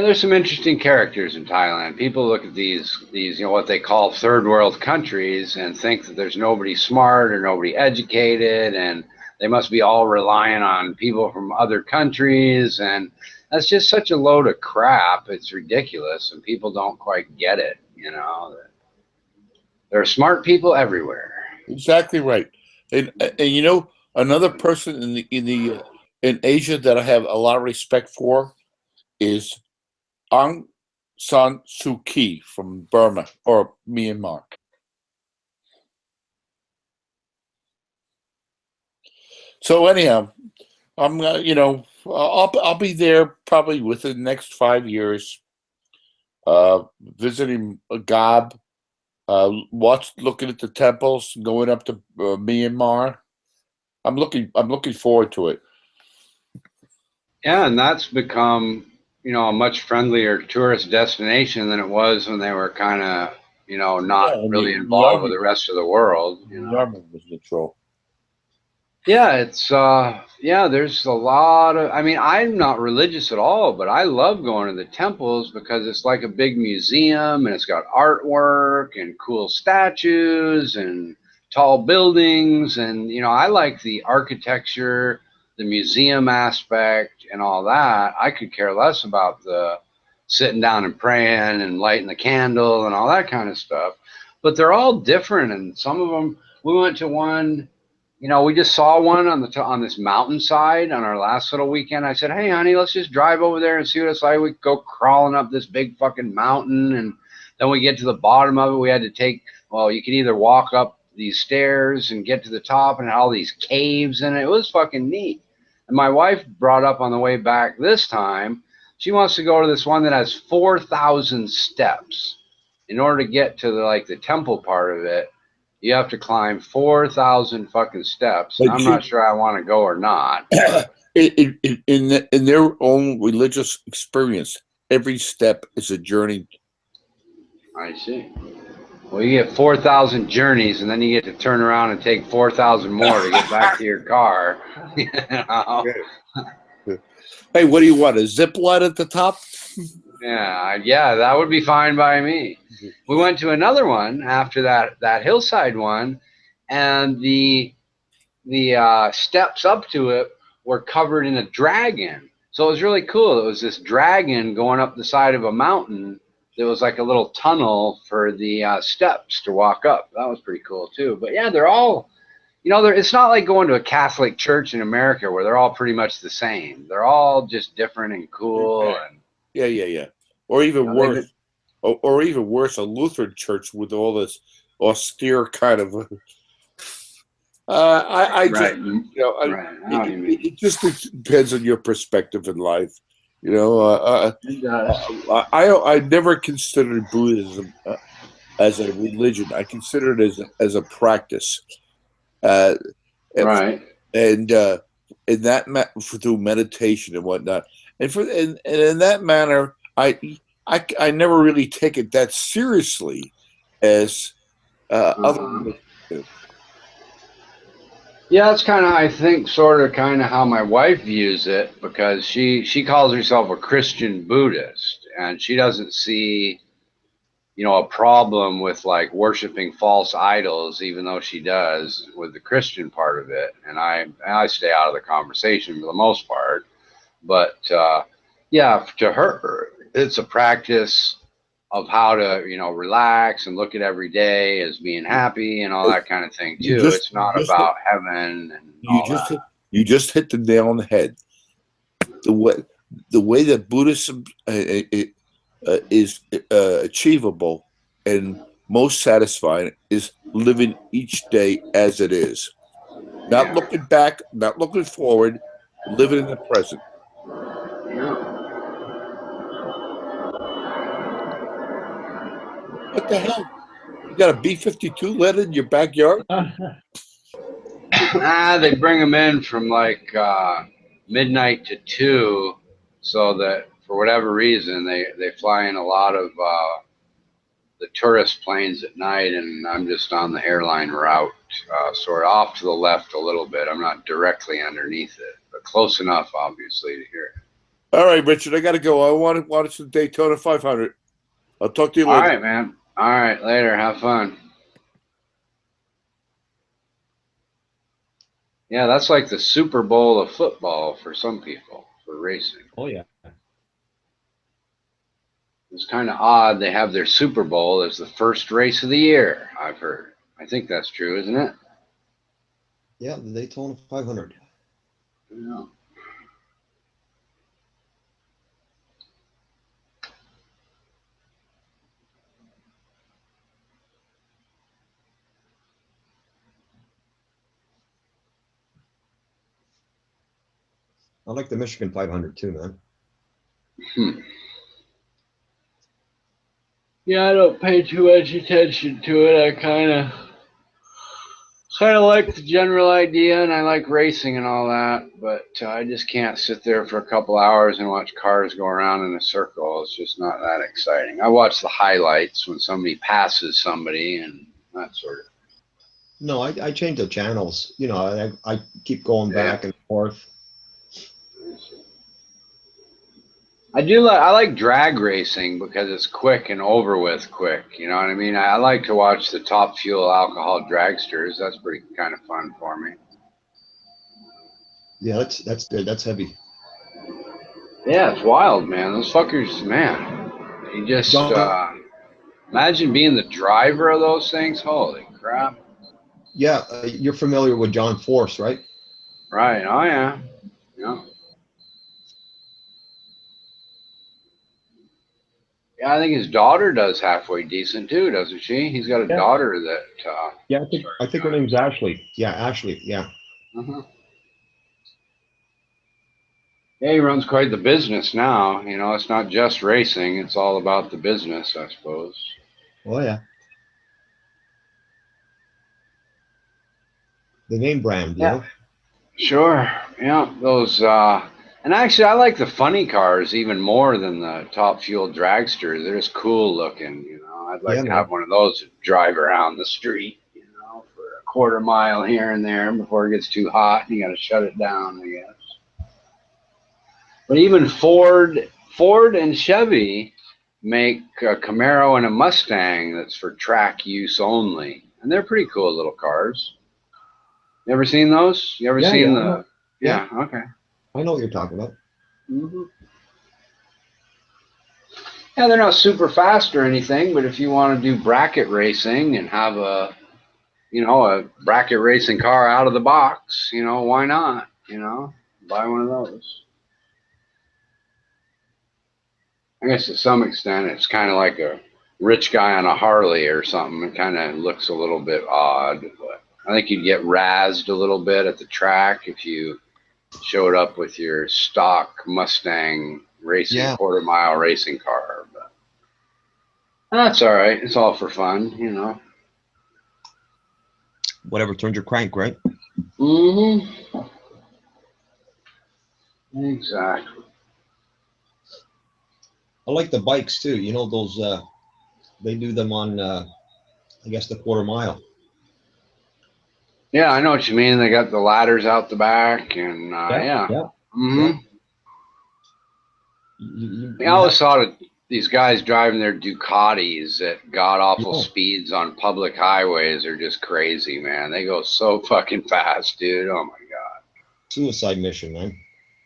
there's some interesting characters in Thailand. People look at these, what they call third world countries and think that there's nobody smart or nobody educated, and they must be all relying on people from other countries. And that's just such a load of crap. It's ridiculous, and people don't quite get it. There are smart people everywhere. Exactly right. And another person in Asia that I have a lot of respect for is Aung San Suu Kyi from Burma or Myanmar. So anyhow, I'll be there probably within the next 5 years, visiting Gob, looking at the temples, going up to Myanmar. I'm looking forward to it. Yeah, and that's become, a much friendlier tourist destination than it was when they were kind of, not really involved with the rest of the world. The army was neutral. Yeah, it's there's a lot of, I'm not religious at all, but I love going to the temples because it's like a big museum and it's got artwork and cool statues and tall buildings, and I like the architecture, the museum aspect and all that. I could care less about the sitting down and praying and lighting the candle and all that kind of stuff. But they're all different, and some of them, we went to one. We just saw one on this mountainside on our last little weekend. I said, "Hey, honey, let's just drive over there and see what it's like." We go crawling up this big fucking mountain, and then we get to the bottom of it. We had to you could either walk up these stairs and get to the top, and all these caves in it. It was fucking neat. And my wife brought up on the way back this time, she wants to go to this one that has 4,000 steps. In order to get to the temple part of it, you have to climb 4,000 fucking steps. I'm not sure I want to go or not. In their own religious experience, every step is a journey. I see. Well, you get 4,000 journeys, and then you get to turn around and take 4,000 more to get back to your car. Hey, what do you want? A zip line at the top? Yeah, that would be fine by me. We went to another one after that hillside one, and the steps up to it were covered in a dragon. So it was really cool. It was this dragon going up the side of a mountain. There was like a little tunnel for the steps to walk up. That was pretty cool too. But yeah, they're all, it's not like going to a Catholic church in America where they're all pretty much the same. They're all just different and cool. And yeah. Or even worse, even worse, a Lutheran church with all this austere kind of. It just depends on your perspective in life. I never considered Buddhism as a religion. I consider it as a practice. Right. And in that through meditation and whatnot, and in that manner, I never really take it that seriously as other religions do. Yeah, that's kind of, I think, sort of kind of how my wife views it, because she calls herself a Christian Buddhist, and she doesn't see, a problem with worshiping false idols, even though she does with the Christian part of it. And I stay out of the conversation for the most part. But yeah, to her, it's a practice of how to, relax and look at every day as being happy and all that kind of thing too. It's not about heaven and you just hit the nail on the head. The way that Buddhism is achievable and most satisfying is living each day as it is, not looking back, not looking forward, living in the present. What the hell? You got a B-52 lead in your backyard? They bring them in from midnight to 2, so that for whatever reason they fly in a lot of the tourist planes at night, and I'm just on the airline route, sort of off to the left a little bit. I'm not directly underneath it, but close enough, obviously, to hear it. All right, Richard, I got to go. I want to watch the Daytona 500. I'll talk to you later. All right, man. All right, later. Have fun. Yeah, that's like the Super Bowl of football for some people, for racing. Oh, yeah. It's kind of odd they have their Super Bowl as the first race of the year, I've heard. I think that's true, isn't it? Yeah, the Daytona 500. Yeah. I like the Michigan 500 too, man. Yeah, I don't pay too much attention to it. I kind of like the general idea, and I like racing and all that, but I just can't sit there for a couple hours and watch cars go around in a circle. It's just not that exciting. I watch the highlights when somebody passes somebody and that sort of. No, I change the channels. You know, I keep going back and forth. I like drag racing because it's quick and over with quick. You know what I mean? I like to watch the Top Fuel alcohol dragsters. That's pretty kind of fun for me. Yeah, that's good. That's heavy. Yeah, it's wild, man. Those fuckers, man. You just imagine being the driver of those things. Holy crap. Yeah, you're familiar with John Force, right? Right. Oh, yeah. Yeah. Yeah, I think his daughter does halfway decent too, doesn't she? He's got a daughter that. Yeah, I think her name's Ashley. Yeah, Ashley. Yeah. Yeah, he runs quite the business now. You know, it's not just racing; it's all about the business, I suppose. Oh yeah. The name brand, you know. Sure. Yeah, those. And actually, I like the funny cars even more than the Top Fuel dragsters. They're just cool looking. You know, I'd like to have one of those to drive around the street. You know, for a quarter mile here and there before it gets too hot. And you got to shut it down, I guess. But even Ford and Chevy make a Camaro and a Mustang that's for track use only, and they're pretty cool little cars. You ever seen those? You ever seen the? Yeah. Okay. I know what you're talking about. Mm-hmm. Yeah, they're not super fast or anything, but if you want to do bracket racing and have a bracket racing car out of the box, why not? Buy one of those. I guess to some extent, it's kind of like a rich guy on a Harley or something. It kind of looks a little bit odd, but I think you'd get razzed a little bit at the track if you showed up with your stock Mustang racing quarter mile racing car. But that's all right. It's all for fun, Whatever turns your crank, right? Mm-hmm. Exactly. I like the bikes too. You know, those they do them on I guess the quarter mile. Yeah, I know what you mean. They got the ladders out the back and yeah. Mm-hmm. I always thought of these guys driving their Ducatis at god awful speeds on public highways are just crazy, man. They go so fucking fast, dude. Oh my god. Suicide mission, man.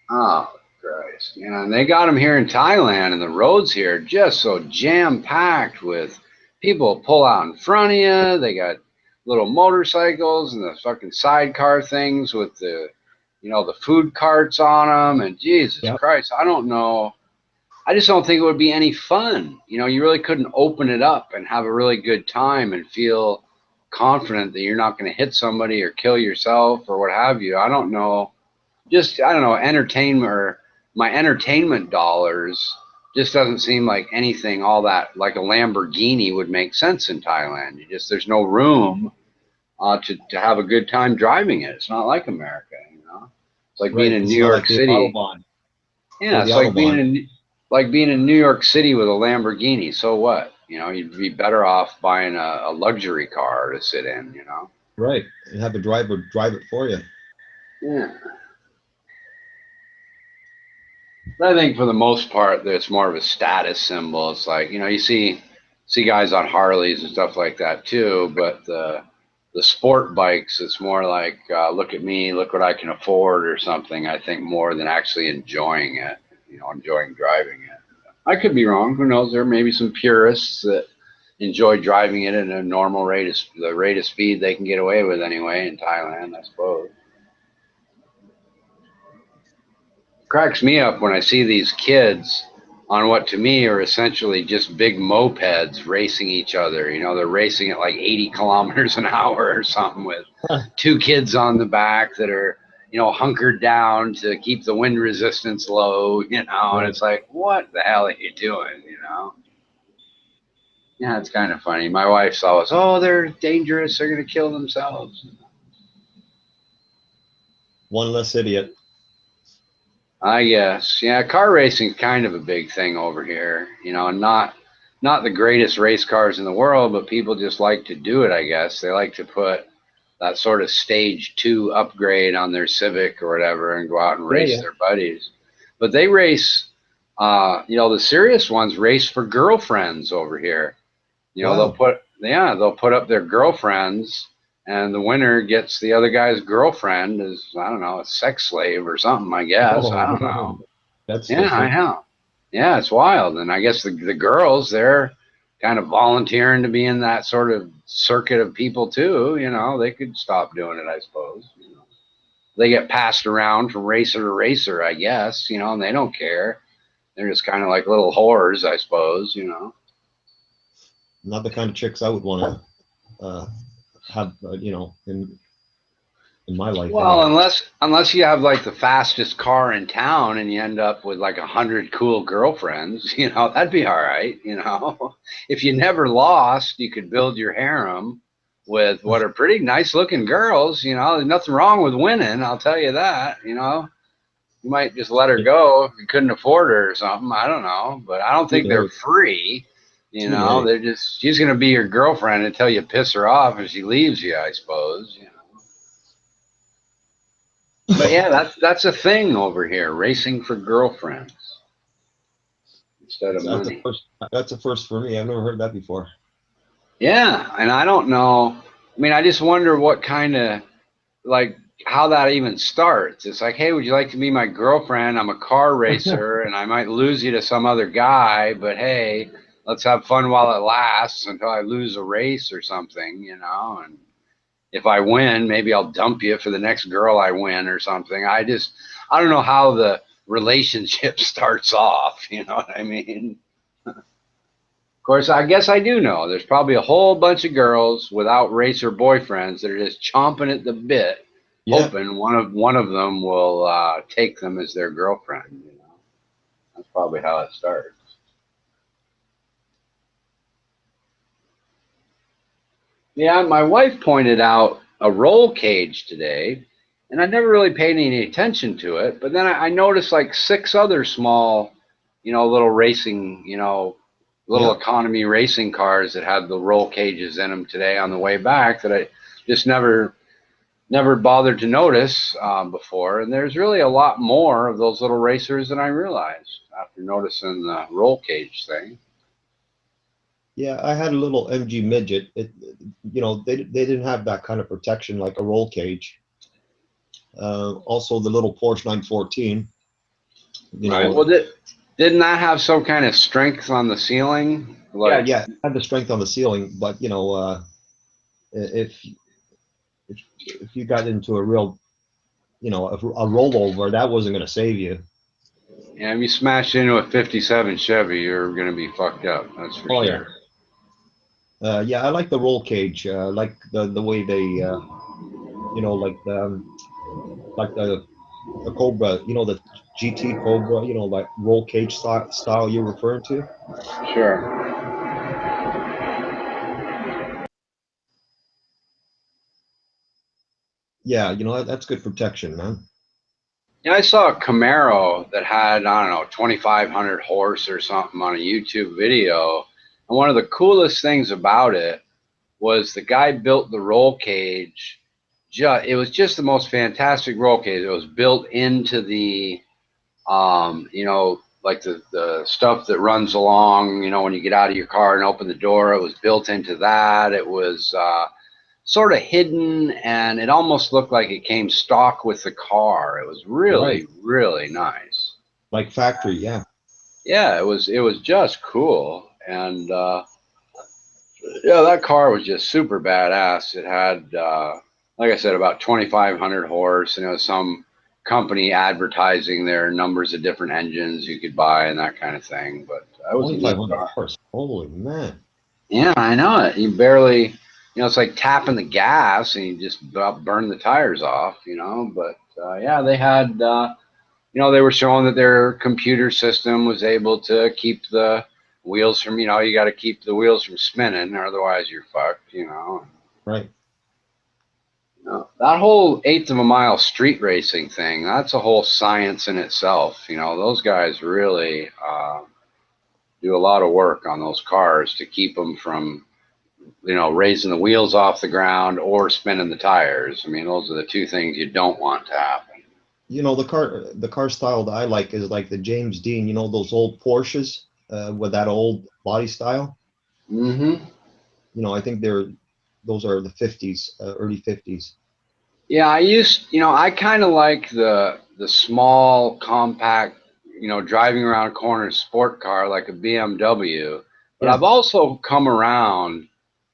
Oh Christ. And they got them here in Thailand, and the roads here are just so jam packed with people pull out in front of you. They got little motorcycles and the fucking sidecar things with the the food carts on them, and Jesus Christ, I don't know. I just don't think it would be any fun. You really couldn't open it up and have a really good time and feel confident that you're not going to hit somebody or kill yourself or what have you. I don't know. Entertainment or my entertainment dollars just doesn't seem like anything all that like a Lamborghini would make sense in Thailand. There's no room to have a good time driving it. It's not like America, It's like being in New York City. Yeah, it's like being in New York City with a Lamborghini. So what? You'd be better off buying a luxury car to sit in, Right, and have a driver drive it for you. Yeah. I think for the most part, it's more of a status symbol. It's like, you know, you see guys on Harleys and stuff like that too, but the sport bikes, it's more like, look at me, look what I can afford or something. I think more than actually enjoying it, you know, enjoying driving it. I could be wrong. Who knows? There may be some purists that enjoy driving it at a normal rate of the rate of speed they can get away with anyway in Thailand, I suppose. Cracks me up when I see these kids on what to me are essentially just big mopeds racing each other. You know, they're racing at like 80 kilometers an hour or something with two kids on the back that are, you know, hunkered down to keep the wind resistance low, you know, and it's like, what the hell are you doing, you know? Yeah, it's kind of funny. My wife saw us, oh, they're dangerous, they're going to kill themselves. One less idiot. I guess. Yeah, car racing's kind of a big thing over here. You know, not the greatest race cars in the world, but people just like to do it, I guess. They like to put that sort of stage 2 upgrade on their Civic or whatever and go out and race their buddies. But they race, you know, the serious ones race for girlfriends over here. You know, they'll put up their girlfriends, and the winner gets the other guy's girlfriend as, I don't know, a sex slave or something, I guess. I don't know. That's I know. Yeah, it's wild. And I guess the girls, they're kind of volunteering to be in that sort of circuit of people too. You know, they could stop doing it, I suppose. You know, they get passed around from racer to racer, I guess, you know, and they don't care. They're just kind of like little whores, I suppose, you know. Not the kind of chicks I would want to have, you know, in my life. Well, unless you have like the fastest car in town and you end up with like 100 cool girlfriends, you know, that'd be all right. You know, if you never lost, you could build your harem with what are pretty nice looking girls. You know, there's nothing wrong with winning. I'll tell you that. You know, you might just let her go if you couldn't afford her or something. I don't know, but I don't think they're free. You know, they're just, she's going to be your girlfriend until you piss her off and she leaves you, I suppose. You know. But yeah, that's a thing over here, racing for girlfriends instead of money. That's a first for me. I've never heard that before. Yeah, and I don't know. I mean, I just wonder what kind of, like, how that even starts. It's like, hey, would you like to be my girlfriend? I'm a car racer, and I might lose you to some other guy, but hey, let's have fun while it lasts until I lose a race or something, you know, and if I win, maybe I'll dump you for the next girl I win or something. I don't know how the relationship starts off. You know what I mean? Of course, I guess I do know. There's probably a whole bunch of girls without racer boyfriends that are just chomping at the bit, hoping one of them will take them as their girlfriend. You know, that's probably how it starts. Yeah, my wife pointed out a roll cage today, and I never really paid any attention to it. But then I noticed like 6 other small, you know, little racing, you know, little economy racing cars that had the roll cages in them today on the way back that I just never bothered to notice before. And there's really a lot more of those little racers than I realized after noticing the roll cage thing. Yeah, I had a little MG midget. You know, they didn't have that kind of protection like a roll cage. Also, the little Porsche 914. You know, well, didn't that have some kind of strength on the ceiling? Like, yeah, it had the strength on the ceiling, but you know, if you got into a real, you know, a rollover, that wasn't going to save you. Yeah, if you smashed into a 57 Chevy, you're going to be fucked up. That's for sure. Yeah, I like the roll cage. Like the way they, you know, like the Cobra, you know, the GT Cobra, you know, like roll cage style you're referring to. Sure. Yeah, you know, that's good protection, man. Yeah, I saw a Camaro that had, I don't know, 2,500 horse or something on a YouTube video. And one of the coolest things about it was the guy built the roll cage. It was just the most fantastic roll cage. It was built into the You know, like the stuff that runs along, you know, when you get out of your car and open the door, it was built into that. It was sort of hidden, and it almost looked like it came stock with the car. It was really, really nice. Like factory, yeah. Yeah, it was just cool. And yeah, that car was just super badass. It had, like I said, about 2,500 horse, and it was some company advertising their numbers of different engines you could buy and that kind of thing. But that was a neat 2,500 car. horse. Holy man. Yeah, I know it. You barely, you know, it's like tapping the gas and you just about burn the tires off, you know. But yeah, they had, you know, they were showing that their computer system was able to keep the wheels from, you know, you got to keep the wheels from spinning, or otherwise you're fucked, you know. Right. You know, that whole eighth of a mile street racing thing, that's a whole science in itself. You know, those guys really do a lot of work on those cars to keep them from, you know, raising the wheels off the ground or spinning the tires. I mean, those are the two things you don't want to happen. You know, the car style that I like is like the James Dean, you know, those old Porsches with that old body style. Mm-hmm. You know, I think those are the 50s, early 50s. Yeah, you know, I kind of like the small, compact, you know, driving around corners sport car like a BMW. But Yeah. I've also come around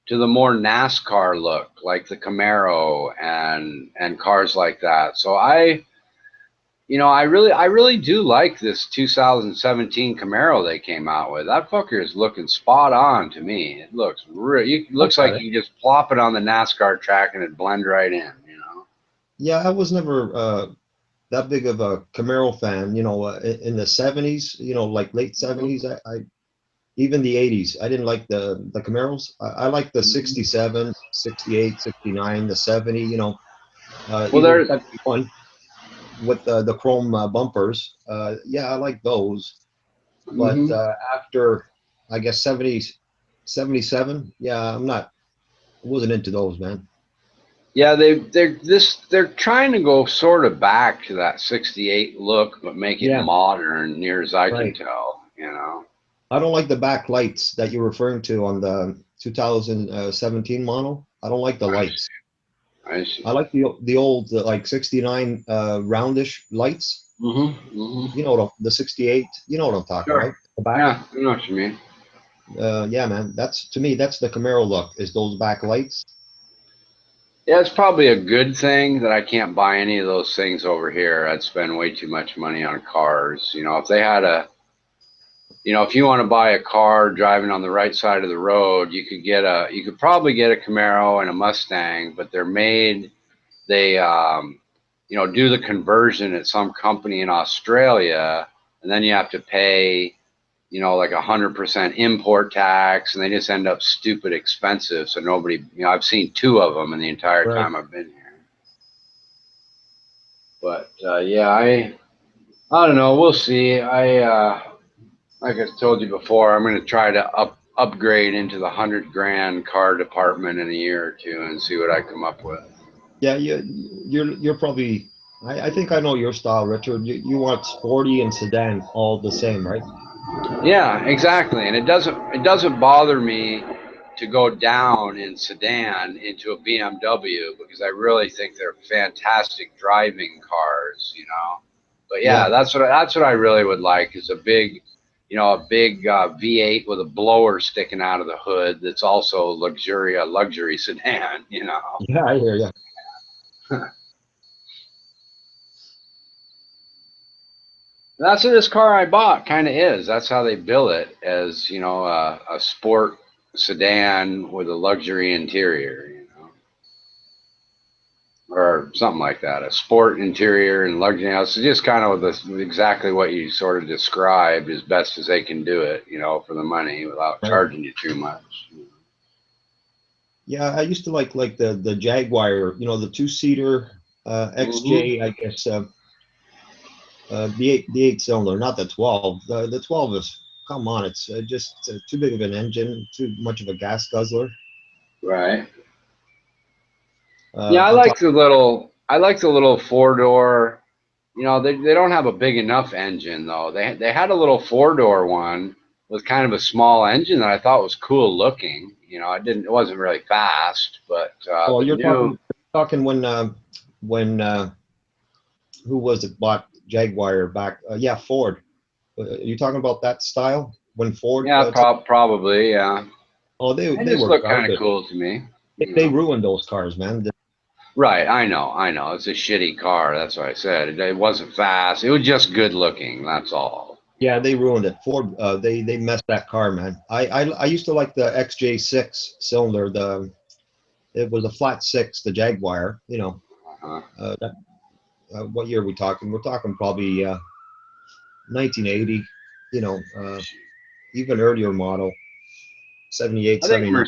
to the more NASCAR look, like the Camaro and cars like that. So you know, I really do like this 2017 Camaro they came out with. That fucker is looking spot on to me. It looks looks like you just plop it on the NASCAR track and it blend right in, you know. Yeah, I was never that big of a Camaro fan, you know, in the 70s, you know, like late 70s, I even the 80s, I didn't like the Camaros. I like the 67, 68, 69, the 70, you know, Well, even there's 71 with the chrome bumpers. Yeah, I like those. But after, I guess, 70s, 77, yeah, I wasn't into those, man. yeah, they're trying to go sort of back to that 68 look, but make it modern, near as I can tell, you know. I don't like the back lights that you're referring to on the 2017 model. I don't like the lights. I see. I like the old like 69 roundish lights. Mm-hmm. You know the 68. You know what I'm talking, right? The back. Yeah, I know what you mean. Yeah, man. That's to me. That's the Camaro look. Is those back lights? Yeah, it's probably a good thing that I can't buy any of those things over here. I'd spend way too much money on cars. You know, if they had you know, if you want to buy a car driving on the right side of the road, you could probably get a Camaro and a Mustang, but they, you know, do the conversion at some company in Australia, and then you have to pay, you know, like 100% import tax, and they just end up stupid expensive. So nobody, you know, I've seen two of them in the entire time I've been here. But yeah, I don't know. We'll see. Like I told you before, I'm going to try to upgrade into the 100 grand car department in a year or two and see what I come up with. Yeah, you're probably. I think I know your style, Richard. You want sporty and sedan all the same, right? Yeah, exactly. And it doesn't bother me to go down in sedan into a BMW because I really think they're fantastic driving cars, you know. But yeah, that's what I really would like is a big, you know, a big V8 with a blower sticking out of the hood that's also a luxury sedan, you know. Yeah, I hear you. That's what this car I bought kind of is. That's how they bill it, as, you know, a sport sedan with a luxury interior, you know, or something like that. A sport interior and luxury. You know, it's just kind of exactly what you sort of described as best as they can do it, you know, for the money without charging you too much. Yeah, I used to like the Jaguar, you know, the two-seater XJ, I guess. The eight cylinder, not the 12. The 12 is, come on, it's just too big of an engine, too much of a gas guzzler. Right. Yeah, I like the little 4-door You know, they don't have a big enough engine though. They had a little 4-door one with kind of a small engine that I thought was cool looking. You know, it wasn't really fast, but Oh, the you're new talking when who was it bought Jaguar back? Yeah, Ford. Are you talking about that style when Ford? yeah, probably yeah. Oh, They they just were look kind of garbage. cool to me. They ruined those cars, man. Right, I know. It's a shitty car. That's what I said. It wasn't fast. It was just good looking. That's all. Yeah, they ruined it. Ford, they messed that car, man. I used to like the XJ6 cylinder. It was a flat six, the Jaguar. You know, what year are we talking? We're talking probably 1980. You know, even earlier model, 78, I think 79 model.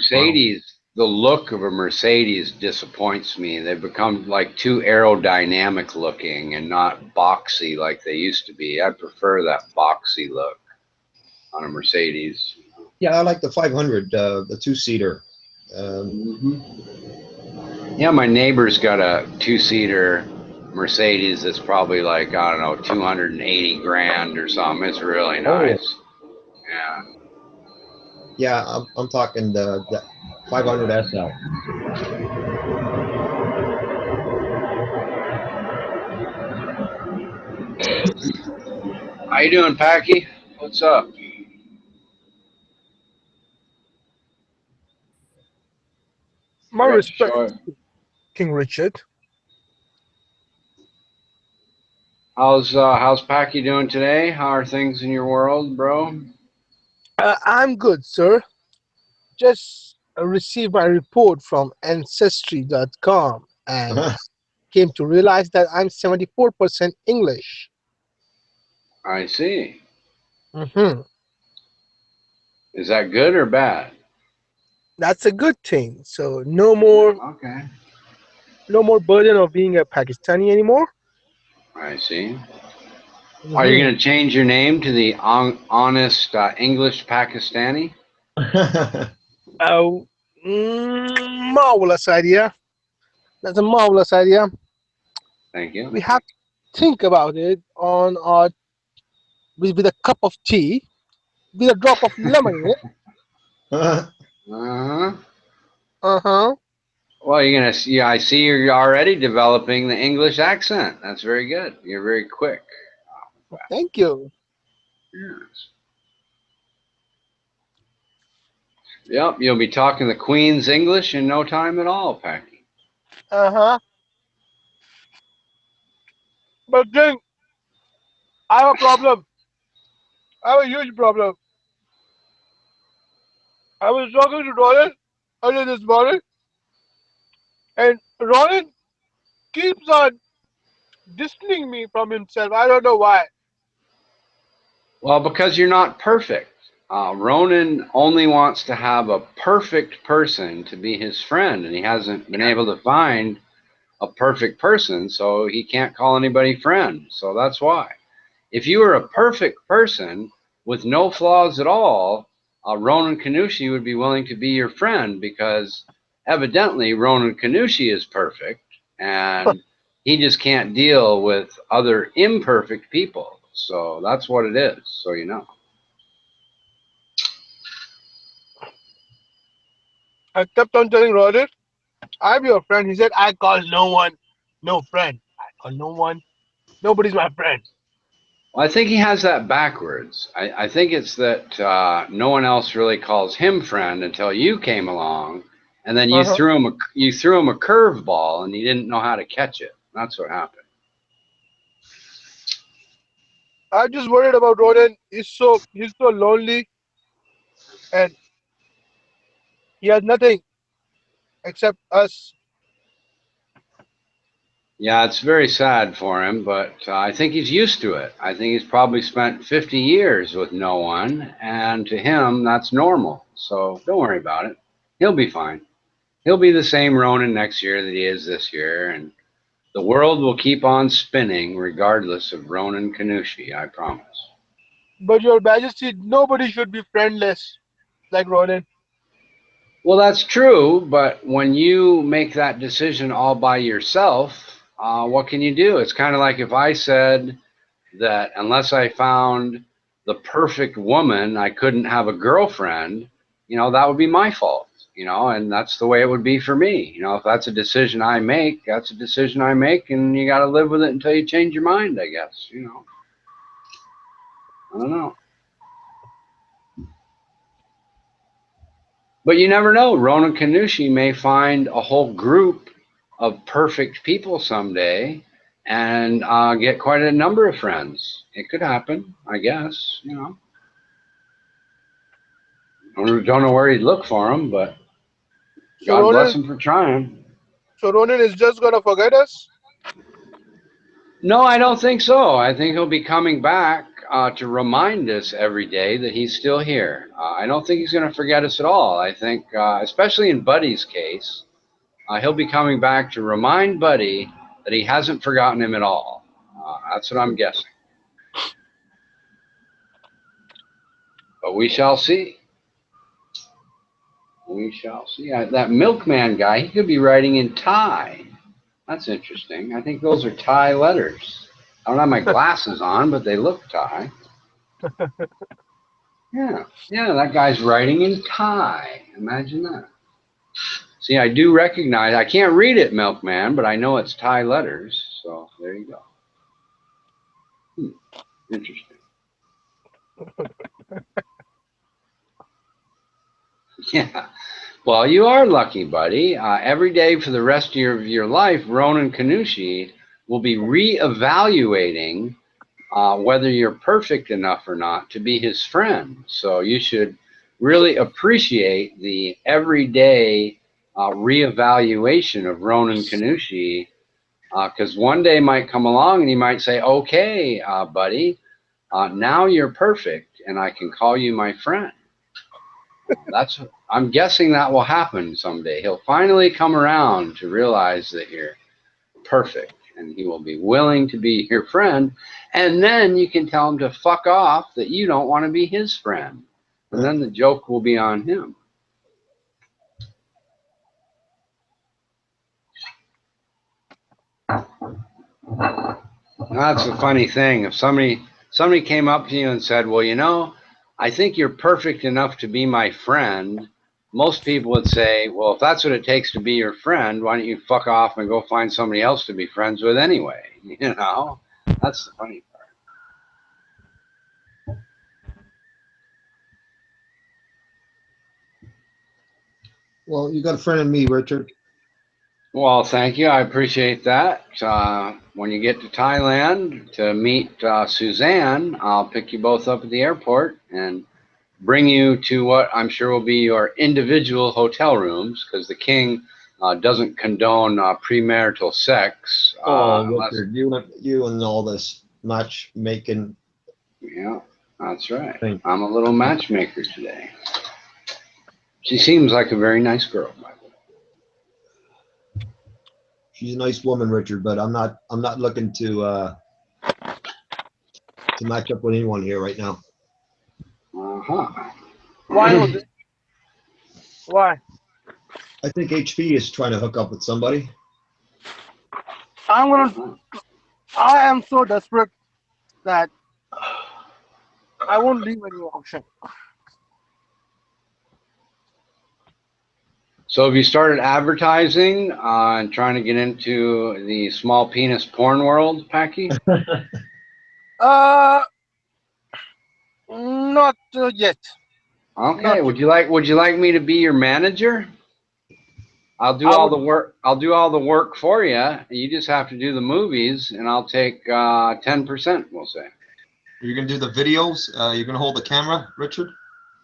the look of a Mercedes disappoints me. They've become like too aerodynamic looking and not boxy like they used to be. I prefer that boxy look on a Mercedes. Yeah, I like the 500, the two-seater. Yeah, my neighbor's got a 2-seater Mercedes that's probably like, I don't know, 280 grand or something. It's really nice. Yeah. Yeah, I'm talking the 500 SL. How you doing, Packy? What's up? My respect, King Richard. How's Packy doing today? How are things in your world, bro? I'm good, sir. Just received my report from Ancestry.com and came to realize that I'm 74% English. I see. Mm-hmm. Is that good or bad? That's a good thing. So no more burden of being a Pakistani anymore. I see. Mm-hmm. Are you going to change your name to the honest English Pakistani? Marvelous idea. That's a marvelous idea. Thank you. We have to think about it on our with a cup of tea, with a drop of lemon in it. Uh-huh. Well, yeah, I see you're already developing the English accent. That's very good. You're very quick. Thank you. Yes. Yep, you'll be talking the Queen's English in no time at all, Packy. Uh-huh. But then I have a problem. I have a huge problem. I was talking to Ronan earlier this morning, and Ronan keeps on distancing me from himself. I don't know why. Well, because you're not perfect. Ronan only wants to have a perfect person to be his friend, and he hasn't been able to find a perfect person, so he can't call anybody friend. So that's why. If you were a perfect person with no flaws at all, Ronan Kanushi would be willing to be your friend because evidently Ronan Kanushi is perfect and he just can't deal with other imperfect people. So that's what it is, so you know. I kept on telling Ronan, I'm your friend. He said, I call no one no friend. I call no one. Nobody's my friend. Well, I think he has that backwards. I think it's that no one else really calls him friend until you came along, and then you threw him a curveball, and he didn't know how to catch it. That's what happened. I'm just worried about Ronan. He's so lonely, and he has nothing except us. Yeah, it's very sad for him, but I think he's used to it. I think he's probably spent 50 years with no one, and to him, that's normal. So don't worry about it. He'll be fine. He'll be the same Ronan next year that he is this year, and the world will keep on spinning regardless of Ronan Kanushi, I promise. But your Majesty, nobody should be friendless like Ronan. Well, that's true, but when you make that decision all by yourself, what can you do? It's kind of like if I said that unless I found the perfect woman, I couldn't have a girlfriend, that would be my fault, and that's the way it would be for me. If that's a decision I make, that's a decision I make, and you got to live with it until you change your mind, I guess, I don't know. But you never know. Ronan Kanushi may find a whole group of perfect people someday and get quite a number of friends. It could happen, I guess, Don't know where he'd look for them, but So God bless him for trying. So Ronan is just gonna forget us? No, I don't think so. I think he'll be coming back to remind us every day that he's still here. I don't think he's going to forget us at all. I think, especially in Buddy's case, he'll be coming back to remind Buddy that he hasn't forgotten him at all. That's what I'm guessing. But we shall see. We shall see. That milkman guy, he could be writing in Thai. That's interesting. I think those are Thai letters. I don't have my glasses on, but they look Thai. Yeah, that guy's writing in Thai. Imagine that. See, I do recognize, I can't read it, Milkman, but I know it's Thai letters. So there you go. Interesting. Yeah. Well, you are lucky, buddy. Every day for the rest of your life, Ronan Kanushi will be reevaluating whether you're perfect enough or not to be his friend. So you should really appreciate the everyday reevaluation of Ronan Kanushi, because one day might come along and he might say, okay, buddy, now you're perfect and I can call you my friend. I'm guessing that will happen someday. He'll finally come around to realize that you're perfect and he will be willing to be your friend. And then you can tell him to fuck off, that you don't want to be his friend. And then the joke will be on him. That's the funny thing. If somebody came up to you and said, well, I think you're perfect enough to be my friend, most people would say, well, if that's what it takes to be your friend, why don't you fuck off and go find somebody else to be friends with anyway? That's the funny part. Well, you got a friend in me, Richard. Well, thank you. I appreciate that. When you get to Thailand to meet Suzanne, I'll pick you both up at the airport and bring you to what I'm sure will be your individual hotel rooms, because the king doesn't condone premarital sex. Richard, you and all this matchmaking. Yeah, that's right. I'm a little matchmaker today. She seems like a very nice girl, by the way. She's a nice woman, Richard, but I'm not looking to match up with anyone here right now. Why, Jose? Why? I think HP is trying to hook up with somebody. I am so desperate that I won't leave any option. So have you started advertising and trying to get into the small penis porn world, Packy? Not yet. Okay. Not would you like me to be your manager? I'll do all the work. I'll do all the work for you. You just have to do the movies, and I'll take 10%. We'll say. You're gonna do the videos. You're gonna hold the camera, Richard.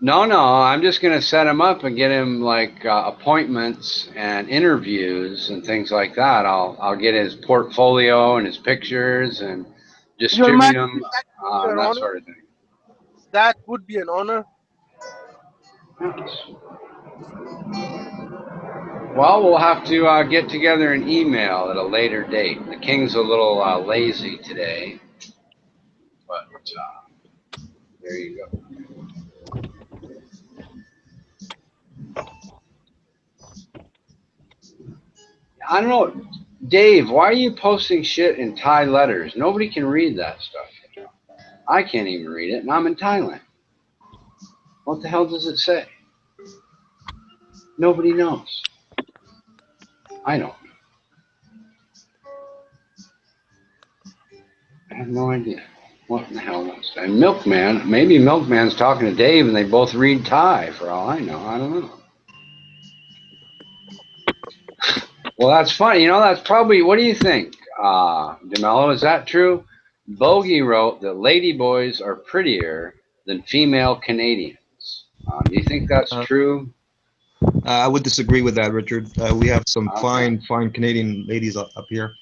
No, I'm just gonna set him up and get him like appointments and interviews and things like that. I'll get his portfolio and his pictures and distribute them, that sort of thing. That would be an honor. Well, we'll have to get together an email at a later date. The king's a little lazy today, but there you go. I don't know. Dave, why are you posting shit in Thai letters? Nobody can read that stuff. I can't even read it, and I'm in Thailand. What the hell does it say? Nobody knows. I don't. I have no idea. What in the hell was that? And Milkman, maybe Milkman's talking to Dave and they both read Thai for all I know. I don't know. Well, that's funny. You know, that's probably, what do you think, DeMello? Is that true? Bogey wrote that ladyboys are prettier than female Canadians. Do you think that's true? I would disagree with that, Richard. We have some fine Canadian ladies up here.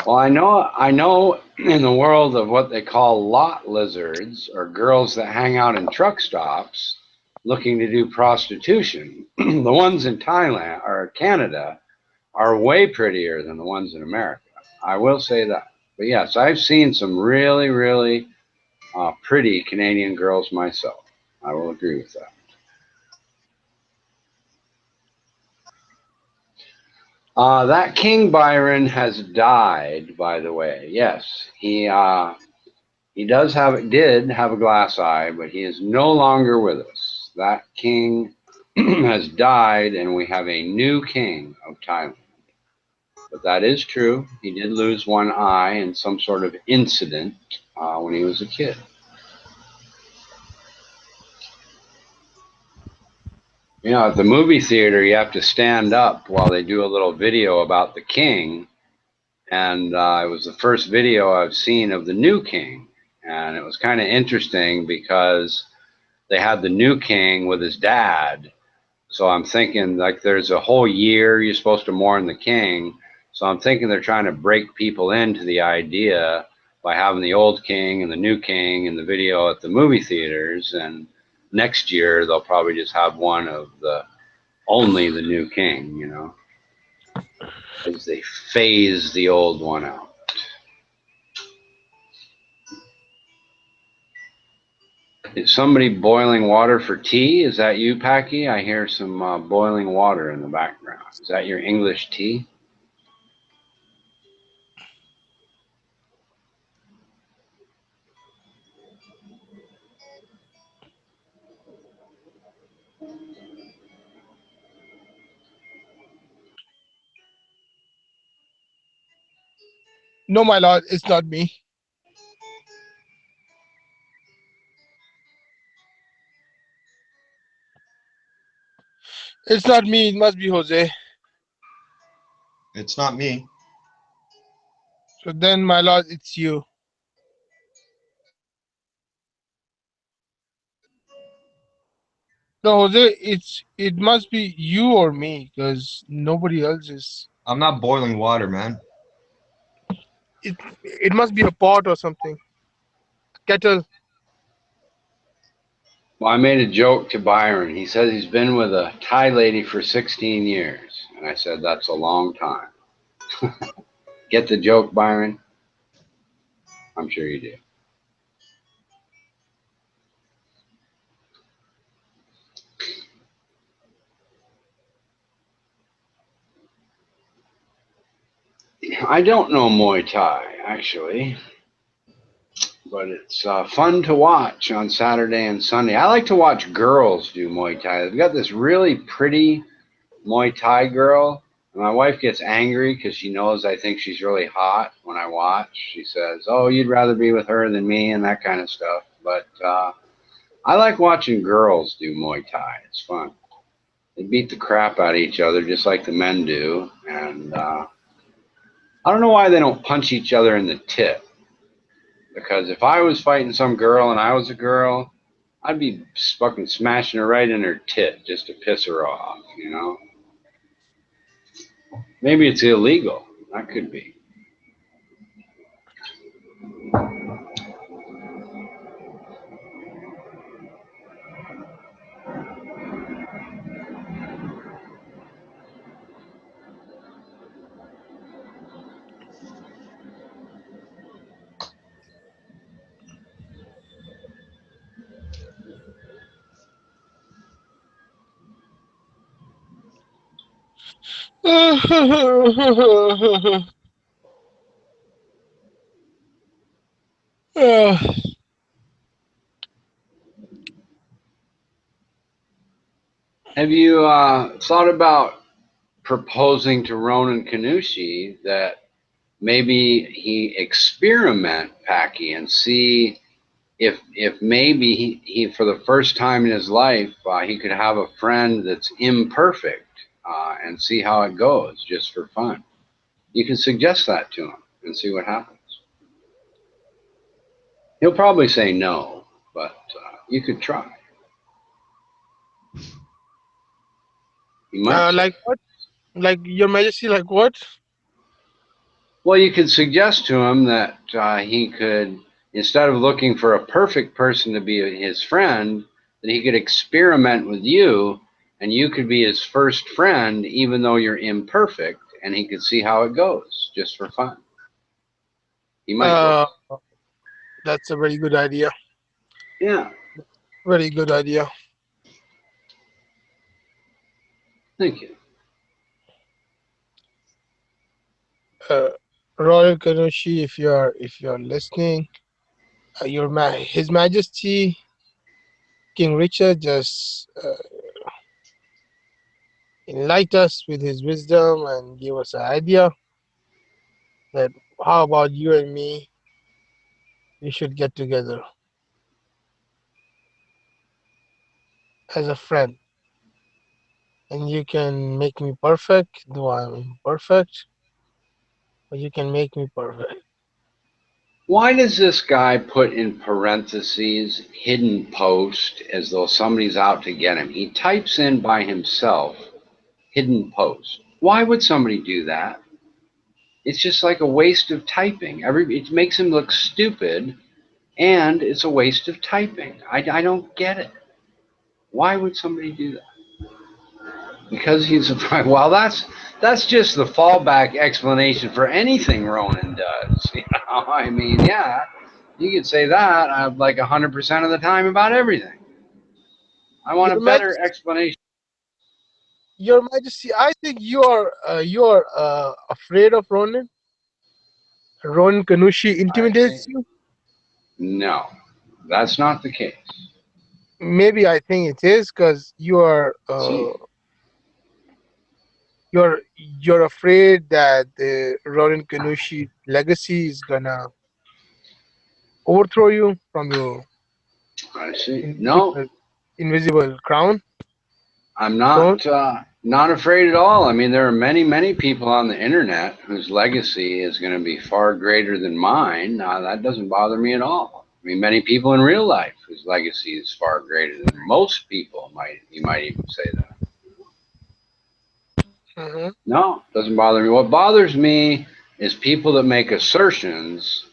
Well, I know in the world of what they call lot lizards, or girls that hang out in truck stops looking to do prostitution, the ones in Thailand or Canada are way prettier than the ones in America. I will say that. But yes, I've seen some really, really pretty Canadian girls myself. I will agree with that. That King Byron has died, by the way. Yes, he did have a glass eye, but he is no longer with us. That king has died, and we have a new king of Thailand. But that is true. He did lose one eye in some sort of incident when he was a kid. You know, at the movie theater, you have to stand up while they do a little video about the king. And it was the first video I've seen of the new king. And it was kind of interesting because they had the new king with his dad. So I'm thinking, like, there's a whole year you're supposed to mourn the king. So I'm thinking they're trying to break people into the idea by having the old king and the new king in the video at the movie theaters. And next year they'll probably just have one of only the new king, you know, as they phase the old one out. Is somebody boiling water for tea? Is that you, Packy? I hear some boiling water in the background. Is that your English tea? No, my lord, it's not me. It's not me. It must be Jose. It's not me. So then, my lord, it's you. No, Jose, it must be you or me because nobody else is. I'm not boiling water, man. It must be a pot or something. Kettle. Well, I made a joke to Byron. He says he's been with a Thai lady for 16 years. And I said, that's a long time. Get the joke, Byron? I'm sure you do. I don't know Muay Thai, actually. But it's fun to watch on Saturday and Sunday. I like to watch girls do Muay Thai. They've got this really pretty Muay Thai girl. And my wife gets angry because she knows I think she's really hot when I watch. She says, oh, you'd rather be with her than me and that kind of stuff. But I like watching girls do Muay Thai. It's fun. They beat the crap out of each other just like the men do. And I don't know why they don't punch each other in the tit. Because if I was fighting some girl and I was a girl, I'd be fucking smashing her right in her tit just to piss her off, you know? Maybe it's illegal. That could be. Have you thought about proposing to Ronan Kanushi that maybe he experiment Packy and see if maybe he for the first time in his life he could have a friend that's imperfect and see how it goes just for fun. You can suggest that to him and see what happens. He'll probably say no, but you could try. You might like what? Like, Your Majesty, like what? Well, you could suggest to him that he could, instead of looking for a perfect person to be his friend, that he could experiment with you and you could be his first friend, even though you're imperfect, and he could see how it goes just for fun. He might go. That's a very good idea. Yeah. Very good idea. Thank you. Royal Kanushi, if you're listening, His Majesty King Richard just enlightened us with his wisdom and gave us an idea that how about you and me? We should get together as a friend, and you can make me perfect, though I'm imperfect, but you can make me perfect. Why does this guy put in parentheses hidden post as though somebody's out to get him? He types in by himself hidden post. Why would somebody do that? It's just like a waste of typing. It makes him look stupid, and it's a waste of typing. I don't get it. Why would somebody do that? Because he's a well. That's just the fallback explanation for anything Ronan does. You know, I mean, yeah, you could say that like 100% of the time about everything. I want a better explanation. Your Majesty, I think you are afraid of Ronan. Ronan Kanushi intimidates you. No, that's not the case. Maybe I think it is because you're afraid that the Ronan Kanushi legacy is gonna overthrow you from your I see. No, invisible crown. I'm not afraid at all. I mean, there are many people on the internet whose legacy is going to be far greater than mine. That doesn't bother me at all. I mean, many people in real life whose legacy is far greater than most people. You might even say that. Mm-hmm. No, doesn't bother me. What bothers me is people that make assertions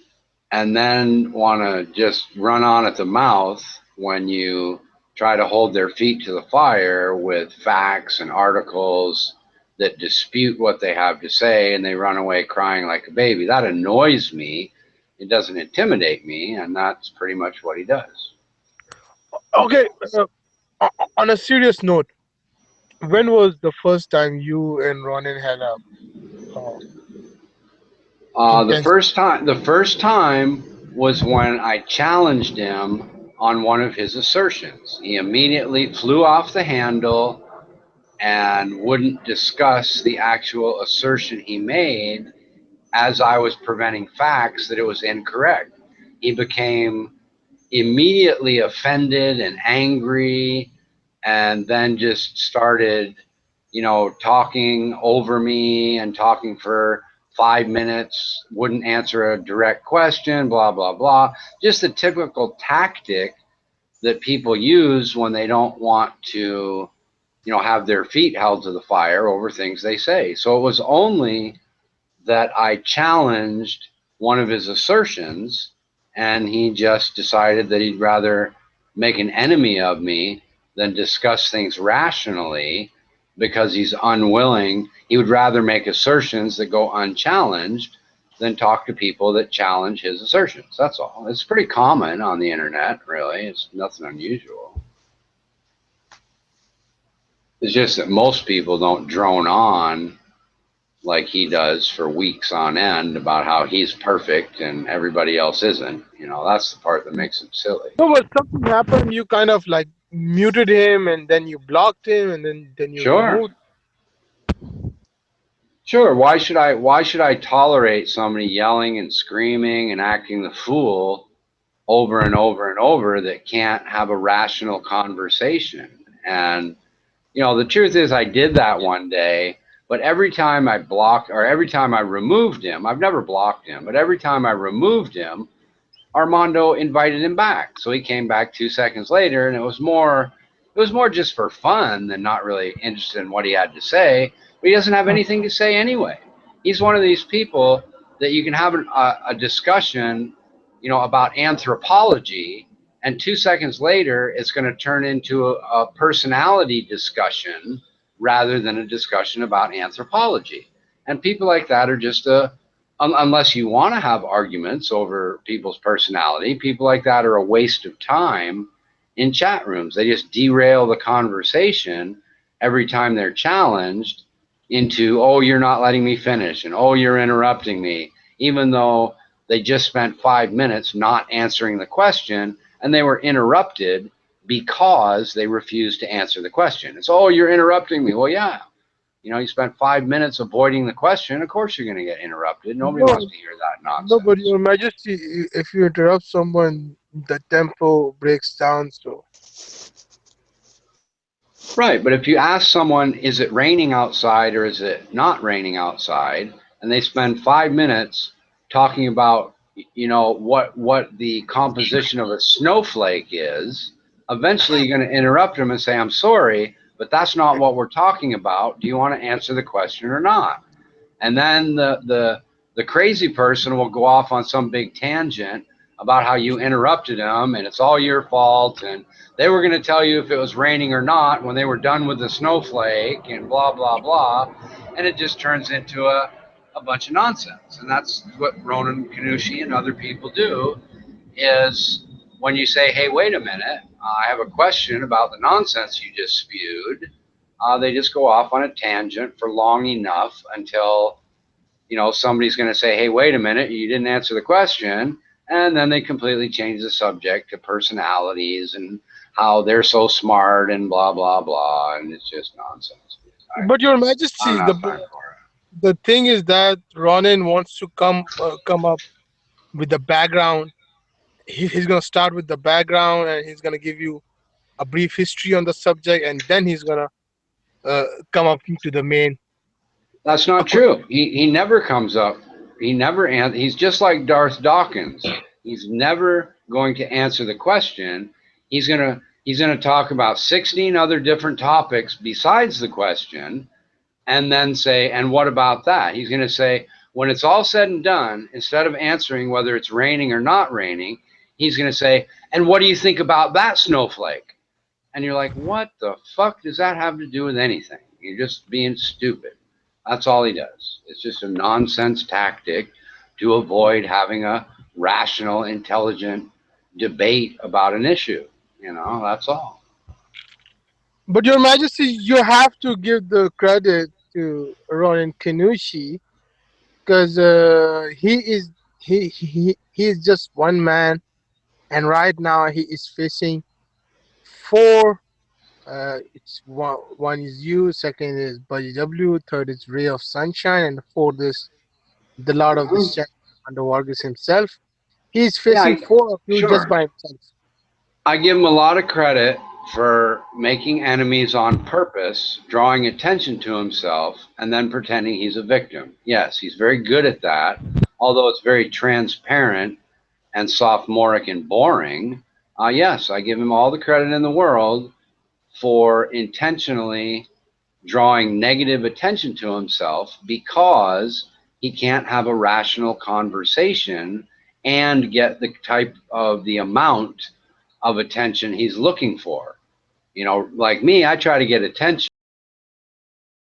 and then want to just run on at the mouth when you try to hold their feet to the fire with facts and articles that dispute what they have to say, and they run away crying like a baby. That annoys me. It doesn't intimidate me, and that's pretty much what he does. Okay, on a serious note, when was the first time you and Ronan had a the first time was when I challenged him on one of his assertions. He immediately flew off the handle and wouldn't discuss the actual assertion he made as I was presenting facts that it was incorrect. He became immediately offended and angry, and then just started, talking over me and talking for 5 minutes, wouldn't answer a direct question, blah, blah, blah. Just the typical tactic that people use when they don't want to, have their feet held to the fire over things they say. So it was only that I challenged one of his assertions, and he just decided that he'd rather make an enemy of me than discuss things rationally because he's unwilling. He would rather make assertions that go unchallenged than talk to people that challenge his assertions. That's all. It's pretty common on the internet, really. It's nothing unusual. It's just that most people don't drone on like he does for weeks on end about how he's perfect and everybody else isn't. You know, that's the part that makes him silly. No, but something happened. You kind of like muted him, and then you blocked him, and then you removed. Sure. Why should I tolerate somebody yelling and screaming and acting the fool over and over and over that can't have a rational conversation? And you know, the truth is I did that one day, but every time I blocked or every time I removed him, I've never blocked him, but every time I removed him, Armando invited him back. So he came back 2 seconds later, and it was more just for fun than not really interested in what he had to say. But he doesn't have anything to say anyway. He's one of these people that you can have a discussion, you know, about anthropology, and 2 seconds later, it's going to turn into a personality discussion rather than a discussion about anthropology. And people like that are just unless you want to have arguments over people's personality, people like that are a waste of time in chat rooms. They just derail the conversation every time they're challenged into, oh, you're not letting me finish, and oh, you're interrupting me, even though they just spent 5 minutes not answering the question, and they were interrupted because they refused to answer the question. It's, oh, you're interrupting me. Well, yeah. You know, you spent 5 minutes avoiding the question. Of course, you're going to get interrupted. Nobody wants to hear that nonsense. No, but Your Majesty, if you interrupt someone, the tempo breaks down. So. Right, but if you ask someone, is it raining outside or is it not raining outside, and they spend 5 minutes talking about, you know, what the composition of a snowflake is, eventually you're going to interrupt them and say, I'm sorry, but that's not what we're talking about. Do you want to answer the question or not? And then the crazy person will go off on some big tangent about how you interrupted them and it's all your fault, and they were going to tell you if it was raining or not when they were done with the snowflake and blah, blah, blah. And it just turns into a bunch of nonsense. And that's what Ronan Kanushi and other people do, is when you say, hey, wait a minute, I have a question about the nonsense you just spewed, they just go off on a tangent for long enough until, you know, somebody's going to say, hey, wait a minute, you didn't answer the question. And then they completely change the subject to personalities and how they're so smart and blah, blah, blah. And it's just nonsense. But Your Majesty, the thing is that Ronan wants to come up with the background. He's going to start with the background, and he's going to give you a brief history on the subject, and then he's going to come up to the main. That's not true. He never comes up. He never he's just like Darth Dawkins. He's never going to answer the question. He's gonna talk about 16 other different topics besides the question, and then say, and what about that? He's gonna say, when it's all said and done, instead of answering whether it's raining or not raining, he's gonna say, and what do you think about that snowflake? And you're like, what the fuck does that have to do with anything? You're just being stupid. That's all he does. It's just a nonsense tactic to avoid having a rational, intelligent debate about an issue. You know, that's all. But Your Majesty, you have to give the credit to Ronan Kanushi, because he is just one man, and right now he is facing four. It's one is you, second is Buddy W, third is Ray of Sunshine, and the fourth is the Lord of the Under Vargas himself. He's facing four of you just by himself. I give him a lot of credit for making enemies on purpose, drawing attention to himself, and then pretending he's a victim. Yes, he's very good at that, although it's very transparent and sophomoric and boring. Yes, I give him all the credit in the world for intentionally drawing negative attention to himself because he can't have a rational conversation and get the type of the amount of attention he's looking for. You know, like me, I try to get attention